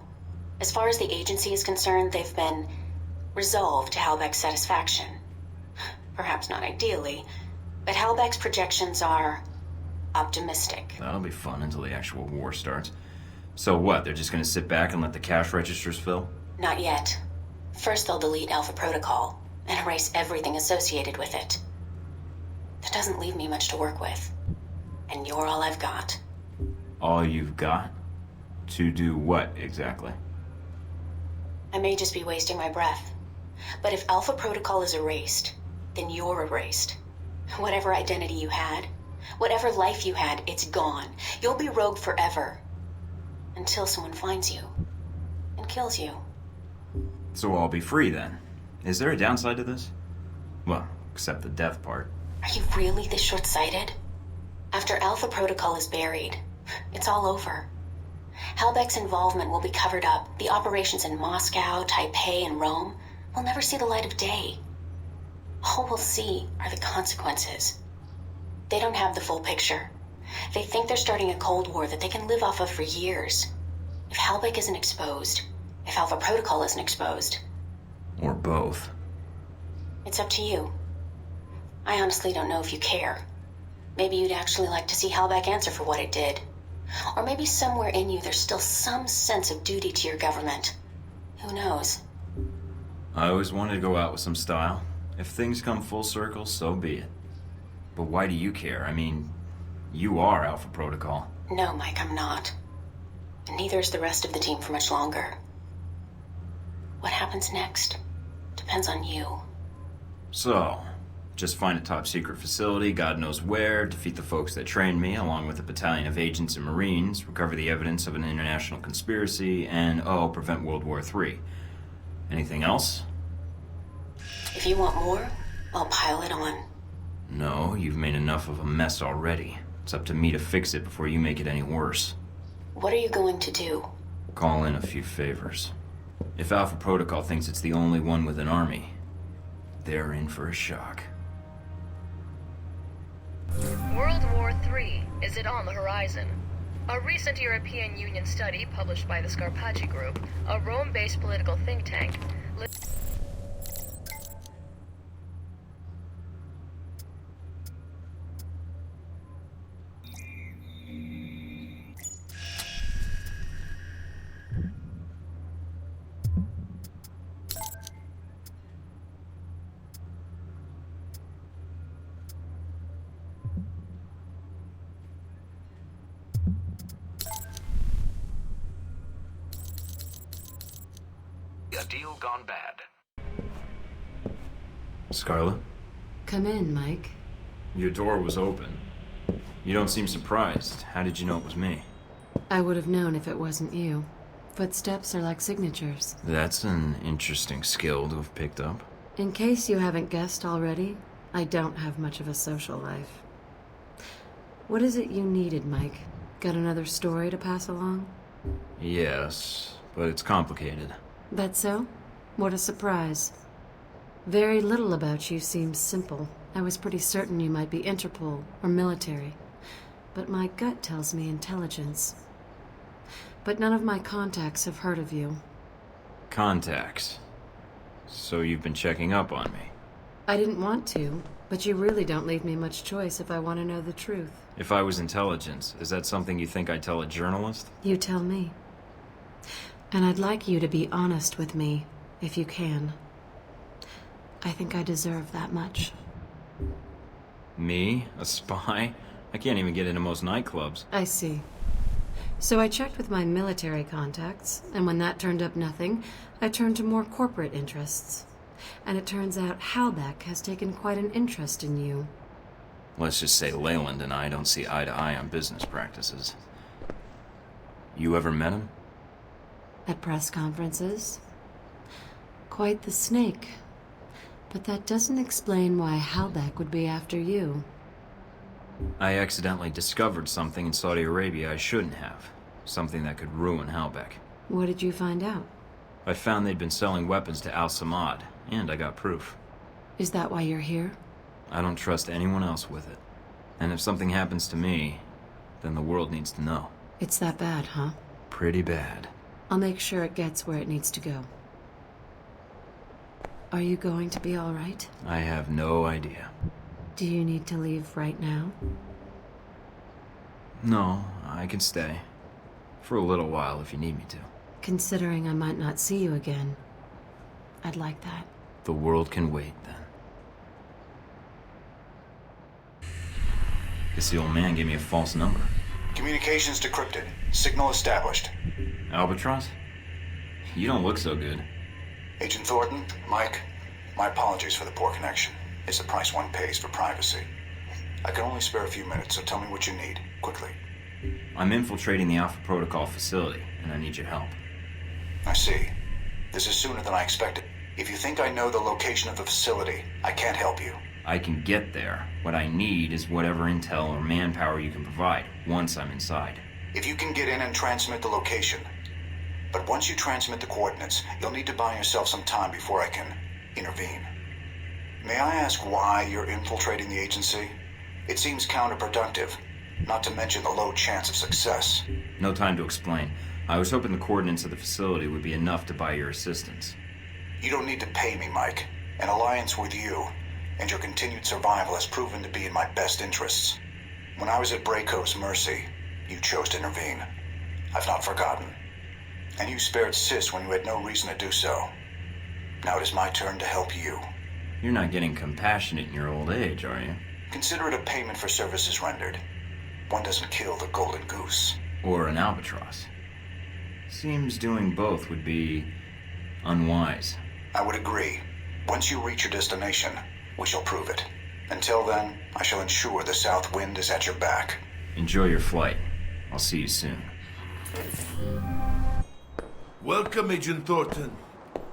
As far as the agency is concerned, they've been resolved to Halbeck's satisfaction. Perhaps not ideally, but Halbeck's projections are optimistic. That'll be fun until the actual war starts. So what, they're just gonna sit back and let the cash registers fill? Not yet. First they'll delete Alpha Protocol and erase everything associated with it. That doesn't leave me much to work with. And you're all I've got. All you've got? To do what, exactly? I may just be wasting my breath. But if Alpha Protocol is erased, then you're erased. Whatever identity you had, whatever life you had, it's gone. You'll be rogue forever. Until someone finds you and kills you. So I'll be free then. Is there a downside to this? Well, except the death part. Are you really this short-sighted? After Alpha Protocol is buried, it's all over. Halbeck's involvement will be covered up. The operations in Moscow, Taipei, and Rome will never see the light of day. All we'll see are the consequences. They don't have the full picture. They think they're starting a Cold War that they can live off of for years. If Halbeck isn't exposed, if Alpha Protocol isn't exposed. Or both. It's up to you. I honestly don't know if you care. Maybe you'd actually like to see Halbeck answer for what it did. Or maybe somewhere in you there's still some sense of duty to your government. Who knows? I always wanted to go out with some style. If things come full circle, so be it. But why do you care? I mean, you are Alpha Protocol. No, Mike, I'm not. And neither is the rest of the team for much longer. What happens next depends on you. So, just find a top secret facility, God knows where, defeat the folks that trained me, along with a battalion of agents and Marines, recover the evidence of an international conspiracy, and, prevent World War III. Anything else? If you want more, I'll pile it on. No, you've made enough of a mess already. It's up to me to fix it before you make it any worse. What are you going to do? Call in a few favors. If Alpha Protocol thinks it's the only one with an army, they're in for a shock. World War III, is it on the horizon? A recent European Union study published by the Scarpacci Group, a Rome-based political think tank, A deal gone bad. Scarlet? Come in, Mike. Your door was open. You don't seem surprised. How did you know it was me? I would have known if it wasn't you. Footsteps are like signatures. That's an interesting skill to have picked up. In case you haven't guessed already, I don't have much of a social life. What is it you needed, Mike? Got another story to pass along? Yes, but it's complicated. That so? What a surprise. Very little about you seems simple. I was pretty certain you might be Interpol or military. But my gut tells me intelligence. But none of my contacts have heard of you. Contacts? So you've been checking up on me? I didn't want to, but you really don't leave me much choice if I want to know the truth. If I was intelligence, is that something you think I'd tell a journalist? You tell me. And I'd like you to be honest with me, if you can. I think I deserve that much. Me? A spy? I can't even get into most nightclubs. I see. So I checked with my military contacts, and when that turned up nothing, I turned to more corporate interests. And it turns out Halbeck has taken quite an interest in you. Let's just say Leyland and I don't see eye to eye on business practices. You ever met him? At press conferences. Quite the snake. But that doesn't explain why Halbeck would be after you. I accidentally discovered something in Saudi Arabia I shouldn't have. Something that could ruin Halbeck. What did you find out? I found they'd been selling weapons to Al Samad, and I got proof. Is that why you're here? I don't trust anyone else with it. And if something happens to me, then the world needs to know. It's that bad, huh? Pretty bad. I'll make sure it gets where it needs to go. Are you going to be all right? I have no idea. Do you need to leave right now? No, I can stay. For a little while if you need me to. Considering I might not see you again, I'd like that. The world can wait, then. Guess the old man gave me a false number. Communications decrypted. Signal established. Albatross? You don't look so good. Agent Thornton, Mike, my apologies for the poor connection. It's the price one pays for privacy. I can only spare a few minutes, so tell me what you need, quickly. I'm infiltrating the Alpha Protocol facility, and I need your help. I see. This is sooner than I expected. If you think I know the location of the facility, I can't help you. I can get there. What I need is whatever intel or manpower you can provide, once I'm inside. If you can get in and transmit the location. But once you transmit the coordinates, you'll need to buy yourself some time before I can intervene. May I ask why you're infiltrating the agency? It seems counterproductive, not to mention the low chance of success. No time to explain. I was hoping the coordinates of the facility would be enough to buy your assistance. You don't need to pay me, Mike. An alliance with you and your continued survival has proven to be in my best interests. When I was at Braco's mercy, you chose to intervene. I've not forgotten. And you spared Sis when you had no reason to do so. Now it is my turn to help you. You're not getting compassionate in your old age, are you? Consider it a payment for services rendered. One doesn't kill the golden goose. Or an albatross. Seems doing both would be unwise. I would agree. Once you reach your destination, we shall prove it. Until then, I shall ensure the south wind is at your back. Enjoy your flight. I'll see you soon. Welcome, Agent Thornton.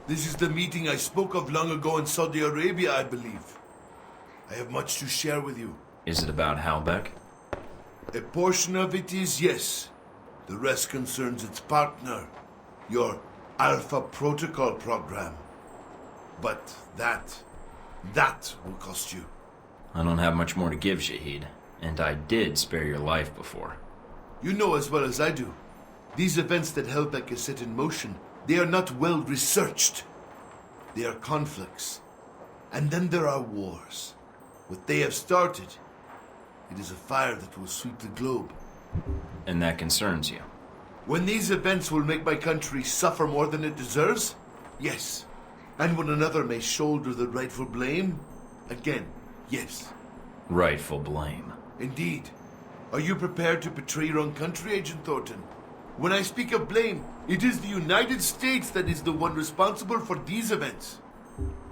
This is the meeting I spoke of long ago in Saudi Arabia, I believe. I have much to share with you. Is it about Halbeck? A portion of it is yes. The rest concerns its partner, your Alpha Protocol program. But that will cost you. I don't have much more to give, Shahid. And I did spare your life before. You know as well as I do. These events that Helbeck has set in motion, they are not well researched. They are conflicts. And then there are wars. What they have started, it is a fire that will sweep the globe. And that concerns you? When these events will make my country suffer more than it deserves? Yes. And when another may shoulder the rightful blame? Again, yes. Rightful blame. Indeed. Are you prepared to betray your own country, Agent Thornton? When I speak of blame, it is the United States that is the one responsible for these events.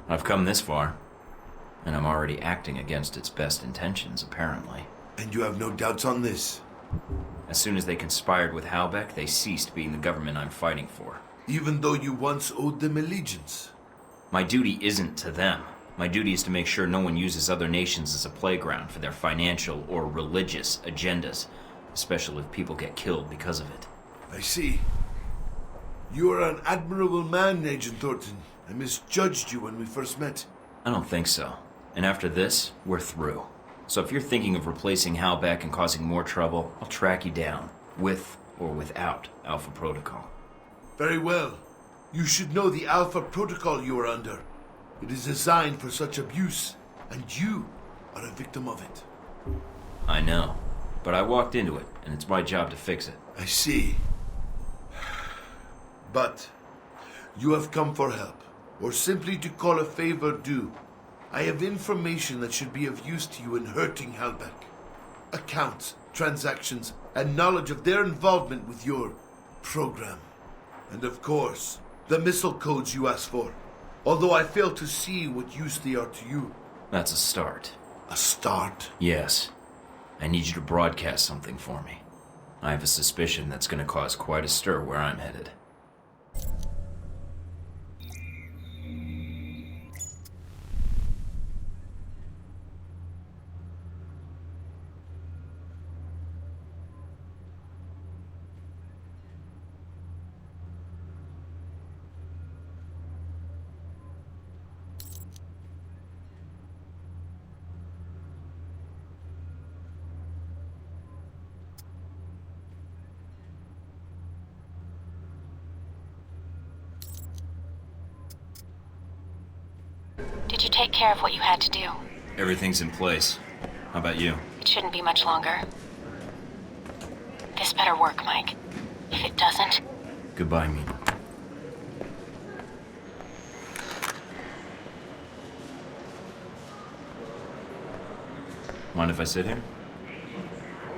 I've come this far, and I'm already acting against its best intentions, apparently. And you have no doubts on this? As soon as they conspired with Halbeck, they ceased being the government I'm fighting for. Even though you once owed them allegiance? My duty isn't to them. My duty is to make sure no one uses other nations as a playground for their financial or religious agendas, especially if people get killed because of it. I see. You are an admirable man, Agent Thornton. I misjudged you when we first met. I don't think so. And after this, we're through. So if you're thinking of replacing Halbeck and causing more trouble, I'll track you down, with or without Alpha Protocol. Very well. You should know the Alpha Protocol you are under. It is designed for such abuse, and you are a victim of it. I know, but I walked into it, and it's my job to fix it. I see. But you have come for help, or simply to call a favor due. I have information that should be of use to you in hurting Halbeck. Accounts, transactions, and knowledge of their involvement with your program. And of course, the missile codes you asked for. Although I fail to see what use they are to you. That's a start. A start? Yes. I need you to broadcast something for me. I have a suspicion that's going to cause quite a stir where I'm headed. Did you take care of what you had to do? Everything's in place. How about you? It shouldn't be much longer. This better work, Mike. If it doesn't... Goodbye, Mina. Mind if I sit here?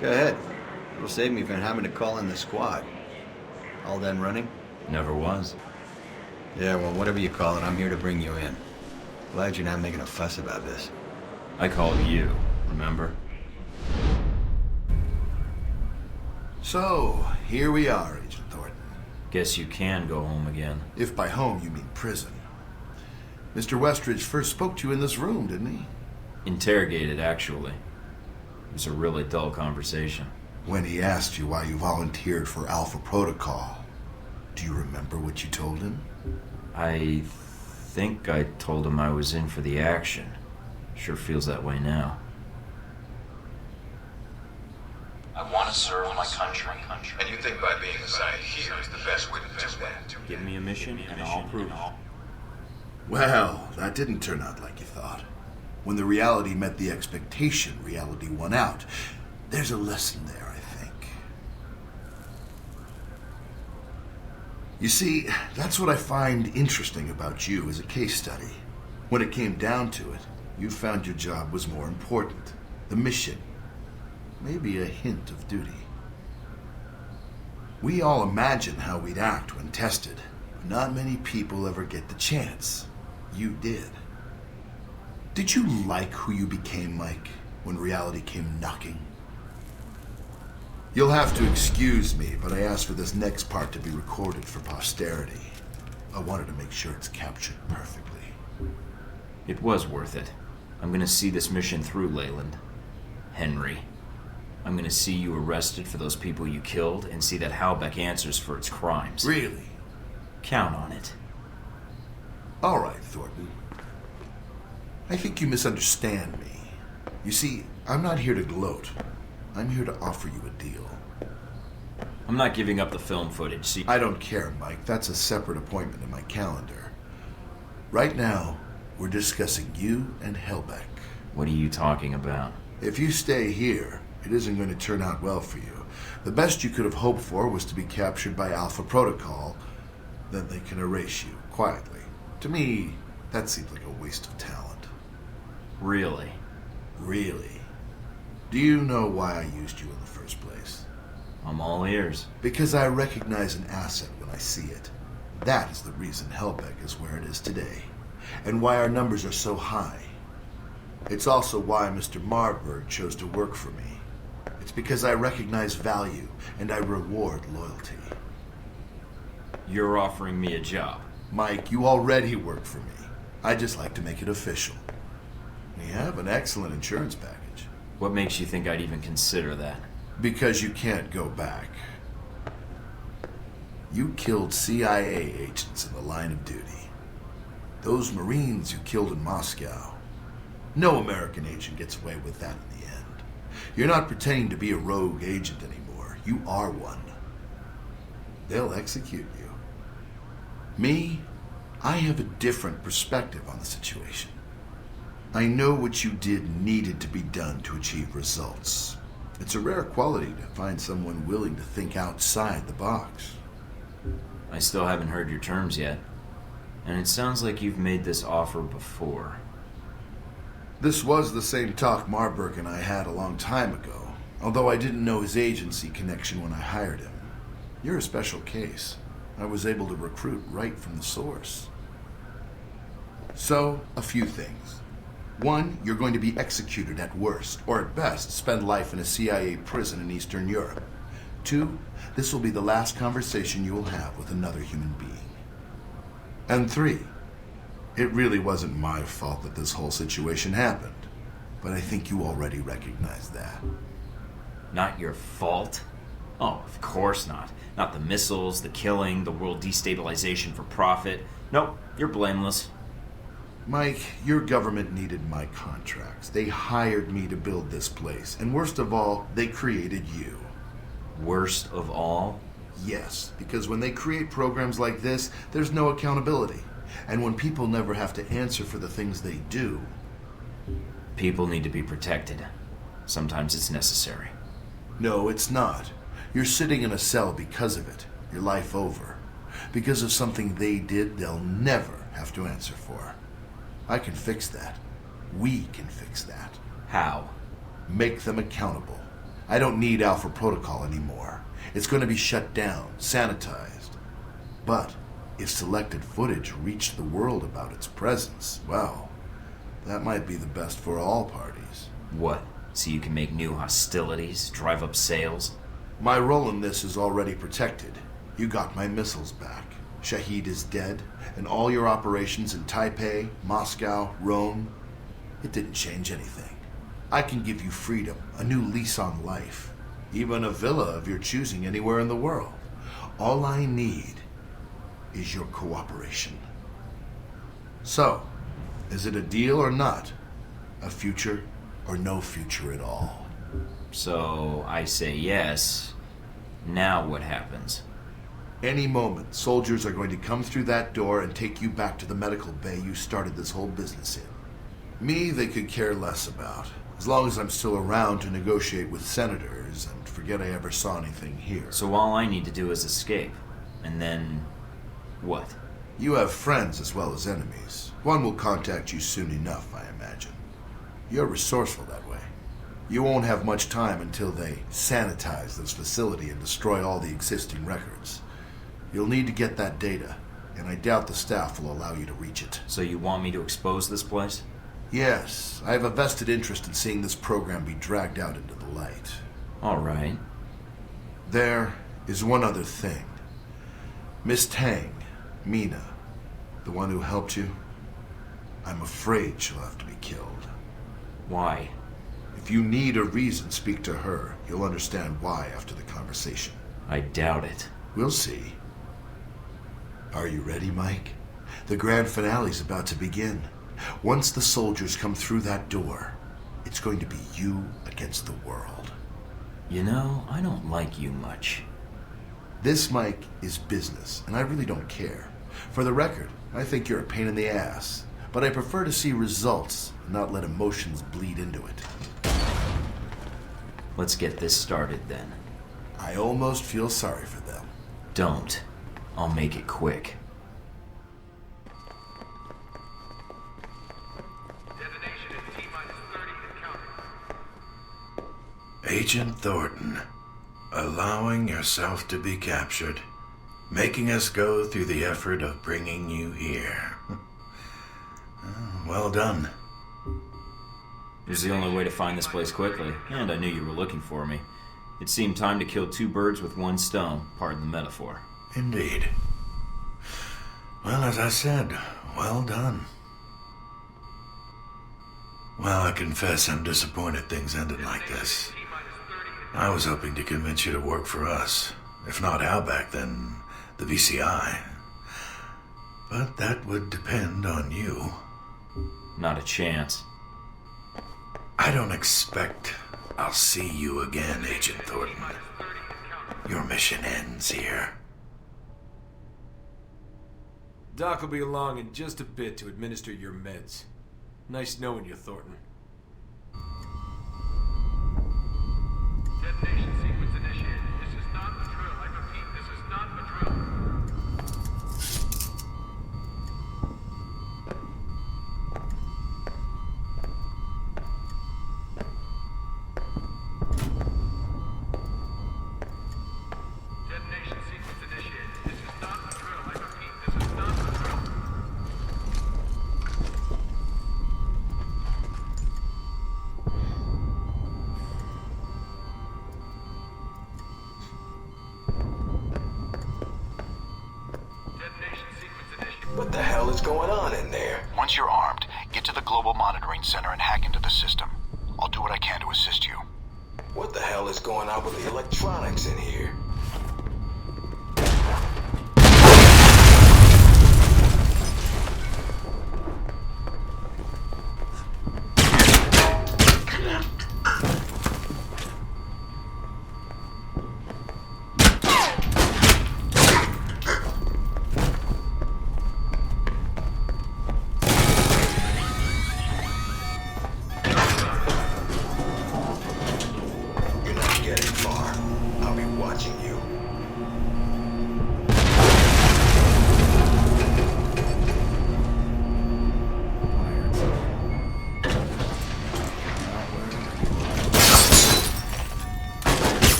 Go ahead. It'll save me from having to call in the squad. All done running? Never was. Yeah, well, whatever you call it, I'm here to bring you in. Glad you're not making a fuss about this. I called you, remember? So, here we are, Agent Thornton. Guess you can go home again. If by home you mean prison. Mr. Westridge first spoke to you in this room, didn't he? Interrogated, actually. It was a really dull conversation. When he asked you why you volunteered for Alpha Protocol, do you remember what you told him? I think I told him I was in for the action. Sure feels that way now. I want to serve my country. And you think by being assigned here is the best way to do that? Give me a mission and I'll prove it. Well, that didn't turn out like you thought. When the reality met the expectation, reality won out. There's a lesson there, I think. You see, that's what I find interesting about you as a case study. When it came down to it, you found your job was more important. The mission. Maybe a hint of duty. We all imagine how we'd act when tested. Not many people ever get the chance. You did. Did you like who you became, Mike, when reality came knocking? You'll have to excuse me, but I asked for this next part to be recorded for posterity. I wanted to make sure it's captured perfectly. It was worth it. I'm gonna see this mission through, Leyland. Henry. I'm gonna see you arrested for those people you killed and see that Halbeck answers for its crimes. Really? Count on it. All right, Thornton. I think you misunderstand me. You see, I'm not here to gloat. I'm here to offer you a deal. I'm not giving up the film footage, see? I don't care, Mike. That's a separate appointment in my calendar. Right now, we're discussing you and Helbeck. What are you talking about? If you stay here, it isn't going to turn out well for you. The best you could have hoped for was to be captured by Alpha Protocol. Then they can erase you, quietly. To me, that seems like a waste of talent. Really? Really? Do you know why I used you in the first place? I'm all ears. Because I recognize an asset when I see it. That is the reason Helbeck is where it is today, and why our numbers are so high. It's also why Mr. Marburg chose to work for me. It's because I recognize value, and I reward loyalty. You're offering me a job. Mike, you already work for me. I just like to make it official. We have an excellent insurance package. What makes you think I'd even consider that? Because you can't go back. You killed CIA agents in the line of duty. Those Marines you killed in Moscow. No American agent gets away with that in the end. You're not pretending to be a rogue agent anymore. You are one. They'll execute you. Me, I have a different perspective on the situation. I know what you did needed to be done to achieve results. It's a rare quality to find someone willing to think outside the box. I still haven't heard your terms yet. And it sounds like you've made this offer before. This was the same talk Marburg and I had a long time ago, although I didn't know his agency connection when I hired him. You're a special case. I was able to recruit right from the source. So, a few things. One, you're going to be executed at worst, or at best, spend life in a CIA prison in Eastern Europe. Two, this will be the last conversation you will have with another human being. And three, it really wasn't my fault that this whole situation happened, but I think you already recognize that. Not your fault? Oh, of course not. Not the missiles, the killing, the world destabilization for profit. Nope, you're blameless. Mike, your government needed my contracts. They hired me to build this place, and worst of all, they created you. Worst of all? Yes, because when they create programs like this, there's no accountability. And when people never have to answer for the things they do... People need to be protected. Sometimes it's necessary. No, it's not. You're sitting in a cell because of it. Your life over. Because of something they did, they'll never have to answer for. I can fix that. We can fix that. How? Make them accountable. I don't need Alpha Protocol anymore. It's going to be shut down, sanitized. But if selected footage reached the world about its presence, well, that might be the best for all parties. What? So you can make new hostilities, drive up sales? My role in this is already protected. You got my missiles back. Shahid is dead, and all your operations in Taipei, Moscow, Rome, it didn't change anything. I can give you freedom, a new lease on life, even a villa of your choosing anywhere in the world. All I need is your cooperation. So, is it a deal or not? A future or no future at all? So, I say yes. Now what happens? Any moment, soldiers are going to come through that door and take you back to the medical bay you started this whole business in. Me, they could care less about, as long as I'm still around to negotiate with senators and forget I ever saw anything here. So all I need to do is escape. And then... what? You have friends as well as enemies. One will contact you soon enough, I imagine. You're resourceful that way. You won't have much time until they sanitize this facility and destroy all the existing records. You'll need to get that data, and I doubt the staff will allow you to reach it. So you want me to expose this place? Yes, I have a vested interest in seeing this program be dragged out into the light. All right. There is one other thing. Miss Tang, Mina, the one who helped you, I'm afraid she'll have to be killed. Why? If you need a reason, speak to her. You'll understand why after the conversation. I doubt it. We'll see. Are you ready, Mike? The grand finale's about to begin. Once the soldiers come through that door, it's going to be you against the world. You know, I don't like you much. This, Mike, is business, and I really don't care. For the record, I think you're a pain in the ass, but I prefer to see results and not let emotions bleed into it. Let's get this started then. I almost feel sorry for them. Don't. I'll make it quick. Agent Thornton, allowing yourself to be captured, making us go through the effort of bringing you here. Well done. It was the only way to find this place quickly, and I knew you were looking for me. It seemed time to kill two birds with one stone, pardon the metaphor. Indeed. Well, as I said, well done. Well, I confess I'm disappointed things ended like this. I was hoping to convince you to work for us. If not Halbeck, then the VCI. But that would depend on you. Not a chance. I don't expect I'll see you again, Agent Thornton. Your mission ends here. Doc will be along in just a bit to administer your meds. Nice knowing you, Thornton. Detonation sequence initiated. This is not a drill. I repeat, this is not a drill. Detonation sequence initiated. This is not a drill. I repeat, this is not a drill. What the hell is going on in there? Once you're armed, get to the Global Monitoring Center and hack into the system. I'll do what I can to assist you. What the hell is going on with the electronics in here?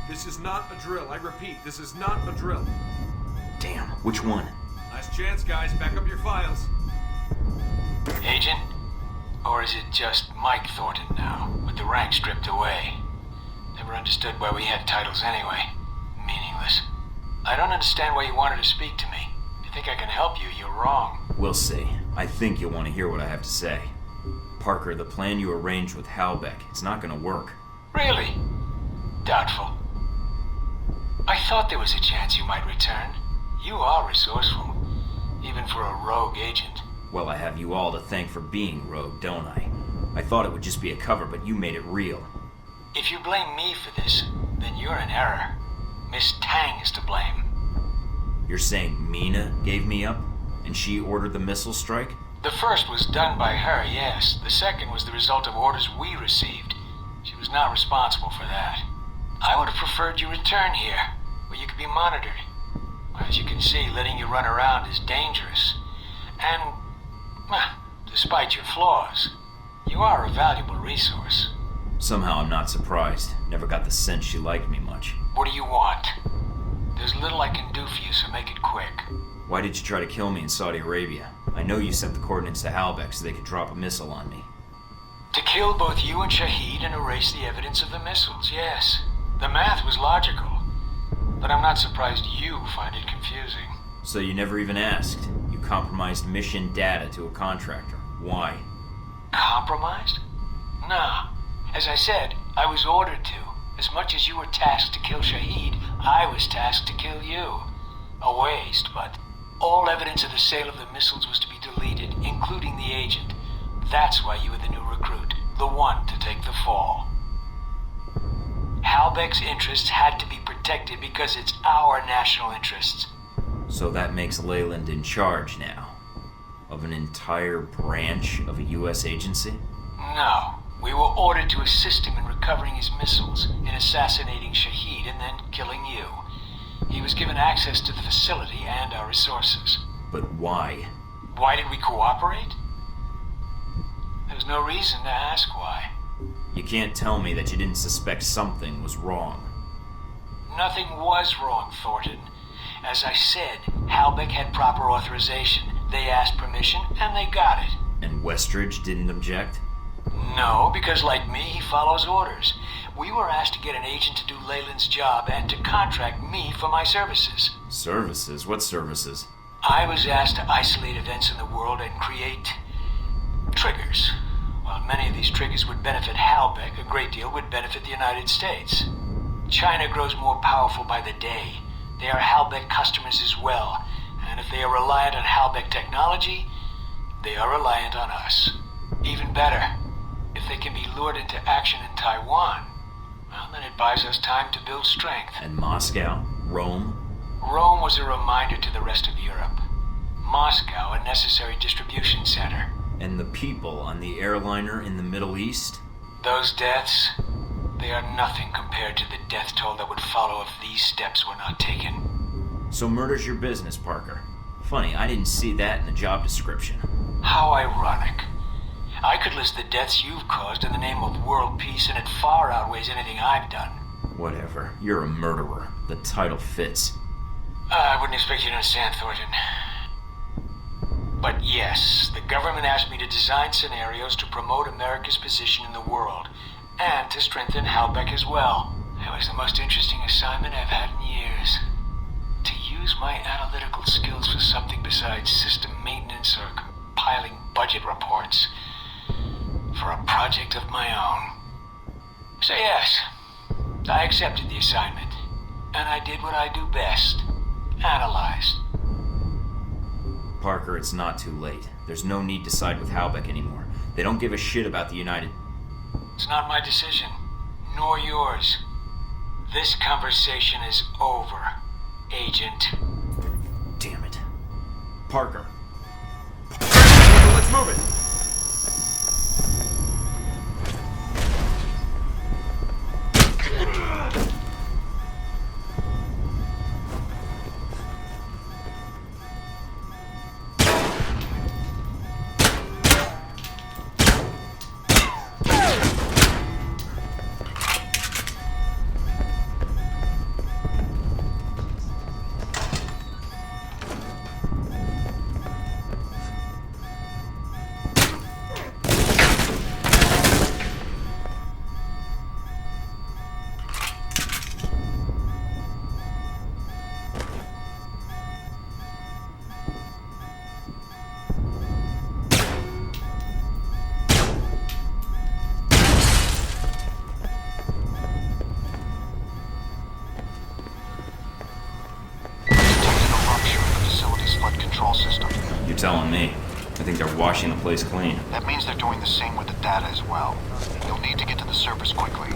This is not a drill. I repeat, this is not a drill. Damn, which one? Last chance, guys. Back up your files. Agent? Or is it just Mike Thornton now, with the rank stripped away? Never understood why we had titles anyway. Meaningless. I don't understand why you wanted to speak to me. If you think I can help you, you're wrong. We'll see. I think you'll want to hear what I have to say. Parker, the plan you arranged with Halbeck, it's not going to work. Really? Doubtful. I thought there was a chance you might return. You are resourceful, even for a rogue agent. Well, I have you all to thank for being rogue, don't I? I thought it would just be a cover, but you made it real. If you blame me for this, then you're in error. Miss Tang is to blame. You're saying Mina gave me up, and she ordered the missile strike? The first was done by her, yes. The second was the result of orders we received. She was not responsible for that. I would have preferred you return here, where you could be monitored. As you can see, letting you run around is dangerous. And, well, despite your flaws, you are a valuable resource. Somehow I'm not surprised. Never got the sense she liked me much. What do you want? There's little I can do do for you, so make it quick. Why did you try to kill me in Saudi Arabia? I know you sent the coordinates to Halbeck so they could drop a missile on me. To kill both you and Shahid and erase the evidence of the missiles, yes. The math was logical. But I'm not surprised you find it confusing. So you never even asked. You compromised mission data to a contractor. Why? Compromised? No. As I said, I was ordered to. As much as you were tasked to kill Shahid, I was tasked to kill you. A waste, but all evidence of the sale of the missiles was to be deleted, including the agent. That's why you were the new recruit, the one to take the fall. Halbeck's interests had to be protected because it's our national interests. So that makes Leyland in charge now? Of an entire branch of a U.S. agency? No. We were ordered to assist him in recovering his missiles, in assassinating Shahid, and then killing you. He was given access to the facility and our resources. But why? Why did we cooperate? There's no reason to ask why. You can't tell me that you didn't suspect something was wrong. Nothing was wrong, Thornton. As I said, Halbeck had proper authorization. They asked permission, and they got it. And Westridge didn't object? No, because like me, he follows orders. We were asked to get an agent to do Leyland's job and to contract me for my services. Services? What services? I was asked to isolate events in the world and create triggers. While many of these triggers would benefit Halbeck, a great deal would benefit the United States. China grows more powerful by the day. They are Halbeck customers as well, and if they are reliant on Halbeck technology, they are reliant on us. Even better, if they can be lured into action in Taiwan, well, then it buys us time to build strength. And Moscow? Rome? Rome was a reminder to the rest of Europe. Moscow, a necessary distribution center. And the people on the airliner in the Middle East? Those deaths, they are nothing compared to the death toll that would follow if these steps were not taken. So murder's your business, Parker. Funny, I didn't see that in the job description. How ironic. I could list the deaths you've caused in the name of world peace, and it far outweighs anything I've done. Whatever. You're a murderer. The title fits. I wouldn't expect you to understand, Thornton. But yes, the government asked me to design scenarios to promote America's position in the world, and to strengthen Halbeck as well. It was the most interesting assignment I've had in years. To use my analytical skills for something besides system maintenance or compiling budget reports. For a project of my own. So yes, I accepted the assignment, and I did what I do best. Analyze. Parker, it's not too late. There's no need to side with Halbeck anymore. They don't give a shit about the United... It's not my decision, nor yours. This conversation is over, Agent. Damn it. Parker. Let's move it! You're telling me. I think they're washing the place clean. That means they're doing the same with the data as well. You'll need to get to the surface quickly.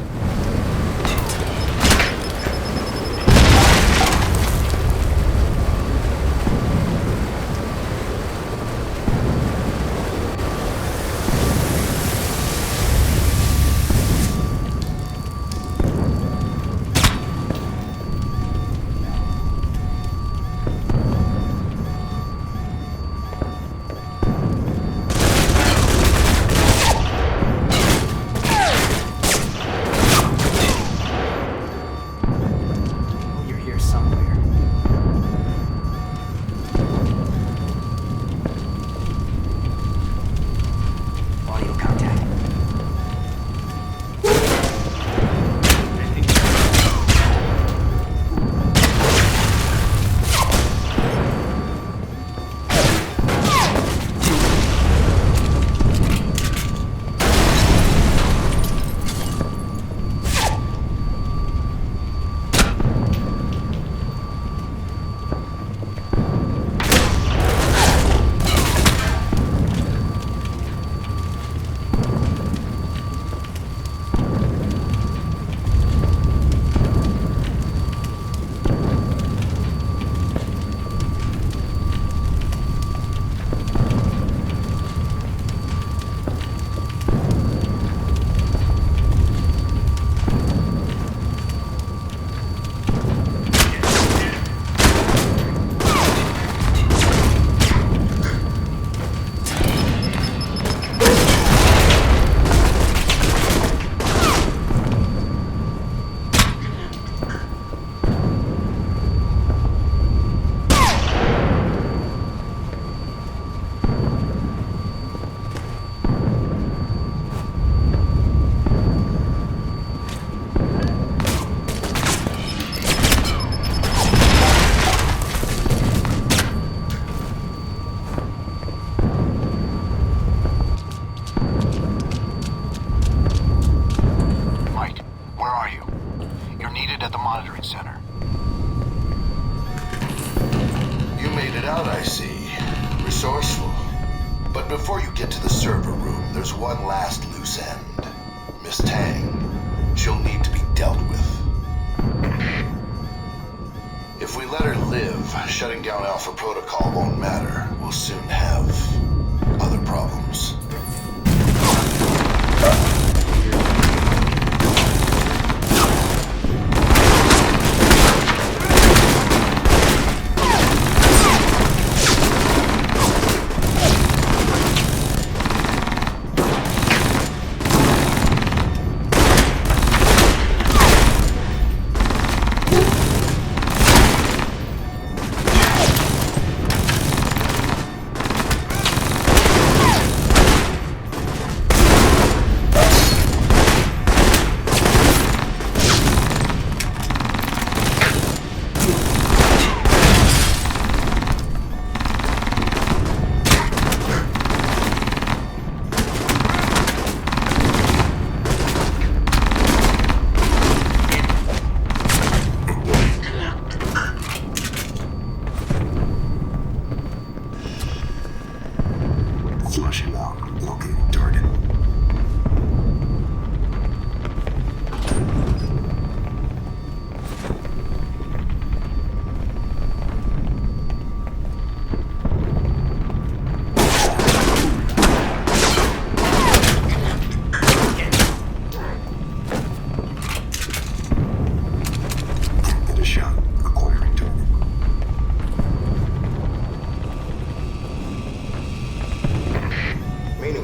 out, I see. Resourceful. But before you get to the server room, there's one last loose end. Miss Tang. She'll need to be dealt with. If we let her live, shutting down Alpha Protocol won't matter. We'll soon have other problems.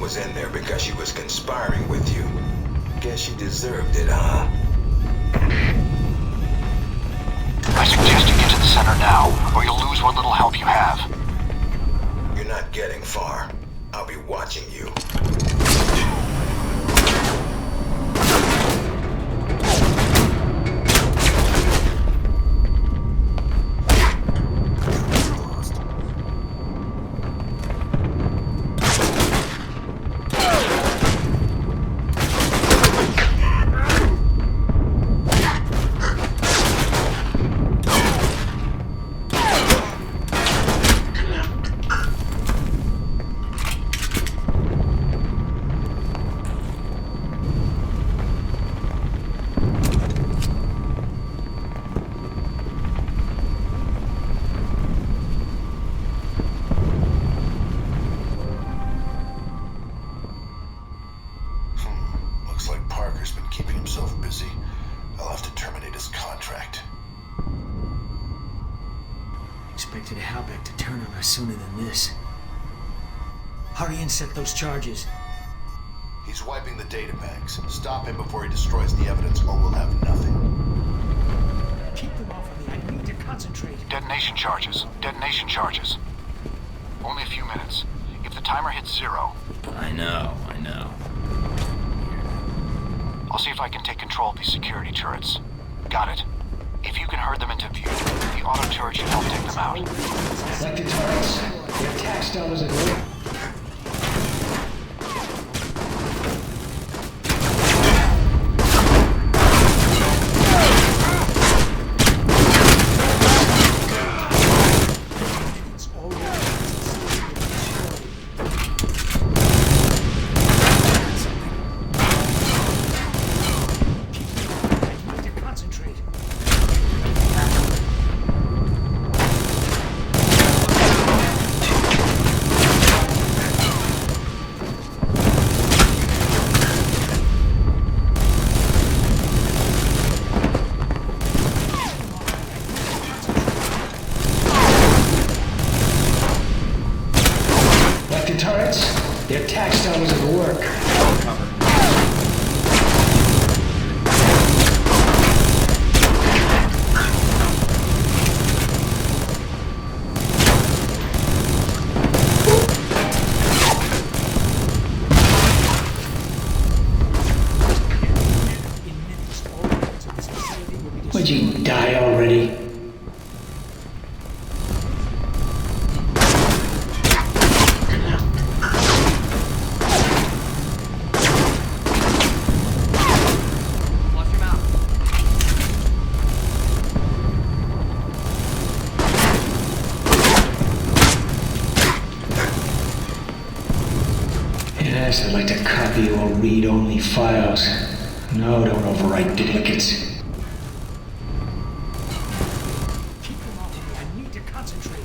Was in there because she was conspiring with you. Guess she deserved it, huh? I suggest you get to the center now, or you'll lose what little help you have. You're not getting far. I'll be watching you. Expected Halbeck to turn on us sooner than this. Hurry and set those charges. He's wiping the databanks. Stop him before he destroys the evidence, or we'll have nothing. Keep them off of me. I need to concentrate. Detonation charges. Detonation charges. Only a few minutes. If the timer hits 0... I know. I'll see if I can take control of these security turrets. Got it. If you can herd them into view, the auto turret should help take them out. Selected targets. The attack style is agreed. The attack style was at work. Would you die already? drives that like to copy or read only files. No, don't overwrite duplicates. Keep them off me. I need to concentrate.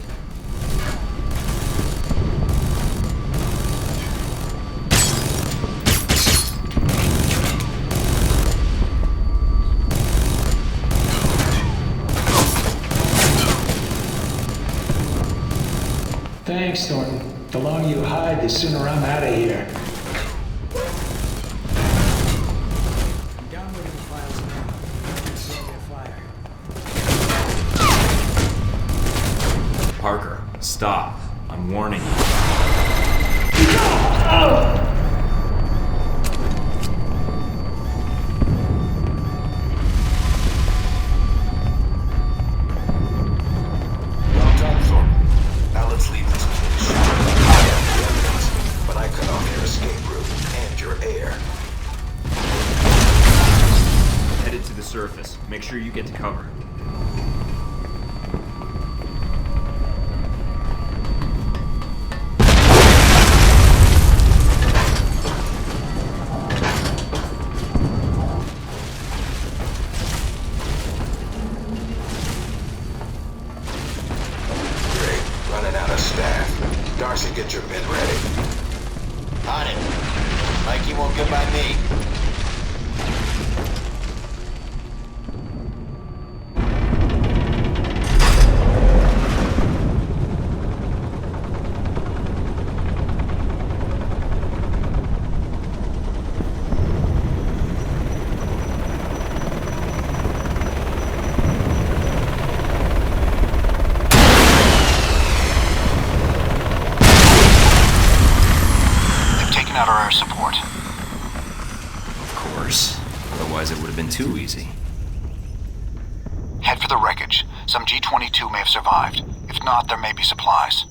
Thanks, Thornton. The longer you hide, the sooner I'm out of here. I'm downloading the files now. Control their fire. Parker, stop. I'm warning you. Well done, Thornton. Now let's leave this place. I have the evidence, but I cut off your escape route and your air. Headed to the surface. Make sure you get to cover. Great. Running out of staff. Darcy, get your bed ready. On it. Mikey won't get by me. They've taken out our air support. Of course. Otherwise it would have been too easy. Head for the wreckage. Some G-22 may have survived. If not, there may be supplies.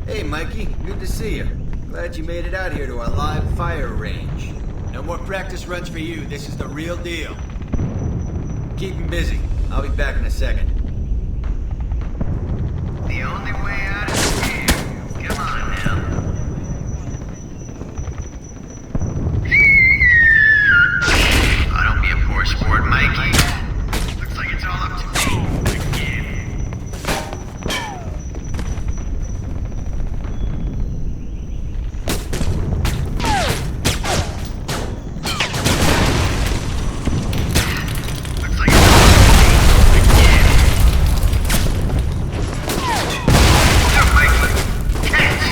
Hey, Mikey. Good to see you. Glad you made it out here to our live fire range. No more practice runs for you. This is the real deal. Keep him busy. I'll be back in a second. The only way out is here. Come on now. Oh, don't be a poor sport, Mikey. Looks like it's all up to me. Again. Looks like it's all up to me. Again. Go, Mikey. Catch!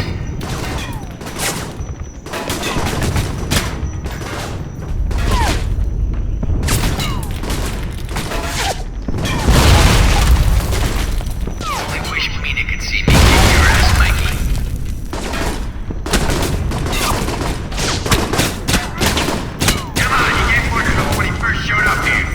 Only wish Mina could see me kick your ass, Mikey. Come on, you gave orders when he first showed up here.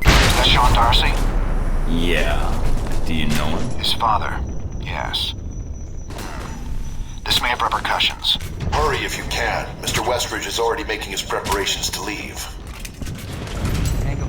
Is that Sean Darcy? Yeah. Do you know him? His father. Yes. This may have repercussions. Hurry if you can. Mr. Westridge is already making his preparations to leave. Tango.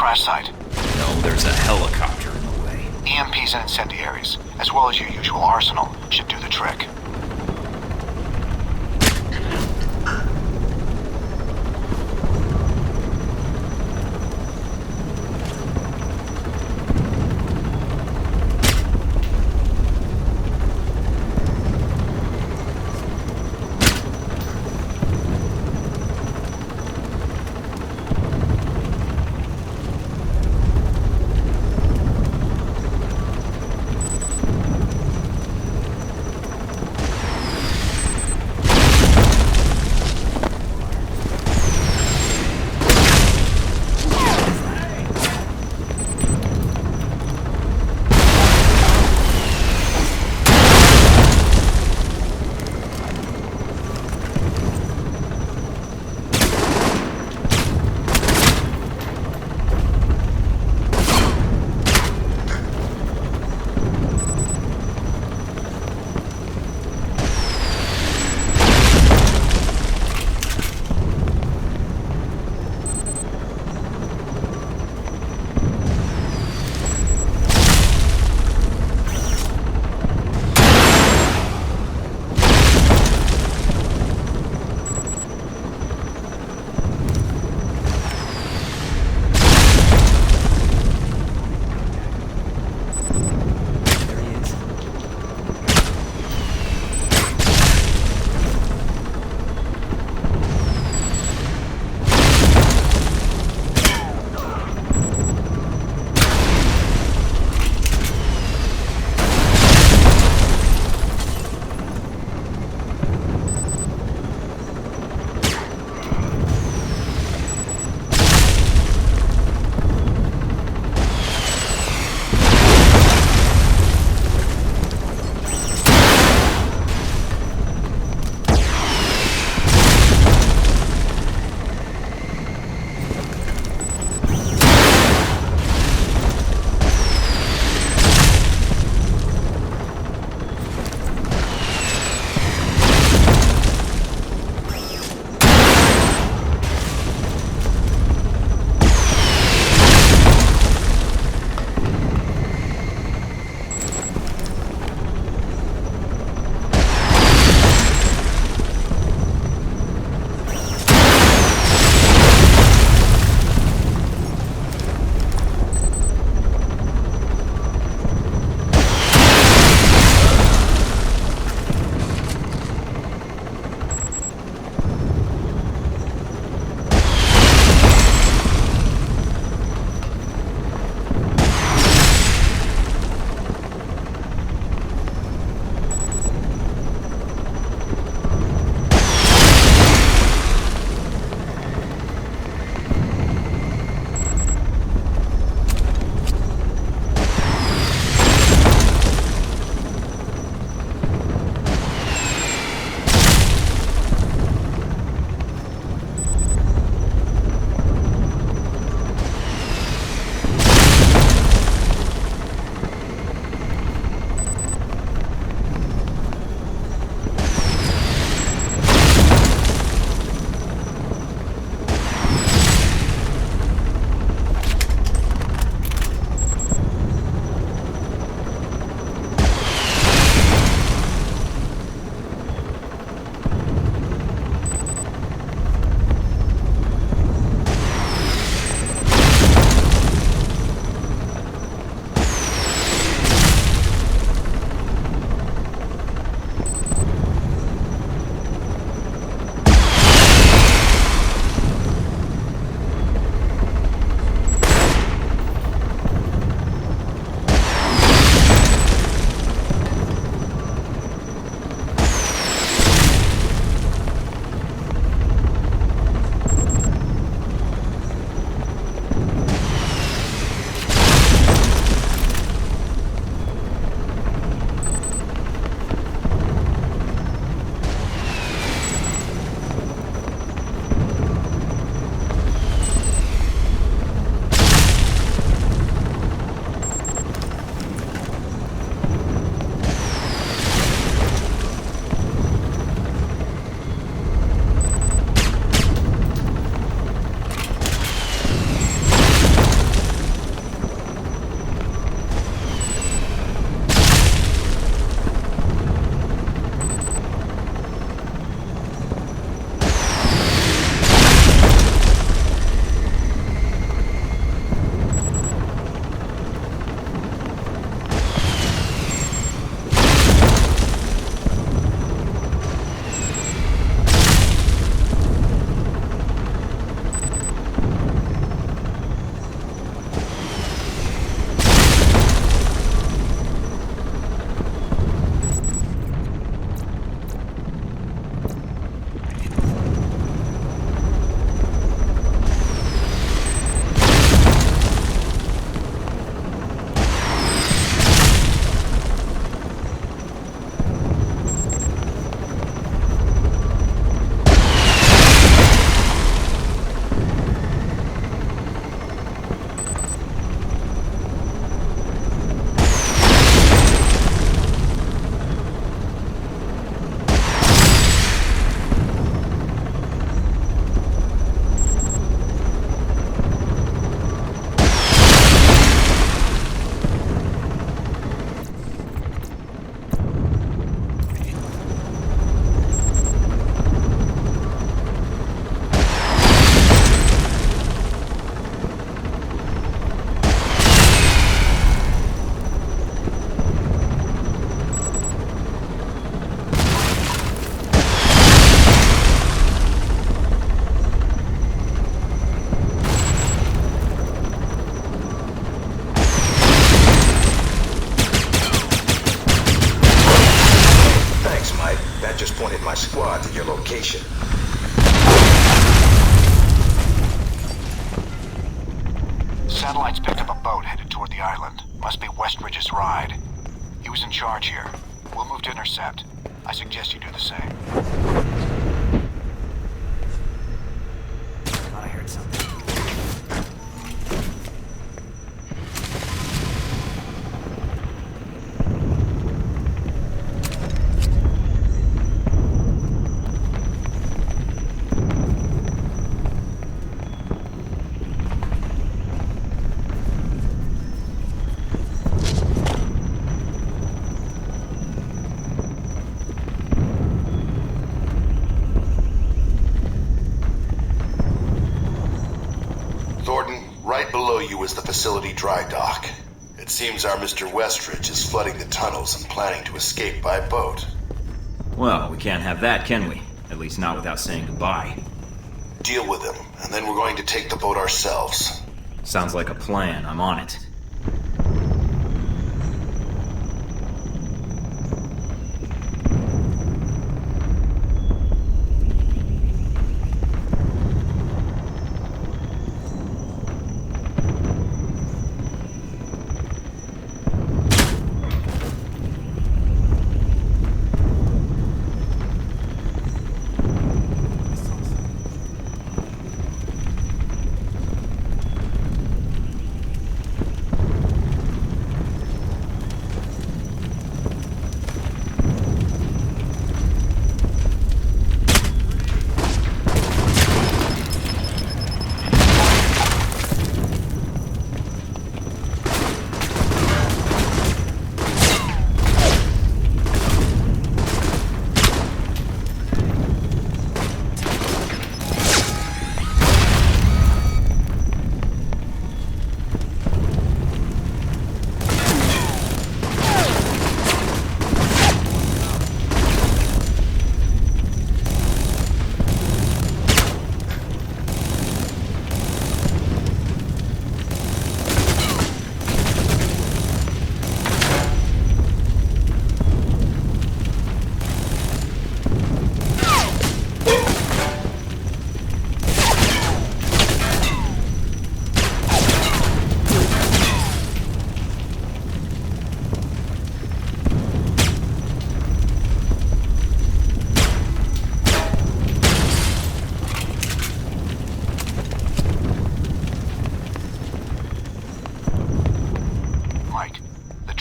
crash site. No, there's a helicopter in the way. EMPs and incendiaries, as well as your usual arsenal, should do the trick. location. Satellites picked up a boat headed toward the island. Must be Westridge's ride. He was in charge here. We'll move to intercept. I suggest you do the same. Thought I heard something. Is the facility dry dock. It seems our Mr. Westridge is flooding the tunnels and planning to escape by boat. Well, we can't have that, can we? At least not without saying goodbye. Deal with him, and then we're going to take the boat ourselves. Sounds like a plan. I'm on it.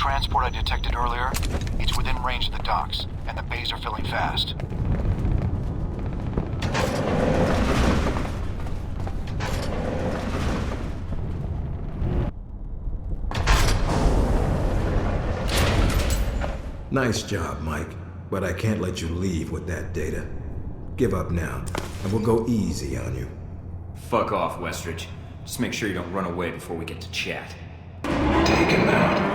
transport I detected earlier, it's within range of the docks, and the bays are filling fast. Nice job, Mike, but I can't let you leave with that data. Give up now, and we'll go easy on you. Fuck off, Westridge. Just make sure you don't run away before we get to chat. Take him out.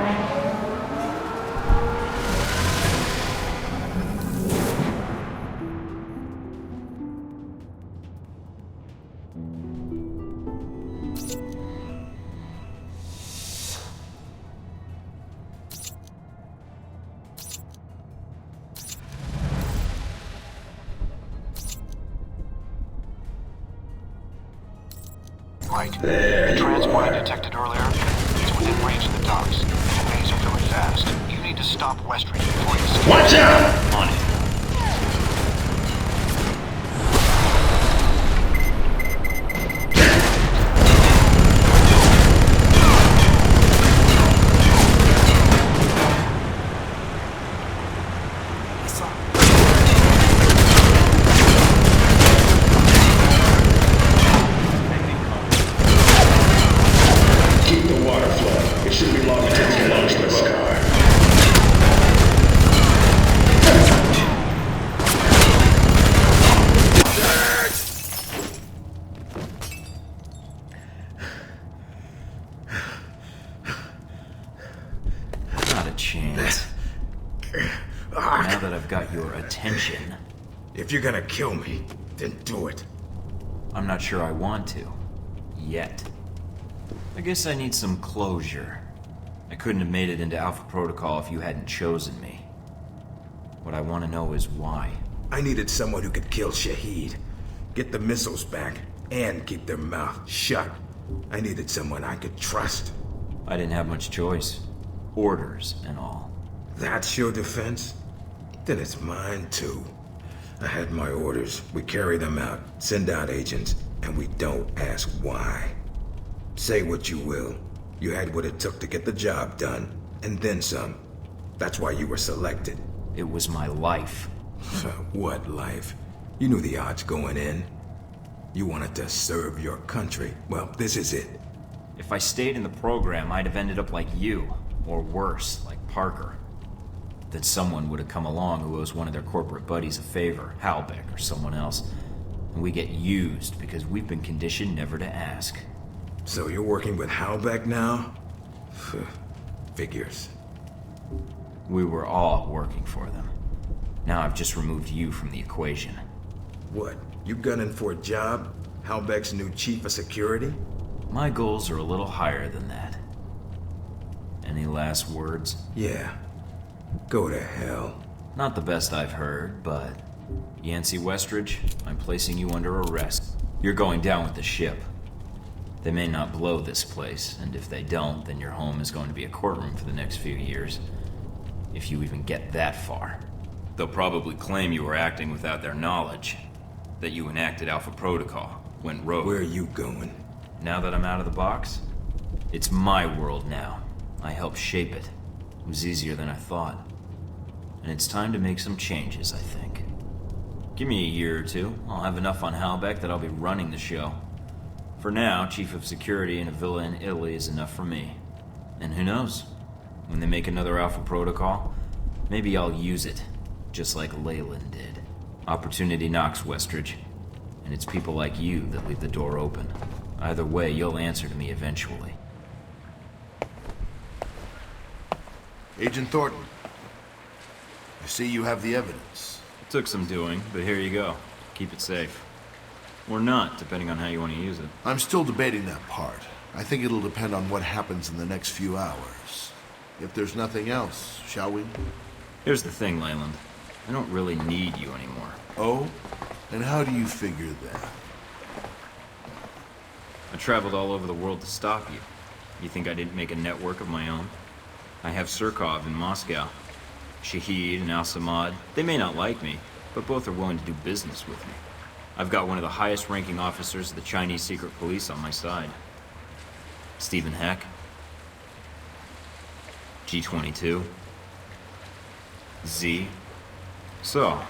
Mike, the transport I detected earlier is within range of the docks. The bays are filling fast. You need to stop Westridge before he escapes. Watch out! On it. Now that I've got your attention... If you're gonna kill me, then do it. I'm not sure I want to. Yet. I guess I need some closure. I couldn't have made it into Alpha Protocol if you hadn't chosen me. What I want to know is why. I needed someone who could kill Shahid, get the missiles back, and keep their mouth shut. I needed someone I could trust. I didn't have much choice. Orders and all. That's your defense? Then it's mine too. I had my orders. We carry them out, send out agents, and we don't ask why. Say what you will. You had what it took to get the job done, and then some. That's why you were selected. It was my life. What life? You knew the odds going in. You wanted to serve your country. Well, this is it. If I stayed in the program, I'd have ended up like you, or worse, like Parker. Then someone would have come along who owes one of their corporate buddies a favor, Halbeck or someone else, and we get used because we've been conditioned never to ask. So you're working with Halbeck now? Figures. We were all working for them. Now I've just removed you from the equation. What? You gunning for a job? Halbeck's new chief of security? My goals are a little higher than that. Any last words? Yeah. Go to hell. Not the best I've heard, but... Yancey Westridge, I'm placing you under arrest. You're going down with the ship. They may not blow this place, and if they don't, then your home is going to be a courtroom for the next few years. If you even get that far. They'll probably claim you were acting without their knowledge. That you enacted Alpha Protocol, went rogue. Where are you going? Now that I'm out of the box, it's my world now. I helped shape it. It was easier than I thought. And it's time to make some changes, I think. Give me a year or two. I'll have enough on Halbeck that I'll be running the show. For now, Chief of Security in a villa in Italy is enough for me. And who knows? When they make another Alpha Protocol, maybe I'll use it, just like Leyland did. Opportunity knocks, Westridge. And it's people like you that leave the door open. Either way, you'll answer to me eventually. Agent Thornton, I see you have the evidence. It took some doing, but here you go. Keep it safe. Or not, depending on how you want to use it. I'm still debating that part. I think it'll depend on what happens in the next few hours. If there's nothing else, shall we? Here's the thing, Leyland. I don't really need you anymore. Oh? And how do you figure that? I traveled all over the world to stop you. You think I didn't make a network of my own? I have Surkov in Moscow. Shahid and Al-Samad. They may not like me, but both are willing to do business with me. I've got one of the highest ranking officers of the Chinese secret police on my side. Stephen Heck. G-22. Z. So,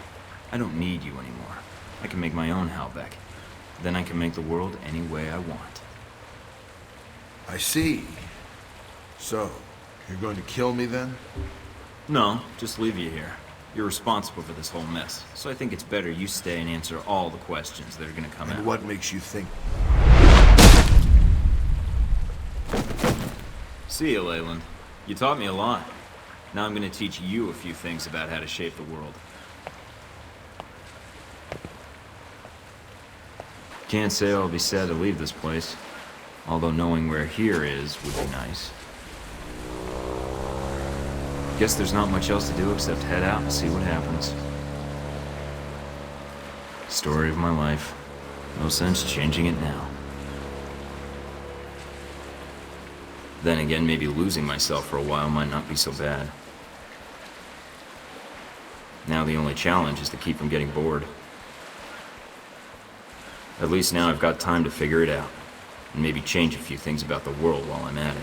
I don't need you anymore. I can make my own Halbeck. Then I can make the world any way I want. I see. So, you're going to kill me then? No, just leave you here. You're responsible for this whole mess, so I think it's better you stay and answer all the questions that are gonna come out. And what makes you think? See you, Leyland. You taught me a lot. Now I'm gonna teach you a few things about how to shape the world. Can't say I'll be sad to leave this place, although knowing where here is would be nice. Guess there's not much else to do except head out and see what happens. Story of my life. No sense changing it now. Then again, maybe losing myself for a while might not be so bad. Now the only challenge is to keep from getting bored. At least now I've got time to figure it out, and maybe change a few things about the world while I'm at it.